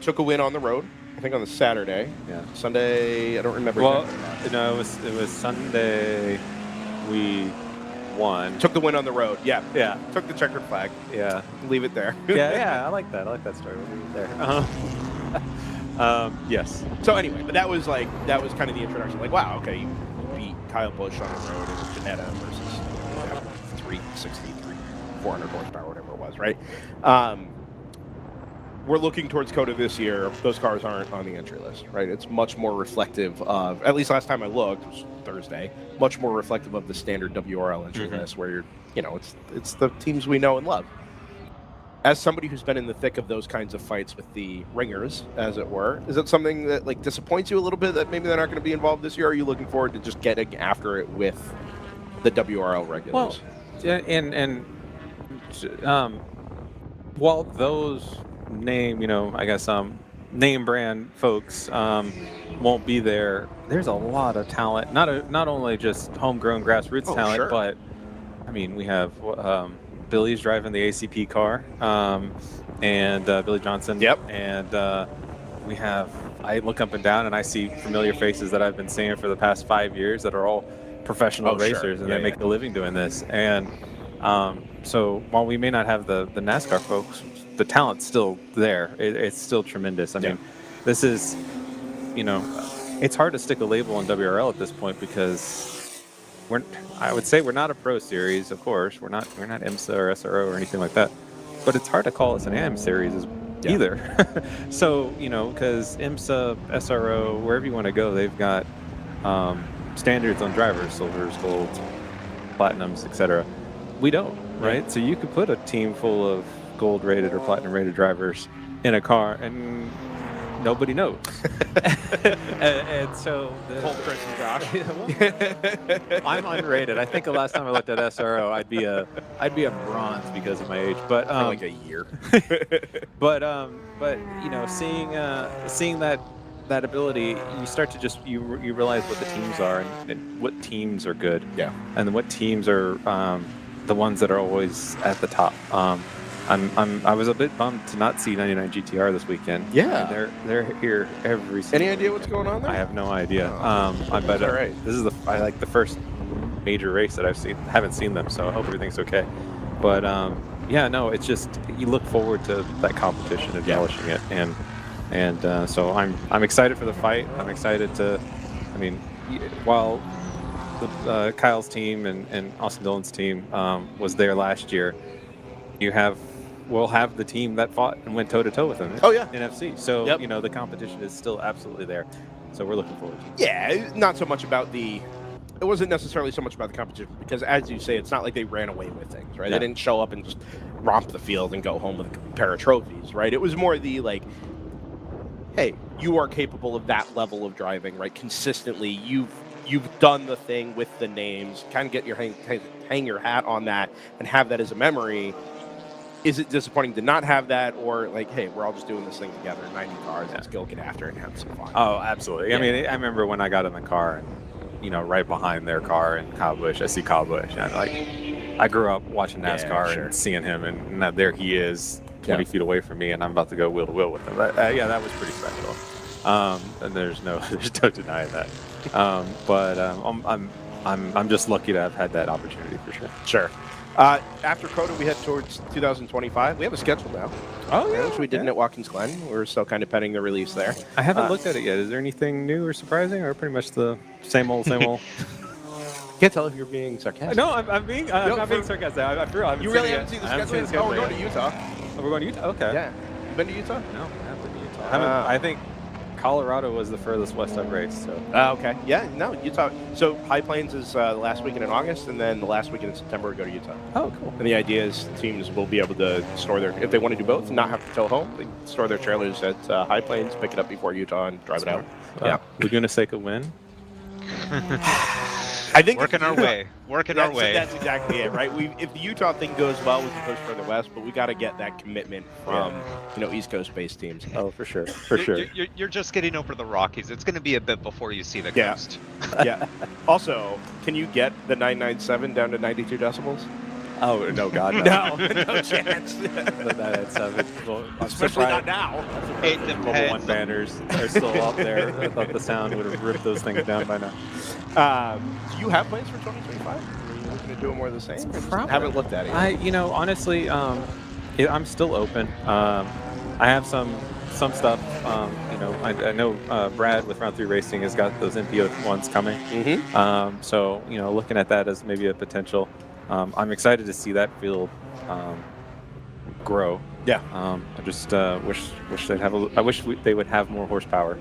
took a win on the road. I think on the Saturday. Yeah. Sunday, I don't remember. Well, no, it was Sunday. We won. Took the win on the road. Yeah. Yeah. Took the checkered flag. Yeah. Leave it there. Yeah. I like that. I like that story. We'll leave it there. Yes. So anyway, but that was kind of the introduction. Like, wow, okay, you beat Kyle Busch on the road in Tonetta versus 360, 400 horsepower, whatever it was, right? We're looking towards Coda this year. Those cars aren't on the entry list, right? It's much more reflective of, at least last time I looked, it was Thursday, much more reflective of the standard WRL entry list where it's the teams we know and love. As somebody who's been in the thick of those kinds of fights with the ringers, as it were, is it something that disappoints you a little bit that maybe they're not going to be involved this year? Or are you looking forward to just getting after it with the WRL regulars? Well, while those name brand folks won't be there, there's a lot of talent. Not only just homegrown grassroots talent, sure. but I mean we have. Billy's driving the ACP car, and Billy Johnson. Yep. And I look up and down and I see familiar faces that I've been seeing for the past 5 years that are all professional racers, and they make a living doing this. And so while we may not have the NASCAR folks, the talent's still there. It's still tremendous. I mean, this is, it's hard to stick a label on WRL at this point because I would say we're not a pro series, of course. We're not IMSA or SRO or anything like that. But it's hard to call us an AM series either. So, because IMSA, SRO, wherever you want to go, they've got standards on drivers, silvers, golds, platinums, etc. We don't, right? So you could put a team full of gold rated or platinum rated drivers in a car and nobody knows. and so Cold Chris and Josh. I'm unrated. I think the last time I looked at SRO, I'd be a bronze because of my age, but For like a year. but you know, seeing that ability, you start to just you realize what the teams are and what teams are good. Yeah. And what teams are the ones that are always at the top. I was a bit bummed to not see 99 GTR this weekend. Yeah. They're here every single. Any idea what's going on there? I have no idea. But all right. This is the first major race that I've seen. Haven't seen them, so I hope everything's okay. But yeah, no, it's just you look forward to that competition and relishing it, and so I'm excited for the fight. I'm excited to. I mean, while Kyle's team and Austin Dillon's team was there last year, we'll have the team that fought and went toe to toe with them. Oh yeah, in FC. So yep. you know the competition is still absolutely there. So we're looking forward to it. Yeah, not so much about it wasn't necessarily so much about the competition because, as you say, it's not like they ran away with things, right? Yeah. They didn't show up and just romp the field and go home with a pair of trophies, right? It was more the like, hey, you are capable of that level of driving, right? Consistently, you've done the thing with the names. Kind of get your hang your hat on that and have that as a memory. Is it disappointing to not have that, or like, hey, we're all just doing this thing together, 90 cars, let's go get after it and have some fun? Oh, absolutely. Yeah. I mean, I remember when I got in the car, and you know, right behind their car and Kyle Busch, I see Kyle Busch, and like, I grew up watching NASCAR and seeing him, and now there he is, 20 feet away from me, and I'm about to go wheel to wheel with him. Yeah, that was pretty special. And there's no denying that. I'm just lucky to have had that opportunity for sure. Sure. After COTA, we head towards 2025. We have a schedule now. Oh, yeah. Which we didn't at Watkins Glen. We're still kind of pending the release there. I haven't looked at it yet. Is there anything new or surprising, or pretty much the same old, same old? Can't tell if you're being sarcastic. No, I'm not being sarcastic. I haven't You seen really it haven't yet. seen the I haven't schedule? seen the Oh, we're schedule going to yet. Utah. Oh, we're going to Utah? Okay. Yeah. You been to Utah? No, I haven't been to Utah. I think Colorado was the furthest west I've raced. So. Okay. Yeah, no, Utah. So High Plains is the last weekend in August, and then the last weekend in September we go to Utah. Oh, cool. And the idea is teams will be able to store if they want to do both and not have to tow home, they store their trailers at High Plains, pick it up before Utah, and drive it out. Yeah. Laguna Seca win? I think Working our way. That's exactly it, right? If the Utah thing goes well, we can push further west, but we got to get that commitment from East Coast-based teams. Oh, for sure, You're just getting over the Rockies. It's going to be a bit before you see the coast. Yeah. Also, can you get the 997 down to 92 decibels? Oh, no, God, no. No chance. Well, Especially not now. It Mobile depends. One banners are still up there. I thought the sound would have ripped those things down by now. Do you have plans for 2025? Are you looking to do more of the same? Probably. Haven't looked at it. Honestly, I'm still open. I have some stuff. I know Brad with Round 3 Racing has got those NPO ones coming. Mm-hmm. So looking at that as maybe a potential. I'm excited to see that field grow. Yeah. I just wish they'd have I wish they would have more horsepower.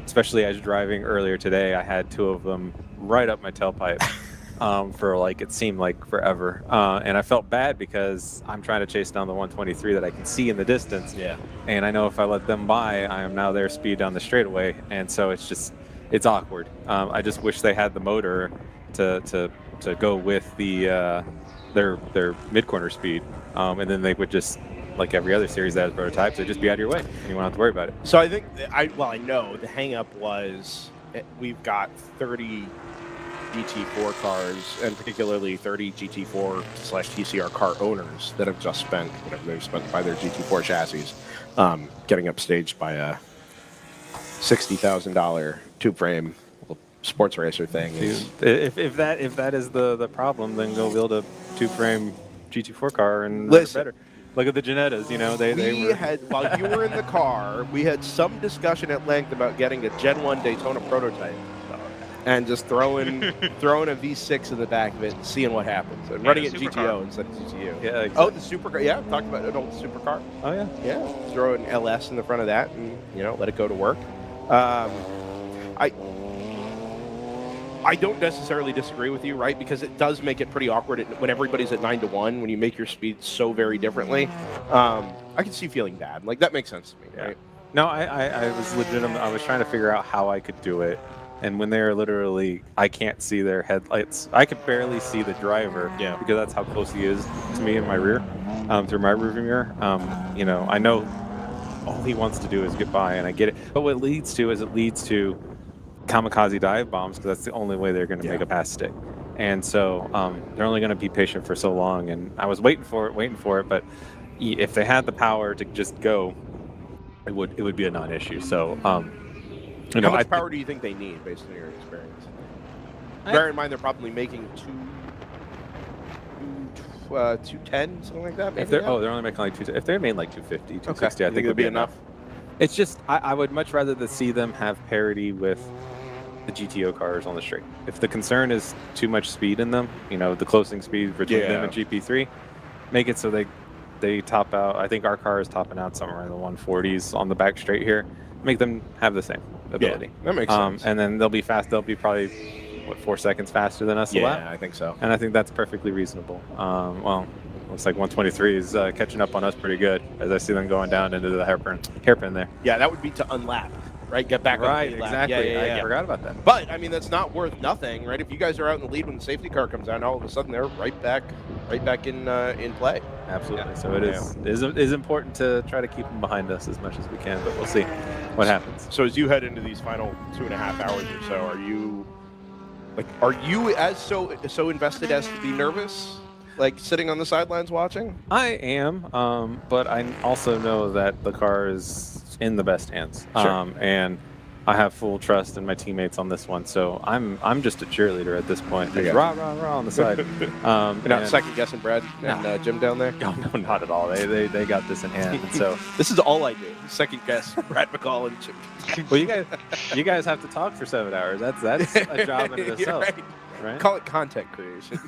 Especially as driving earlier today, I had two of them right up my tailpipe for it seemed like forever. And I felt bad because I'm trying to chase down the 123 that I can see in the distance. Yeah. And I know if I let them by, I am now their speed down the straightaway. And so it's awkward. I just wish they had the motor to go with their mid-corner speed. And then they would just, like every other series that has prototypes, they'd just be out of your way, and you won't have to worry about it. So I think, I know the hang-up was we've got 30 GT4 cars, and particularly 30 GT4/TCR car owners that have just spent whatever they've spent by their GT4 chassis, getting upstaged by a $60,000 two-frame sports racer thing. If that is the problem, then go build a two-frame GT4 car and listen. better. Look at the Genettas, While you were in the car, we had some discussion at length about getting a Gen 1 Daytona prototype and just throwing a V6 in the back of it and seeing what happens. And running it GTO instead of GTU. Yeah, exactly. Oh, the supercar. Yeah, talked about an old supercar. Oh, yeah. Yeah, throw an LS in the front of that and, let it go to work. I I don't necessarily disagree with you, right? Because it does make it pretty awkward when everybody's at 9-1, when you make your speed so very differently. I can see feeling bad. Like, that makes sense to me, right? No, I was legitimate. I was trying to figure out how I could do it. And when they're literally, I can't see their headlights. I could barely see the driver because that's how close he is to me in my rear, through my rearview mirror. You know, I know all he wants to do is get by, and I get it. But what it leads to is kamikaze dive bombs, because that's the only way they're going to make a pass stick. And so they're only going to be patient for so long. And I was waiting for it. But if they had the power to just go, it would be a non-issue. So. How much power do you think they need, based on your experience? Bear in mind, they're probably making 210, something like that. Maybe they're only making like 2. If they made like 250, 260, I think it would be enough. It's just I would much rather see them have parity with the GTO cars on the straight. If the concern is too much speed in them, you know, the closing speed between them and GP3, make it so they top out. I think our car is topping out somewhere in the 140s on the back straight here. Make them have the same ability. Yeah, that makes sense. And then they'll be fast. They'll be probably 4 seconds faster than us. Yeah, I think so. And I think that's perfectly reasonable. Well, looks like 123 is catching up on us pretty good as I see them going down into the hairpin there. Yeah, that would be to unlap, right? Get back right, on the exactly. Yeah. I forgot about that. But I mean, that's not worth nothing, right? If you guys are out in the lead when the safety car comes out, all of a sudden they're right back in play. Absolutely. So it is important to try to keep them behind us as much as we can, but we'll see what happens. So as you head into these final 2.5 hours or so, are you as so invested as to be nervous, like sitting on the sidelines watching? I am, but I also know that the car is in the best hands, and I have full trust in my teammates on this one. So I'm just a cheerleader at this point. There's rah rah rah on the side. You're not second guessing Brad and Jim down there? No, not at all. They got this in hand. And so this is all I do. Second guess Brad McCall and Jim. Well, you guys have to talk for 7 hours. That's a job in itself. Right? Call it content creation.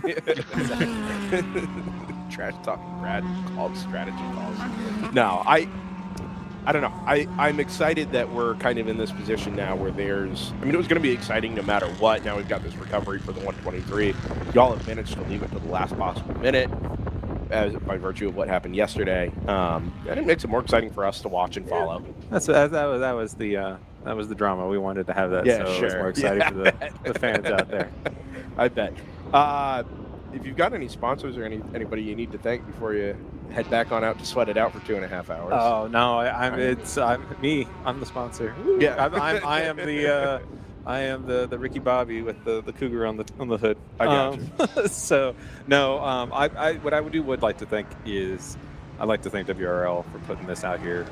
Trash talking Brad called strategy calls. No, I don't know. I'm excited that we're kind of in this position now where it was going to be exciting no matter what. Now we've got this recovery for the 123. Y'all have managed to leave it to the last possible minute by virtue of what happened yesterday. And it makes it more exciting for us to watch and follow. That was the drama. We wanted to have that. Yeah, so sure. It was more exciting for the fans out there. I bet. If you've got any sponsors or anybody you need to thank before you head back on out to sweat it out for 2.5 hours. Oh no, I'm me. I'm the sponsor. Yeah, I am the Ricky Bobby with the cougar on the hood. I got you. So no, what I would like to thank is I'd like to thank WRL for putting this out here.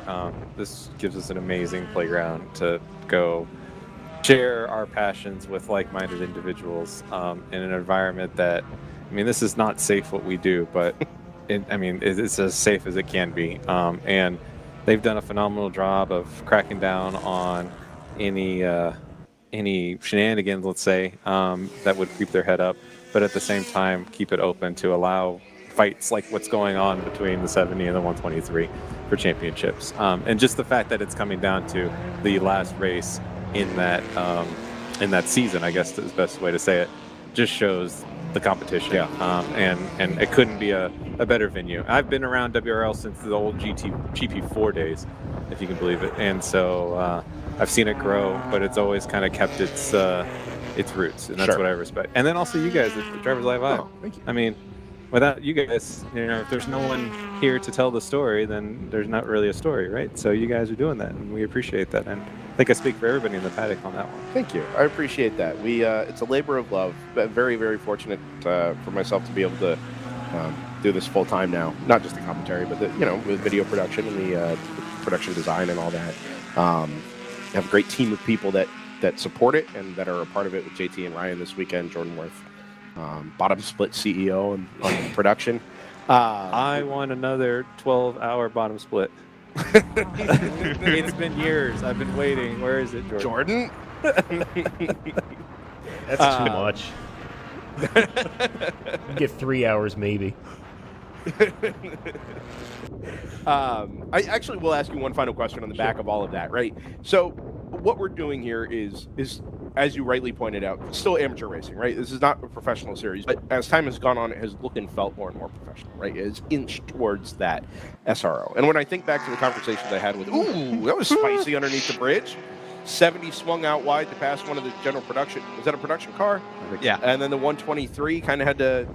This gives us an amazing playground to go share our passions with like-minded individuals in an environment that, this is not safe what we do, but it's as safe as it can be. And they've done a phenomenal job of cracking down on any shenanigans, let's say, that would creep their head up, but at the same time keep it open to allow fights like what's going on between the 70 and the 123 for championships. And just the fact that it's coming down to the last race in that season, I guess is the best way to say it, just shows the competition. And it couldn't be a better venue. I've been around WRL since the old GP4 days, if you can believe it, and so I've seen it grow, but it's always kind of kept its roots, and that's what I respect. And then also you guys at DriversEye Live. Oh, thank you. Without you guys, if there's no one here to tell the story, then there's not really a story, right? So you guys are doing that, and we appreciate that. And I think I speak for everybody in the paddock on that one. Thank you. I appreciate that. It's a labor of love. But very, very fortunate for myself to be able to do this full time now. Not just the commentary, but with video production and the production design and all that. I have a great team of people that support it and that are a part of it with JT and Ryan this weekend. Jordan Worth, bottom split CEO on production. I want another 12-hour bottom split. It's been years. I've been waiting. Where is it, Jordan? That's too much. You get 3 hours maybe. I actually will ask you one final question on the back of all of that, right? So what we're doing here is as you rightly pointed out, still amateur racing, right? This is not a professional series, but as time has gone on, it has looked and felt more and more professional, right? It has inched towards that SRO. And when I think back to the conversations I had with, ooh, that was spicy underneath the bridge. 70 swung out wide to pass one of the general production. Was that a production car? Yeah. And then the 123 kind of had to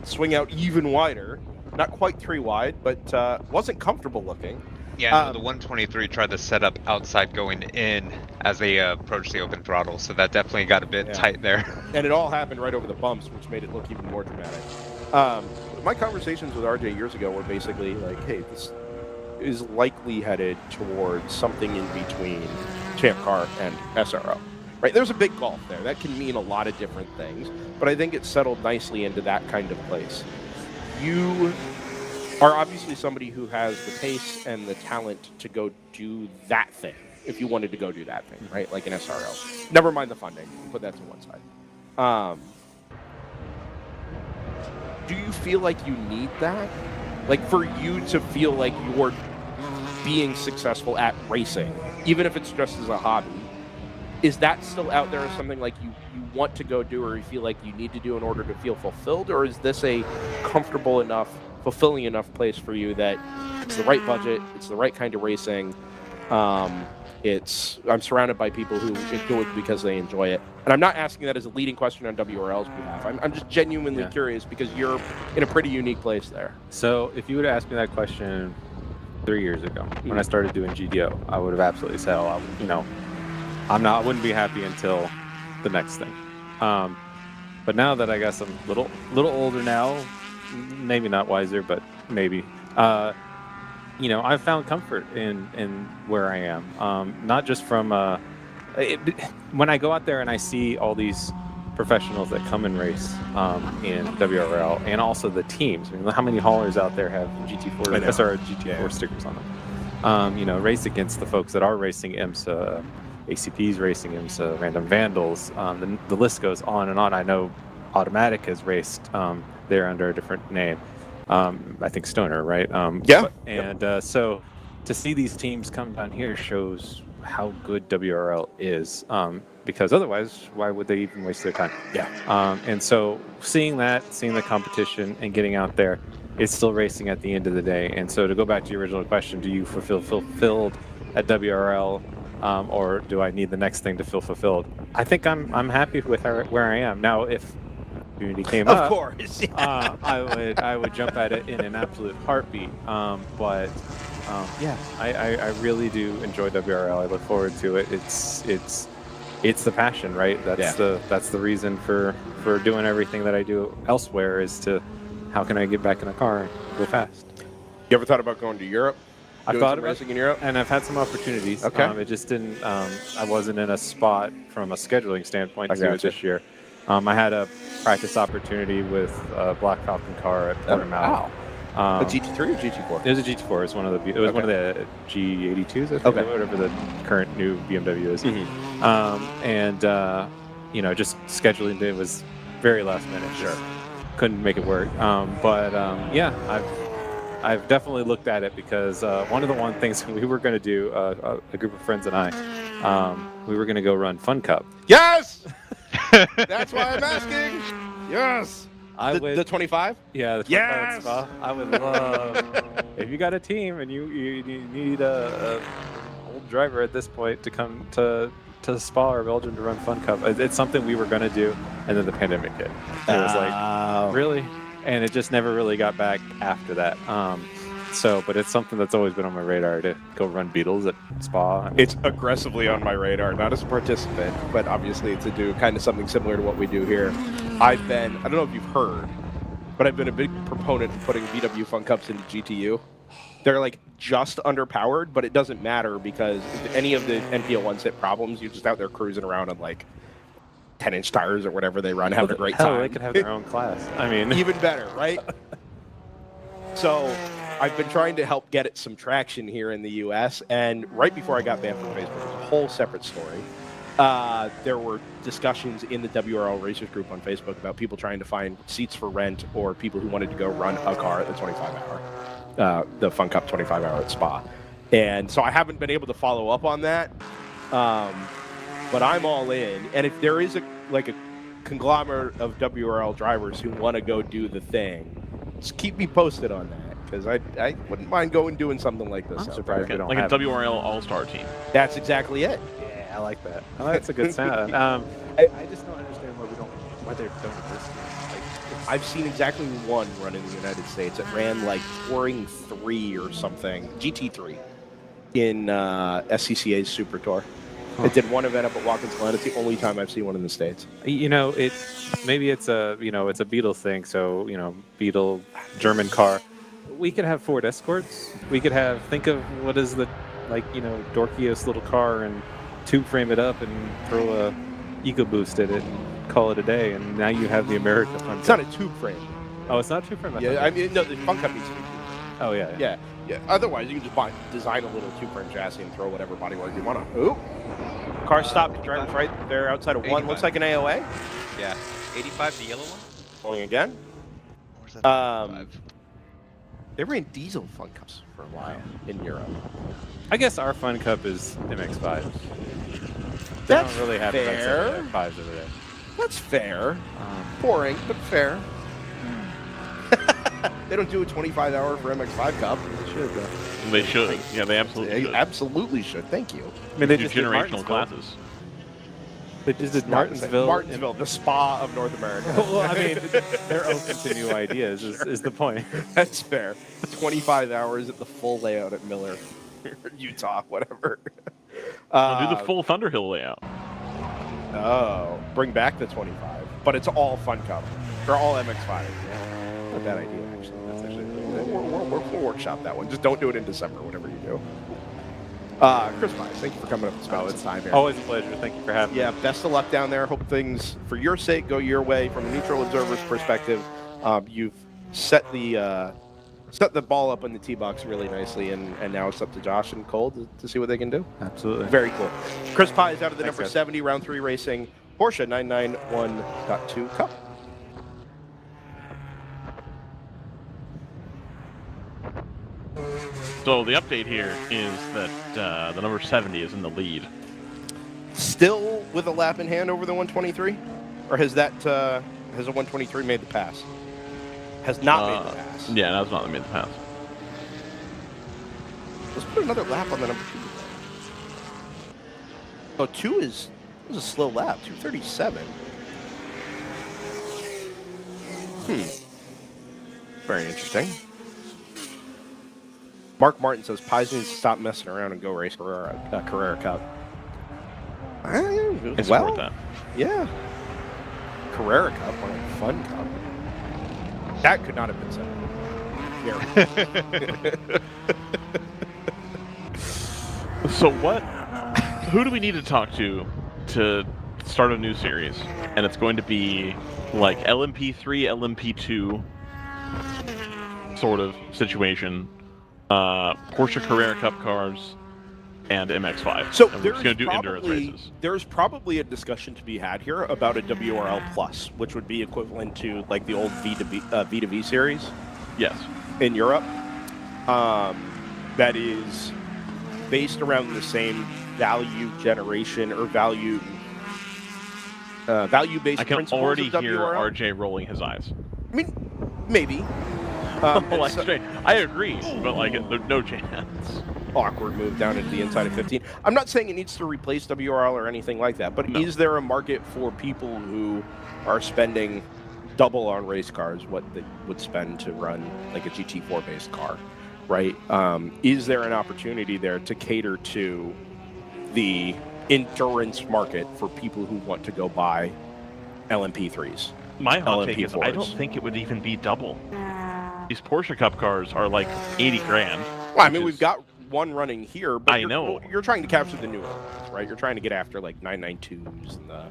swing out even wider. Not quite 3 wide, but wasn't comfortable looking. Yeah, no, the 123 tried to set up outside going in as they approached the open throttle, so that definitely got a bit tight there. And it all happened right over the bumps, which made it look even more dramatic. My conversations with RJ years ago were basically like, hey, this is likely headed towards something in between Champ Car and SRO. Right? There's a big gulf there. That can mean a lot of different things, but I think it's settled nicely into that kind of place. You are obviously somebody who has the pace and the talent to go do that thing, if you wanted to go do that thing, right? Like an SRL. Never mind the funding. Put that to one side. Do you feel like you need that? Like, for you to feel like you're being successful at racing, even if it's just as a hobby, is that still out there as something like you want to go do or you feel like you need to do in order to feel fulfilled? Or is this a comfortable enough, fulfilling enough place for you that it's the right budget, it's the right kind of racing, I'm surrounded by people who do it because they enjoy it? And I'm not asking that as a leading question on WRL's behalf. I'm just genuinely curious because you're in a pretty unique place there. So if you would have asked me that question 3 years ago when I started doing GDO, I would have absolutely said, I wouldn't be happy until the next thing. But now that I guess I'm a little older now, maybe not wiser, but maybe, I've found comfort in where I am. Not just from when I go out there and I see all these professionals that come and race in WRL, and also the teams. I mean, how many haulers out there have GT4 GT4 stickers on them? Race against the folks that are racing IMSA, ACP's racing IMSA, Random Vandals. The list goes on and on. I know Automatic has raced there under a different name. I think Stoner, right? So to see these teams come down here shows how good WRL is, because otherwise, why would they even waste their time? And so seeing the competition and getting out there, it's still racing at the end of the day. And so to go back to your original question, do you feel fulfilled at WRL, or do I need the next thing to feel fulfilled? I think I'm happy with where I am now. If opportunity came up, of course, I would jump at it in an absolute heartbeat. But I really do enjoy WRL. I look forward to it. It's the passion, right? That's the reason for doing everything that I do elsewhere, is to how can I get back in a car and go fast. You ever thought about going to Europe? I thought about racing in Europe, and I've had some opportunities. Okay. It just didn't. I wasn't in a spot from a scheduling standpoint to do it this year. I had a practice opportunity with a Black Falcon car at Portimao. A GT3 or GT4? It was a GT4. It was one of the G82s, I think, whatever the current new BMW is. Just scheduling it was very last minute. Sure. Couldn't make it work. I've definitely looked at it because one of the things we were going to do, a group of friends and I, we were going to go run Fun Cup. Yes! That's why I'm asking. Yes. The 25? Yeah, the 25 yes! Spa. I would love if you got a team and you need a old driver at this point to come to Spa or Belgium to run Fun Cup. It's something we were going to do, and then the pandemic hit. It was like, really? And it just never really got back after that. But it's something that's always been on my radar, to go run Beetles at Spa. It's aggressively on my radar, not as a participant, but obviously to do kind of something similar to what we do here. I don't know if you've heard, but I've been a big proponent of putting VW Fun Cups into GTU. They're like just underpowered, but it doesn't matter because if any of the NPO ones hit problems, you're just out there cruising around on like 10-inch tires or whatever they run, having a great time. They could have their own class. I mean, even better, right? So I've been trying to help get it some traction here in the U.S., and right before I got banned from Facebook, it was a whole separate story. There were discussions in the WRL Racers group on Facebook about people trying to find seats for rent or people who wanted to go run a car at the 25-hour, the Fun Cup 25-hour at Spa. And so I haven't been able to follow up on that. but I'm all in. And if there is a conglomerate of WRL drivers who want to go do the thing, just keep me posted on that, because I wouldn't mind going doing something like this. I'm surprised we don't Like a have WRL All-Star team. That's exactly it. Yeah, I like that. Oh, that's a good sound. I just don't understand why they don't exist. Like, I've seen exactly one run in the United States. It ran like Touring 3 or something, GT3, in SCCA's Super Tour. It did one event up at Watkins Glen. It's the only time I've seen one in the States. Maybe it's a it's a Beetle thing. So Beetle German car. We could have Ford Escorts. We could think of what is the dorkiest little car and tube frame it up and throw a EcoBoost at it and call it a day. And now you have the America Fun It's Cup. not a tube frame. Oh, it's not tube frame. Yeah, I mean, no, the Fun Cup needs to be tube frame. Oh yeah. Yeah. Otherwise, you can just design a little tube frame chassis and throw whatever bodywork you want on. Ooh. Car stopped. Driver's right there outside of 1. 85. Looks like an AOA. Yeah. 85, the yellow one? Going again. Or is that 95? They ran diesel Fun Cups for a while in Europe. I guess our Fun Cup is MX5. They That's don't really have fair. MX5s over there. That's fair. Boring, but fair. They don't do a 25-hour for MX5 Cup. They should, though. They should. Yeah, they absolutely They should. absolutely should. Thank you. I mean, they Do just did generational Martinsville. classes. They just did Martinsville. Martinsville, the spa of North America. Well, I mean, they're open to new ideas. Is the point? That's fair. 25 hours at the full layout at Miller, Utah, whatever. Do the full Thunderhill layout. Oh, bring back the 25, but it's all Fun Cup. They're all MX5. Not a bad idea, actually. That's actually we'll workshop that one. Just don't do it in December, whatever you do. Chris Myers, thank you for coming up and spending some time here. Always a pleasure. Thank you for having me. Yeah, best of luck down there. Hope things, for your sake, go your way. From a neutral observer's perspective, you've set the ball up in the tee box really nicely, and now it's up to Josh and Cole to see what they can do. Absolutely. Very cool. Chris Pye is out of the Thanks, number guys. 70 round 3 racing Porsche 991.2 Cup. So the update here is that the number 70 is in the lead. Still with a lap in hand over the 123, or has the 123 made the pass? Has not made the pass. Yeah, that's not made the pass. Let's put another lap on the number 2. Oh, 2 was a slow lap. 2:37. Very interesting. Mark Martin says Pies needs to stop messing around and go race Carrera Cup. It's Well, worth that. yeah. Carrera Cup or a Fun Cup. That could not have been said. So who do we need to talk to start a new series? And it's going to be like LMP3, LMP2 sort of situation. Porsche Carrera Cup cars and MX5. So and we're just going to do endurance races. There's probably a discussion to be had here about a WRL Plus, which would be equivalent to like the old V2V series Yes. in Europe. That is based around the same value generation or value-based I can principles already of hear WRL. RJ rolling his eyes. I mean, maybe. Like, I agree, but like, there's no chance. Awkward move down into the inside of 15. I'm not saying it needs to replace WRL or anything like that, but No. is there a market for people who are spending double on race cars what they would spend to run like a GT4 based car, right? Is there an opportunity there to cater to the endurance market for people who want to go buy LMP3s? My hot take is I LMP4s. don't think it would even be double. These Porsche Cup cars are like 80 grand. Well, I mean, which we've is- got one running here, but I know. you're trying to capture the newer ones, right? You're trying to get after like 992s and the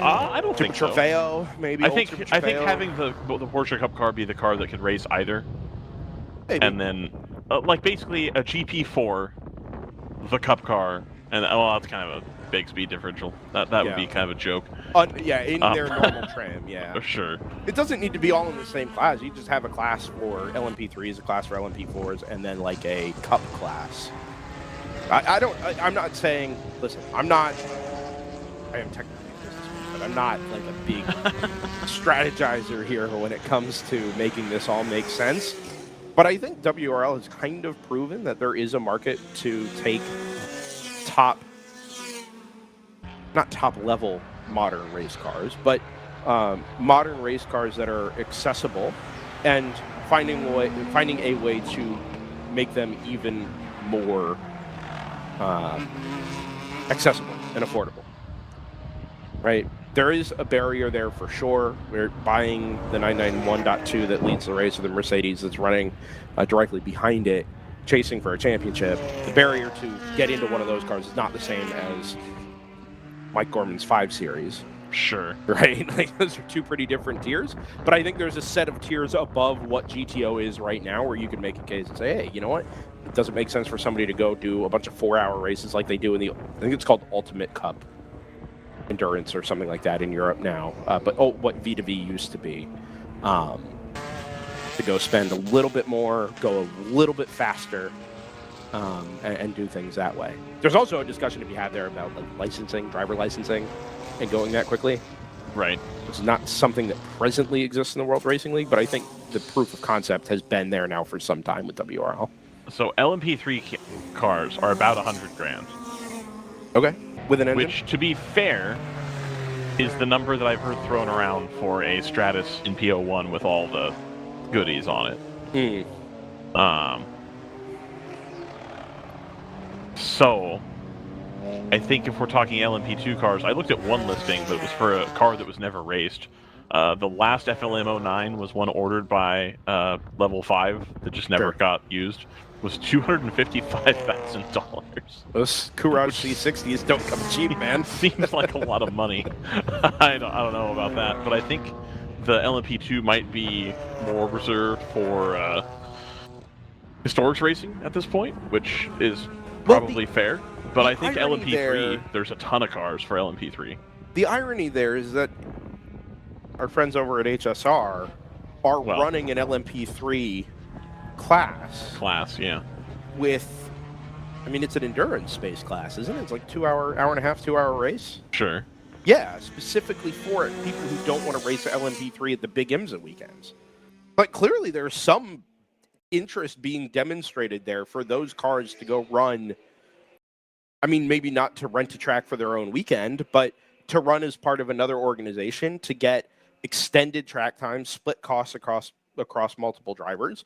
I don't think so. Trofeo, maybe. I old think Super I think Trofeo. having the Porsche Cup car be the car that could race either, Maybe. and then like basically a GP4, the Cup car, and that's kind of a big speed differential. That would Yeah. be kind of a joke. In their normal trim, yeah. For sure. It doesn't need to be all in the same class. You just have a class for LMP3s, a class for LMP4s, and then like a Cup class. I'm not saying. Listen, I'm not I am technically a businessman, but I'm not like a big strategizer here when it comes to making this all make sense. But I think WRL has kind of proven that there is a market to take not top level modern race cars, but modern race cars that are accessible, and finding a way to make them even more accessible and affordable. Right? There is a barrier there for sure. We're buying the 991.2 that leads the race, or the Mercedes that's running directly behind it, chasing for a championship. The barrier to get into one of those cars is not the same as Mike Gorman's 5 Series. Sure. Right? Like, those are two pretty different tiers. But I think there's a set of tiers above what GTO is right now where you can make a case and say, hey, you know what? It doesn't make sense for somebody to go do a bunch of 4-hour races like they do in I think it's called Ultimate Cup Endurance or something like that in Europe now. But what V2V used to be. To go spend a little bit more, go a little bit faster, and do things that way. There's also a discussion to be had there about like licensing, driver licensing, and going that quickly. Right. It's not something that presently exists in the World Racing League, but I think the proof of concept has been there now for some time with WRL. So LMP3 cars are about $100,000. Okay. With an engine? Which, to be fair, is the number that I've heard thrown around for a Stratus in PO1 with all the goodies on it. So, I think if we're talking LMP2 cars, I looked at one listing, but it was for a car that was never raced. The last FLM09 was one ordered by Level 5 that just never got used. Was $255,000. Those Courage C60s don't come cheap, man. Seems like a lot of money. I don't know about that, but I think the LMP2 might be more reserved for historics racing at this point, which is probably fair. But I think LMP3, there's a ton of cars for LMP3. The irony there is that our friends over at HSR are running an LMP3 class, yeah. With, I mean, it's an endurance space class, isn't it? It's like 2 hour and a half, 2 hour race. Sure. Yeah, specifically for it, people who don't want to race LMP3 at the big IMSA weekends. But clearly there's some interest being demonstrated there for those cars to go run. I mean, maybe not to rent a track for their own weekend, but to run as part of another organization to get extended track time, split costs across multiple drivers,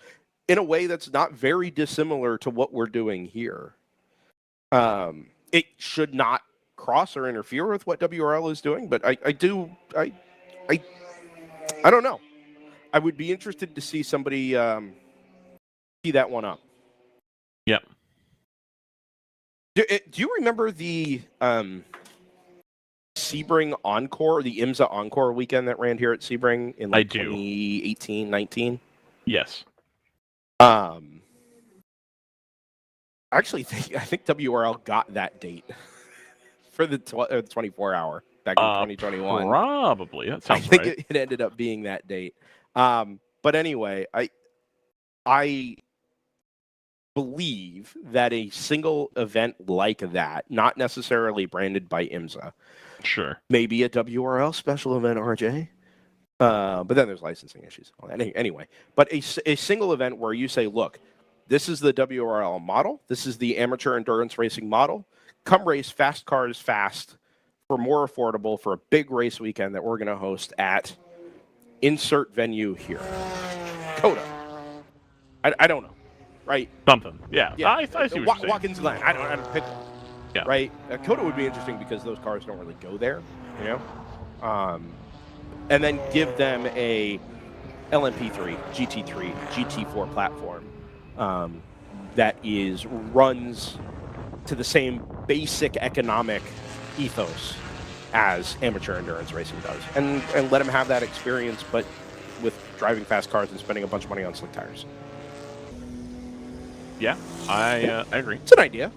in a way that's not very dissimilar to what we're doing here. It should not cross or interfere with what WRL is doing, but I don't know. I would be interested to see somebody see that one up. Yep. Do you remember the Sebring Encore, the IMSA Encore weekend that ran here at Sebring in like 2018, 19? Yes. I think WRL got that date for the 24-hour back in 2021. Probably. That sounds right. I think right. it ended up being that date. But anyway, I believe that a single event like that, not necessarily branded by IMSA, sure, maybe a WRL special event, RJ. But then there's licensing issues. Anyway, but a single event where you say, look, this is the WRL model. This is the amateur endurance racing model. Come race fast cars fast for more affordable for a big race weekend that we're going to host at insert venue here. COTA. I don't know. Right? Something. Yeah. I see what you're saying. Watkins Glen. I don't pick one. Yeah. Right? COTA would be interesting because those cars don't really go there, you know? And then give them a LMP3, GT3, GT4 platform that runs to the same basic economic ethos as amateur endurance racing does, and let them have that experience, but with driving fast cars and spending a bunch of money on slick tires. Yeah, I agree. It's an idea.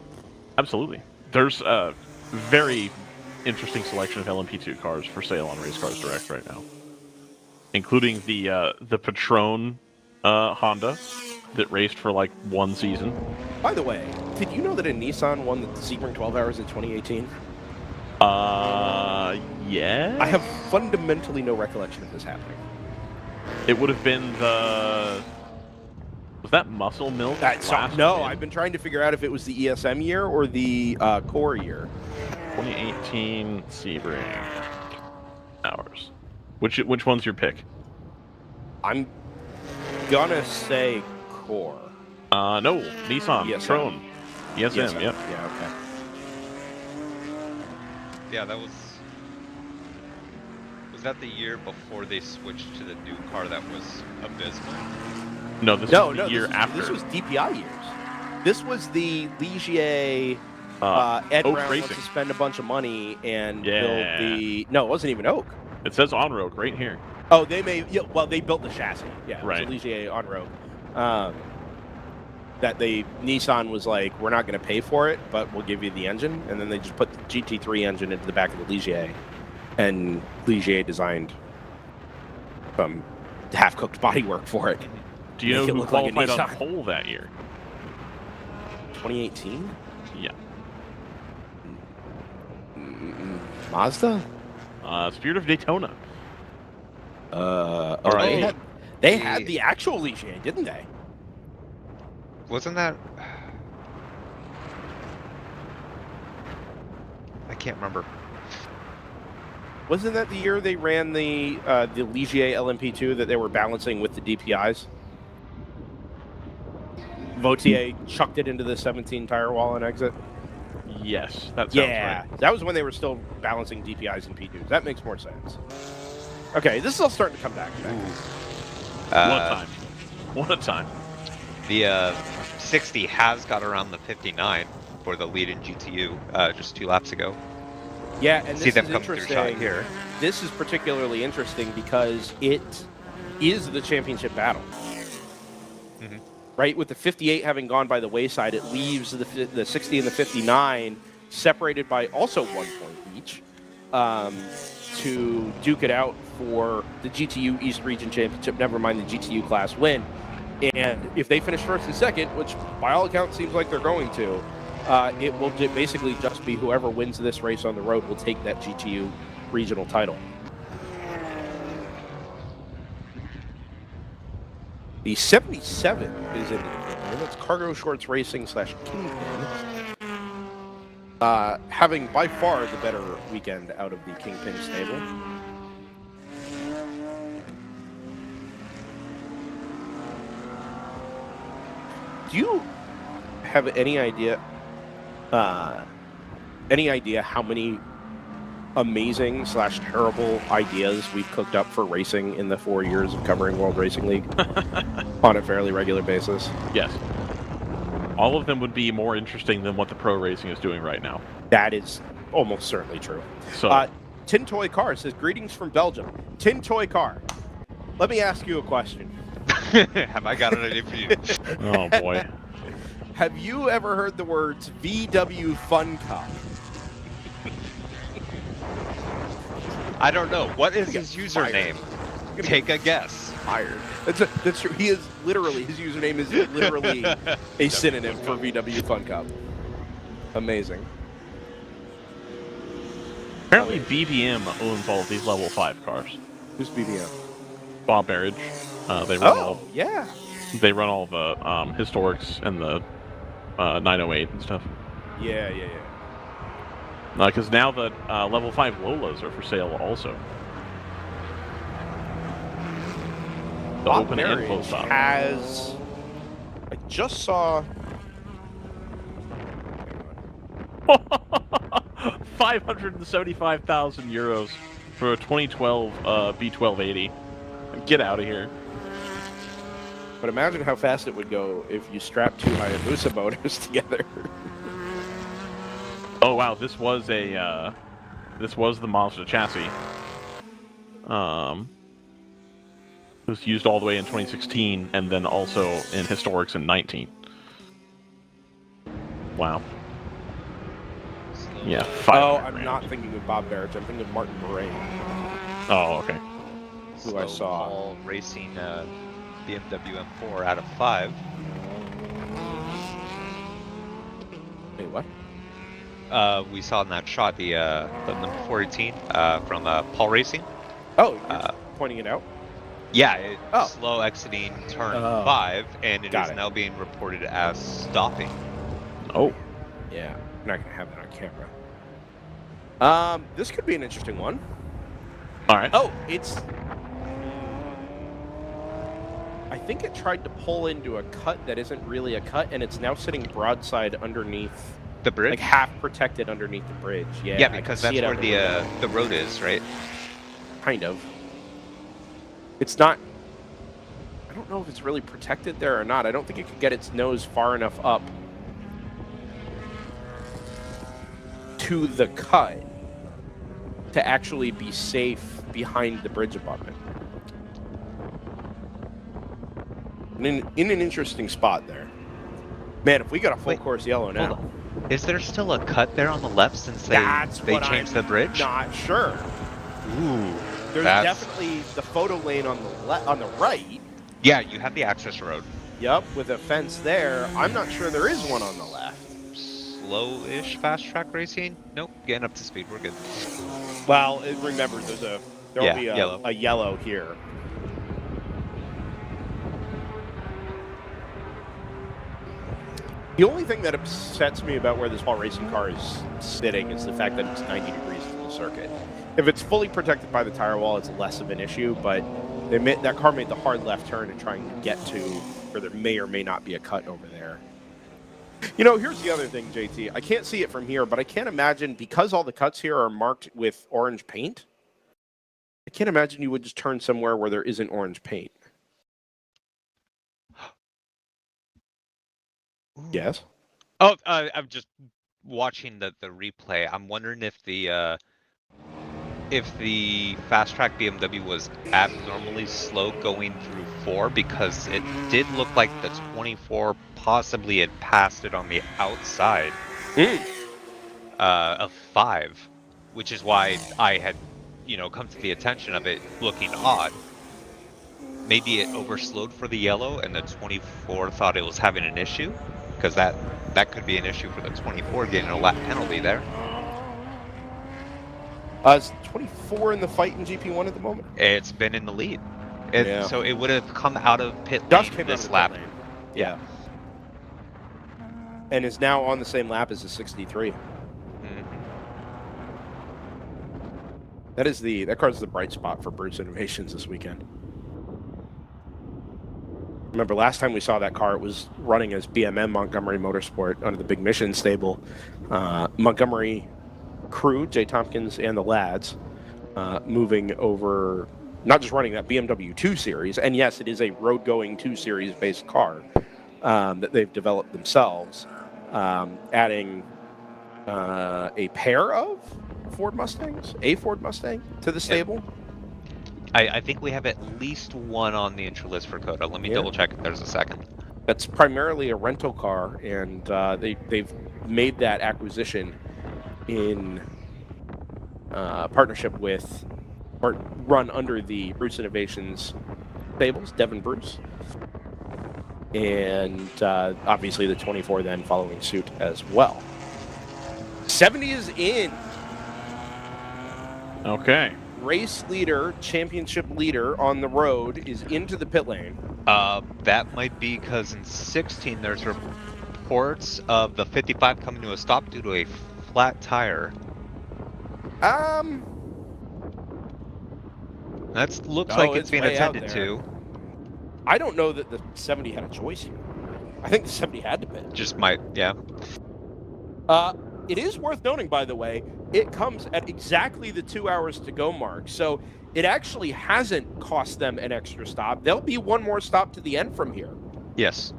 Absolutely. There's a very interesting selection of LMP2 cars for sale on Race Cars Direct right now, including the Patron Honda that raced for like one season. By the way, did you know that a Nissan won the Sebring 12 Hours in 2018? Yeah. I have fundamentally no recollection of this happening. It would have been the. Was that Muscle Milk? No, I've been trying to figure out if it was the ESM year or the core year. 2018 Sebring hours. Which one's your pick? I'm gonna say core. No, Nissan. ESM. Tron. ESM. Yep. Yeah. Okay. Yeah, that was that the year before they switched to the new car that was abysmal? No, this was the year after. This was DPI years. This was the Ligier. Ed Oak Brown Racing. wants to spend a bunch of money and Yeah. build the. No, it wasn't even Oak. It says on road right here. Oh, they may. Yeah, well, they built the chassis. Yeah, it Right. was a Ligier on road. That Nissan was like, we're not going to pay for it, but we'll give you the engine, and then they just put the GT3 engine into the back of the Ligier, and Ligier designed some half-cooked bodywork for it. Do you know Make it who look like a qualified on Nissan. pole that year? 2018? Yeah. Mazda? Spirit of Daytona. Oh, right. they had the actual Ligier, didn't they? Wasn't that? I can't remember. Wasn't that the year they ran the Ligier LMP2 that they were balancing with the DPIs? Vautier chucked it into the 17 tire wall and exit. Yes, that sounds Yeah, right. that was when they were still balancing DPIs and P2s. That makes more sense. Okay, this is all starting to come back. One a time. The 60 has got around the 59 for the lead in GTU just 2 laps ago. Yeah, and See this them is come through interesting. shot here. This is particularly interesting because it is the championship battle. Mhm. Right, with the 58 having gone by the wayside, it leaves the 60 and the 59 separated by also 1 point each to duke it out for the GTU East Region Championship, never mind the GTU class win. And if they finish first and second, which by all accounts seems like they're going to, it will basically just be whoever wins this race on the road will take that GTU regional title. The 77 is in and that's Cargo Shorts Racing / Kingpin. Having by far the better weekend out of the Kingpin stable. Do you have any idea how many amazing / terrible ideas we've cooked up for racing in the 4 years of covering World Racing League on a fairly regular basis? Yes. All of them would be more interesting than what the pro racing is doing right now. That is almost certainly true. So, Tin Toy Car says, greetings from Belgium. Tin Toy Car, let me ask you a question. Have I got an idea for you? oh boy. Have you ever heard the words VW Fun Cup? I don't know. What is his Fired. username? Take a guess. Fired. That's true. He is literally, his username is literally a synonym for VW Fun Cup. Amazing. Apparently BBM owns all of these level 5 cars. Who's BBM? Bob Barrage. They run all yeah. they run all the historics and the 908 and stuff. Yeah. Because now the level 5 Lolas are for sale also. The Bob open and Barrage closed off. has. I just saw. 575,000 euros for a 2012 B1280. Get out of here. But imagine how fast it would go if you strapped 2 Hayabusa motors together. Oh wow, this was the Mazda chassis. It was used all the way in 2016 and then also in historics in 19. Wow. Yeah. Oh, 500 I'm grand. not thinking of Bob Barrage. I'm thinking of Martin Bray, Oh, okay. who I saw. Paul racing BMW M4 out of 5. Wait, what? we saw in that shot the number 14 from Paul Racing. Oh, you're pointing it out? Yeah, slow exiting turn 5, and it is it. now being reported as stopping. Oh. Yeah, I'm not going to have that on camera. This could be an interesting one. All right. Oh, it's... I think it tried to pull into a cut that isn't really a cut, and it's now sitting broadside underneath the bridge, like half protected underneath the bridge. Yeah, yeah, because that's where the road is, right? Kind of. It's not. I don't know if it's really protected there or not. I don't think it could get its nose far enough up to the cut to actually be safe behind the bridge abutment. In an interesting spot there. Man, if we got a full course yellow now. Is there still a cut there on the left since they changed the bridge? Not sure. Ooh. There's definitely the photo lane on the right. Yeah, you have the access road. Yep, with a fence there. I'm not sure there is one on the left. Slow-ish fast track racing? Nope, getting up to speed. We're good. Well, remember, there'll be a yellow here. The only thing that upsets me about where this Paul Racing car is sitting is the fact that it's 90 degrees from the circuit. If it's fully protected by the tire wall, it's less of an issue, but that car made the hard left turn in trying to get to where there may or may not be a cut over there. You know, here's the other thing, JT. I can't see it from here, but I can't imagine, because all the cuts here are marked with orange paint, I can't imagine you would just turn somewhere where there isn't orange paint. Yes? Oh, I'm just watching the replay. I'm wondering if the fast track BMW was abnormally slow going through 4, because it did look like the 24 possibly had passed it on the outside of 5, which is why I had, come to the attention of it looking odd. Maybe it overslowed for the yellow and the 24 thought it was having an issue, because that could be an issue for the 24 getting a lap penalty there. Is 24 in the fight in GP1 at the moment? It's been in the lead. So it would have come out of pit lane this lap. Yeah. And is now on the same lap as the 63. Mm-hmm. That car's the bright spot for Bruce Innovations this weekend. Remember, last time we saw that car, it was running as BMM Montgomery Motorsport under the Big Mission stable. Montgomery crew, Jay Tompkins and the lads, moving over, not just running that BMW 2 Series, and yes, it is a road-going 2 Series based car that they've developed themselves, adding a pair of Ford Mustangs, a Ford Mustang to the stable. Yep. I think we have at least one on the entry list for Coda. Let me double check if there's a second. That's primarily a rental car, and they've made that acquisition in partnership with, or run under the Bruce Innovations stables, Devin Bruce. And obviously the 24 then following suit as well. 70 is in. Okay. Race leader, championship leader on the road is into the pit lane. That might be because in 16 there's reports of the 55 coming to a stop due to a flat tire. That looks like it's being attended to. I don't know that the 70 had a choice here. I think the 70 had to pit. Just might, yeah. It is worth noting, by the way, it comes at exactly the 2 hours to go mark. So it actually hasn't cost them an extra stop. There'll be one more stop to the end from here. Yes.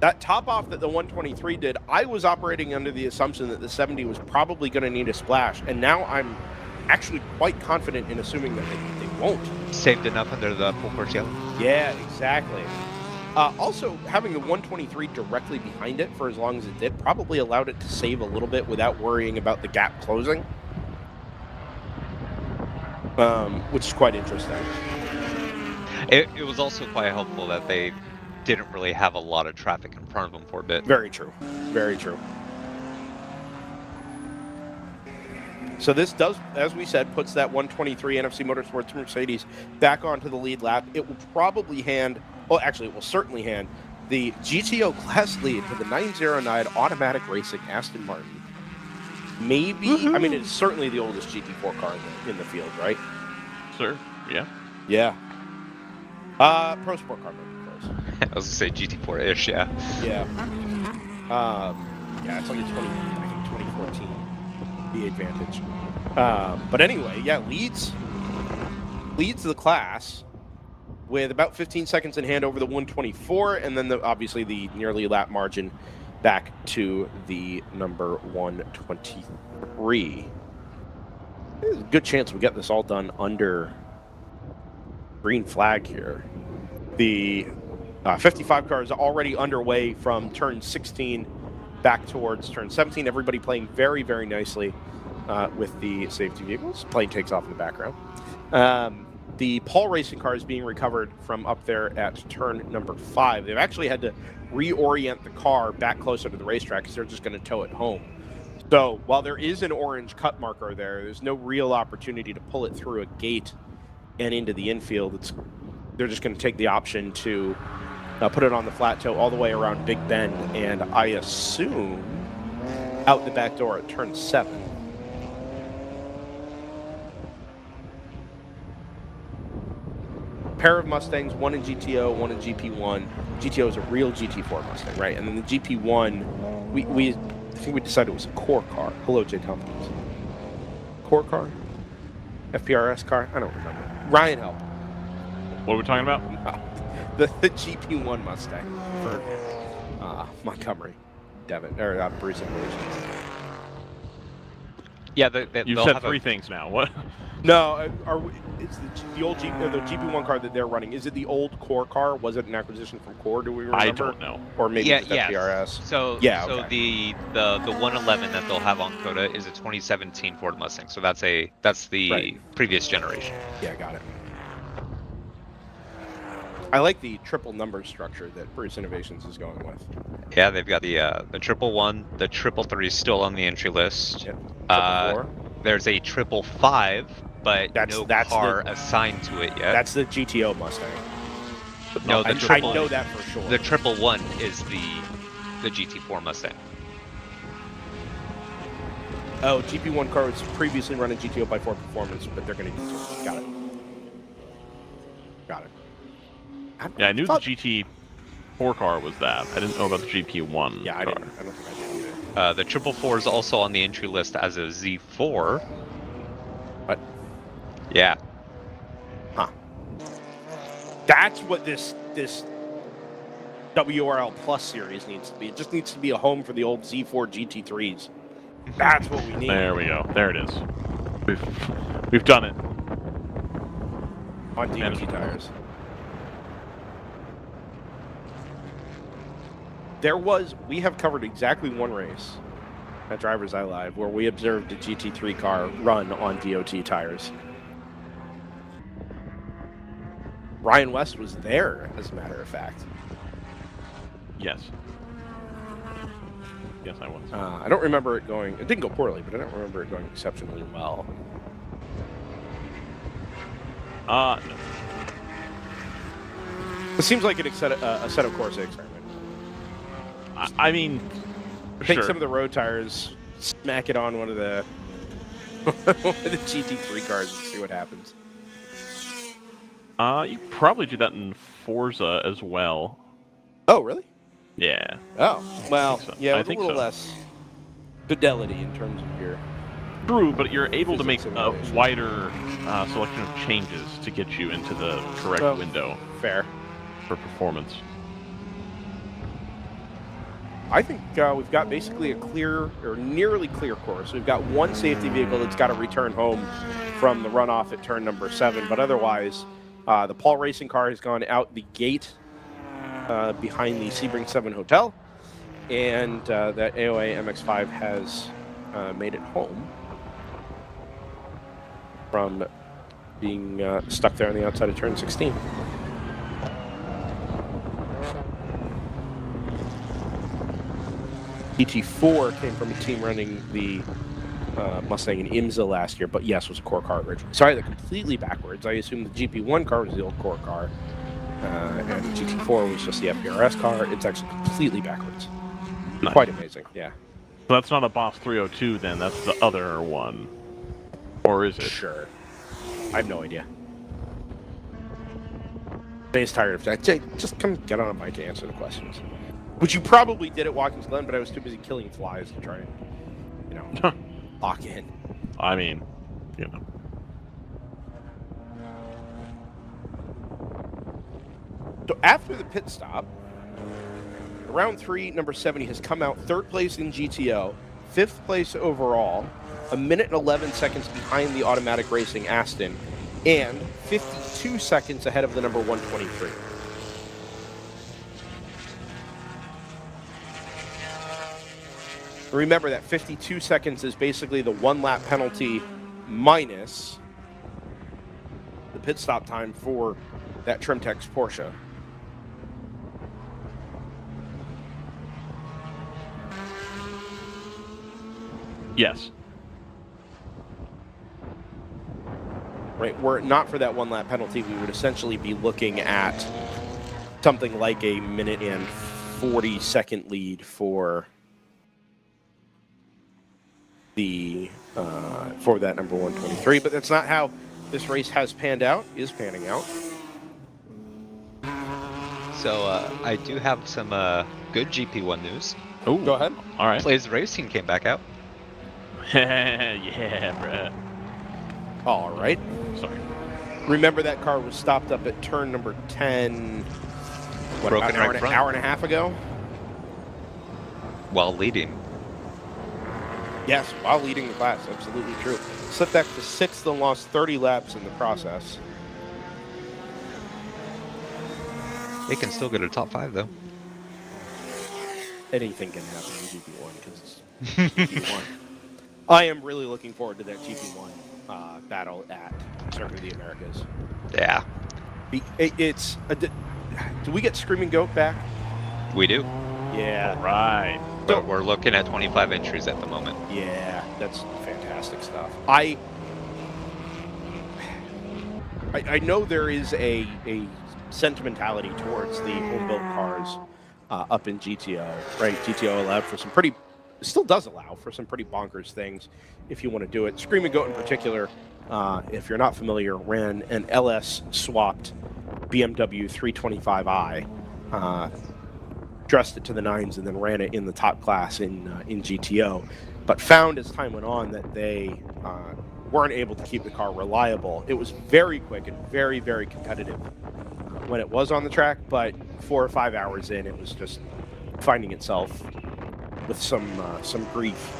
That top off that the 123 did, I was operating under the assumption that the 70 was probably going to need a splash. And now I'm actually quite confident in assuming that they won't. Saved enough under the full course yellow. Yeah, exactly. Also, having the 123 directly behind it for as long as it did probably allowed it to save a little bit without worrying about the gap closing, which is quite interesting. It was also quite helpful that they didn't really have a lot of traffic in front of them for a bit. Very true. Very true. So this does, as we said, puts that 123 NFC Motorsports Mercedes back onto the lead lap. It will probably hand, well, actually, it will certainly hand the GTO class lead to the 909 Automatic Racing Aston Martin. Maybe, I mean, it's certainly the oldest GT4 car in the field, right? Sir, yeah. Yeah. Pro Sport car, maybe close. I was going to say GT4-ish, yeah. Yeah. Yeah, it's like a 2014 the advantage. But anyway, yeah, leads the class with about 15 seconds in hand over the 124, and then obviously the nearly lap margin back to the number 123. There's a good chance we get this all done under green flag here. The 55 car is already underway from turn 16 back towards turn 17. Everybody playing very, very nicely with the safety vehicles. Plane takes off in the background. The Paul Racing car is being recovered from up there at turn number 5. They've actually had to reorient the car back closer to the racetrack because they're just going to tow it home. So while there is an orange cut marker there, there's no real opportunity to pull it through a gate and into the infield. They're just going to take the option to put it on the flat tow all the way around Big Bend, and I assume out the back door at turn 7. Pair of Mustangs, one in GTO, one in GP1. GTO is a real GT4 Mustang, right? And then the GP1, I think we decided it was a core car. Hello, Jay Tompkins. Core car? FPRS car? I don't remember. Ryan, help. What are we talking about? The GP1 Mustang for Montgomery, Devin, or Bruce Innovations. Yeah, You've said 3 things now. What? No, it's the old the GP1 car that they're running. Is it the old core car? Was it an acquisition from Core? Do we remember? I don't know. Or maybe just FPRS? So okay. the 111 that they'll have on Coda is a 2017 Ford Mustang. So that's the previous generation. Yeah, got it. I like the triple number structure that Bruce Innovations is going with. Yeah, they've got the 111, the 333 is still on the entry list. Yep. There's a 555, but that's car assigned to it yet. That's the GTO Mustang. No, I know that for sure. The 111 is the GT4 Mustang. Oh, GP1 car was previously running GTO by Ford Performance, but they're going to do it. Got it. Yeah, I knew the GT4 car was that. I didn't know about the GP1 Yeah, I car. don't think I did either. The 444 is also on the entry list as a Z4. What? Yeah. Huh. That's what this WRL Plus series needs to be. It just needs to be a home for the old Z4 GT3s. That's what we need. There we go. There it is. We've done it. On DOT tires. We have covered exactly one race at DriversEye Live where we observed a GT3 car run on DOT tires. Ryan West was there, as a matter of fact. Yes. Yes, I was. I don't remember it going... It didn't go poorly, but I don't remember it going exceptionally well. No. It seems like a set of Corsa experiment. I mean, Take some of the road tires, smack it on one of the GT3 cars and see what happens. You probably do that in Forza as well. Oh, really? Yeah. Oh, well, so. yeah, I with a think little so. less fidelity in terms of your... True, but you're able to make a simulation. wider selection of changes to get you into the correct window. Fair. For performance. I think we've got basically a clear, or nearly clear course. We've got one safety vehicle that's got to return home from the runoff at turn number 7, but otherwise, the Paul Racing car has gone out the gate behind the Sebring 7 Hotel, and that AOA MX-5 has made it home from being stuck there on the outside of turn 16. GT4 came from a team running the Mustang and IMSA last year, but yes, was a core car originally. So I had it completely backwards. I assumed the GP1 car was the old core car, and the GT4 was just the FPRS car. It's actually completely backwards. Nice. Quite amazing, yeah. So that's not a Boss 302 then, that's the other one. Or is it? Sure. I have no idea. Dave's tired of that. Jay, just come get on a bike and answer the questions. Which you probably did at Watkins Glen, but I was too busy killing flies to try and, you know, lock in. I mean, you know. So after the pit stop, round 3, number 70 has come out 3rd place in GTO, 5th place overall, 1 minute and 11 seconds behind the Automatic Racing Aston, and 52 seconds ahead of the number 123. Remember that 52 seconds is basically the 1 lap penalty minus the pit stop time for that Trimtex Porsche. Yes. Right, were it not for that 1 lap penalty, we would essentially be looking at something like a 1 minute and 40-second lead for the for that number 123. But that's not how this race is panning out. So I do have some good GP1 news. Oh, Go ahead. All right. Blaze Racing came back out. Yeah, bruh. All right. Sorry. Remember that car was stopped up at turn number 10, what, Broken about right front. hour and a half ago? While leading. Yes, while leading the class, absolutely true. Slipped back to 6th and lost 30 laps in the process. They can still get a top 5 though. Anything can happen in GP1 because it's GP1. I am really looking forward to that GP1 battle at Circuit of the Americas. Yeah, Do we get Screaming Goat back? we do. Yeah. All right. But we're looking at 25 entries at the moment. Yeah, that's fantastic stuff. I know there is a sentimentality towards the home-built cars up in GTO, right? GTO allowed for some pretty, still does allow for some pretty bonkers things if you want to do it. Screaming Goat in particular, if you're not familiar, ran an LS-swapped BMW 325i, dressed it to the nines, and then ran it in the top class in GTO, but found as time went on that they weren't able to keep the car reliable. It was very quick and very, very competitive when it was on the track, but 4 or 5 hours in, it was just finding itself with some grief.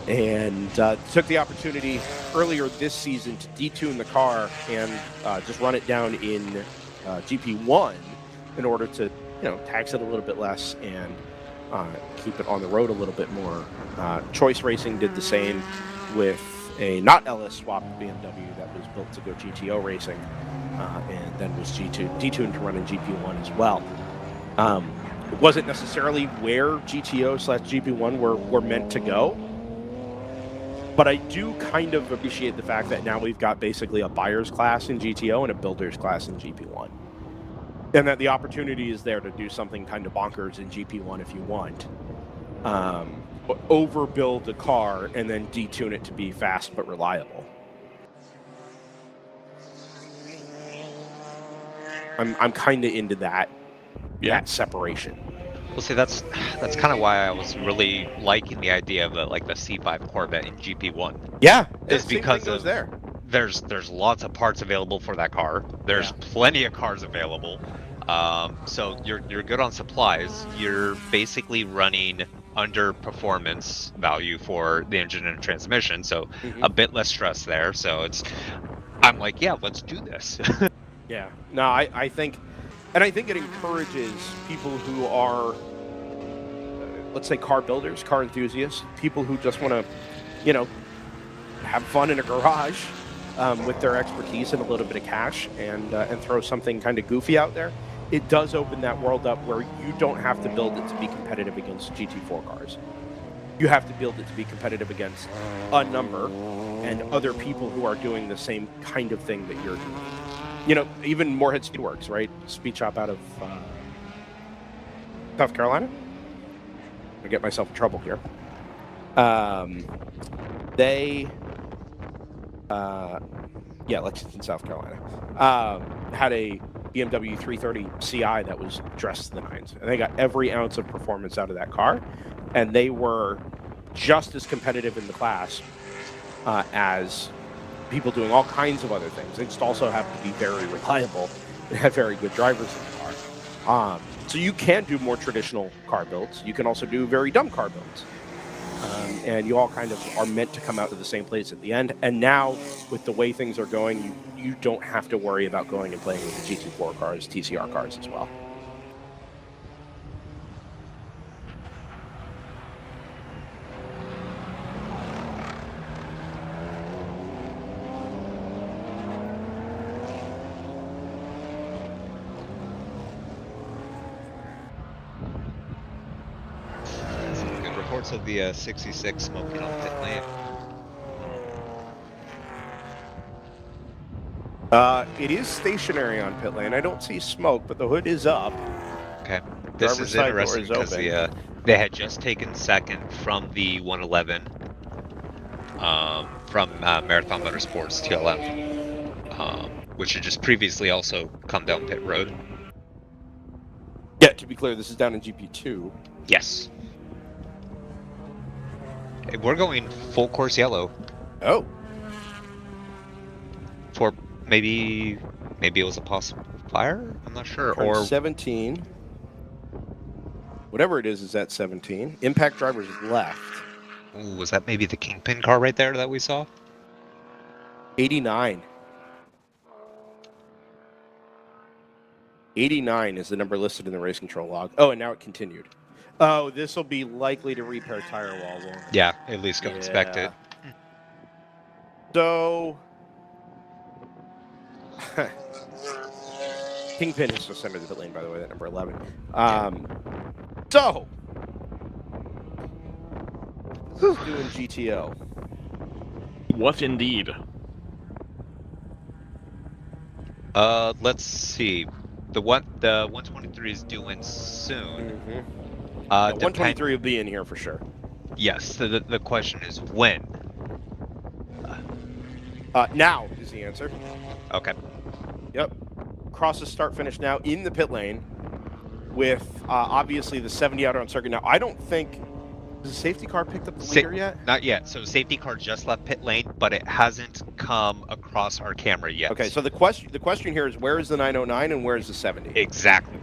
And took the opportunity earlier this season to detune the car and just run it down in GP1 in order to, tax it a little bit less and keep it on the road a little bit more. Choice Racing did the same with a not LS swapped BMW that was built to go GTO racing, and then was detuned to run in GP1 as well. It wasn't necessarily where GTO/GP1 were meant to go, but I do kind of appreciate the fact that now we've got basically a buyer's class in GTO and a builder's class in GP1. And that the opportunity is there to do something kind of bonkers in GP1 if you want. Overbuild the car and then detune it to be fast but reliable. I'm kind of into that separation. Well, see, that's kind of why I was really liking the idea of the C5 Corvette in GP1. Yeah, is because of there. There's lots of parts available for that car. There's plenty of cars available. So you're good on supplies. You're basically running under performance value for the engine and transmission, so a bit less stress there. So I'm like, yeah, let's do this. Yeah. No, I think it encourages people who are, let's say, car builders, car enthusiasts, people who just want to, have fun in a garage with their expertise and a little bit of cash and throw something kind of goofy out there. It does open that world up where you don't have to build it to be competitive against GT4 cars. you have to build it to be competitive against a number and other people who are doing the same kind of thing that you're doing. You know, even Moorhead Speedworks, right? Speed shop out of South Carolina. I get myself in trouble here. Lexington, South Carolina, had a BMW 330 Ci that was dressed to the nines, and they got every ounce of performance out of that car, and they were just as competitive in the class as people doing all kinds of other things. They just also have to be very reliable and have very good drivers in the car. So you can do more traditional car builds. You can also do very dumb car builds. And you all kind of are meant to come out to the same place at the end. And now, with the way things are going, you don't have to worry about going and playing with the GT4 cars, TCR cars as well. Reports of the 66 smoking on pit lane. It is stationary on pit lane. I don't see smoke, but the hood is up. Okay. This is interesting because they had just taken second from the 111 from Marathon Motorsports TLM, which had just previously also come down pit road. Yeah, to be clear, this is down in GP2. Yes. We're going full course yellow. Oh. For maybe it was a possible fire? I'm not sure. Turn or 17. Whatever it is at 17. Impact drivers left. Ooh, was that maybe the Kingpin car right there that we saw? 89. 89 is the number listed in the race control log. Oh, and now it continued. Oh, this will be likely to repair tire wall, won't it? Yeah, at least go inspect it. So, Kingpin is just under the pit lane, by the way, that number 11. So, who's doing GTO? What indeed? Let's see. The 123 is doing soon. Mm-hmm. 123 will be in here for sure. Yes. So the question is when. Now is the answer. Okay. Yep. Crosses start finish now in the pit lane with obviously the 70 out on circuit. Now, I don't think has the safety car picked up the leader yet? Not yet. So safety car just left pit lane, but it hasn't come across our camera yet. Okay, so the question here is where is the 909 and where is the 70? Exactly.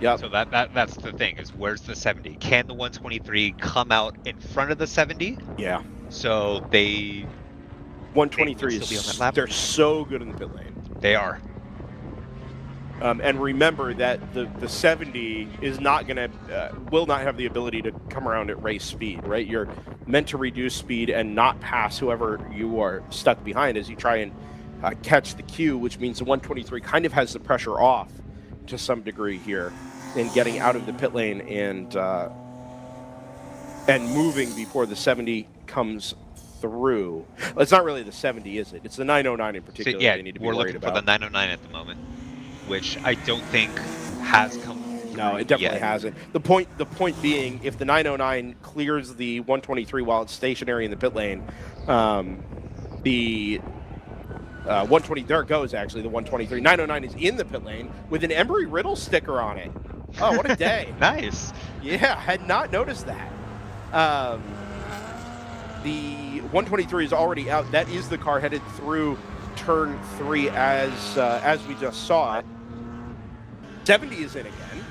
Yep. So that's the thing is where's the 70? Can the 123 come out in front of the 70? Yeah. So they 123 still be on that lap? they're so good in the pit lane. They are. And remember that the 70 is not going to, will not have the ability to come around at race speed, right? You're meant to reduce speed and not pass whoever you are stuck behind as you try and catch the queue, which means the 123 kind of has the pressure off to some degree here in getting out of the pit lane and moving before the 70 comes through. Well, it's not really the 70, is it? It's the 909 in particular. So, yeah, they need to be we're worried looking about. for the 909 at the moment, which I don't think has come. No, it definitely hasn't. The point being, if the 909 clears the 123 while it's stationary in the pit lane, the 120 there it goes. Actually, the 123 909 is in the pit lane with an Embry-Riddle sticker on it. Oh, what a day! Nice. Yeah, had not noticed that. The 123 is already out. That is the car headed through turn 3 as we just saw it. 70 is in again.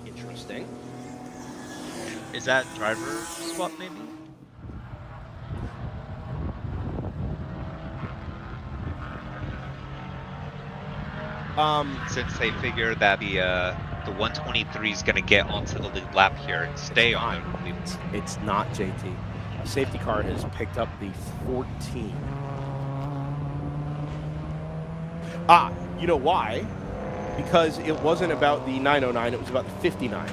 Interesting. Is that driver swap maybe? Since they figure that the 123 is going to get onto the lead lap here and stay on it. It's not, JT. The safety car has picked up the 14. You know why? Because it wasn't about the 909, it was about the 59.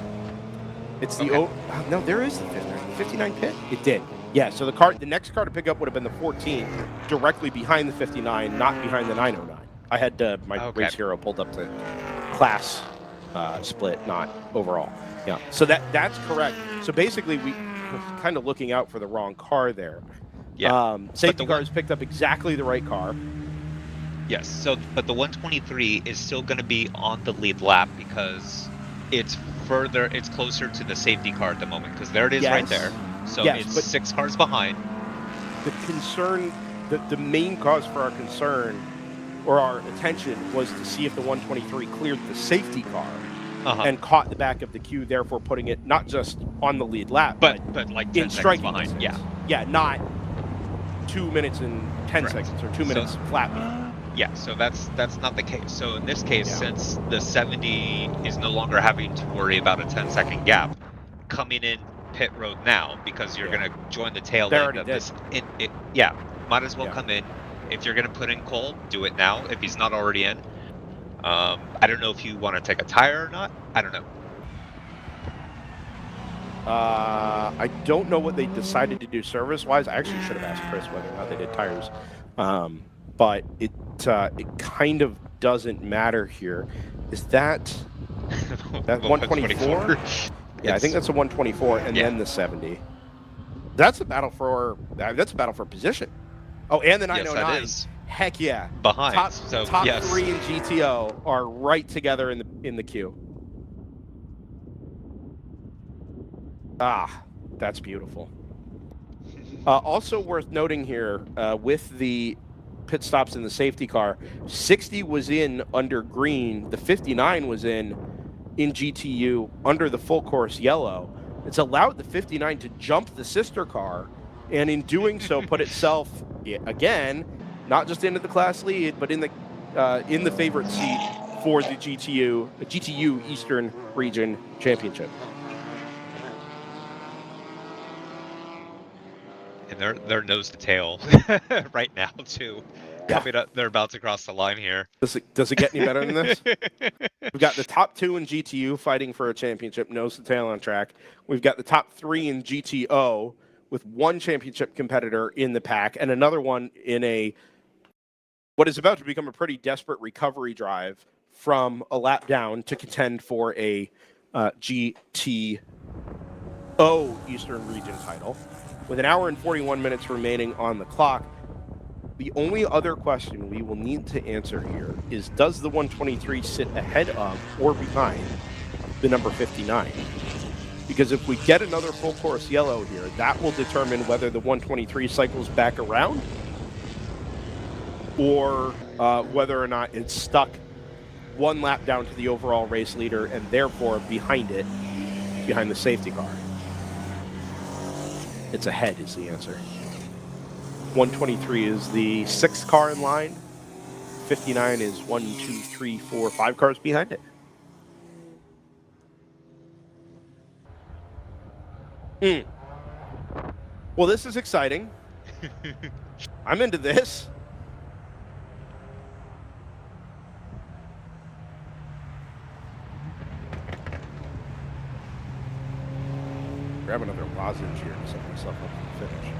It's the Okay. no, there is the 59 pit. It did. Yeah, so the next car to pick up would have been the 14, directly behind the 59, not behind the 909. I had my race hero pulled up to class split, not overall. Yeah, so that's correct. So basically, we were kind of looking out for the wrong car there. Yeah. Safety cars picked up exactly the right car. Yes. So, but the 123 is still going to be on the lead lap because it's closer to the safety car at the moment because there it is right there. So it's 6 cars behind. The concern, the main cause for our concern or our attention was to see if the 123 cleared the safety car and caught the back of the queue, therefore putting it not just on the lead lap, but like 10 in seconds striking behind. distance. Yeah, not 2 minutes and 10 seconds or 2 minutes flat behind. Yeah, so that's not the case. So in this case, since the 70 is no longer having to worry about a 10-second gap, coming in pit road now because you're going to join the tail end of this. Might as well come in. If you're going to put in Cole, do it now. If he's not already in, I don't know if you want to take a tire or not. I don't know. I don't know what they decided to do service-wise. I actually should have asked Chris whether or not they did tires. But it kind of doesn't matter here. Is that 124? Yeah, I think that's a 124, and then the 70. That's a battle for position. Oh, and the 909. Yes, that is. Heck yeah. Behind. Top 3 in GTO are right together in the queue. Ah, that's beautiful. Also worth noting here, with the pit stops in the safety car, 60 was in under green, the 59 was in GTU under the full course yellow. It's allowed the 59 to jump the sister car, and in doing so put itself, again, not just into the class lead, but in the favorite seat for the GTU Eastern Region Championship. And they're nose to tail right now too. Coming up, they're about to cross the line here. Does it get any better than this? We've got the top 2 in GTU fighting for a championship, nose to tail on track. We've got the top 3 in GTO with 1 championship competitor in the pack and another one in what is about to become a pretty desperate recovery drive from a lap down to contend for a GTO Eastern Region title. With 1 hour and 41 minutes remaining on the clock, the only other question we will need to answer here is, does the 123 sit ahead of or behind the number 59? Because if we get another full course yellow here, that will determine whether the 123 cycles back around or whether or not it's stuck 1 lap down to the overall race leader and therefore behind the safety car. It's ahead is the answer. 123 is the 6th car in line. 59 is 1, 2, 3, 4, 5 cars behind it. Well, this is exciting. I'm into this. Grab another lozenge here to set myself up for the finish.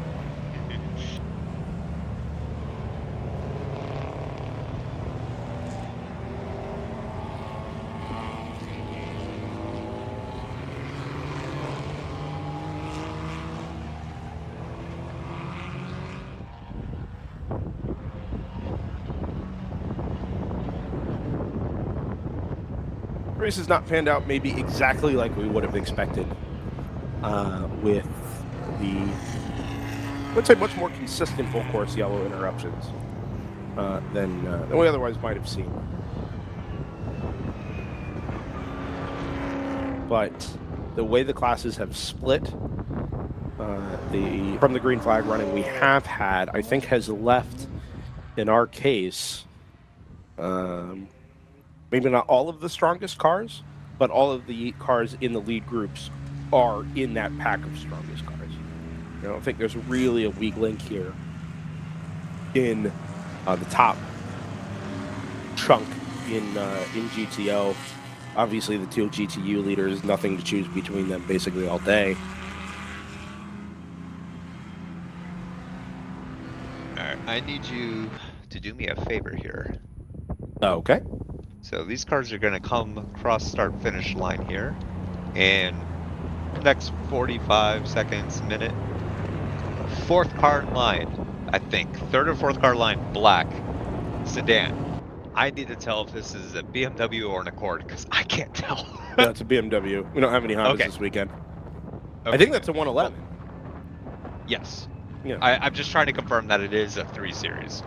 Race has not panned out maybe exactly like we would have expected. With the, let's say, much more consistent full course yellow interruptions than we otherwise might have seen. But the way the classes have split, from the green flag running we have had, I think has left, in our case, maybe not all of the strongest cars, but all of the cars in the lead groups are in that pack of strongest cars. I don't think there's really a weak link here in the top chunk in GTO. obviously the two GTU leaders, nothing to choose between them basically all day. All right, I need you to do me a favor here. Okay. So these cars are going to come across start-finish line here, and next 45 seconds, minute. Fourth car in line, I think. Third or fourth car line, black, sedan. I need to tell if this is a BMW or an Accord, because I can't tell. No, it's a BMW. We don't have any Hondas this weekend. Okay, I think that's a 111. Yes. Yeah. I'm just trying to confirm that it is a 3 Series.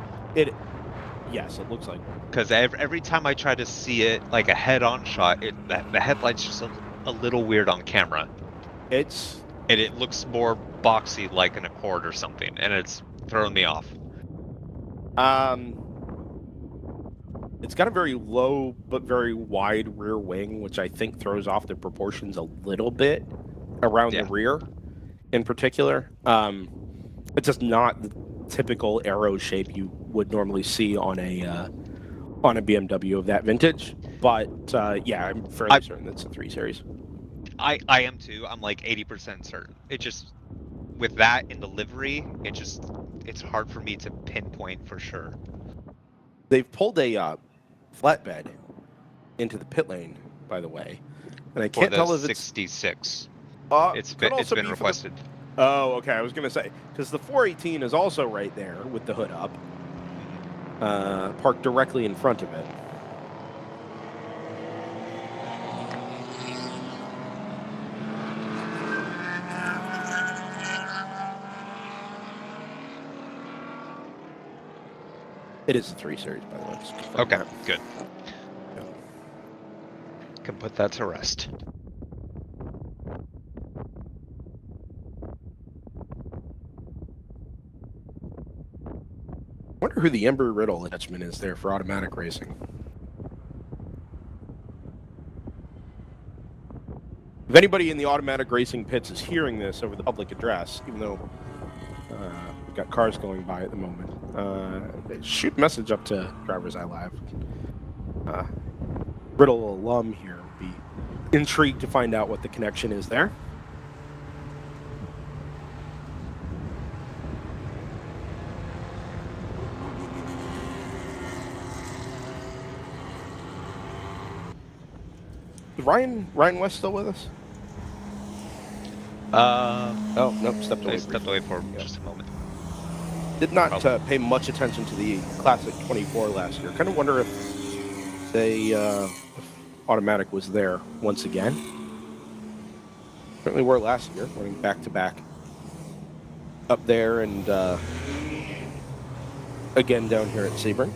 Yes, it looks like. Because every time I try to see it, like a head-on shot, the headlight's just a little weird on camera. And it looks more boxy like an Accord or something, and it's throwing me off. It's got a very low but very wide rear wing, which I think throws off the proportions a little bit around the rear in particular. It's just not the typical arrow shape you would normally see on a BMW of that vintage. But yeah, I'm fairly certain it's a 3 Series. I am too. I'm like 80% certain. It just, with that in the livery, it's hard for me to pinpoint for sure. They've pulled a flatbed into the pit lane, by the way, and I can't tell if it's 66. It's been been requested. Oh, okay. I was gonna say because the 418 is also right there with the hood up, parked directly in front of it. It is a 3 Series, by the way. Okay, good. Can put that to rest. I wonder who the Embry-Riddle attachment is there for automatic racing. If anybody in the automatic racing pits is hearing this over the public address, even though we've got cars going by at the moment, shoot a message up to DriversEye Live. Riddle alum here would be intrigued to find out what the connection is there. Is Ryan West still with us? Oh, nope, stepped away. I stepped away for just a moment. Did not pay much attention to the Classic 24 last year. Kind of wonder if they automatic was there once again. Certainly were last year, running back to back up there and again down here at Sebring.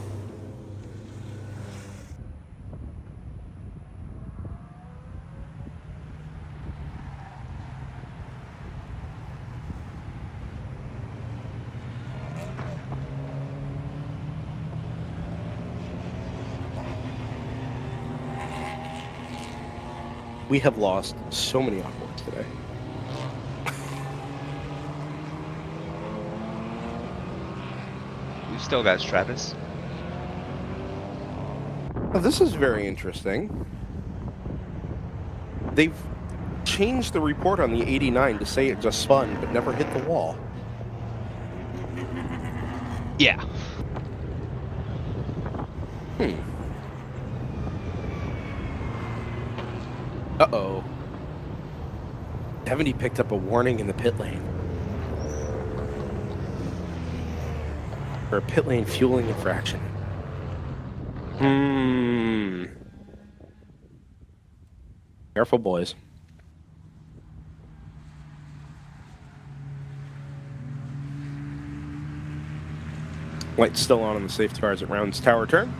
We have lost so many onboards today. We've still got Travis. Well, this is very interesting. They've changed the report on the 89 to say it just spun but never hit the wall. Yeah. Uh-oh. 70 picked up a warning in the pit lane. For a pit lane fueling infraction. Careful, boys. Light's still on the safety cars at Rounds Tower turn.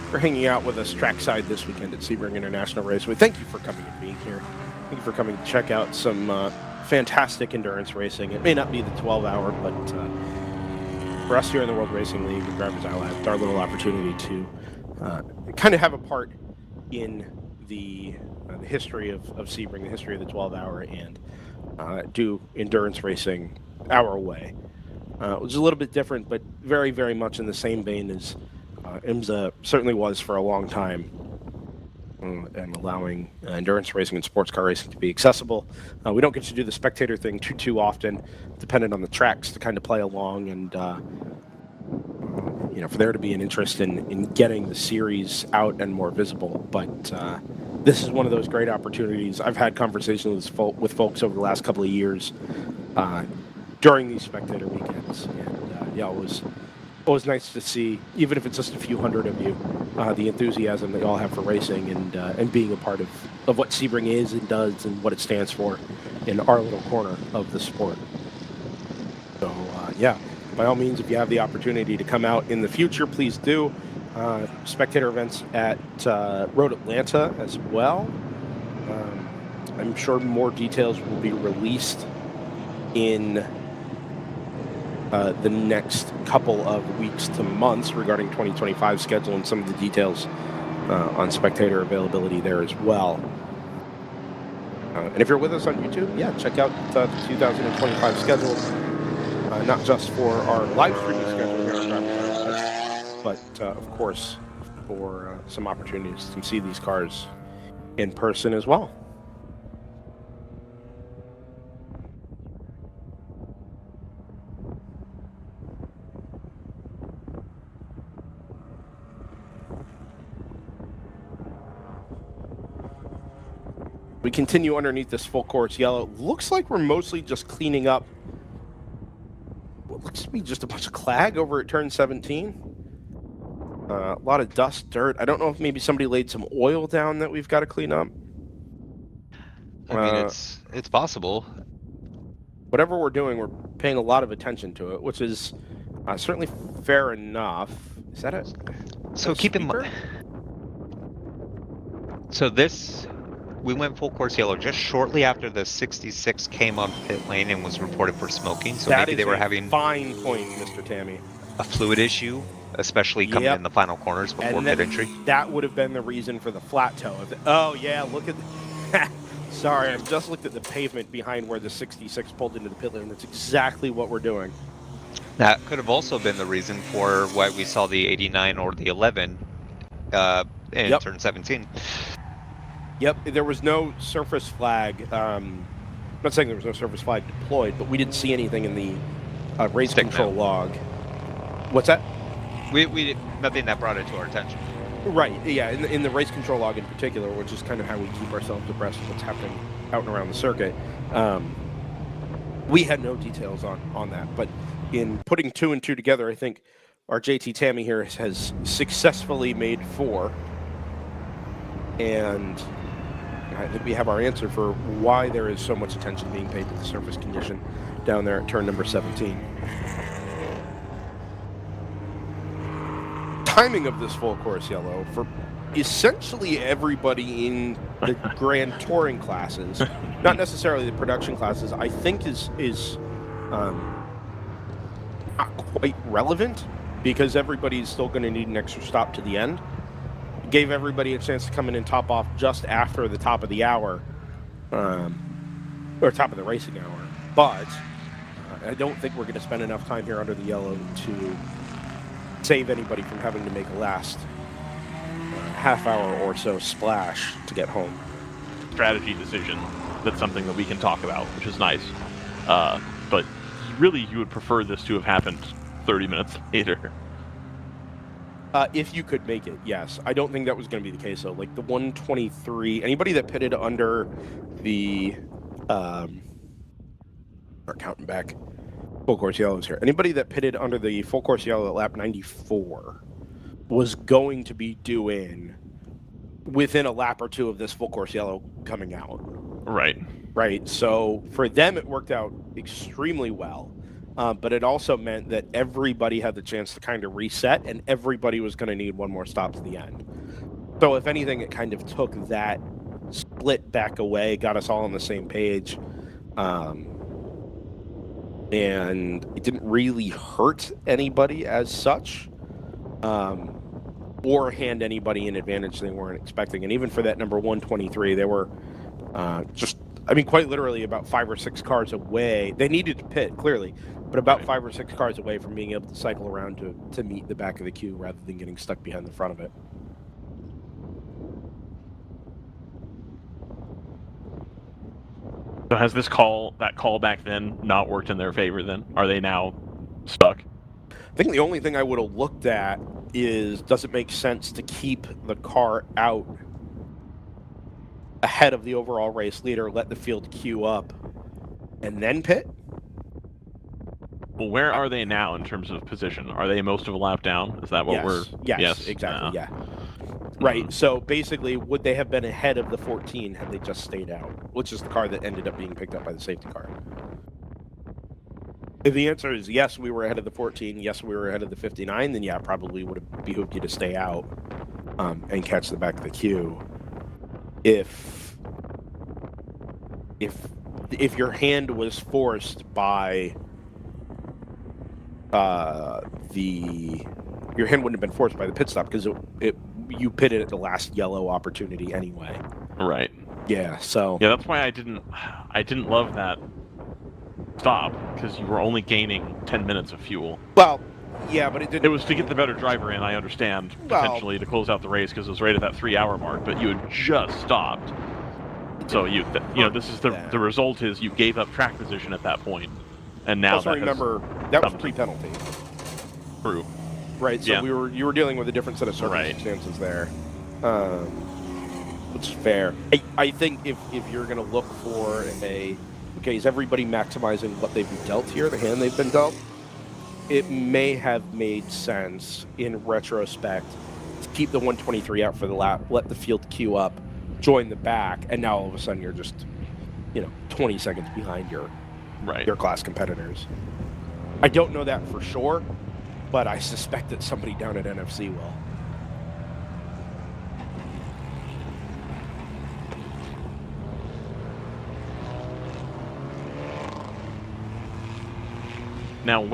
For hanging out with us trackside this weekend at Sebring International Raceway. Thank you for coming and being here. Thank you for coming to check out some fantastic endurance racing. It may not be the 12-hour, but for us here in the World Racing League and DriversEye Lab, it's our little opportunity to kind of have a part in the history of Sebring, the history of the 12-hour, and do endurance racing our way. Which is a little bit different, but very, very much in the same vein as IMSA certainly was for a long time, and allowing endurance racing and sports car racing to be accessible. We don't get to do the spectator thing too often, dependent on the tracks to kind of play along, and for there to be an interest in getting the series out and more visible. But this is one of those great opportunities. I've had conversations with folks over the last couple of years during these spectator weekends, and it was always nice to see, even if it's just a few hundred of you, the enthusiasm that you all have for racing and being a part of what Sebring is and does and what it stands for in our little corner of the sport. So by all means, if you have the opportunity to come out in the future, please do. Spectator events at Road Atlanta as well. I'm sure more details will be released in the next couple of weeks to months regarding 2025 schedule and some of the details on spectator availability there as well. And if you're with us on YouTube, check out the 2025 schedule, not just for our live streaming schedule here on DriversEye, but of course for some opportunities to see these cars in person as well. We continue underneath this full course yellow. Looks like we're mostly just cleaning up what looks to be just a bunch of clag over at turn 17. A lot of dust, dirt. I don't know if maybe somebody laid some oil down that we've got to clean up. I mean, it's possible. Whatever we're doing, we're paying a lot of attention to it, which is certainly fair enough. Is that it? So keep in mind. So we went full course yellow just shortly after the 66 came on pit lane and was reported for smoking. So maybe they were having fine point, Mr. Tammy. A fluid issue, especially coming in the final corners before pit entry. That would have been the reason for the flat toe. Oh yeah, look at. Sorry, I've just looked at the pavement behind where the 66 pulled into the pit lane. That's exactly what we're doing. That could have also been the reason for why we saw the 89 or the 11 in turn 17. Yep, there was no surface flag. I'm not saying there was no surface flag deployed, but we didn't see anything in the race control log. What's that? We nothing that brought it to our attention. Right, yeah, in the race control log in particular, which is kind of how we keep ourselves abreast of what's happening out and around the circuit. We had no details on that, but in putting two and two together, I think our JT Tammy here has successfully made 4. And I think we have our answer for why there is so much attention being paid to the surface condition down there at turn number 17. Timing of this full course yellow for essentially everybody in the Grand Touring classes, not necessarily the production classes, I think is not quite relevant because everybody's still going to need an extra stop to the end. Gave everybody a chance to come in and top off just after the top of the hour, or top of the racing hour. But I don't think we're going to spend enough time here under the yellow to save anybody from having to make a last half hour or so splash to get home. Strategy decision. That's something that we can talk about, which is nice. But really, you would prefer this to have happened 30 minutes later. If you could make it, yes. I don't think that was going to be the case, though. Like the 123, anybody that pitted under the, we're counting back, full course yellows here. Anybody that pitted under the full course yellow at lap 94 was going to be due in within a lap or two of this full course yellow coming out. Right. Right. So for them, it worked out extremely well. But it also meant that everybody had the chance to kind of reset, and everybody was going to need one more stop to the end. So if anything, it kind of took that split back away, got us all on the same page. and it didn't really hurt anybody as such, or hand anybody an advantage they weren't expecting. And even for that number 123, they were quite literally about 5 or 6 cars away. They needed to pit, clearly, but about 5 or 6 cars away from being able to cycle around to meet the back of the queue rather than getting stuck behind the front of it. So has that call back then not worked in their favor then? Are they now stuck? I think the only thing I would have looked at is, does it make sense to keep the car out ahead of the overall race leader, let the field queue up, and then pit? Well, where are they now in terms of position? Are they most of a lap down? Is that what we're... Yes, exactly, yeah. Right, so basically, would they have been ahead of the 14 had they just stayed out? Which is the car that ended up being picked up by the safety car. If the answer is yes, we were ahead of the 14, yes, we were ahead of the 59, then yeah, probably would have behooved you to stay out and catch the back of the queue. If your hand was forced by your hand wouldn't have been forced by the pit stop because you pitted at the last yellow opportunity anyway. Right. Yeah. So. Yeah, that's why I didn't love that stop, because you were only gaining 10 minutes of fuel. Well, yeah, but it didn't. It was to get the better driver in, I understand, potentially to close out the race because it was right at that 3-hour mark. But you had just stopped, so this is the result is you gave up track position at that point, and now also remember that was pre-penalty. True. Right, so you were dealing with a different set of circumstances there, which is fair. I think if you're going to look for is everybody maximizing what they've been dealt here, the hand they've been dealt, it may have made sense in retrospect to keep the 123 out for the lap, let the field queue up, join the back, and now all of a sudden you're just 20 seconds behind your class competitors. I don't know that for sure, but I suspect that somebody down at NFC will. Now,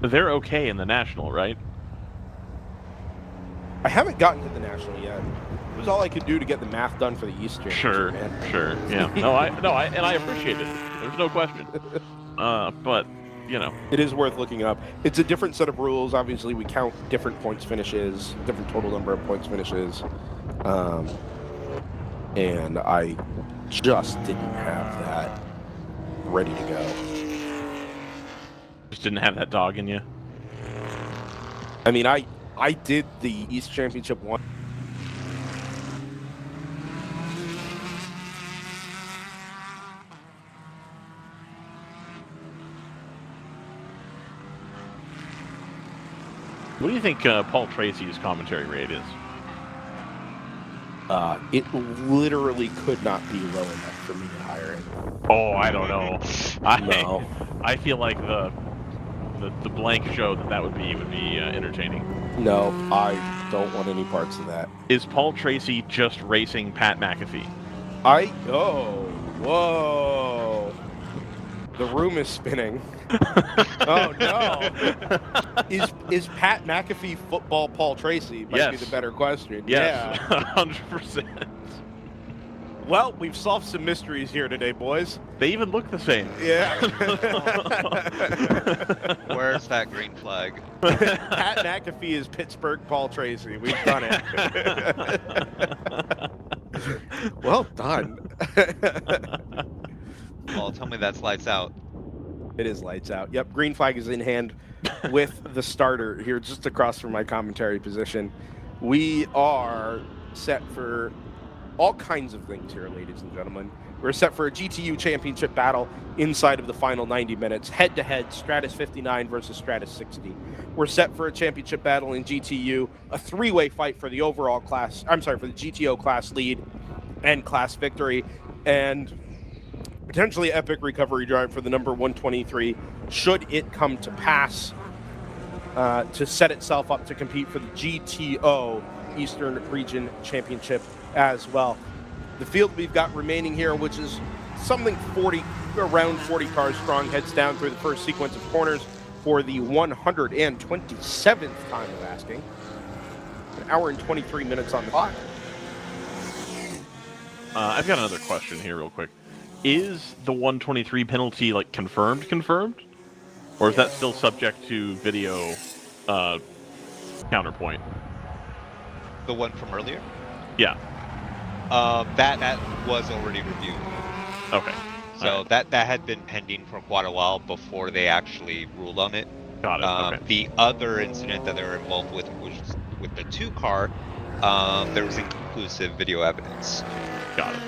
they're okay in the National, right? I haven't gotten to the National yet. It was all I could do to get the math done for the East Championship. Sure. Yeah. I appreciate it. There's no question. But it is worth looking up. It's a different set of rules. Obviously, we count different points finishes, different total number of points finishes, and I just didn't have that ready to go. Just didn't have that dog in you. I mean, I did the East Championship one. What do you think Paul Tracy's commentary rate is? It literally could not be low enough for me to hire him. Oh, I don't know. No. I feel like the blank show that would be entertaining. No, I don't want any parts of that. Is Paul Tracy just racing Pat McAfee? Whoa. The room is spinning. Oh no! Is Pat McAfee football Paul Tracy? Might be the better question. Yes, 100%. Well, we've solved some mysteries here today, boys. They even look the same. Yeah. Where's that green flag? Pat McAfee is Pittsburgh Paul Tracy. We've done it. Well done. Well, tell me that's lights out. It is lights out. Yep, green flag is in hand with the starter here just across from my commentary position. We are set for all kinds of things here, ladies and gentlemen. We're set for a GTU championship battle inside of the final 90 minutes. Head-to-head, Stratus 59 versus Stratus 60. We're set for a championship battle in GTU, a three-way fight for the overall class, for the GTO class lead and class victory, and potentially epic recovery drive for the number 123 should it come to pass to set itself up to compete for the GTO Eastern Region Championship as well. The field we've got remaining here, which is something 40, around 40 cars strong, heads down through the first sequence of corners for the 127th time of asking. An hour and 23 minutes on the clock. I've got another question here real quick. Is the 123 penalty like confirmed? Or is that still subject to video counterpoint? The one from earlier? Yeah. That was already reviewed. Okay. So that had been pending for quite a while before they actually ruled on it. Got it. Okay. The other incident that they were involved with was with the 2 car. There was inconclusive video evidence. Got it.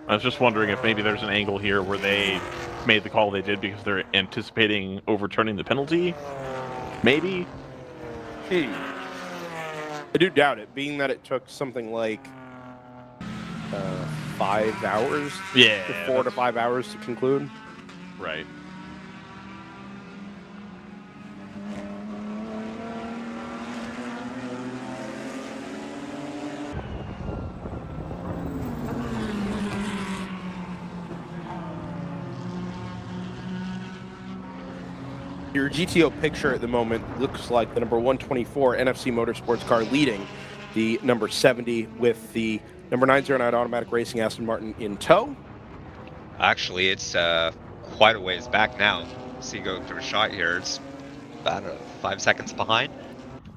I was just wondering if maybe there's an angle here where they made the call they did because they're anticipating overturning the penalty. Maybe. I do doubt it, being that it took something like 5 hours. Yeah. 4 to 5 hours to conclude. Right. Your GTO picture at the moment looks like the number 124 NFC Motorsports car leading the number 70 with the number 909 Automatic Racing Aston Martin in tow. Actually, it's quite a ways back now. See, go through a shot here. It's about 5 seconds behind.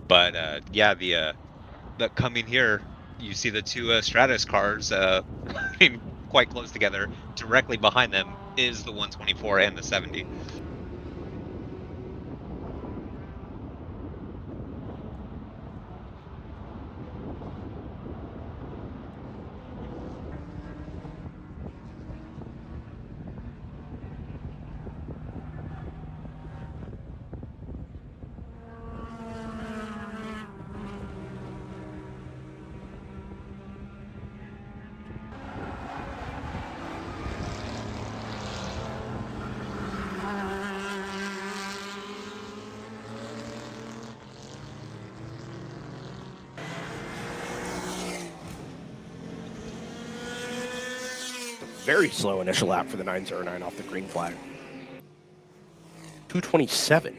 But yeah, the coming here, you see the 2 Stratus cars quite close together. Directly behind them is the 124 and the 70. Very slow initial lap for the 909 off the green flag. 227.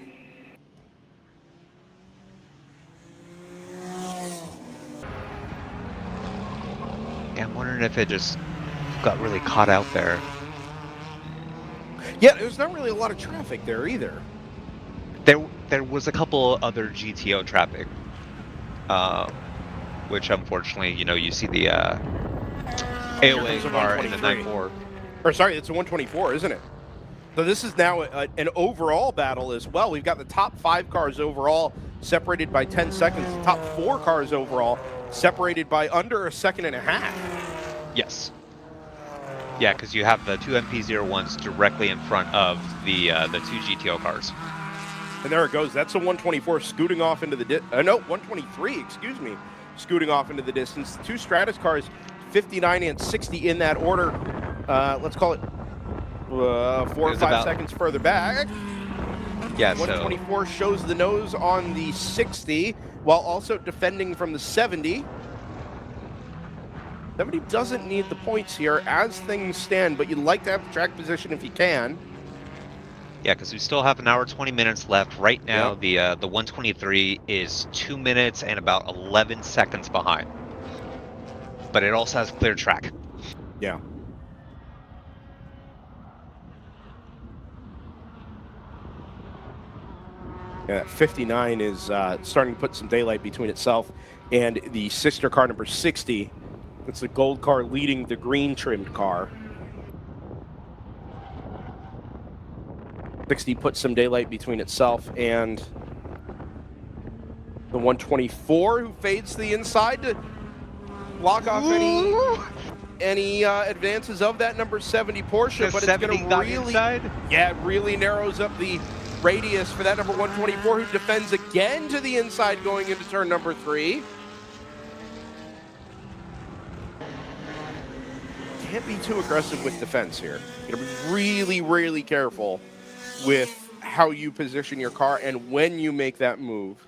Yeah, I'm wondering if it just got really caught out there. Yeah, there's not really a lot of traffic there either. There was a couple other GTO traffic, which unfortunately, you see the AOA car in the 9-4. Or sorry, it's a 124, isn't it? So this is now an overall battle as well. We've got the top 5 cars overall separated by 10 seconds. The top 4 cars overall separated by under a second and a half. Yes. Yeah, because you have the 2 MP01s directly in front of the 2 GTO cars. And there it goes. That's a 124 scooting off into the no, 123, excuse me, scooting off into the distance. The 2 Stratus cars, 59 and 60 in that order. Let's call it 4 or 5 seconds further back. Yeah, 124 shows the nose on the 60 while also defending from the 70. 70 doesn't need the points here as things stand, but you'd like to have the track position if you can. Yeah, because we still have an hour 20 minutes left. Right now, yep. The 123 is 2 minutes and about 11 seconds behind. But it also has clear track. Yeah. Yeah, 59 is starting to put some daylight between itself and the sister car number 60. It's the gold car leading the green trimmed car. 60 puts some daylight between itself and the 124, who fades to the inside to block off any advances of that number 70 Porsche. But it's going to really, yeah, it really narrows up the radius for that number 124, who defends again to the inside going into turn number 3. Can't be too aggressive with defense here. You gotta be really, really careful with how you position your car and when you make that move.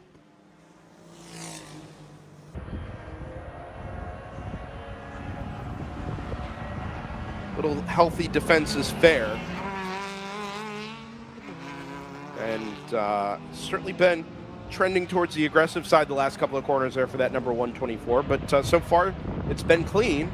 little healthy defense is fair. And certainly been trending towards the aggressive side the last couple of corners there for that number 124. But so far, it's been clean.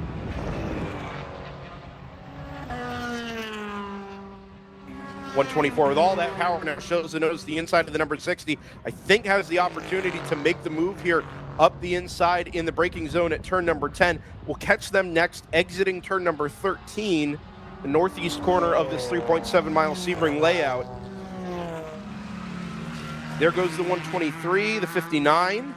.124 with all that power now shows the nose the inside of the number 60. I think has the opportunity to make the move here up the inside in the braking zone at turn number 10. We'll catch them next exiting turn number 13, the northeast corner of this 3.7 mile Sebring layout. There goes the 123, the 59.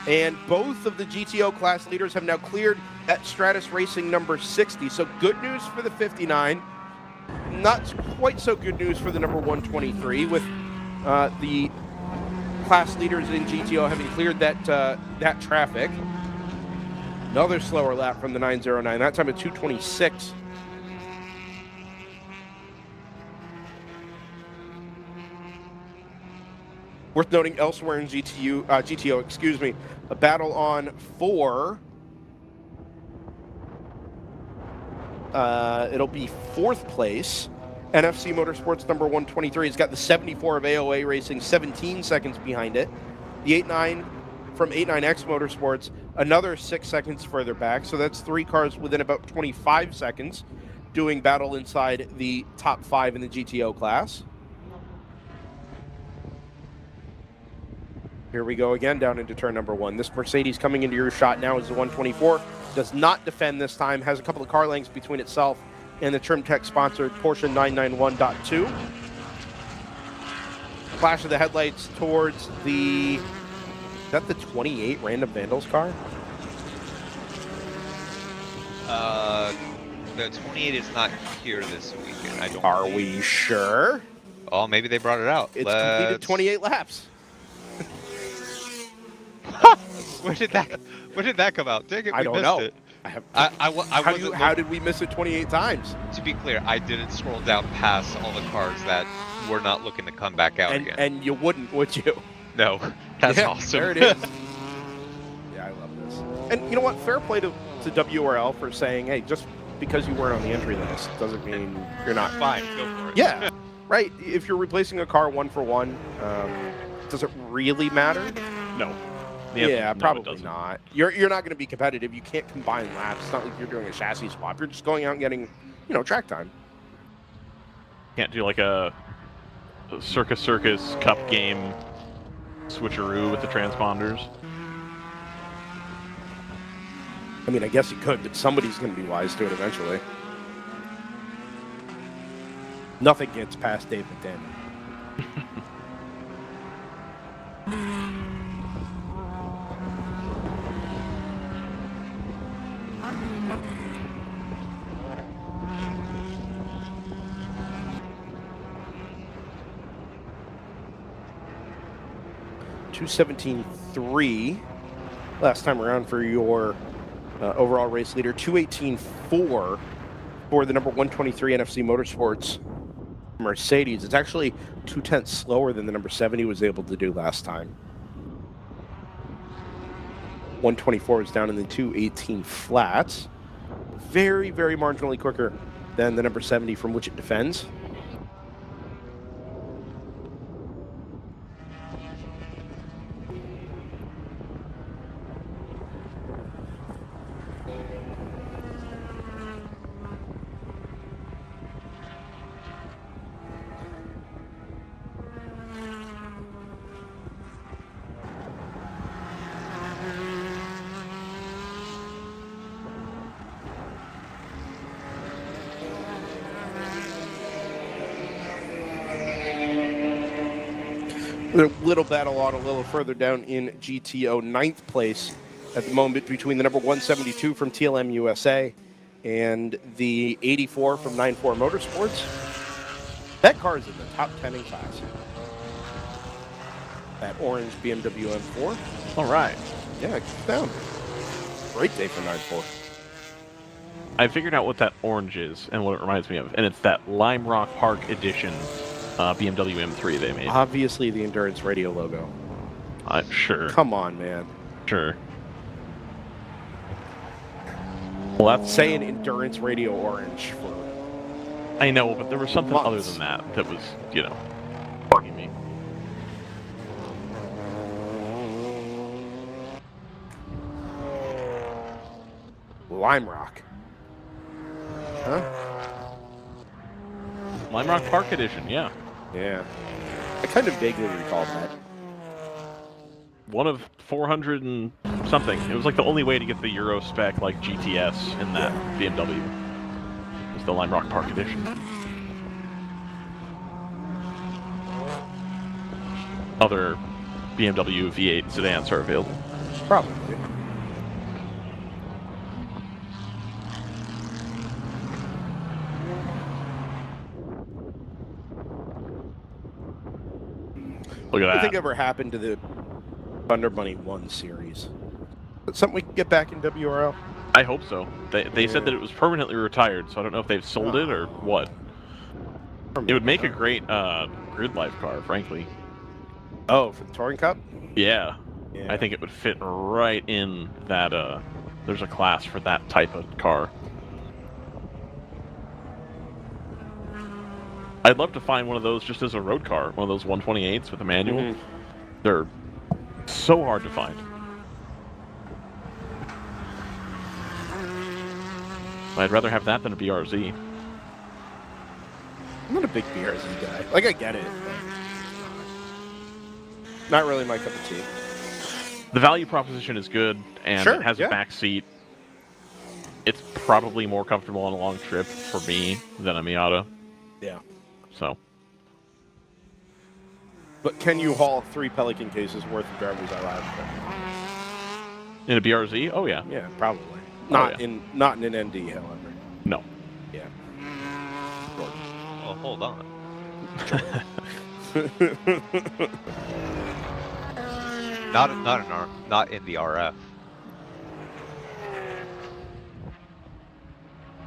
And both of the GTO class leaders have now cleared that Stratus Racing number 60. So good news for the 59. Not quite so good news for the number 123, with the class leaders in GTO having cleared that traffic. Another slower lap from the 909, that time at 2:26. Worth noting elsewhere in GTO, excuse me, a battle on 4. It'll be 4th place. NFC Motorsports number 123 has got the 74 of AOA Racing, 17 seconds behind it. The 89 from 89X Motorsports, another 6 seconds further back. So that's 3 cars within about 25 seconds doing battle inside the top 5 in the GTO class. Here we go again down into turn number 1. This Mercedes coming into your shot now is the 124. Does not defend this time. Has a couple of car lengths between itself and the TrimTech sponsored Porsche 991.2. Flash of the headlights towards the... Is that the 28 Random Vandals car? The 28 is not here this weekend. I don't Are believe. we sure? Oh, maybe they brought it out. It's completed 28 laps. Where did that come out? Dang it, I we don't missed know. it. How How did we miss it 28 times? To be clear, I didn't scroll down past all the cars that were not looking to come back out again. And you wouldn't, would you? No, that's Yeah, awesome. There it is. Yeah, I love this. And you know what? Fair play to WRL for saying, hey, just because you weren't on the entry list doesn't mean you're not. Fine, go for it. Yeah, right. If you're replacing a car 1 for 1, does it really matter? No. Yeah, No, probably not. You're not going to be competitive. You can't combine laps. It's not like you're doing a chassis swap. You're just going out and getting, track time. Can't do like a Circus Cup game switcheroo with the transponders. I mean, I guess you could, but somebody's going to be wise to it eventually. Nothing gets past Dave McDaniel. .217.3 last time around for your overall race leader. 218.4 for the number 123 NFC Motorsports Mercedes. It's actually 0.2 slower than the number 70 was able to do last time. 124 is down in the 218 flats. Very, very marginally quicker than the number 70 from which it defends. A little battle on a little further down in GTO, 9th place at the moment between the number 172 from TLM USA and the 84 from 94 Motorsports. That car is in the top 10 in class. That orange BMW M4. All right. Yeah, keep down. Great day for 94. I figured out what that orange is and what it reminds me of, and it's that Lime Rock Park edition BMW M3 they made. Obviously the Endurance Radio logo. Sure. Come on, man. Sure. Well, that's saying endurance radio orange for. I know, but there was something other Months. than that was, bugging me. Lime Rock. Huh? Lime Rock Park Edition, yeah. Yeah. I kind of vaguely recall that. One of 400 and something. It was like the only way to get the Euro spec like GTS in that BMW. It was the Lime Rock Park Edition. Other BMW V8 sedans are available. Probably. Look at Nothing that. ever happened to the Thunder Bunny 1 series. But something we can get back in WRL? I hope so. They said that it was permanently retired, so I don't know if they've sold it or what. It would make a great grid life car, frankly. Oh, for the Touring Cup? Yeah. Yeah. I think it would fit right in that, there's a class for that type of car. I'd love to find one of those just as a road car, one of those 128s with a manual. Mhm. They're so hard to find. I'd rather have that than a BRZ. I'm not a big BRZ guy. Like, I get it. Not really my cup of tea. The value proposition is good, and Sure, it has yeah. a back seat. It's probably more comfortable on a long trip for me than a Miata. Yeah. So, But can you haul 3 Pelican cases worth of DriversEye Live? in a BRZ, oh yeah, Yeah, probably. Oh, Not yeah. not in an ND, however. no. Yeah. Well, hold on. Not in the RF.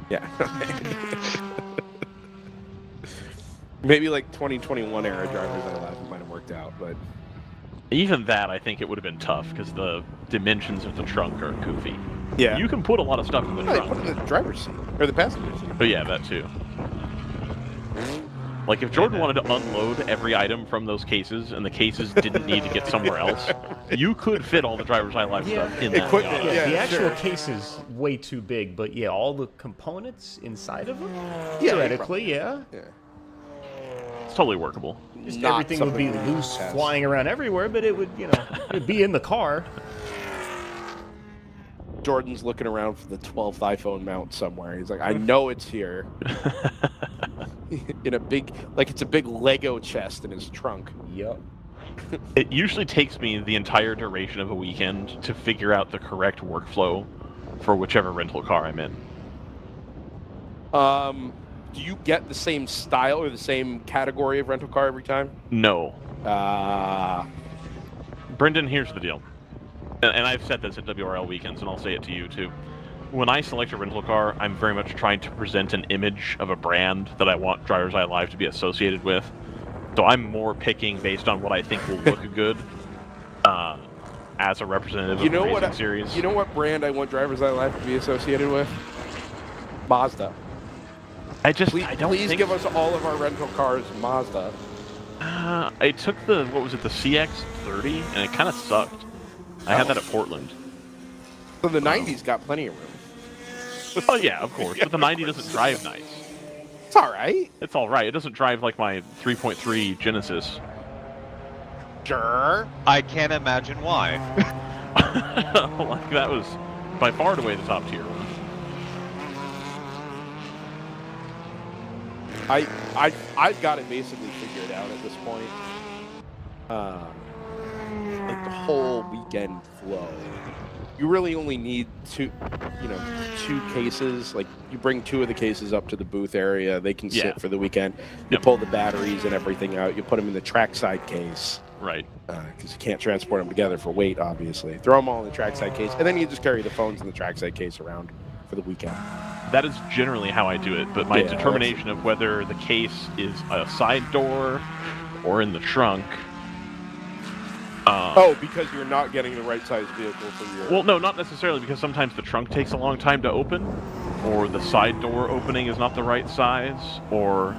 Yeah. Maybe like 2021 era DriversEye Live might have worked out, but Even that, I think it would have been tough because the dimensions of the trunk are goofy. yeah. You can put a lot of stuff in the No, they trunk. put it in the driver's seat or the passenger seat. But yeah, that too. Like if Jordan wanted to unload every item from those cases and the cases didn't need to get somewhere else, you could fit all the DriverSeye Live stuff in that. Equipment, Miata. yeah. The actual sure. case is way too big, but yeah, all the components inside of them, Yeah, theoretically, yeah. Yeah. It's totally workable. Just Not everything would be something loose, has. flying around everywhere, but it would, it'd be in the car. Jordan's looking around for the 12th iPhone mount somewhere. He's like, I know it's here. In a big, like it's a big Lego chest in his trunk. Yep. It usually takes me the entire duration of a weekend to figure out the correct workflow for whichever rental car I'm in. Do you get the same style or the same category of rental car every time? No. Brendan, here's the deal. And I've said this at WRL weekends, and I'll say it to you too. When I select a rental car, I'm very much trying to present an image of a brand that I want DriverSeye Live to be associated with. So I'm more picking based on what I think will look good as a representative of the racing series. You know what brand I want DriverSeye Live to be associated with? Mazda. Please, Please give us all of our rental cars Mazda. I took the the CX-30, and it kind of sucked. I had that at Portland. So the 90s got plenty of room. Oh yeah, of course, but the 90 doesn't drive nice. It's all right. It's all right. It doesn't drive like my 3.3 Genesis. Sure. I can't imagine why. Like that was by far and away the top tier one. I've got it basically figured out at this point. Like the whole weekend flow. You really only need two cases. Like you bring 2 of the cases up to the booth area. They can Yeah. sit for the weekend. You Yep. pull the batteries and everything out. You put them in the trackside case Right. because you can't transport them together for weight, obviously. Throw them all in the trackside case, and then you just carry the phones in the trackside case around for the weekend. That is generally how I do it, but my Yeah, determination of whether the case is a side door or in the trunk Because you're not getting the right size vehicle for your... Well, no, not necessarily, because sometimes the trunk takes a long time to open, or the side door opening is not the right size, or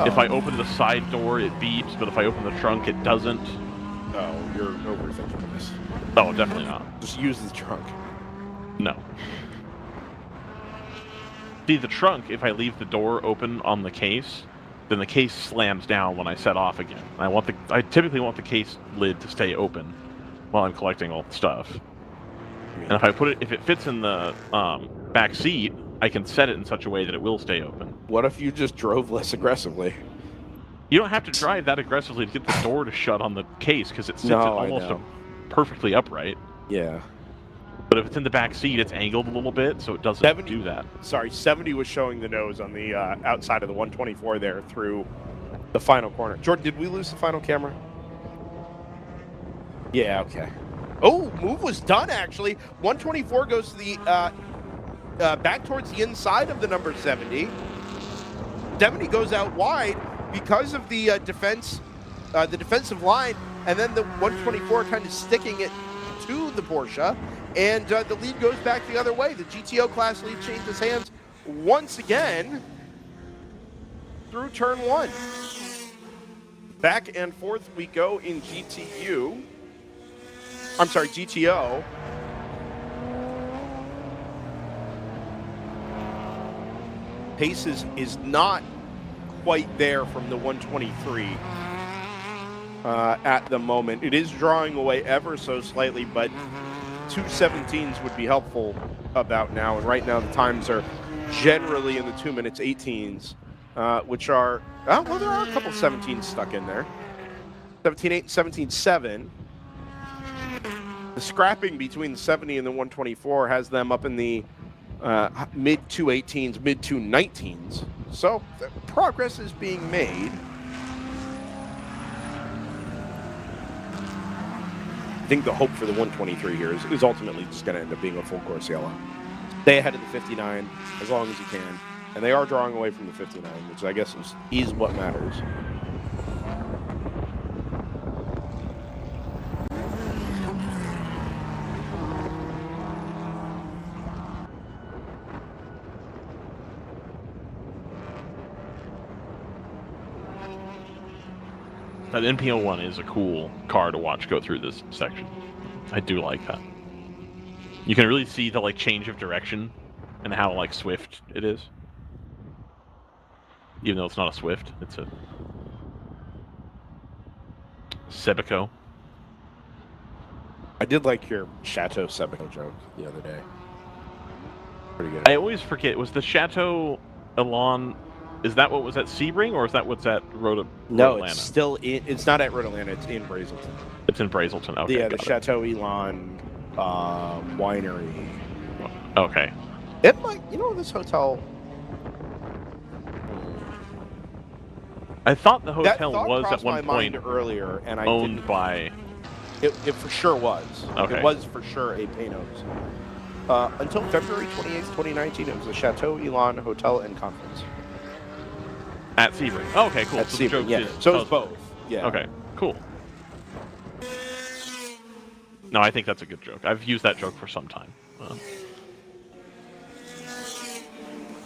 if I open the side door, it beeps, but if I open the trunk, it doesn't. Oh, you're overthinking this. Oh, definitely not. Just use the trunk. No. See, the trunk, if I leave the door open on the case, then the case slams down when I set off again. I typically want the case lid to stay open while I'm collecting all the stuff. And if it fits in the back seat, I can set it in such a way that it will stay open. What if you just drove less aggressively? You don't have to drive that aggressively to get the door to shut on the case, because it sits almost perfectly upright. Yeah. But if it's in the back seat, it's angled a little bit, so it doesn't do that. Sorry, 70 was showing the nose on the outside of the 124 there through the final corner. Jordan, did we lose the final camera? Yeah, okay. Oh, move was done, actually. 124 goes to the back towards the inside of the number 70. 70 goes out wide because of the defensive line, and then the 124 kind of sticking it to the Porsche. And the lead goes back the other way. The GTO class lead changes hands once again through turn 1. Back and forth we go in GTO. Pace is not quite there from the 123 at the moment. It is drawing away ever so slightly, but 2:17s would be helpful about now, and right now the times are generally in the 2 minutes 18s, which are well, there are a couple 17s stuck in there. 17.8, 17.7. The scrapping between the 70 and the 124 has them up in the mid 218s, mid 219s. So progress is being made. I think the hope for the 123 here is ultimately just going to end up being a full course yellow. Stay ahead of the 59 as long as you can. And they are drawing away from the 59, which I guess is what matters. That NPO1 is a cool car to watch go through this section. I do like that. You can really see the change of direction and how swift it is. Even though it's not a Swift, it's a Sebico. I did like your Chateau Sebico joke the other day. Pretty good. I always forget, was the Chateau Elan, is that what was at Sebring, or is that what's at Road No, Atlanta? it's still it's not at Road Atlanta, it's in Brazelton. It's in Brazelton, okay. Yeah, the Chateau Elan winery. Okay. It might, this hotel. I thought the hotel that was at my one point mind earlier, and I owned didn't, by. It for sure was. Okay. It was for sure a Panos. Until February 28th, 2019, it was the Chateau Elan Hotel and Conference. At Sebring. Oh, okay, cool. At So the Sebring, joke yeah. is So it's both. Yeah. Okay, cool. No, I think that's a good joke. I've used that joke for some time.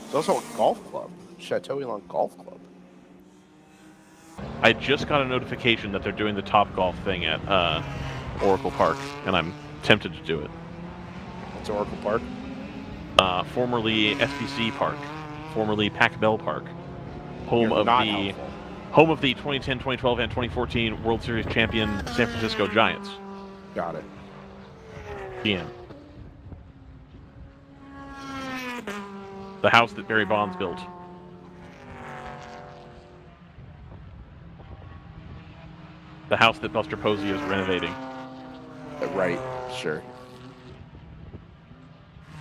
It's also a golf club, Chateau Elan Golf Club. I just got a notification that they're doing the Top Golf thing at Oracle Park, and I'm tempted to do it. It's Oracle Park? Formerly SBC Park, formerly Pac Bell Park, home You're of not the helpful. home of the 2010, 2012, and 2014 World Series champion San Francisco Giants. Got it. GM. The house that Barry Bonds built. The house that Buster Posey is renovating. Right, sure.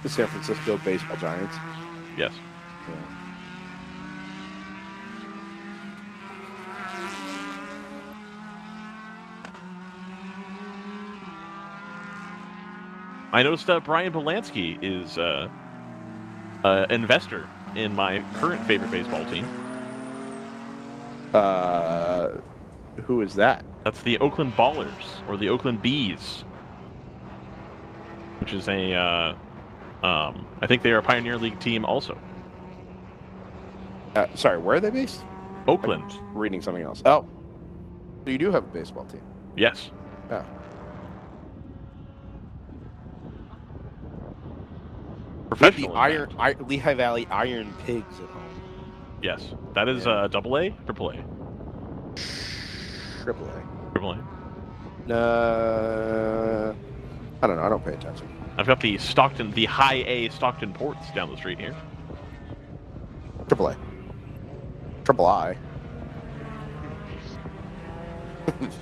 The San Francisco Baseball Giants. Yes. Yeah. I noticed Brian Belansky is an investor in my current favorite baseball team. Who is that? That's the Oakland Ballers, or the Oakland Bees, which is a, I think they are a Pioneer League team also. Sorry, where are they based? Oakland. I'm reading something else. Oh, so you do have a baseball team. Yes. Yeah. Professional. Lehigh Valley Iron Pigs at home. Yes. That is double A, triple A. Triple A. Triple A. I don't know. I don't pay attention. I've got the high A Stockton Ports down the street here. Triple A. Triple I.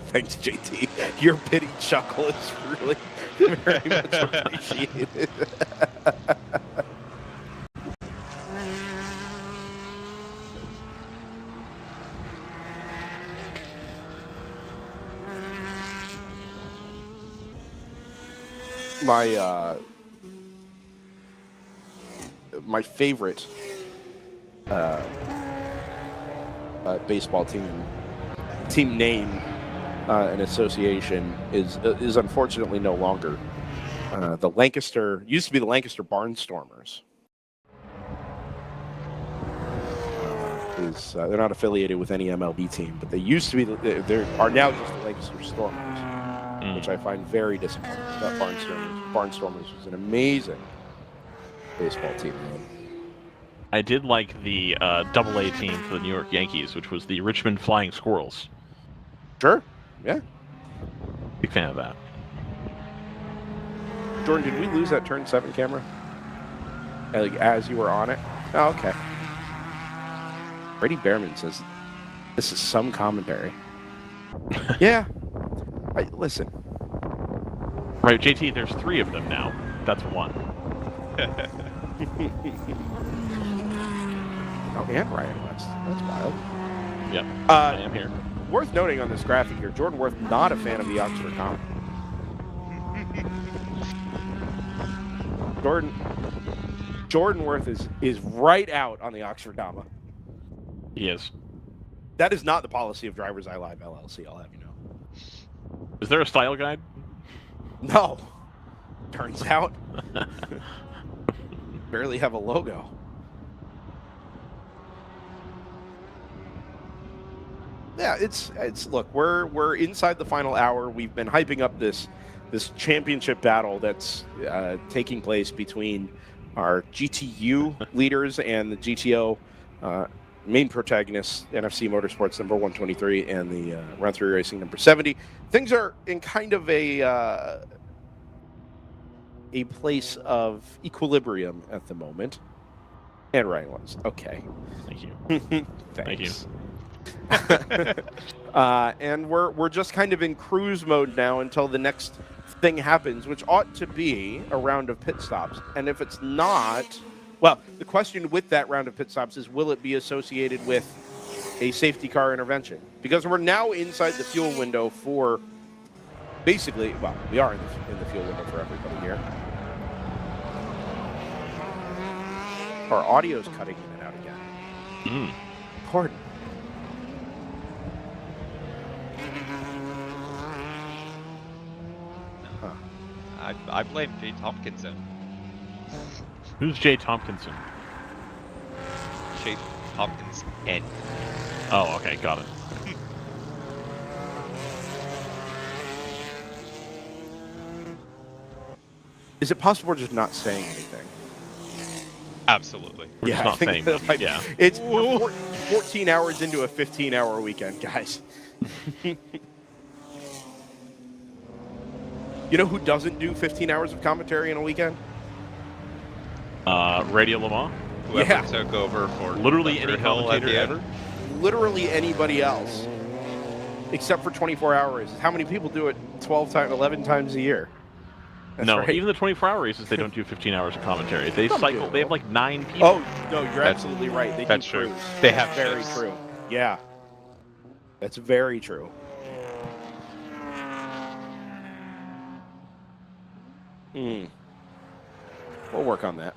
Thanks, JT. Your pity chuckle is really very much appreciated. My favorite baseball team name and association is unfortunately no longer the Lancaster. Used to be the Lancaster Barnstormers. They're not affiliated with any MLB team, but they used to be. They are now just the Lancaster Stormers, which I find very disappointing. That Barnstormers was an amazing baseball team. I did like the double A team for the New York Yankees, which was the Richmond Flying Squirrels. Sure. Yeah. Big fan of that. Jordan, did we lose that turn 7 camera? Like as you were on it? Oh, okay. Brady Behrman says this is some commentary. Yeah. Listen. Right, JT, there's 3 of them now. That's 1. Oh, and Ryan West. That's wild. Yep. I am here. Worth noting on this graphic here, Jordan Worth not a fan of the Oxford Comma. Jordan Worth is right out on the Oxford Comma. He is. That is not the policy of DriversEye Live LLC, I'll have you know. Is there a style guide? No. Turns out. Barely have a logo. Yeah, it's look, we're inside the final hour. We've been hyping up this championship battle that's taking place between our GTU leaders and the GTO main protagonists, NFC Motorsports number 123 and the Round 3 Racing number 70. Things are in kind of a place of equilibrium at the moment. And Ryan was okay. Thank you. Thank you. Thank you. And we're just kind of in cruise mode now until the next thing happens, which ought to be a round of pit stops. And if it's not, well, the question with that round of pit stops is, will it be associated with a safety car intervention? Because we're now inside the fuel window for basically, well, we are in the fuel window for everybody here. Our audio's cutting in and out again. Pardon. I blame Jay Tompkinson. Who's Jay Tompkinson? Jay Tompkinson. Oh, okay, got it. Is it possible we're just not saying anything? Absolutely. We're just not saying that, like, yeah. It's 14 hours into a 15-hour weekend, guys. You know who doesn't do 15 hours of commentary in a weekend? Radio Le Mans? Whoever took over for literally any Hill at commentator the end. ever? Literally anybody else, except for 24-hour races. How many people do it 11 times a year? That's no, right. even the 24-hour races, they don't do 15 hours of commentary. They cycle. They have like 9 people. Oh, no, you're absolutely right. They That's do true. crews. They have very shifts. true. Yeah. That's very true. We'll work on that.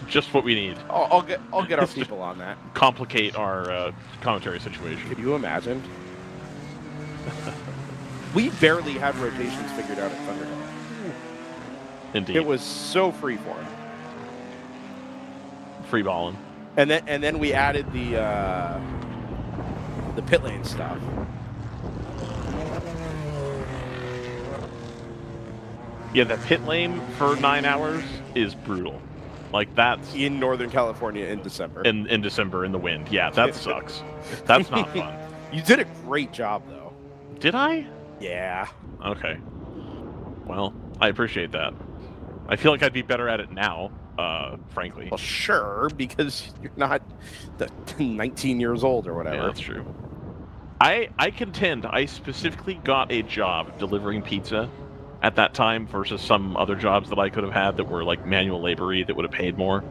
Just what we need. I'll get our people on that. Complicate our commentary situation. Could you imagine? We barely had rotations figured out at Thunderdome. Indeed. It was so free for him. Free balling. And then we added the pit lane stuff. Yeah, the pit lane for 9 hours is brutal. Like, that's... In Northern California in December. In December in the wind. Yeah, that sucks. That's not fun. You did a great job, though. Did I? Yeah. Okay. Well, I appreciate that. I feel like I'd be better at it now, frankly. Well, sure, because you're not 19 years old or whatever. Yeah, that's true. I contend I specifically got a job delivering pizza at that time versus some other jobs that I could have had that were like manual labor-y that would have paid more,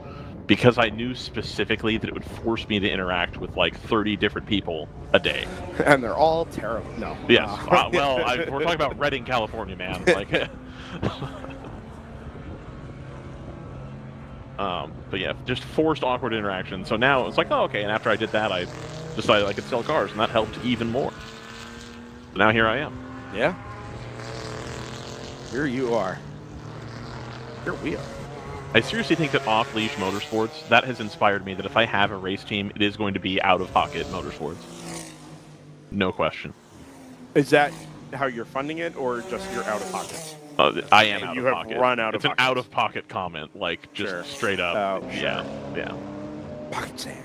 because I knew specifically that it would force me to interact with like 30 different people a day. And they're all terrible. No. Yes. Well, we're talking about Redding, California, man. Like, but yeah, just forced awkward interaction. So now it's like, oh, okay. And after I did that, I decided I could sell cars, and that helped even more. So now here I am. Yeah. Here you are. Here we are. I seriously think that off-leash motorsports, that has inspired me that if I have a race team, it is going to be out-of-pocket motorsports. No question. Is that how you're funding it, or just you're out of pocket? I am out You of have pocket. run out of It's an pocket. out-of-pocket comment, like, just Sure. straight up. Oh, Yeah, yeah. Pocket sand.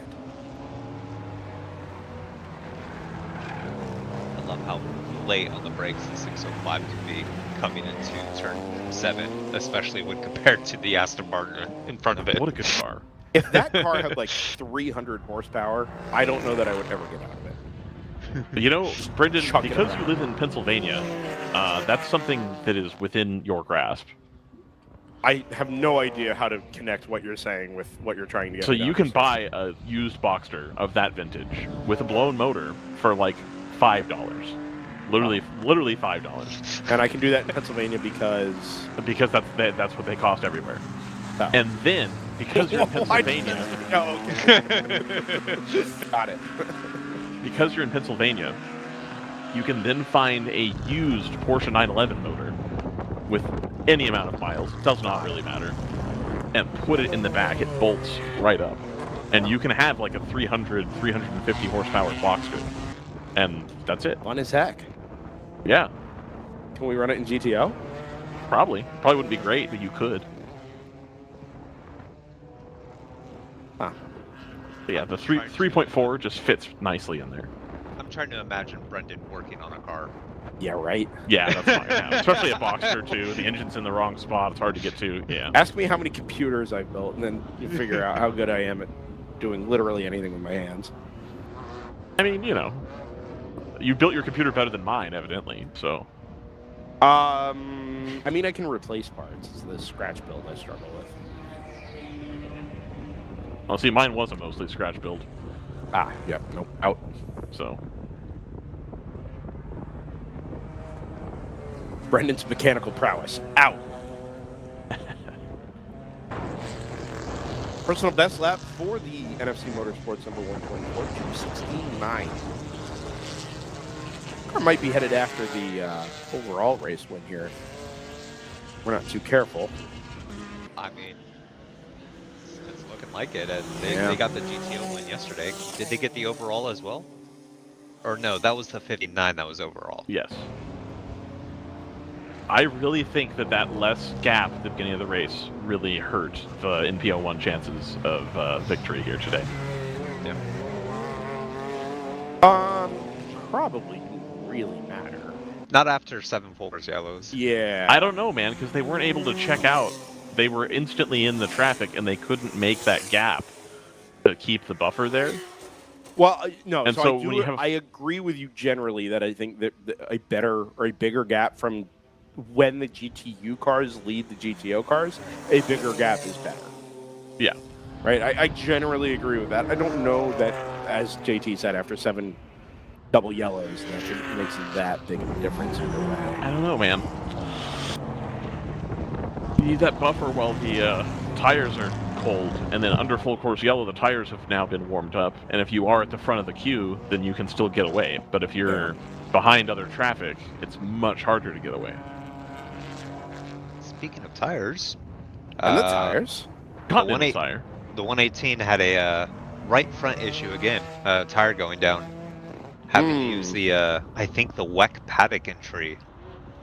I love how late on the brakes the 605 can be coming into turn 7, especially when compared to the Aston Martin in front of it. What a good car. If that car had like 300 horsepower, I don't know that I would ever get out of it. You know, Brendan, Chuck it because you around. live in Pennsylvania, that's something that is within your grasp. I have no idea how to connect what you're saying with what you're trying to get. So me you down can to. buy a used Boxster of that vintage with a blown motor for like $5. Literally $5. And I can do that in Pennsylvania because That's what they cost everywhere. Oh. And then, because you're in Pennsylvania, Oh, okay. Got it. because you're in Pennsylvania, you can then find a used Porsche 911 motor with any amount of miles, does not really matter, and put it in the back. It bolts right up. And you can have like a 300, 350 horsepower Boxster. And that's it. Fun as heck. Yeah, Can we run it in GTO? probably. Probably wouldn't be great, but you could. Huh. But yeah, the 3.4 just fits nicely in there. I'm trying to imagine Brendan working on a car. Yeah, right. Yeah, that's fine. Yeah. Especially a Boxster too. The engine's in the wrong spot. It's hard to get to. Yeah. Ask me how many computers I've built, and then you figure out how good I am at doing literally anything with my hands. I mean, you know, you built your computer better than mine, evidently. So. I mean, I can replace parts. It's the scratch build I struggle with. Well, see, mine was a mostly scratch build. Ah, yeah, nope, out. So. Brendan's mechanical prowess, out. Personal best lap for the NFC Motorsports number 124, 2:16.9. Car might be headed after the overall race win here. We're not too careful. I mean, it's looking like it. And they Yeah. got the GTO win yesterday. Did they get the overall as well? Or no, that was the 59 that was overall. Yes. I really think that less gap at the beginning of the race really hurt the NPO1 chances of victory here today. Yeah. Probably didn't really matter. Not after 7 folders yellows. Yeah. I don't know, man, because they weren't able to check out. They were instantly in the traffic, and they couldn't make that gap to keep the buffer there. Well, no. And So, so I, when you have- I agree with you generally that I think that a better or a bigger gap from when the GTU cars lead the GTO cars, a bigger gap is better. Yeah. Right? I generally agree with that. I don't know that, as JT said, after 7 double yellows, that it makes that big of a difference either way. I don't know, man. You need that buffer while the tires are cold, and then under full course yellow, the tires have now been warmed up. And if you are at the front of the queue, then you can still get away. But if you're behind other traffic, it's much harder to get away. Speaking of tires, And the tires. Continental Tire. the 118 had a right front issue again. Tire going down. Having to use the I think the WEC paddock entry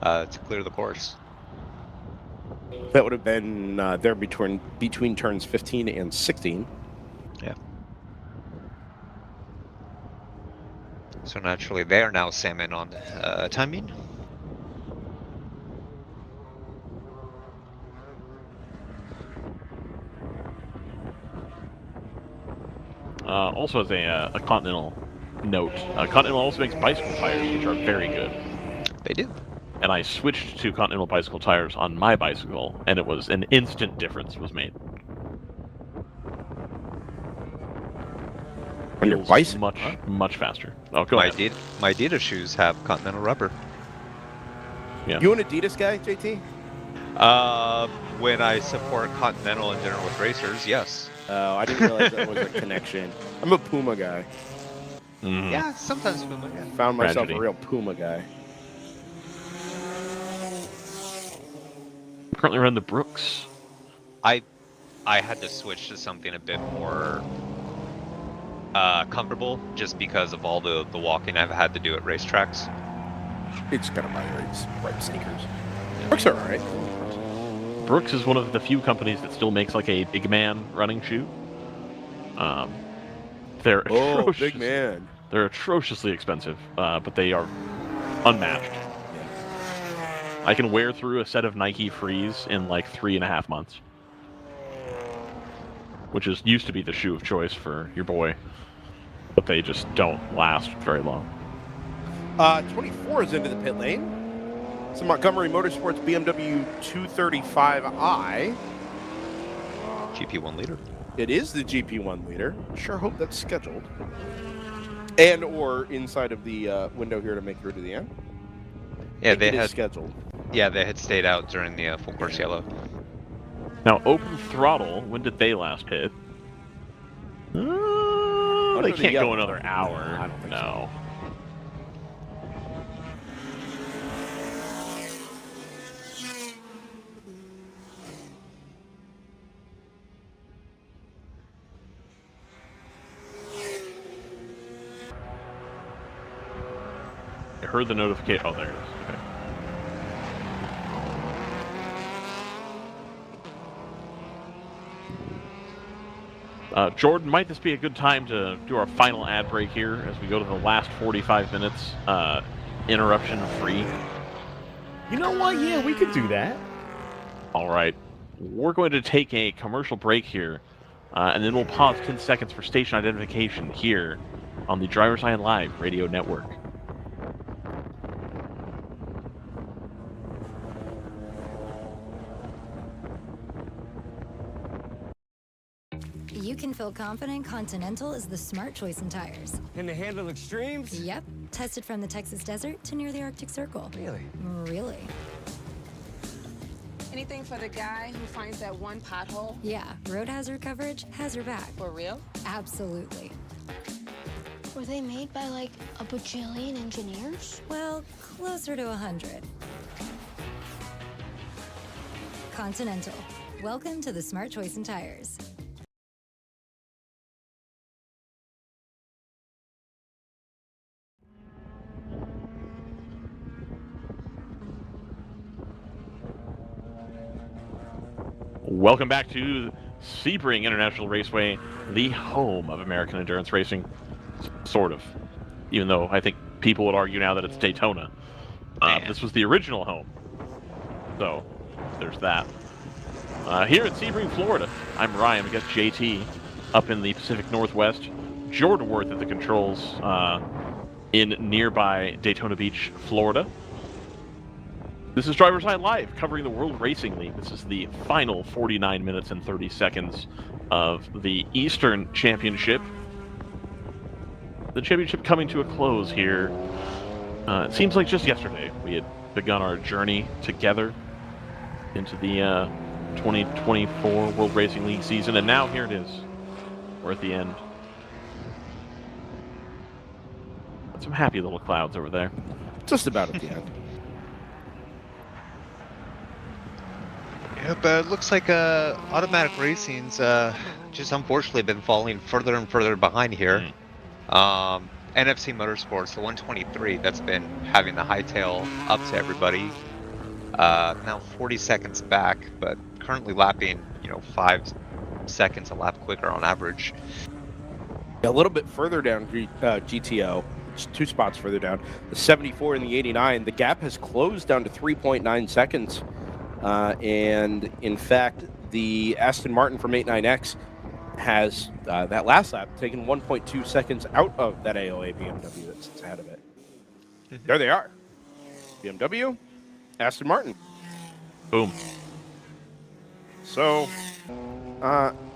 to clear the course. That would have been there between turns 15 and 16. Yeah. So naturally, they are now salmon on timing. Also, as a Continental note, Continental also makes bicycle tires, which are very good. They do. And I switched to Continental bicycle tires on my bicycle, and it was an instant difference was made. On your Feels bicycle? much faster. Oh, go ahead. My Adidas shoes have Continental rubber. Yeah. You an Adidas guy, JT? When I support Continental in dinner with racers, yes. Oh, I didn't realize that was a connection. I'm a Puma guy. Mhm. Yeah, sometimes Puma. Yeah. Found myself Tragedy. a real Puma guy. Currently run the Brooks. I had to switch to something a bit more comfortable, just because of all the walking I've had to do at racetracks. It's gonna buy right sneakers. Brooks are alright. Brooks is one of the few companies that still makes like a big man running shoe. They're atrocious. Big man. They're atrociously expensive, but they are unmatched. I can wear through a set of Nike Frees in like 3.5 months, which used to be the shoe of choice for your boy, but they just don't last very long. 24 is into the pit lane. It's a Montgomery Motorsports BMW 235i. GP1 leader. It is the GP1 leader. Sure hope that's scheduled. And or inside of the window here to make through to the end. Yeah, they it is had scheduled. Yeah, they had stayed out during the full course yellow. Now, Open Throttle, when did they last hit? They the can't yellow. go another hour. I don't think no. I heard the notification. Oh, there it is. Okay. Jordan, might this be a good time to do our final ad break here as we go to the last 45 minutes, interruption-free? You know what? Yeah, we could do that. All right. We're going to take a commercial break here, and then we'll pause 10 seconds for station identification here on the DriverSeye Live radio network. You can feel confident Continental is the smart choice in tires. Can they handle extremes? Yep. Tested from the Texas desert to near the Arctic Circle. Really? Really? Anything for the guy who finds that one pothole? Yeah. Road hazard coverage has your back. For real? Absolutely. Were they made by like a bajillion engineers? Well, closer to 100. Continental. Welcome to the smart choice in tires. Welcome back to Sebring International Raceway, the home of American endurance racing. Sort of. Even though I think people would argue now that it's Daytona. This was the original home. So, there's that. Here at Sebring, Florida, I'm Ryan. We got JT up in the Pacific Northwest. Jordan Worth at the controls in nearby Daytona Beach, Florida. This is DriverSeye Live, covering the World Racing League. This is the final 49 minutes and 30 seconds of the Eastern Championship. The championship coming to a close here. It seems like just yesterday we had begun our journey together into the 2024 World Racing League season, and now here it is. We're at the end. Some happy little clouds over there. Just about at the end. Yeah, but it looks like automatic racing's just unfortunately been falling further and further behind here. NFC Motorsports, the 123, that's been having the hightail up to everybody. Now 40 seconds back, but currently lapping, 5 seconds a lap quicker on average. A little bit further down GTO, it's 2 spots further down, the 74 and the 89, the gap has closed down to 3.9 seconds. And in fact, the Aston Martin from 89X has that last lap taken 1.2 seconds out of that AOA BMW that sits ahead of it. There they are. BMW, Aston Martin. Boom. So,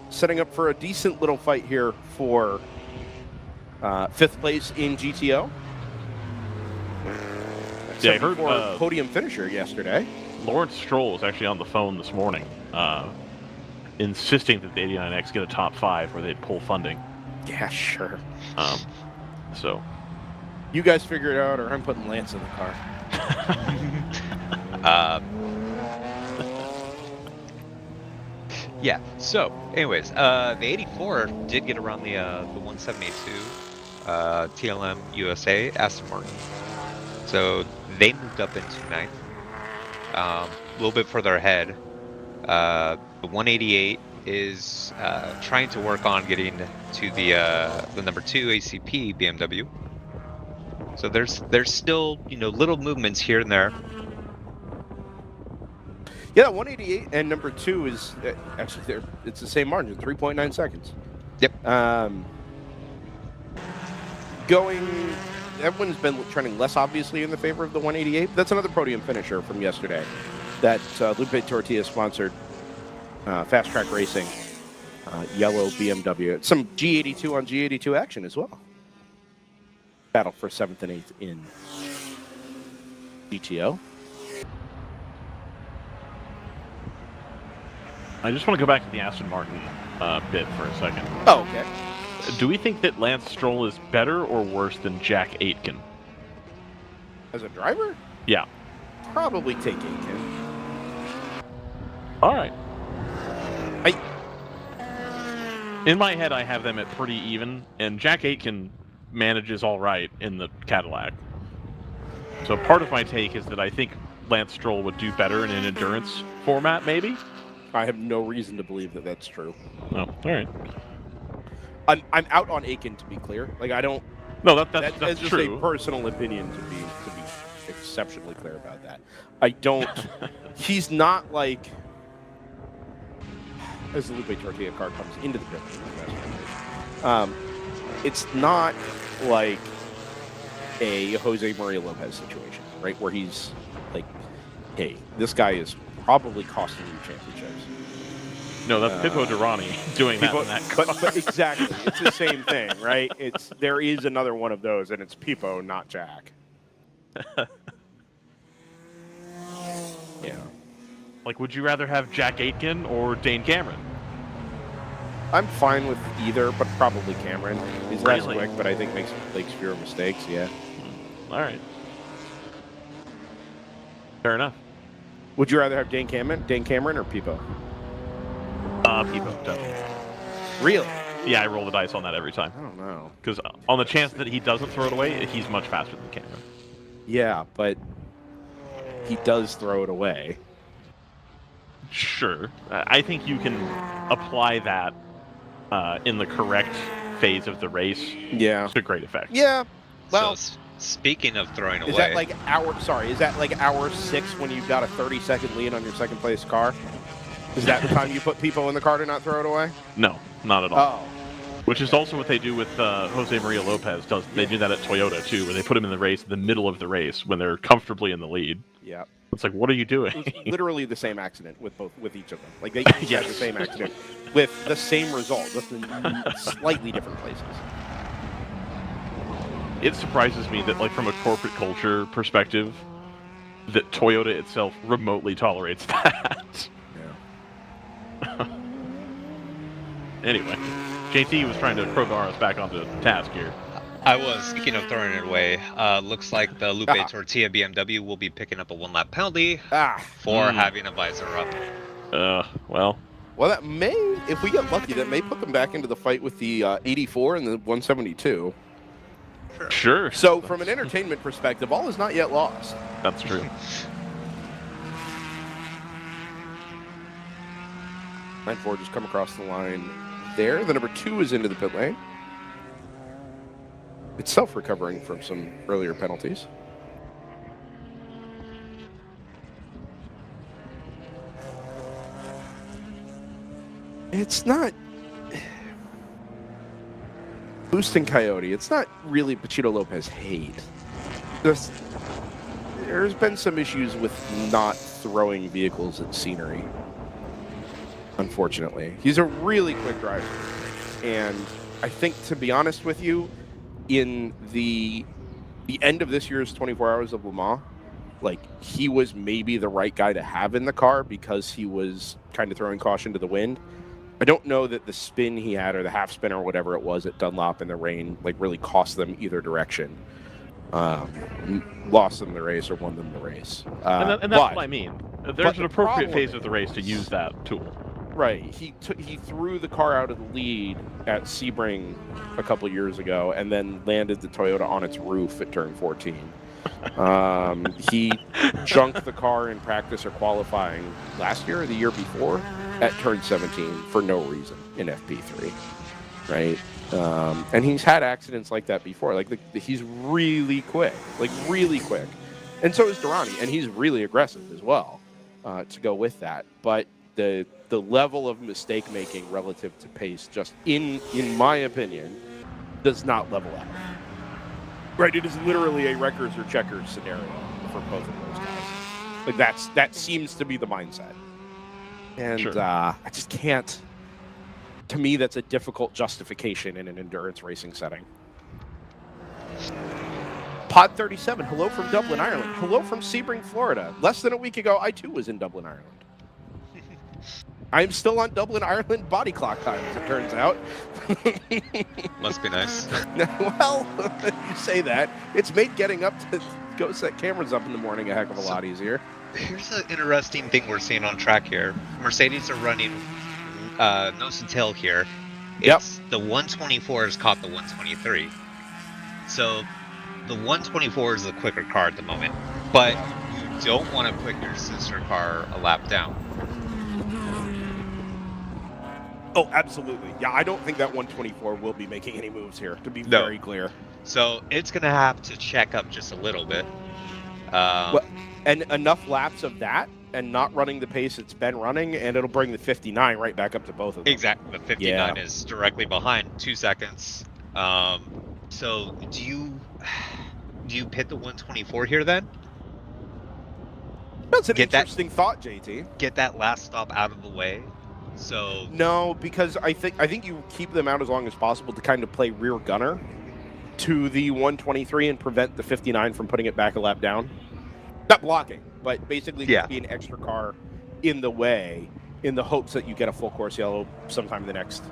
setting up for a decent little fight here for 5th place in GTO. Yeah, I heard podium finisher yesterday. Lawrence Stroll was actually on the phone this morning, insisting that the 89X get a top 5 where they'd pull funding. Yeah, sure. So, you guys figure it out, or I'm putting Lance in the car. Yeah. So, anyways, the 84 did get around the 172 TLM USA Aston Martin. So they moved up into 9th. A little bit further ahead, the 188 is trying to work on getting to the number 2 ACP BMW. So there's still little movements here and there. Yeah, 188 and number 2 is actually it's the same margin, 3.9 seconds. Yep. Everyone's been trending less obviously in the favor of the 188. But that's another podium finisher from yesterday. That Lupe Tortilla sponsored Fast Track Racing yellow BMW. Some G82 on G82 action as well. Battle for 7th and 8th in GTO. I just want to go back to the Aston Martin bit for a second. Oh, okay. Do we think that Lance Stroll is better or worse than Jack Aitken? As a driver? Yeah. Probably take Aitken. All right. In my head, I have them at pretty even, and Jack Aitken manages all right in the Cadillac. So part of my take is that I think Lance Stroll would do better in an endurance format, maybe? I have no reason to believe that that's true. Oh, all right. I'm out on Aiken, to be clear. Like, I don't. No, that's just true. a personal opinion to be exceptionally clear about that. I don't. He's not like, as the Lupe Tortilla car comes into the pit. It's not like a Jose Maria Lopez situation, right? Where he's like, hey, this guy is probably costing you championships. No, that's Pippo Durrani doing that in that car. But exactly, it's the same thing, right? There is another one of those, and it's Pippo, not Jack. Yeah. Like, would you rather have Jack Aitken or Dane Cameron? I'm fine with either, but probably Cameron. He's less Really? quick, but I think makes fewer mistakes. Yeah. All right. Fair enough. Would you rather have Dane Cameron, or Pippo? Pippo, definitely. Really? Yeah, I roll the dice on that every time. I don't know. Because on the chance that he doesn't throw it away, he's much faster than Cameron. Yeah, but he does throw it away. Sure. I think you can apply that in the correct phase of the race to great effect. Yeah. Well, So, speaking of throwing away, is that like hour 6 when you've got a 30-second lead on your second place car? Is that the time you put people in the car to not throw it away? No, not at all. Oh. Which is also what they do with Jose Maria Lopez. They do that at Toyota, too, where they put him in the race in the middle of the race when they're comfortably in the lead. Yeah. It's like, what are you doing? It was literally the same accident with each of them. Like, they each had the same accident with the same result, just in slightly different places. It surprises me that, like, from a corporate culture perspective, that Toyota itself remotely tolerates that. Yeah. Anyway, JT was trying to crowbar us back onto task here. I was speaking of throwing it away. Looks like the Lupe Tortilla BMW will be picking up a 1-lap penalty for having a visor up. Well, that may, if we get lucky, that may put them back into the fight with the 84 and the 172. Sure. So, from an entertainment perspective, all is not yet lost. That's true. 9-4 just come across the line there. The number 2 is into the pit lane. Itself recovering from some earlier penalties. It's not boosting Coyote. It's not really Pachito Lopez hate. Just there's been some issues with not throwing vehicles at scenery. Unfortunately, he's a really quick driver, and I think, to be honest with you, in the end of this year's 24 Hours of Le Mans, like, he was maybe the right guy to have in the car because he was kind of throwing caution to the wind. I don't know that the spin he had, or the half spin, or whatever it was at Dunlop in the rain, like, really cost them either direction. Lost them the race or won them the race. And that's what I mean. There's an appropriate phase of the race to use that tool. Right. He threw the car out of the lead at Sebring a couple years ago and then landed the Toyota on its roof at turn 14. He junked the car in practice or qualifying last year or the year before at turn 17 for no reason in FP3. Right. And he's had accidents like that before. Like, he's really quick, and so is Durrani, and he's really aggressive as well to go with that. But the level of mistake making relative to pace, just in my opinion, does not level out. Right, it is literally a wreckers or checkers scenario for both of those guys. Like, that seems to be the mindset, and sure. I just can't. To me, that's a difficult justification in an endurance racing setting. Pod 37, hello from Dublin, Ireland. Hello from Sebring, Florida. Less than a week ago, I too was in Dublin, Ireland. I am still on Dublin, Ireland body clock time, as it turns out. Must be nice. Well, you say that. It's made getting up to go set cameras up in the morning a heck of a lot easier. Here's an interesting thing we're seeing on track here. Mercedes are running nose to tail here. It's the 124 has caught the 123. So the 124 is the quicker car at the moment, but you don't want to put your sister car a lap down. Oh, absolutely. Yeah, I don't think that 124 will be making any moves here, to be very clear. So it's going to have to check up just a little bit. And enough laps of that and not running the pace it's been running, and it'll bring the 59 right back up to both of them. Exactly. The 59 is directly behind, 2 seconds. So do you pit the 124 here then? That's an interesting thought, JT. Get that last stop out of the way. So no, because I think you keep them out as long as possible to kind of play rear gunner to the 123 and prevent the 59 from putting it back a lap down. Not blocking, but basically just be an extra car in the way in the hopes that you get a full course yellow sometime in the next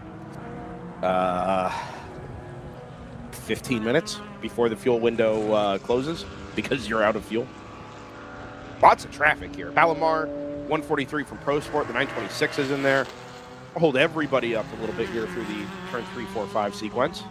15 minutes before the fuel window closes because you're out of fuel. Lots of traffic here. Palomar, 143 from Pro Sport. The 926 is in there. I'll hold everybody up a little bit here through the turn 3, 4, 5 sequence.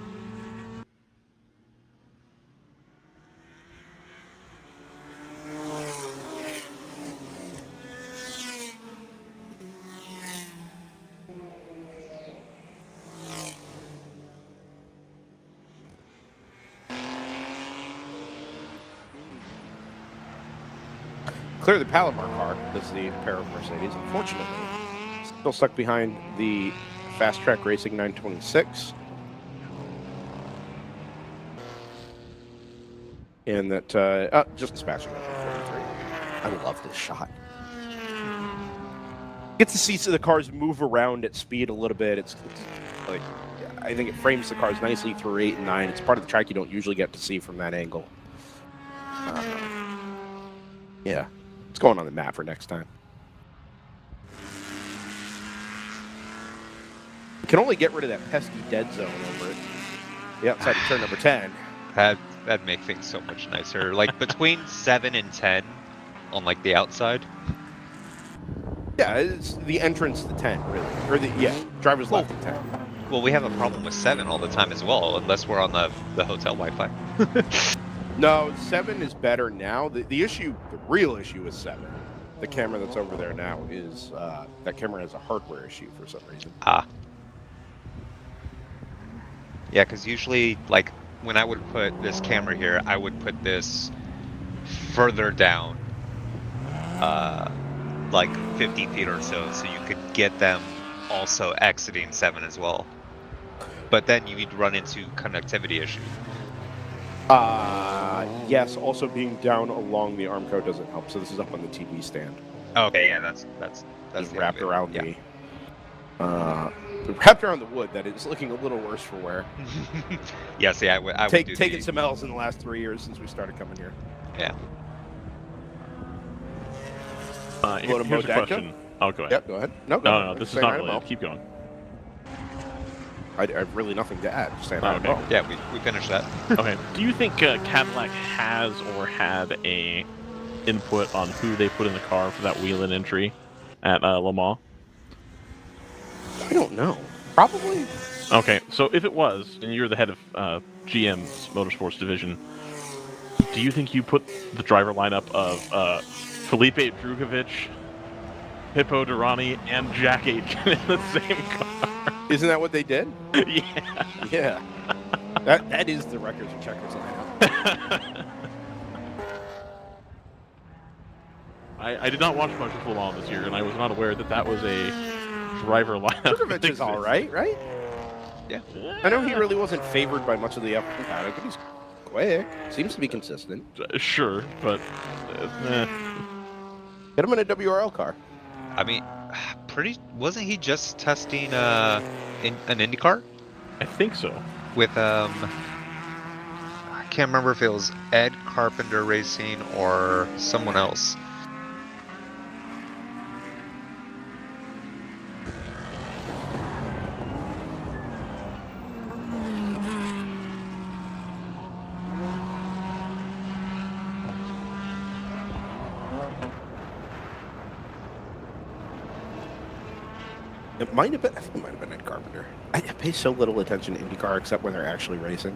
Clear the Palomar car. This is the pair of Mercedes. Unfortunately, still stuck behind the Fast Track Racing 926. And that, just dispatching that 43. I love this shot. Get to see the cars move around at speed a little bit. It's like, I think it frames the cars nicely through 8 and 9. It's part of the track you don't usually get to see from that angle. Yeah. It's going on the map for next time. You can only get rid of that pesky dead zone over it. The outside of turn number 10. That'd make things so much nicer. Like between 7 and 10 on like the outside. Yeah, it's the entrance to 10, really. Or driver's left to 10. Well, we have a problem with 7 all the time as well, unless we're on the hotel Wi-Fi. No, 7 is better now. The real issue is 7. The camera that's over there now is, that camera has a hardware issue for some reason. Ah. Yeah, because usually, like, when I would put this camera here, I would put this further down, like 50 feet or so you could get them also exiting 7 as well. But then you'd run into connectivity issues. Yes, also being down along the Armco doesn't help. So this is up on the TV stand. Okay, yeah, that's Just wrapped around me. Wrapped around the wood. That is looking a little worse for wear. Yeah, see, I would do taken some L's in the last 3 years since we started coming here. Yeah. Here's a question. Oh, go ahead. Yep, go ahead. No, this is not related. Keep going. I have really nothing to add. Just saying. Okay. Yeah, we finished that. Okay. Do you think Cadillac has or had a input on who they put in the car for that wheel-in entry at Le Mans? I don't know. Probably. Okay, so if it was, and you're the head of GM's Motorsports division, do you think you put the driver lineup of Felipe Drugovich, Pippo Durrani, and Jack Aitken in the same car? Isn't that what they did? Yeah. Yeah. That is the records and checkers lineup. I did not watch much of Le Mans this year, and I was not aware that that was a driver lineup. Drugovich is all right? Yeah. I know he really wasn't favored by much of the F1 paddock, but he's quick. Seems to be consistent. Sure, but Get him in a WRL car. I mean, wasn't he just testing an IndyCar? I think so. With I can't remember if it was Ed Carpenter Racing or someone else. It might have been. I think it might have been Ed Carpenter. I pay so little attention to IndyCar except when they're actually racing.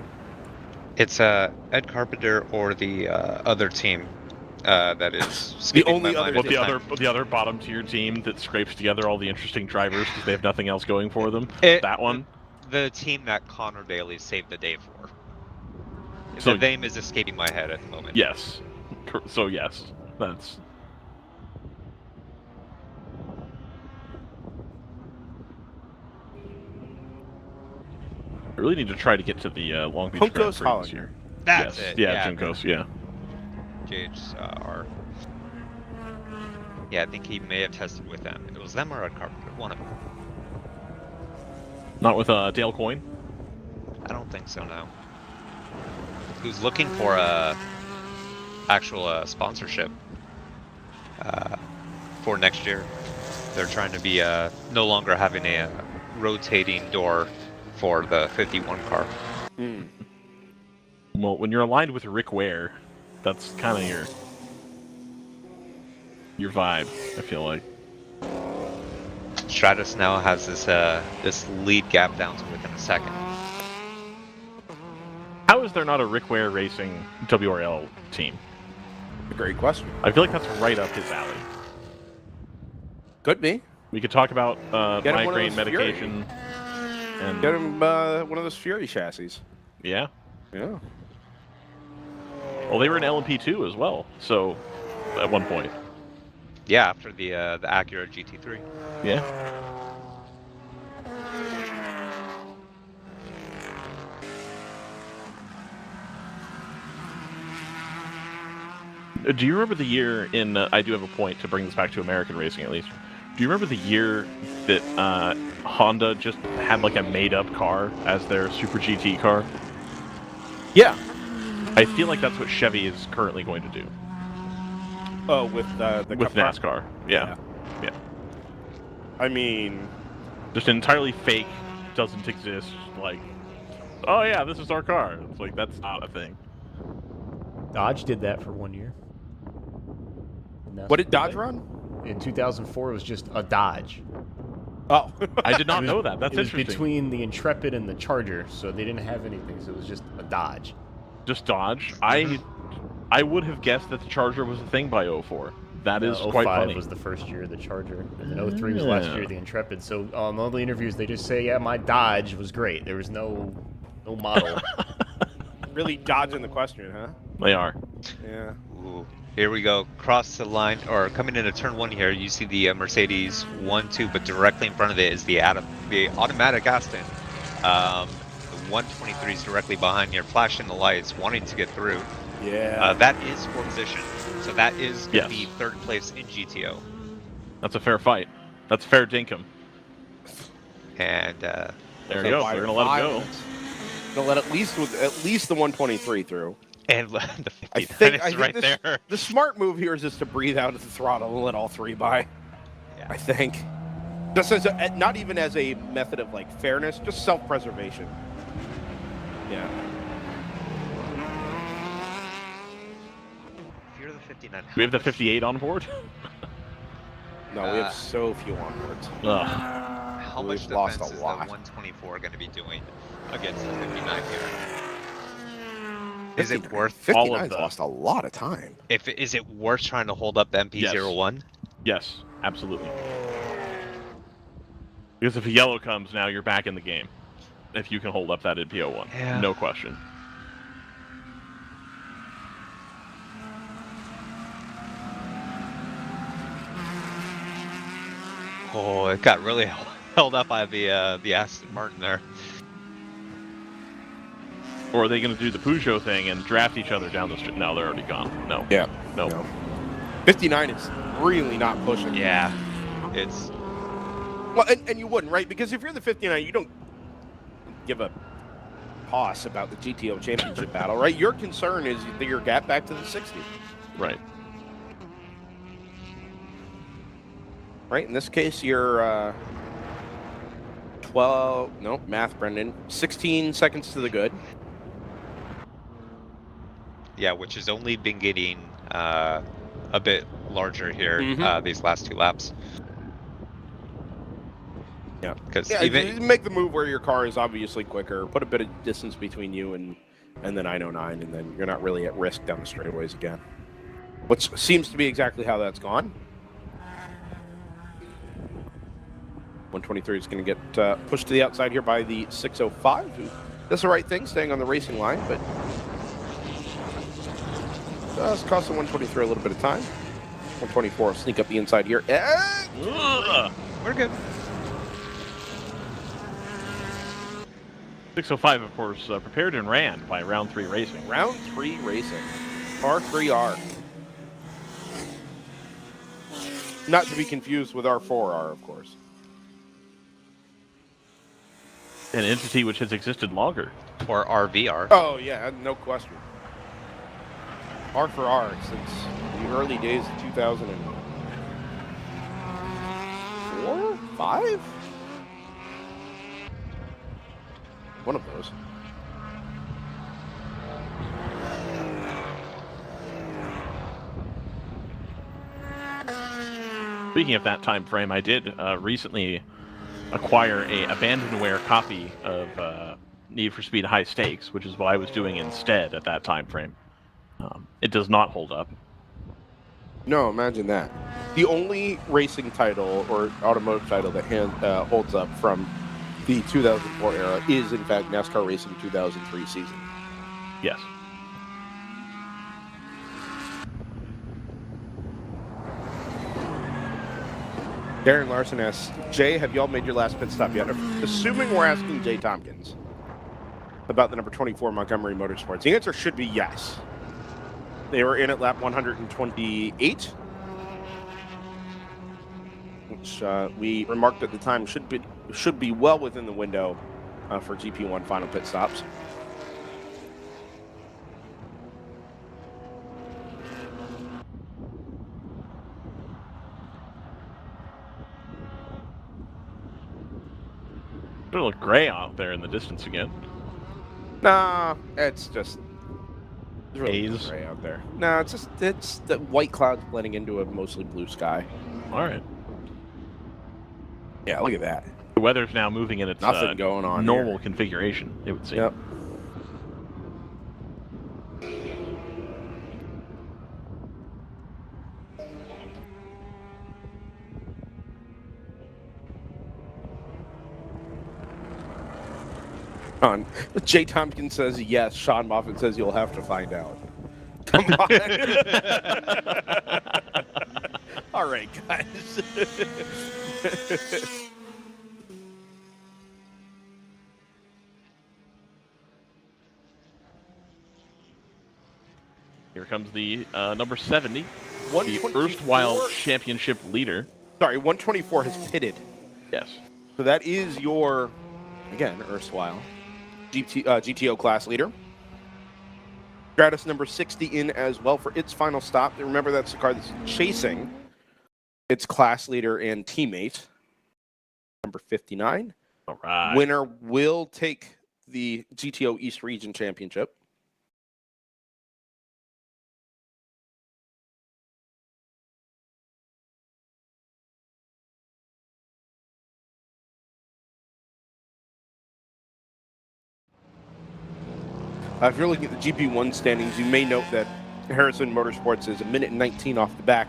It's Ed Carpenter or the other team that is The only other the other bottom tier team that scrapes together all the interesting drivers because they have nothing else going for them. That one. The team that Connor Daly saved the day for. So, the name is escaping my head at the moment. Yes. So yes, that's. I really need to try to get to the Long Beach Grand Prix this year. That's yes. it. Yeah, Juncos, yeah. JHR. Yeah, I think he may have tested with them. It was them or Ed Carpenter, one of them. Not with Dale Coyne? I don't think so, no. Who's looking for a actual sponsorship for next year. They're trying to be no longer having a rotating door for the 51 car. Mm. Well, when you're aligned with Rick Ware, that's kind of your vibe, I feel like. Stratus now has this lead gap down to within a second. How is there not a Rick Ware Racing WRL team? A great question. I feel like that's right up his alley. Could be. We could talk about Get him one of migraine those medication. And Get him one of those Fury chassis. Yeah. Yeah. Well, they were in LMP 2 as well. So, at one point. Yeah, after the Acura GT3. Yeah. Do you remember the year in? I do have a point to bring this back to American racing, at least. Do you remember the year that Honda just had like a made-up car as their Super GT car? Yeah. I feel like that's what Chevy is currently going to do. Oh, with with NASCAR. Yeah. Yeah. I mean, just entirely fake, doesn't exist, like oh yeah, this is our car. It's like, that's not a thing. Dodge did that for 1 year. What did Dodge run? In 2004, it was just a Dodge. Oh. I did not know that. That's it was interesting. between the Intrepid and the Charger, so they didn't have anything, so it was just a Dodge. Just Dodge. I would have guessed that the Charger was a thing by 04. That is quite 05 funny. was the first year of the Charger, and then 03 was last year of the Intrepid. So on all the interviews, they just say, yeah, my Dodge was great. There was no model. Really dodging the question, huh? They are. Yeah. Ooh. Here we go, cross the line, or coming into turn 1 here, you see the Mercedes 1-2, but directly in front of it is the automatic Aston. The 123 is directly behind here, flashing the lights, wanting to get through. Yeah. That is for position, so that is going to be 3rd place in GTO. That's a fair fight. That's fair dinkum. And there you go. They're going to let it go. They'll let at least the 123 through. And the 59 I think is right this, there. The smart move here is just to breathe out at the throttle and let all 3 by. Yeah. I think. Just as not even as a method of like fairness, just self-preservation. Yeah. If you're the 59, We have the 58 on board? No, we have so few on boards. Ugh. how much We've lost defense a is lot. the 124 going to be doing against the 59 here? Is it worth all of 59's that? lost a lot of time. Is it worth trying to hold up MP01? Yes, absolutely. Because if a yellow comes now, you're back in the game. If you can hold up that MP01. Yeah. No question. Oh, it got really held up by the Aston Martin there. Or are they going to do the Peugeot thing and draft each other down the street? No, they're already gone. No. Yeah. No. No. 59 is really not pushing. Yeah. It's... Well, and you wouldn't, right? Because if you're the 59, you don't give a toss about the GTO championship battle, right? Your concern is your gap back to the 60. Right. Right? In this case, you're 12, no, math, Brendan. 16 seconds to the good. Yeah, which has only been getting a bit larger here these last 2 laps. Yeah. Because Yeah, even you make the move where your car is obviously quicker, put a bit of distance between you and the 909, and then you're not really at risk down the straightaways again. Which seems to be exactly how that's gone. 123 is going to get pushed to the outside here by the 605, who does the right thing, staying on the racing line, but does cost the 123 a little bit of time. 124 will sneak up the inside here. we're good. 605, of course, prepared and ran by Round 3 Racing. Round 3 racing. R3R. Not to be confused with R4R, of course. An entity which has existed longer. Or RVR. Oh, yeah, no question. R4R since the early days of 2004? 5? One of those. Speaking of that time frame, I did recently acquire a abandonware copy of Need for Speed High Stakes, which is what I was doing instead at that time frame. It does not hold up. No, imagine that. The only racing title or automotive title that holds up from the 2004 era is, in fact, NASCAR Racing 2003 season. Yes. Darren Larson asks, Jay, have y'all made your last pit stop yet? Assuming we're asking Jay Tompkins about the number 24 Montgomery Motorsports. The answer should be yes. They were in at lap 128, which we remarked at the time should be well within the window for GP1 final pit stops. It'll look gray out there in the distance again. Nah, it's just it's really Haze. gray out there. No, it's the white clouds blending into a mostly blue sky. All right. Yeah, look at that. The weather's now moving in its Nothing going on normal here. configuration, it would seem. Yep. On. Jay Tompkins says yes. Sean Moffitt says you'll have to find out. Come on. All right, guys. Here comes the number 70, the 124 erstwhile championship leader. Sorry, 124 has pitted. Yes. So that is your, again, erstwhile GTO class leader. Stratus number 60 in as well for its final stop. And remember, that's the car that's chasing its class leader and teammate, number 59. All right. Winner will take the GTO East Region Championship. If you're looking at the GP1 standings, you may note that Harrison Motorsports is a minute and 19 off the back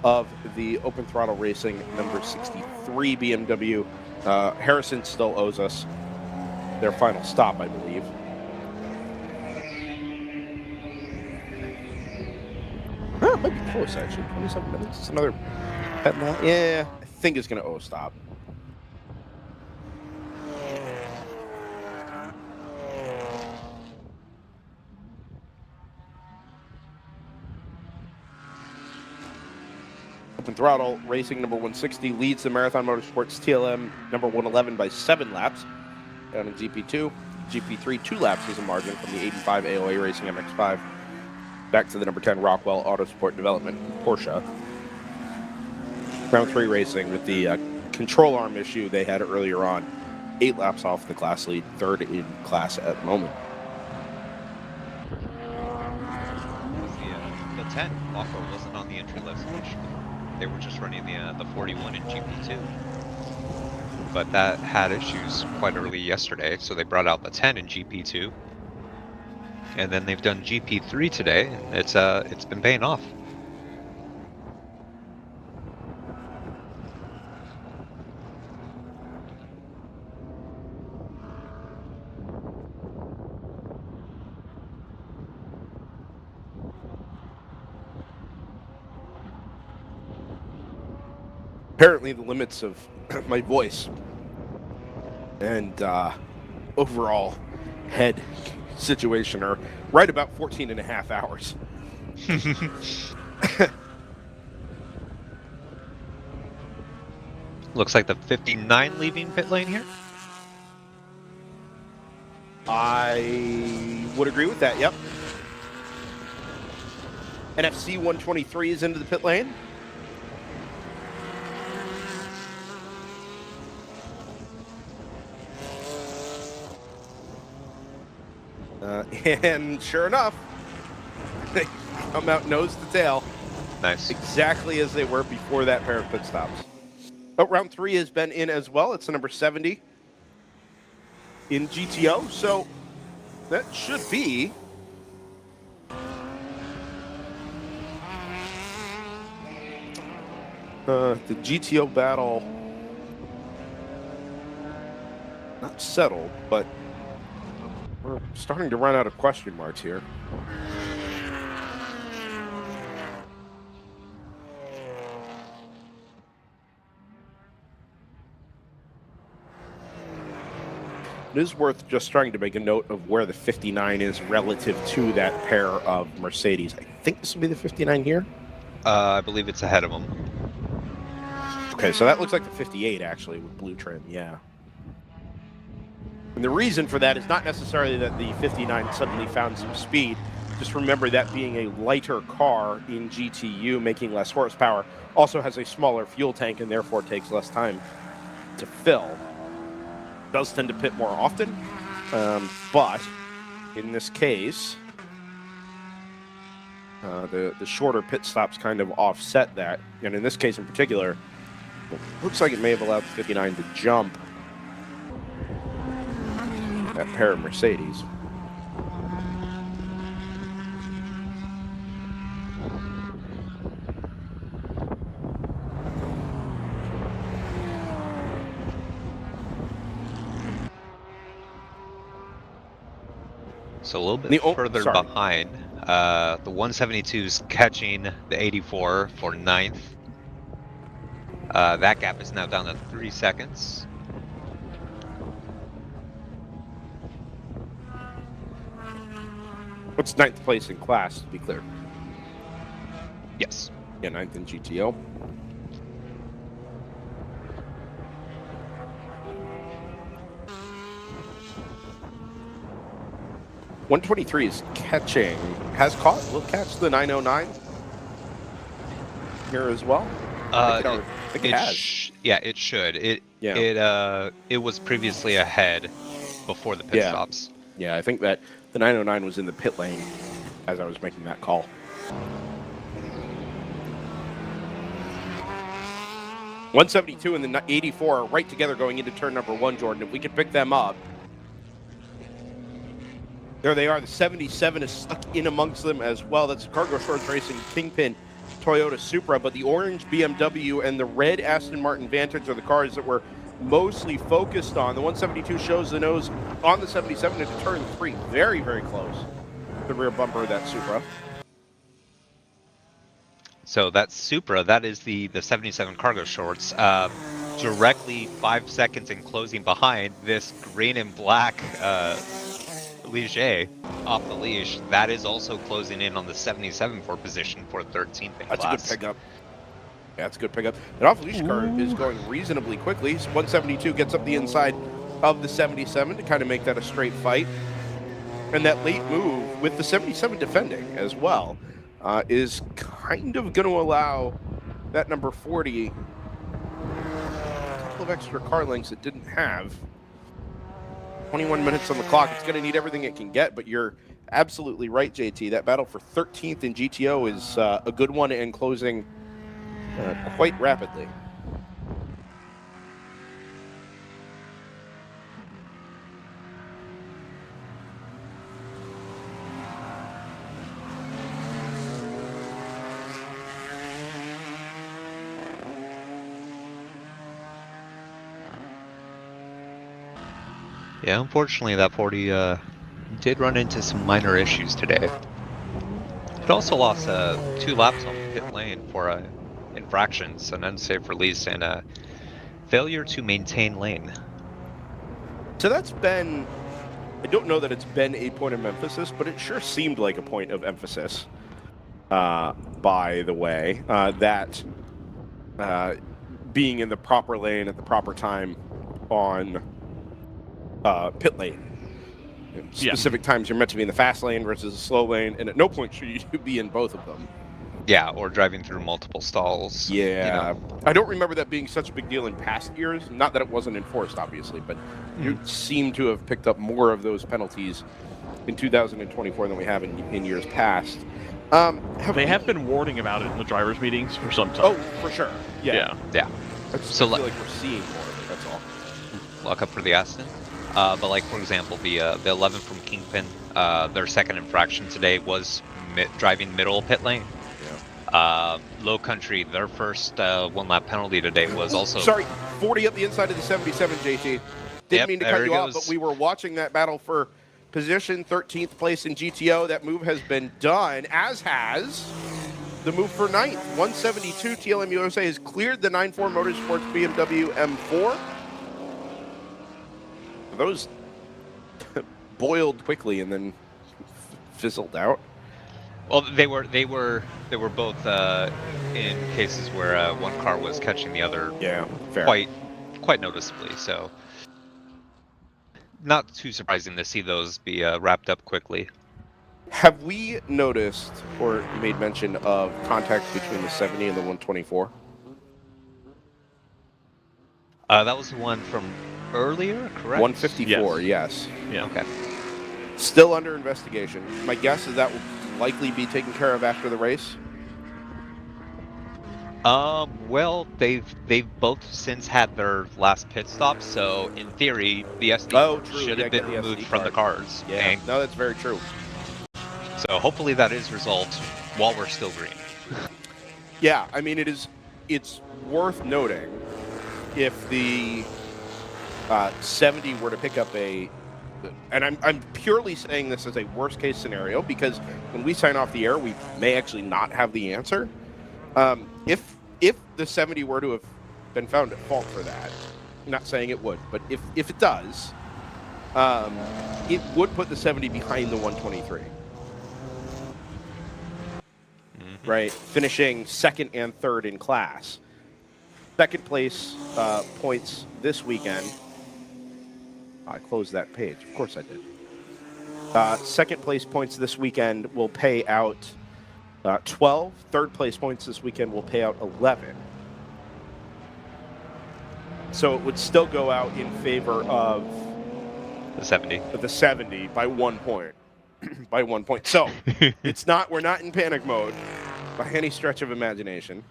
of the Open Throttle Racing number 63 BMW. Harrison still owes us their final stop, I believe. Oh, it might be close, actually. 27 minutes. It's another pet lap. Yeah, I think it's going to owe a stop. Open Throttle Racing number 160 leads the Marathon Motorsports TLM number 111 by 7 laps. Down in GP2. GP3, 2 laps is a margin from the 85 AOA Racing MX5 back to the number 10 Rockwell Autosport Development Porsche. Round 3 Racing with the control arm issue they had earlier on. 8 laps off the class lead, 3rd in class at the moment. The 10 Rockwell wasn't on the entry list initially. They were just running the 41 in GP2. But that had issues quite early yesterday, so they brought out the 10 in GP2. And then they've done GP3 today, and it's been paying off. Apparently the limits of my voice and overall head situation are right about 14 and a half hours. Looks like the 59 leaving pit lane here. I would agree with that, yep. NFC 123 is into the pit lane. And sure enough, they come out nose to tail. Nice. Exactly as they were before that pair of pit stops. Oh, round 3 has been in as well. It's the number 70 in GTO. So that should be the GTO battle. Not settled, but we're starting to run out of question marks here. It is worth just trying to make a note of where the 59 is relative to that pair of Mercedes. I think this will be the 59 here. I believe it's ahead of them. Okay, so that looks like the 58 actually with blue trim, yeah. And the reason for that is not necessarily that the 59 suddenly found some speed. Just remember that being a lighter car in GTU, making less horsepower, also has a smaller fuel tank and therefore takes less time to fill. Does tend to pit more often, but in this case, the shorter pit stops kind of offset that. And in this case in particular, it looks like it may have allowed the 59 to jump that pair of Mercedes. So a little bit further behind, the 172's catching the 84 for 9th. That gap is now down to 3 seconds. What's 9th place in class, to be clear? Yes. Yeah, 9th in GTO. .123 is catching, will catch the 909 here as well. I think it has. Yeah, it should. It was previously ahead before the pit stops. Yeah, I think that the 909 was in the pit lane as I was making that call. .172 and the 84 are right together going into turn number 1, Jordan. If we could pick them up. There they are. The 77 is stuck in amongst them as well. That's Cargo Shorts Racing Kingpin Toyota Supra, but the orange BMW and the red Aston Martin Vantage are the cars that we're mostly focused on. The 172 shows the nose on the 77 into turn 3. Very, very close. The rear bumper of that Supra. So that Supra, that is the 77 Cargo Shorts. Directly 5 seconds in closing behind this green and black Ligier off the leash. That is also closing in on the 77 for position for 13th in class. That's a good pickup. Yeah, that's a good pickup. An off-leash car is going reasonably quickly. So 172 gets up the inside of the 77 to kind of make that a straight fight. And that late move with the 77 defending as well is kind of going to allow that number 40 a couple of extra car lengths it didn't have. 21 minutes on the clock. It's going to need everything it can get, but you're absolutely right, JT. That battle for 13th in GTO is a good one and closing quite rapidly. Yeah, unfortunately that 40 did run into some minor issues today. It also lost 2 laps on the pit lane for infractions, an unsafe release, and a failure to maintain lane. So that's been, I don't know that it's been a point of emphasis, but it sure seemed like a point of emphasis, by the way, that being in the proper lane at the proper time on pit lane. Specific times you're meant to be in the fast lane versus the slow lane, and at no point should you be in both of them. Yeah, or driving through multiple stalls. Yeah, you know. I don't remember that being such a big deal in past years. Not that it wasn't enforced, obviously, but you seem to have picked up more of those penalties in 2024 than we have in years past. They have been warning about it in the drivers' meetings for some time. Oh, for sure. Yeah. I just feel like we're seeing more of it, that's all. Luck up for the Aston. But like, for example, the 11 from Kingpin, their second infraction today was driving middle pit lane. Low Country, their first 1-lap penalty today was also... Sorry, 40 up the inside of the 77, JT. Didn't mean to cut you off, but we were watching that battle for position, 13th place in GTO. That move has been done, as has the move for 9th. 172 TLM USA has cleared the 9.4 Motorsports BMW M4. Those boiled quickly and then fizzled out. Well, they were both in cases where one car was catching the other. Yeah, fair. Quite noticeably. So, not too surprising to see those be wrapped up quickly. Have we noticed or made mention of contact between the 70 and the 124? That was the one from earlier, correct? 154, yes. Yeah. Okay. Still under investigation. My guess is that will likely be taken care of after the race. Well, they've both since had their last pit stop, so in theory, the SD Oh, card true. should Yeah, have get been the removed SD from the card. cars. Yeah, And no, that's very true. so hopefully that is resolved while we're still green. Yeah, I mean, it's worth noting if the 70 were to pick up and I'm purely saying this as a worst case scenario because when we sign off the air, we may actually not have the answer. If the 70 were to have been found at fault for that, I'm not saying it would, but if it does, it would put the 70 behind the 123. Right, finishing second and third in class. Second place points this weekend. I closed that page. Of course I did. Second place points this weekend will pay out 12. Third place points this weekend will pay out 11. So it would still go out in favor of The 70. the 70 by 1 point. By 1 point. So we're not in panic mode by any stretch of imagination,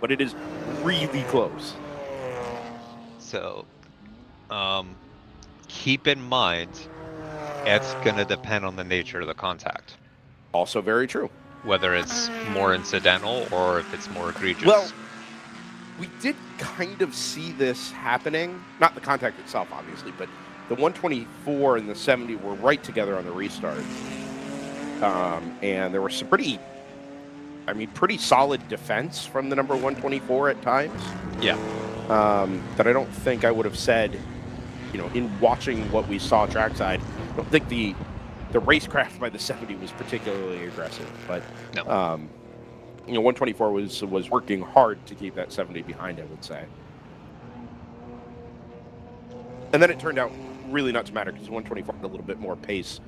but it is really close. So, keep in mind, it's going to depend on the nature of the contact. Also very true. Whether it's more incidental or if it's more egregious. Well, we did kind of see this happening. Not the contact itself, obviously, but the 124 and the 70 were right together on the restart. And there were some pretty solid defense from the number 124 at times. Yeah. That I don't think I would have said, in watching what we saw trackside. I don't think the racecraft by the 70 was particularly aggressive, but No. 124 was working hard to keep that 70 behind, I would say. And then it turned out really not to matter because 124 had a little bit more pace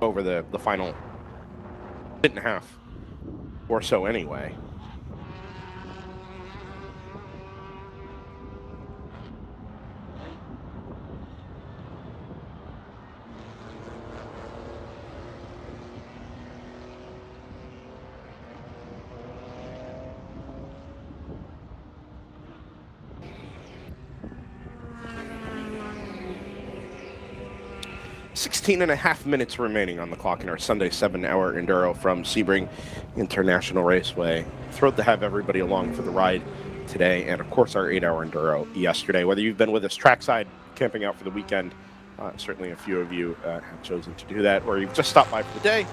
over the final minute and a half or so anyway. .5 minutes remaining on the clock in our Sunday 7-hour enduro from Sebring International Raceway. Thrilled to have everybody along for the ride today, and of course our 8-hour enduro yesterday. Whether you've been with us trackside, camping out for the weekend, certainly a few of you have chosen to do that, or you've just stopped by for the day,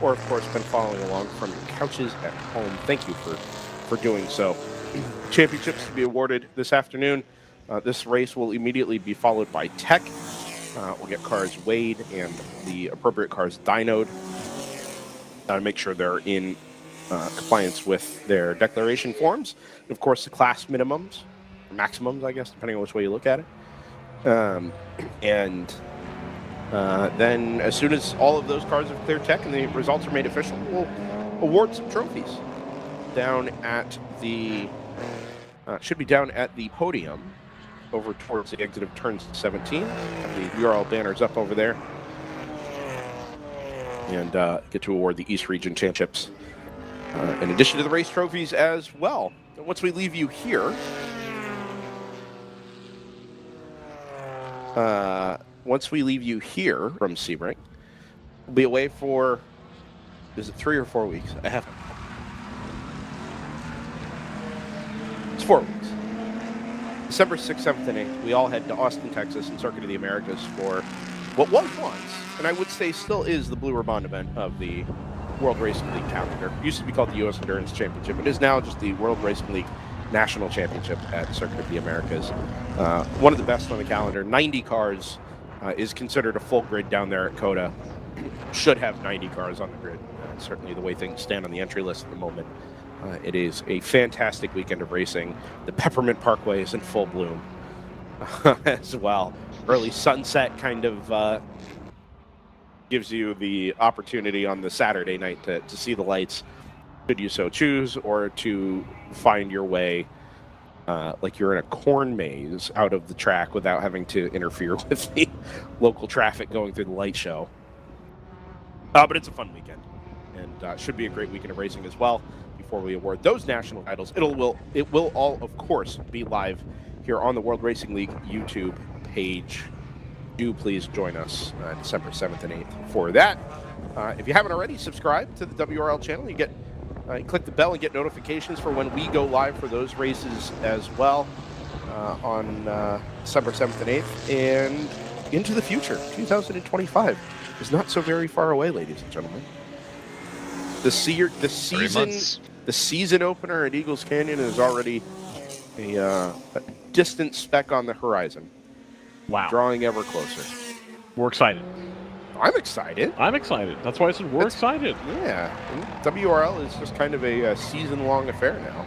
or of course been following along from your couches at home. Thank you for doing so. Championships to be awarded this afternoon. This race will immediately be followed by Tech. We'll get cars weighed and the appropriate cars dynoed to make sure they're in compliance with their declaration forms. And of course, the class minimums, or maximums, I guess, depending on which way you look at it. Then as soon as all of those cars have cleared Tech and the results are made official, we'll award some trophies down at the, should be down at the podium over towards the exit of turn 17. Have the WRL banners up over there. And get to award the East Region Championships in addition to the race trophies as well. And once we leave you here, from Sebring, we'll be away for, is it 3 or 4 weeks? It's 4 weeks. December 6th, 7th, and 8th, we all head to Austin, Texas, and Circuit of the Americas for what was once, and I would say still is, the Blue Ribbon event of the World Racing League calendar. It used to be called the U.S. Endurance Championship. It is now just the World Racing League National Championship at Circuit of the Americas. One of the best on the calendar. 90 cars is considered a full grid down there at COTA. Should have 90 cars on the grid. Certainly the way things stand on the entry list at the moment. It is a fantastic weekend of racing. The Peppermint Parkway is in full bloom as well. Early sunset kind of gives you the opportunity on the Saturday night to see the lights, should you so choose, or to find your way like you're in a corn maze out of the track without having to interfere with the local traffic going through the light show. But it's a fun weekend, and should be a great weekend of racing as well. Before we award those national titles, it will all, of course, be live here on the World Racing League YouTube page. Do please join us December 7th and 8th for that. If you haven't already, subscribe to the WRL channel. You get click the bell and get notifications for when we go live for those races as well on December 7th and 8th. And into the future, 2025 is not so very far away, ladies and gentlemen. The season opener at Eagles Canyon is already a distant speck on the horizon. Wow. Drawing ever closer. We're excited. I'm excited. I'm excited. That's why I said we're excited. Yeah. And WRL is just kind of a season-long affair now.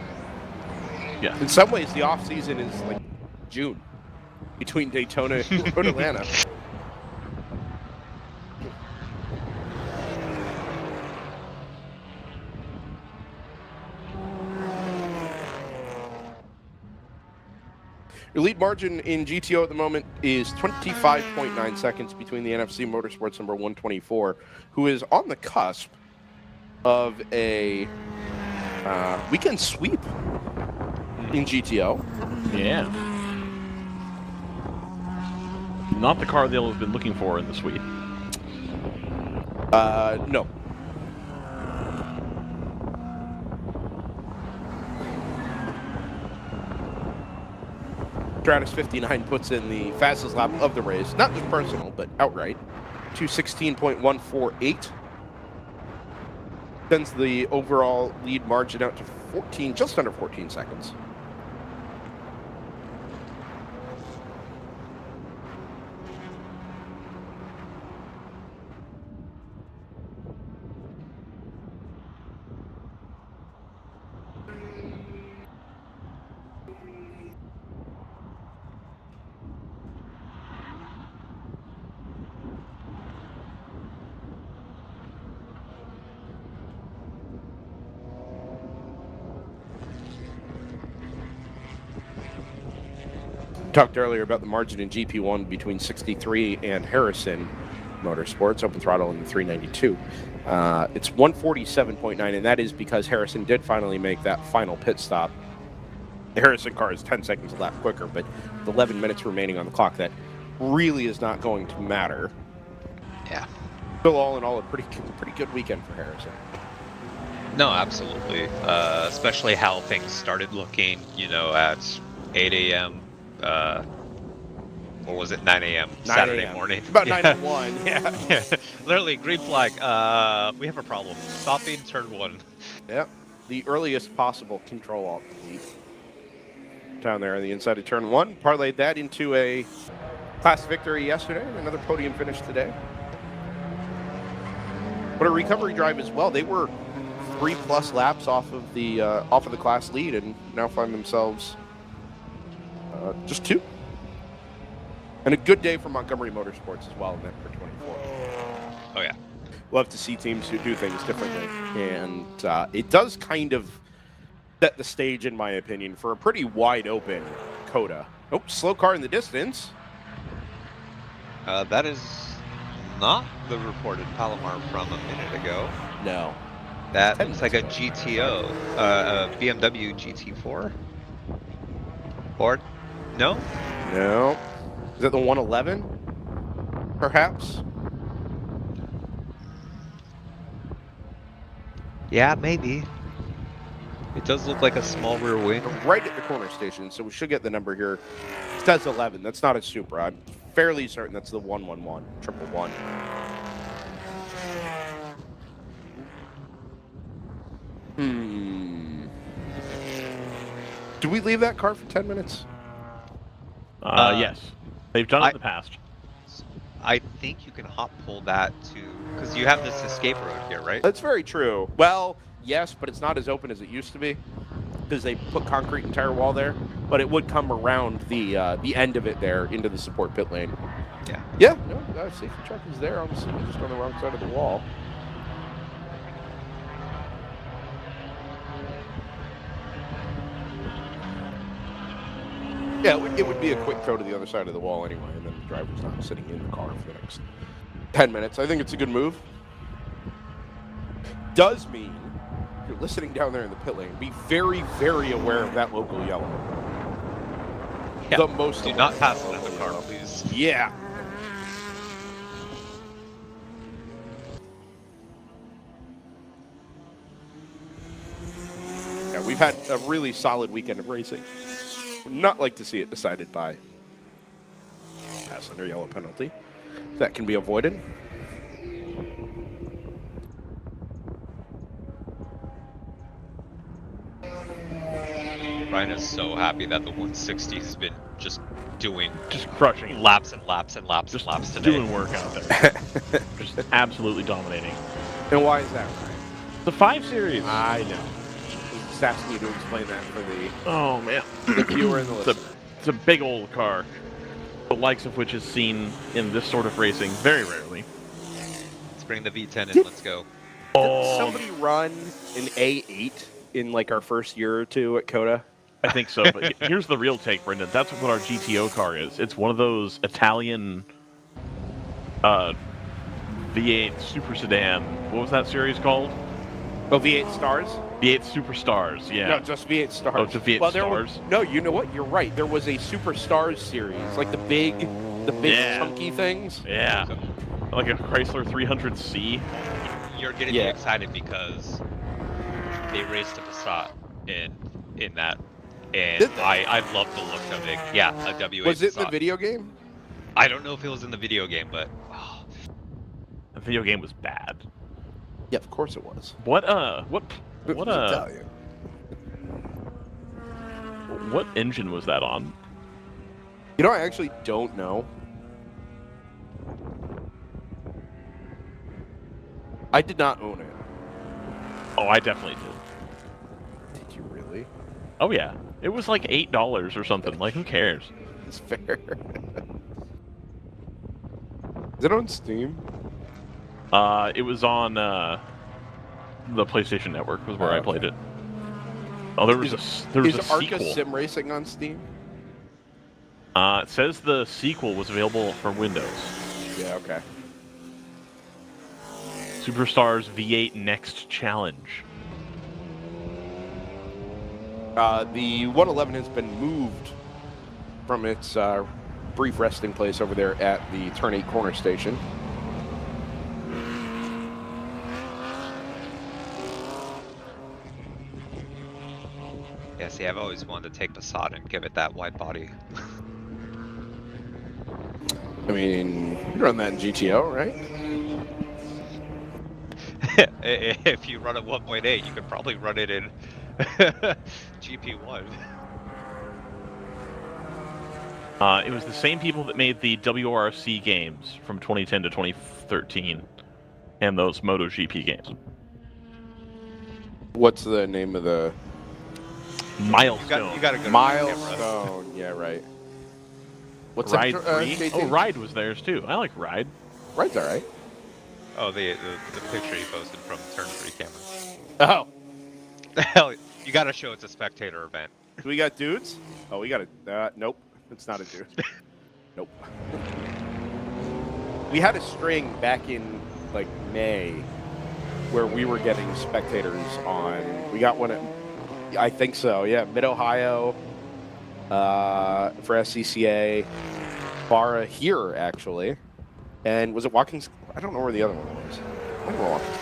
Yeah. In some ways, the off-season is like June between Daytona and Road Atlanta. Your lead margin in GTO at the moment is 25.9 seconds between the NFC Motorsports number 124, who is on the cusp of a weekend sweep in GTO. Yeah. Not the car they'll have been looking for in the sweep. No. Stratus 59 puts in the fastest lap of the race, not just personal, but outright, to 16.148. Sends the overall lead margin out to 14, just under 14 seconds. Talked earlier about the margin in GP1 between 63 and Harrison Motorsports, open throttle in the 392. It's 147.9, and that is because Harrison did finally make that final pit stop. The Harrison car is 10 seconds a lap quicker, but with 11 minutes remaining on the clock, that really is not going to matter. Yeah. Still, all in all, a pretty good weekend for Harrison. No, absolutely. Especially how things started looking, at 8 a.m. What was it? 9 a.m. Saturday morning. About 9:01. Yeah. Literally, green flag. We have a problem. Stopping turn 1. Yep. The earliest possible control alt delete. Down there on the inside of turn 1. Parlayed that into a class victory yesterday. Another podium finish today. But a recovery drive as well. They were 3+ laps off of the class lead, and now find themselves just 2. And a good day for Montgomery Motorsports as well in that for 24. Oh, yeah. Love to see teams who do things differently. And it does kind of set the stage, in my opinion, for a pretty wide open COTA. Oh, slow car in the distance. That is not the reported Palomar from a minute ago. No. That looks like a GTO, a BMW GT4. Or, no? No. Is that the 111? Perhaps? Yeah, maybe. It does look like a small rear wing. Right at the corner station, so we should get the number here. It says 11. That's not a Supra. I'm fairly certain that's the 111, 111. Do we leave that car for 10 minutes? Yes. They've done it in the past. I think you can hot pull that to, because you have this escape road here, right? That's very true. Well, yes, but it's not as open as it used to be because they put concrete entire wall there. But it would come around the end of it there into the support pit lane. Yeah. Yeah. No, safety truck is there. Obviously, we're just on the wrong side of the wall. Yeah, it would be a quick throw to the other side of the wall anyway, and then the driver's not sitting in the car for the next 10 minutes. I think it's a good move. does mean, if you're listening down there in the pit lane, be very, very aware of that local yellow. Yeah. The most. Do not pass another car, please. Yeah. Yeah, we've had a really solid weekend of racing. Would not like to see it decided by pass under yellow penalty. That can be avoided. Ryan is so happy that the 160 has been just crushing it. laps and laps and laps and laps today. Doing work out there. Just absolutely dominating. And why is that, Ryan? The 5 Series. I know. Just asking you to explain that for the Oh, man. viewer and the listener. It's a big old car, the likes of which is seen in this sort of racing very rarely. Let's bring the V10 in. Let's go. Did somebody run an A8 in like our first year or two at COTA? I think so, but here's the real take, Brendan. That's what our GTO car is. It's one of those Italian V8 super sedan. What was that series called? Oh, V8 Stars? V8 Superstars, yeah. No, just V8 Stars. Oh, it's a V8 Stars? No, you know what? You're right. There was a Super Stars series, like the big Yeah. chunky things. Yeah. Like a Chrysler 300C. You're getting me excited because they raced a Passat in that, and Did they? I love the look of it. Yeah, a W8 Was it in the Passat. video game? I don't know if it was in the video game, but The video game was bad. Yeah, of course it was. What Italian. what engine was that on? You know, I actually don't know. I did not own it. Oh, I definitely did. Did you really? Oh yeah. It was like $8 or something. Like, who cares? It's fair. Is it on Steam? It was on the PlayStation Network was where I played it. Oh, there was a Is Arca sequel. Sim Racing on Steam? It says the sequel was available for Windows. Yeah, okay. Superstars V8 Next Challenge. The 111 has been moved from its brief resting place over there at the Turn 8 corner station. yeah. See, I've always wanted to take Passat and give it that wide body. I mean, you run that in GTO, right? If you run a 1.8, you could probably run it in GP1. It was the same people that made the WRC games from 2010 to 2013 and those MotoGP games. What's the name of the Milestone. You gotta go to Milestone? Yeah, right. What's Ride that, 3? JT? Oh, Ride was theirs too. I like Ride. Ride's all right. Oh, the picture you posted from Turn 3 camera. Oh, Hell, you gotta show it's a spectator event. do we got dudes? Oh, we got a. Nope, it's not a dude. Nope. We had a string back in like May where we were getting spectators on. We got one at, I think so. Yeah, Mid Ohio for SCCA, Barra here actually, and was it Watkins? I don't know where the other one was. I don't know Watkins.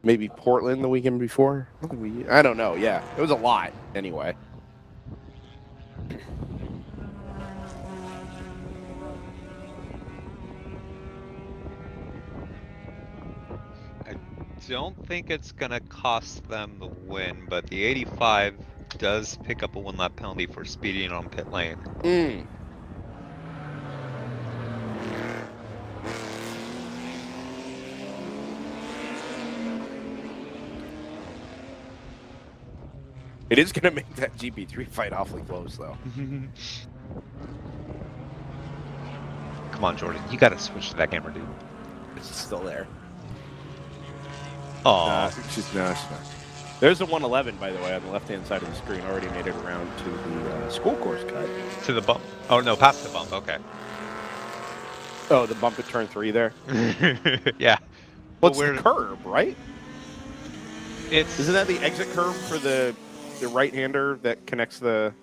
Maybe Portland the weekend before. I don't know. Yeah, it was a lot anyway. I don't think it's gonna cost them the win, but the 85 does pick up a 1-lap penalty for speeding on pit lane. Mm. It is going to make that GP3 fight awfully close, though. Come on, Jordan, you gotta switch to that camera, dude. It's still there. Oh, She's not. There's a 111, by the way, on the left-hand side of the screen. Already made it around to the school course cut. to the bump. Oh no, past the bump. Okay. Oh, the bump at turn 3 there. Yeah. Well, it's the curb, right? Isn't that the exit curb for the right-hander that connects the...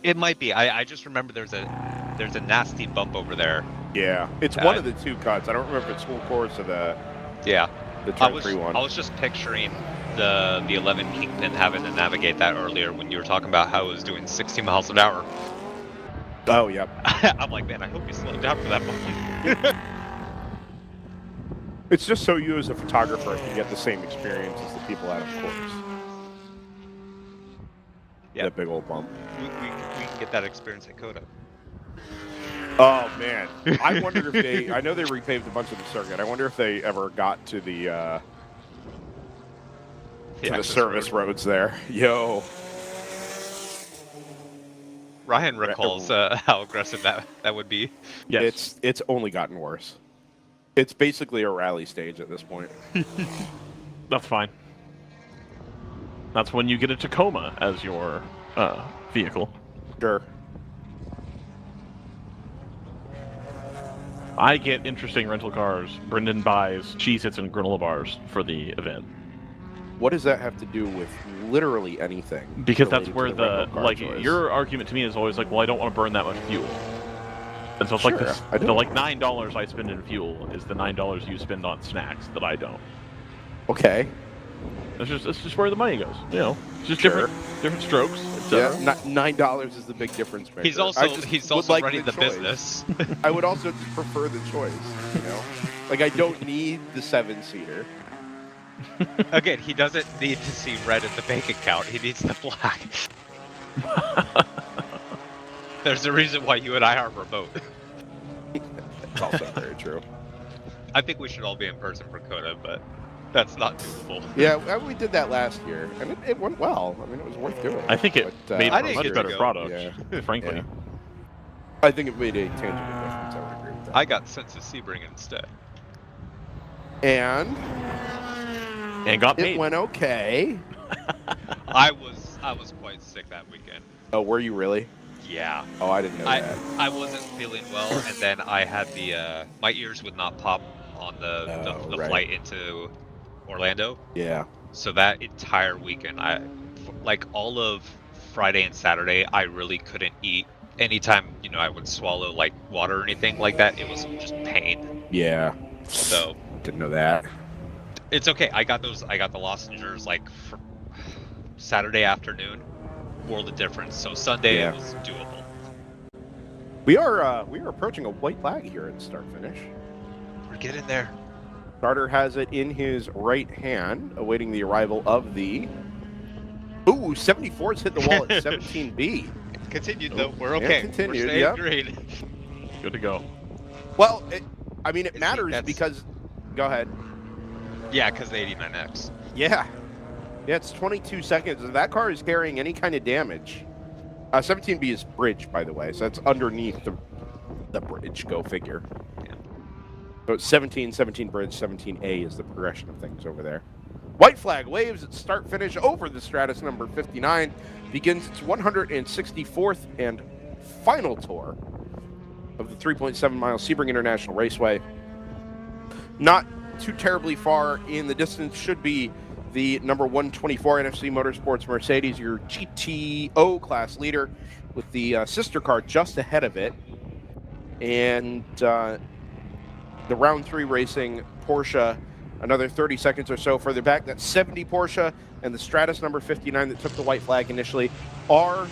It might be. I just remember there's a nasty bump over there. Yeah, it's one of the two cuts. I don't remember if it's full course or the turn 3 one. I was just picturing the 11 Kingpin having to navigate that earlier when you were talking about how it was doing 60 miles an hour. Oh, yep. I'm like, man, I hope you slowed down for that bump. It's just so you as a photographer can get the same experience as the people out of course. Yeah, that big old bump. We can get that experience at Coda. Oh man, I wonder if they. I know they repaved a bunch of the circuit. I wonder if they ever got to the service roads there. Yo. Ryan recalls how aggressive that would be. Yes. It's only gotten worse. It's basically a rally stage at this point. That's fine. That's when you get a Tacoma as your vehicle. Sure. I get interesting rental cars. Brendan buys Cheez-Its and granola bars for the event. What does that have to do with literally anything? Because that's where your argument to me is always like, well, I don't want to burn that much fuel. And so it's like this, the $9 I spend in fuel is the $9 you spend on snacks that I don't. Okay. It's just where the money goes. You know, it's just different strokes. Yeah, $9 is the big difference maker. He's also running the business. I would also prefer the choice. You know, like I don't need the 7-seater. Again, he doesn't need to see red at the bank account. He needs the black. There's a reason why you and I are remote. It's also very true. I think we should all be in person for Coda, but that's not doable. Yeah, we did that last year, and it went well. I mean, it was worth doing. I think it made for a much better product, frankly. Yeah. I think it made a tangible difference. I would agree with that. I got Sense of Sebring instead. And got paid. It went okay. I was quite sick that weekend. Oh, were you really? Yeah. Oh, I didn't know that. I wasn't feeling well, and then I had my ears would not pop on the flight into Orlando. Yeah. So that entire weekend, like all of Friday and Saturday, I really couldn't eat. Anytime, I would swallow like water or anything like that, it was just pain. Yeah. So didn't know that. It's okay. I got the lozenges like for Saturday afternoon. World of difference. So Sunday it was doable. We are approaching a white flag here at start finish. We're getting there. Starter has it in his right hand, awaiting the arrival of the... Ooh, 74's hit the wall at 17B. Continued though. We're okay. Continued, we're green. Good to go. Well, it matters because... Go ahead. Yeah, because the 89X. Yeah. Yeah, it's 22 seconds. If that car is carrying any kind of damage. 17B is bridge, by the way, so that's underneath the bridge. Go figure. Yeah. So it's 17 bridge, 17A is the progression of things over there. White flag waves at start finish over the Stratus number 59. Begins its 164th and final tour of the 3.7 mile Sebring International Raceway. Not too terribly far in the distance, should be the number 124 NFC Motorsports Mercedes, your GTO class leader, with the sister car just ahead of it. And the round 3 racing Porsche, another 30 seconds or so further back. That 70 Porsche and the Stratus number 59 that took the white flag initially are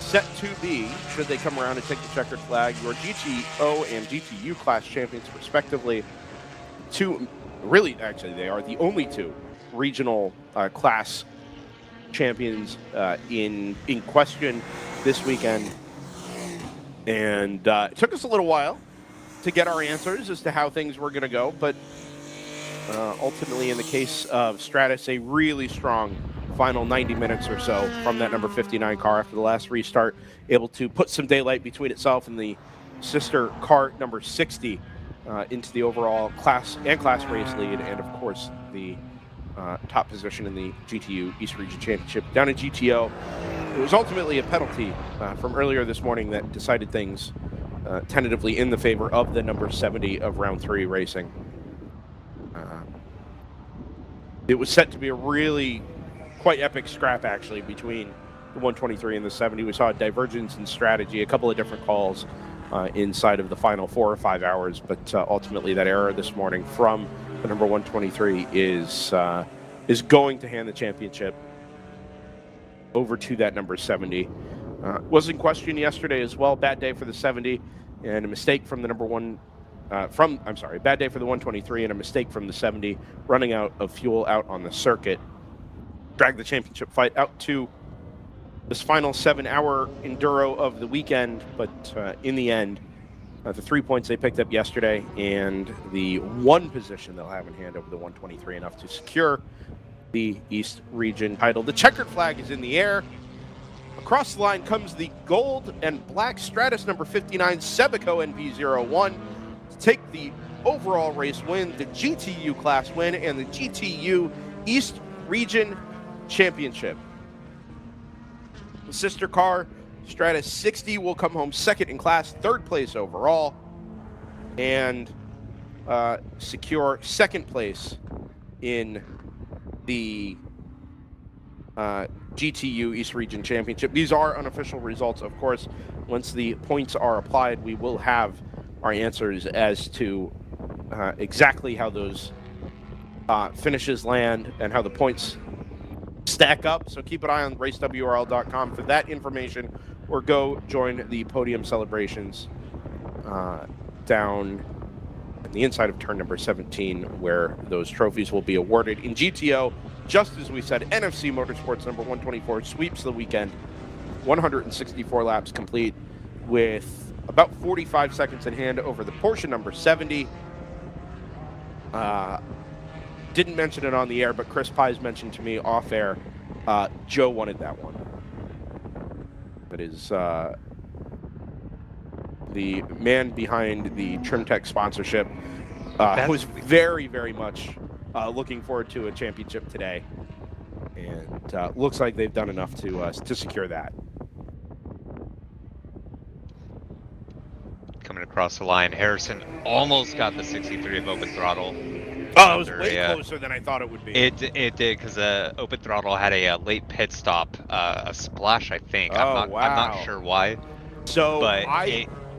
set to be, should they come around and take the checkered flag, your GTO and GTU class champions respectively. They are the only 2 regional class champions in question this weekend. And it took us a little while to get our answers as to how things were going to go, but ultimately in the case of Stratus, a really strong final 90 minutes or so from that number 59 car after the last restart, able to put some daylight between itself and the sister car number 60 into the overall class race lead, and of course the top position in the GTU East Region Championship. Down in GTO, it was ultimately a penalty from earlier this morning that decided things tentatively in the favor of the number 70 of round 3 racing. It was set to be a really quite epic scrap, actually, between the 123 and the 70. We saw a divergence in strategy, a couple of different calls inside of the final 4 or 5 hours, but ultimately that error this morning from the number 123 is going to hand the championship over to that number 70. Was in question yesterday as well. Bad day for the 70 and a mistake from the number one. Bad day for the 123 and a mistake from the 70, running out of fuel out on the circuit. Dragged the championship fight out to this final 7-hour enduro of the weekend, but in the end, the 3 points they picked up yesterday and the 1 position they'll have in hand over the 123 enough to secure the East Region title. The checkered flag is in the air. Across the line comes the gold and black Stratus number 59 Sebico NP01 to take the overall race win, the GTU class win, and the GTU East Region Championship. The sister car, Stratus 60, will come home second in class, 3rd place overall, and secure 2nd place in the GTU East Region Championship. These are unofficial results, of course. Once the points are applied, we will have our answers as to exactly how those finishes land and how the points stack up. So keep an eye on racewrl.com for that information, or go join the podium celebrations down at the inside of turn number 17, where those trophies will be awarded. In GTO, just as we said, NFC Motorsports number 124 sweeps the weekend. 164 laps complete with about 45 seconds in hand over the Porsche number 70. Didn't mention it on the air, but Chris Pies mentioned to me off air, Joe wanted that one. That is the man behind the TrimTech sponsorship, was very, very much looking forward to a championship today, and looks like they've done enough to secure that. Coming across the line, Harrison almost got the 63 of open throttle. Oh, it was way closer than I thought it would be. It did, because open throttle had a late pit stop, a splash, I think. I'm not sure why. So but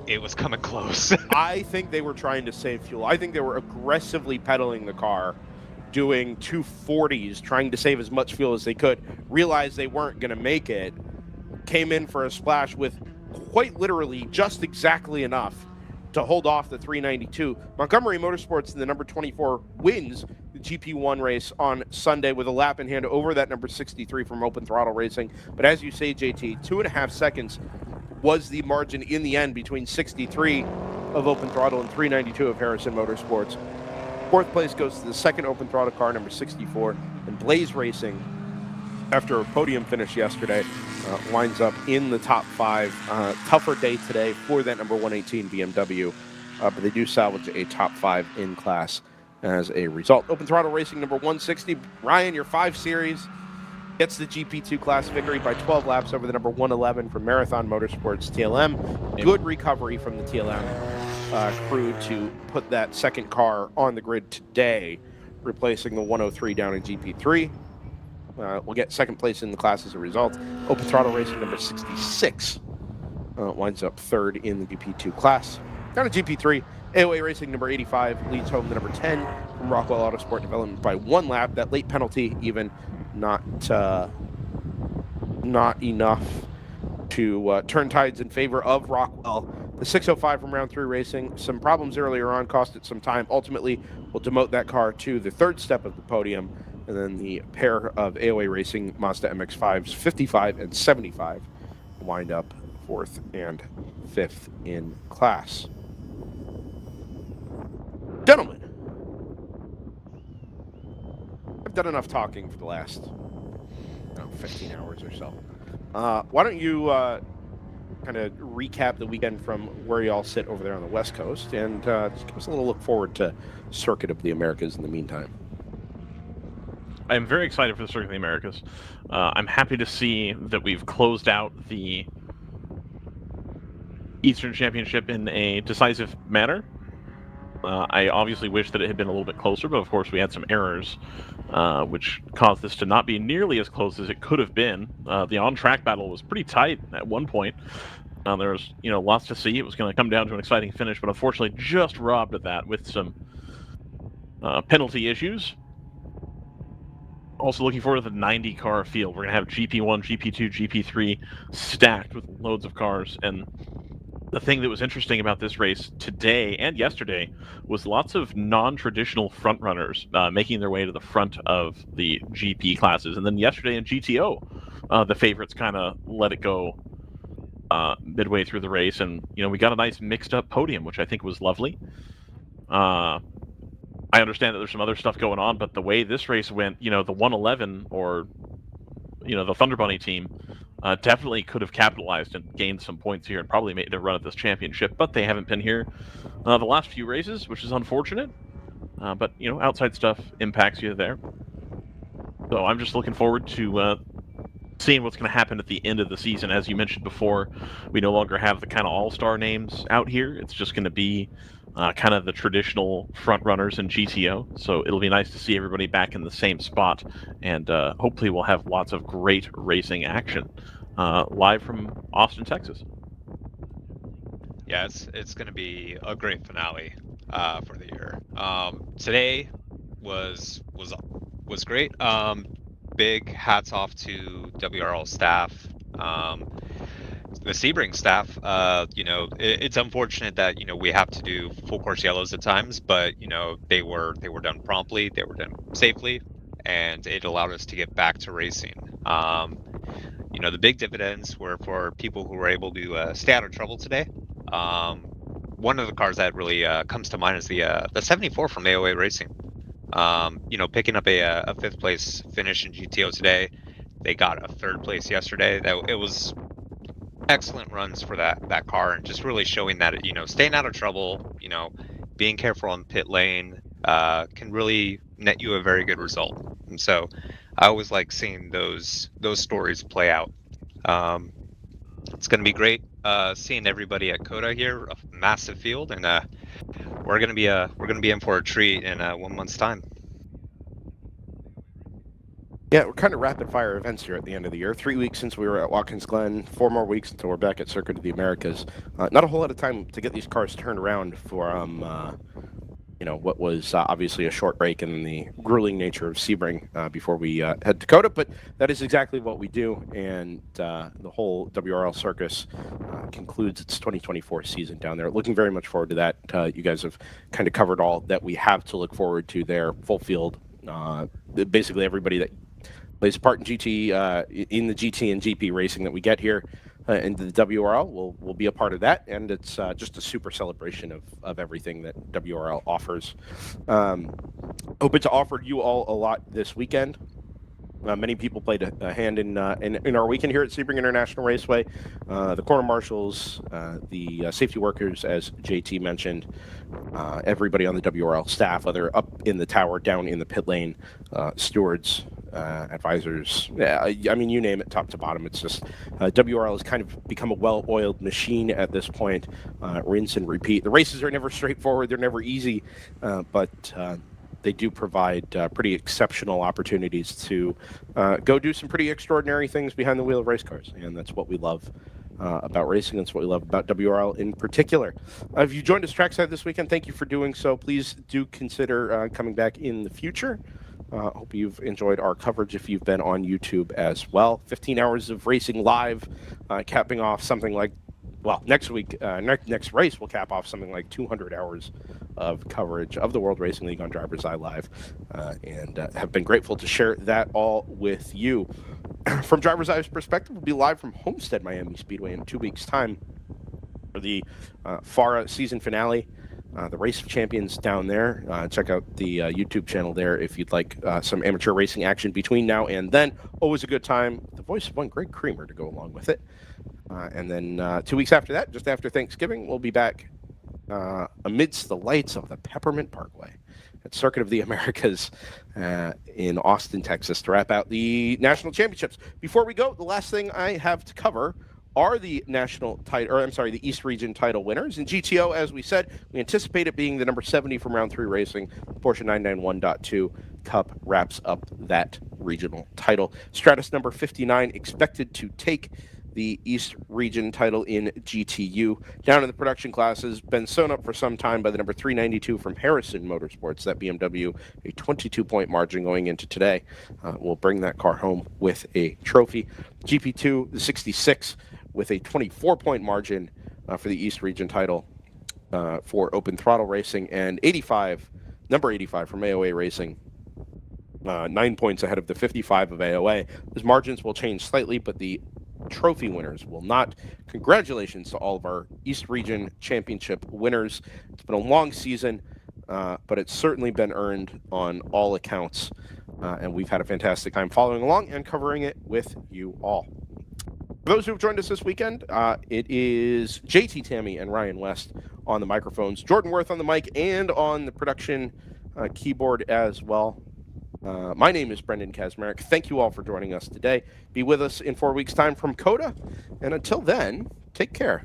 it was coming close. I think they were trying to save fuel. I think they were aggressively pedaling the car, doing 240s, trying to save as much fuel as they could. Realized they weren't going to make it. Came in for a splash with quite literally just exactly enough to hold off the 392. Montgomery Motorsports in the number 24 wins the GP1 race on Sunday with a lap in hand over that number 63 from Open Throttle Racing. But as you say, JT, 2.5 seconds was the margin in the end between 63 of Open Throttle and 392 of Harrison Motorsports. 4th place goes to the 2nd Open Throttle car, number 64, and Blaze Racing, after a podium finish yesterday, winds up in the top 5. Tougher day today for that number 118 BMW, but they do salvage a top 5 in class as a result. Open Throttle Racing number 160, Ryan, your 5 Series, gets the GP2 class victory by 12 laps over the number 111 from Marathon Motorsports TLM. Good recovery from the TLM crew to put that 2nd car on the grid today, replacing the 103 down in GP3. We'll get 2nd place in the class as a result. Open Throttle Racing number 66 winds up 3rd in the GP2 class. Down to GP3, AOA Racing number 85 leads home the number 10 from Rockwell Autosport Development by 1 lap. That late penalty even not enough to turn tides in favor of Rockwell. The 605 from round 3 racing, some problems earlier on cost it some time. Ultimately, will demote that car to the 3rd step of the podium. And then the pair of AOA Racing Mazda MX-5s, 55 and 75, wind up 4th and 5th in class. Gentlemen, I've done enough talking for the last 15 hours or so. Why don't you kind of recap the weekend from where you all sit over there on the West Coast, and just give us a little look forward to Circuit of the Americas in the meantime. I'm very excited for the Circuit of the Americas. I'm happy to see that we've closed out the Eastern Championship in a decisive manner. I obviously wish that it had been a little bit closer, but of course we had some errors, which caused this to not be nearly as close as it could have been. The on-track battle was pretty tight at one point. There was, lots to see. It was going to come down to an exciting finish, but unfortunately just robbed of that with some penalty issues. Also looking forward to the 90-car field. We're going to have GP1, GP2, GP3 stacked with loads of cars, and the thing that was interesting about this race today and yesterday was lots of non-traditional front runners making their way to the front of the GP classes. And then yesterday in GTO, the favorites kind of let it go midway through the race. And, we got a nice mixed-up podium, which I think was lovely. I understand that there's some other stuff going on, but the way this race went, the 111 or, the Thunder Bunny team definitely could have capitalized and gained some points here and probably made a run at this championship, but they haven't been here the last few races, which is unfortunate. But, outside stuff impacts you there. So I'm just looking forward to seeing what's going to happen at the end of the season. As you mentioned before, we no longer have the kind of all-star names out here. It's just going to be kind of the traditional front runners in GTO. So it'll be nice to see everybody back in the same spot, and hopefully we'll have lots of great racing action live from Austin, Texas. Yeah, it's going to be a great finale for the year. Today was great. Big hats off to WRL staff. The Sebring staff, it's unfortunate that we have to do full course yellows at times, but they were done promptly, they were done safely, and it allowed us to get back to racing. The big dividends were for people who were able to stay out of trouble today. One of the cars that really comes to mind is the 74 from AOA Racing. Picking up a fifth place finish in GTO today. They got a third place yesterday. It was excellent runs for that car, and just really showing that staying out of trouble, being careful on pit lane can really net you a very good result. And so I always like seeing those stories play out. It's going to be great seeing everybody at COTA here, a massive field, and we're going to be in for a treat in 1 month's time. Yeah, we're kind of rapid fire events here at the end of the year. 3 weeks since we were at Watkins Glen, 4 more weeks until we're back at Circuit of the Americas. Not a whole lot of time to get these cars turned around for, what was obviously a short break in the grueling nature of Sebring before we head to COTA, but that is exactly what we do, and the whole WRL circus concludes its 2024 season down there. Looking very much forward to that. You guys have kind of covered all that we have to look forward to there. Full field, basically everybody that plays a part in GT, in the GT and GP racing that we get here into the WRL will be a part of that, and it's just a super celebration of everything that WRL offers. Hoping to offer you all a lot this weekend. Many people played a hand in our weekend here at Sebring International Raceway. The corner marshals, the safety workers, as JT mentioned, everybody on the WRL staff, whether up in the tower, down in the pit lane, stewards, advisors, you name it, top to bottom. It's just WRL has kind of become a well-oiled machine at this point. Rinse and repeat. The races are never straightforward. They're never easy, but they do provide pretty exceptional opportunities to go do some pretty extraordinary things behind the wheel of race cars, and that's what we love about racing. That's what we love about WRL in particular. If you joined us trackside this weekend, thank you for doing so. Please do consider coming back in the future. Hope you've enjoyed our coverage if you've been on YouTube as well. 15 hours of racing live, capping off something like, next week, next race will cap off something like 200 hours of coverage of the World Racing League on DriversEye Live, and have been grateful to share that all with you. From DriversEye's perspective, we'll be live from Homestead Miami Speedway in 2 weeks' time for the FARA season finale. The Race of Champions down there. Check out the YouTube channel there if you'd like some amateur racing action between now and then. Always a good time. The voice of one Greg Creamer to go along with it. And then 2 weeks after that, just after Thanksgiving, we'll be back amidst the lights of the Peppermint Parkway at Circuit of the Americas in Austin, Texas, to wrap out the national championships. Before we go, the last thing I have to cover are the national title, or I'm sorry, the East Region title winners. In GTO, as we said, we anticipate it being the number 70 from round 3 racing. Porsche 991.2 Cup wraps up that regional title. Stratus number 59 expected to take the East Region title in GTU. Down in the production classes, been sewn up for some time by the number 392 from Harrison Motorsports. That BMW, a 22-point margin going into today, will bring that car home with a trophy. GP2, the 66, with a 24-point margin for the East Region title for open throttle racing, and 85, number 85 from AOA Racing, 9 points ahead of the 55 of AOA. Those margins will change slightly, but the trophy winners will not. Congratulations to all of our East Region Championship winners. It's been a long season, but it's certainly been earned on all accounts, and we've had a fantastic time following along and covering it with you all. For those who have joined us this weekend, it is JT Tammy and Ryan West on the microphones, Jordan Worth on the mic and on the production keyboard as well. My name is Brendan Kazmarek. Thank you all for joining us today. Be with us in 4 weeks' time from COTA. And until then, take care.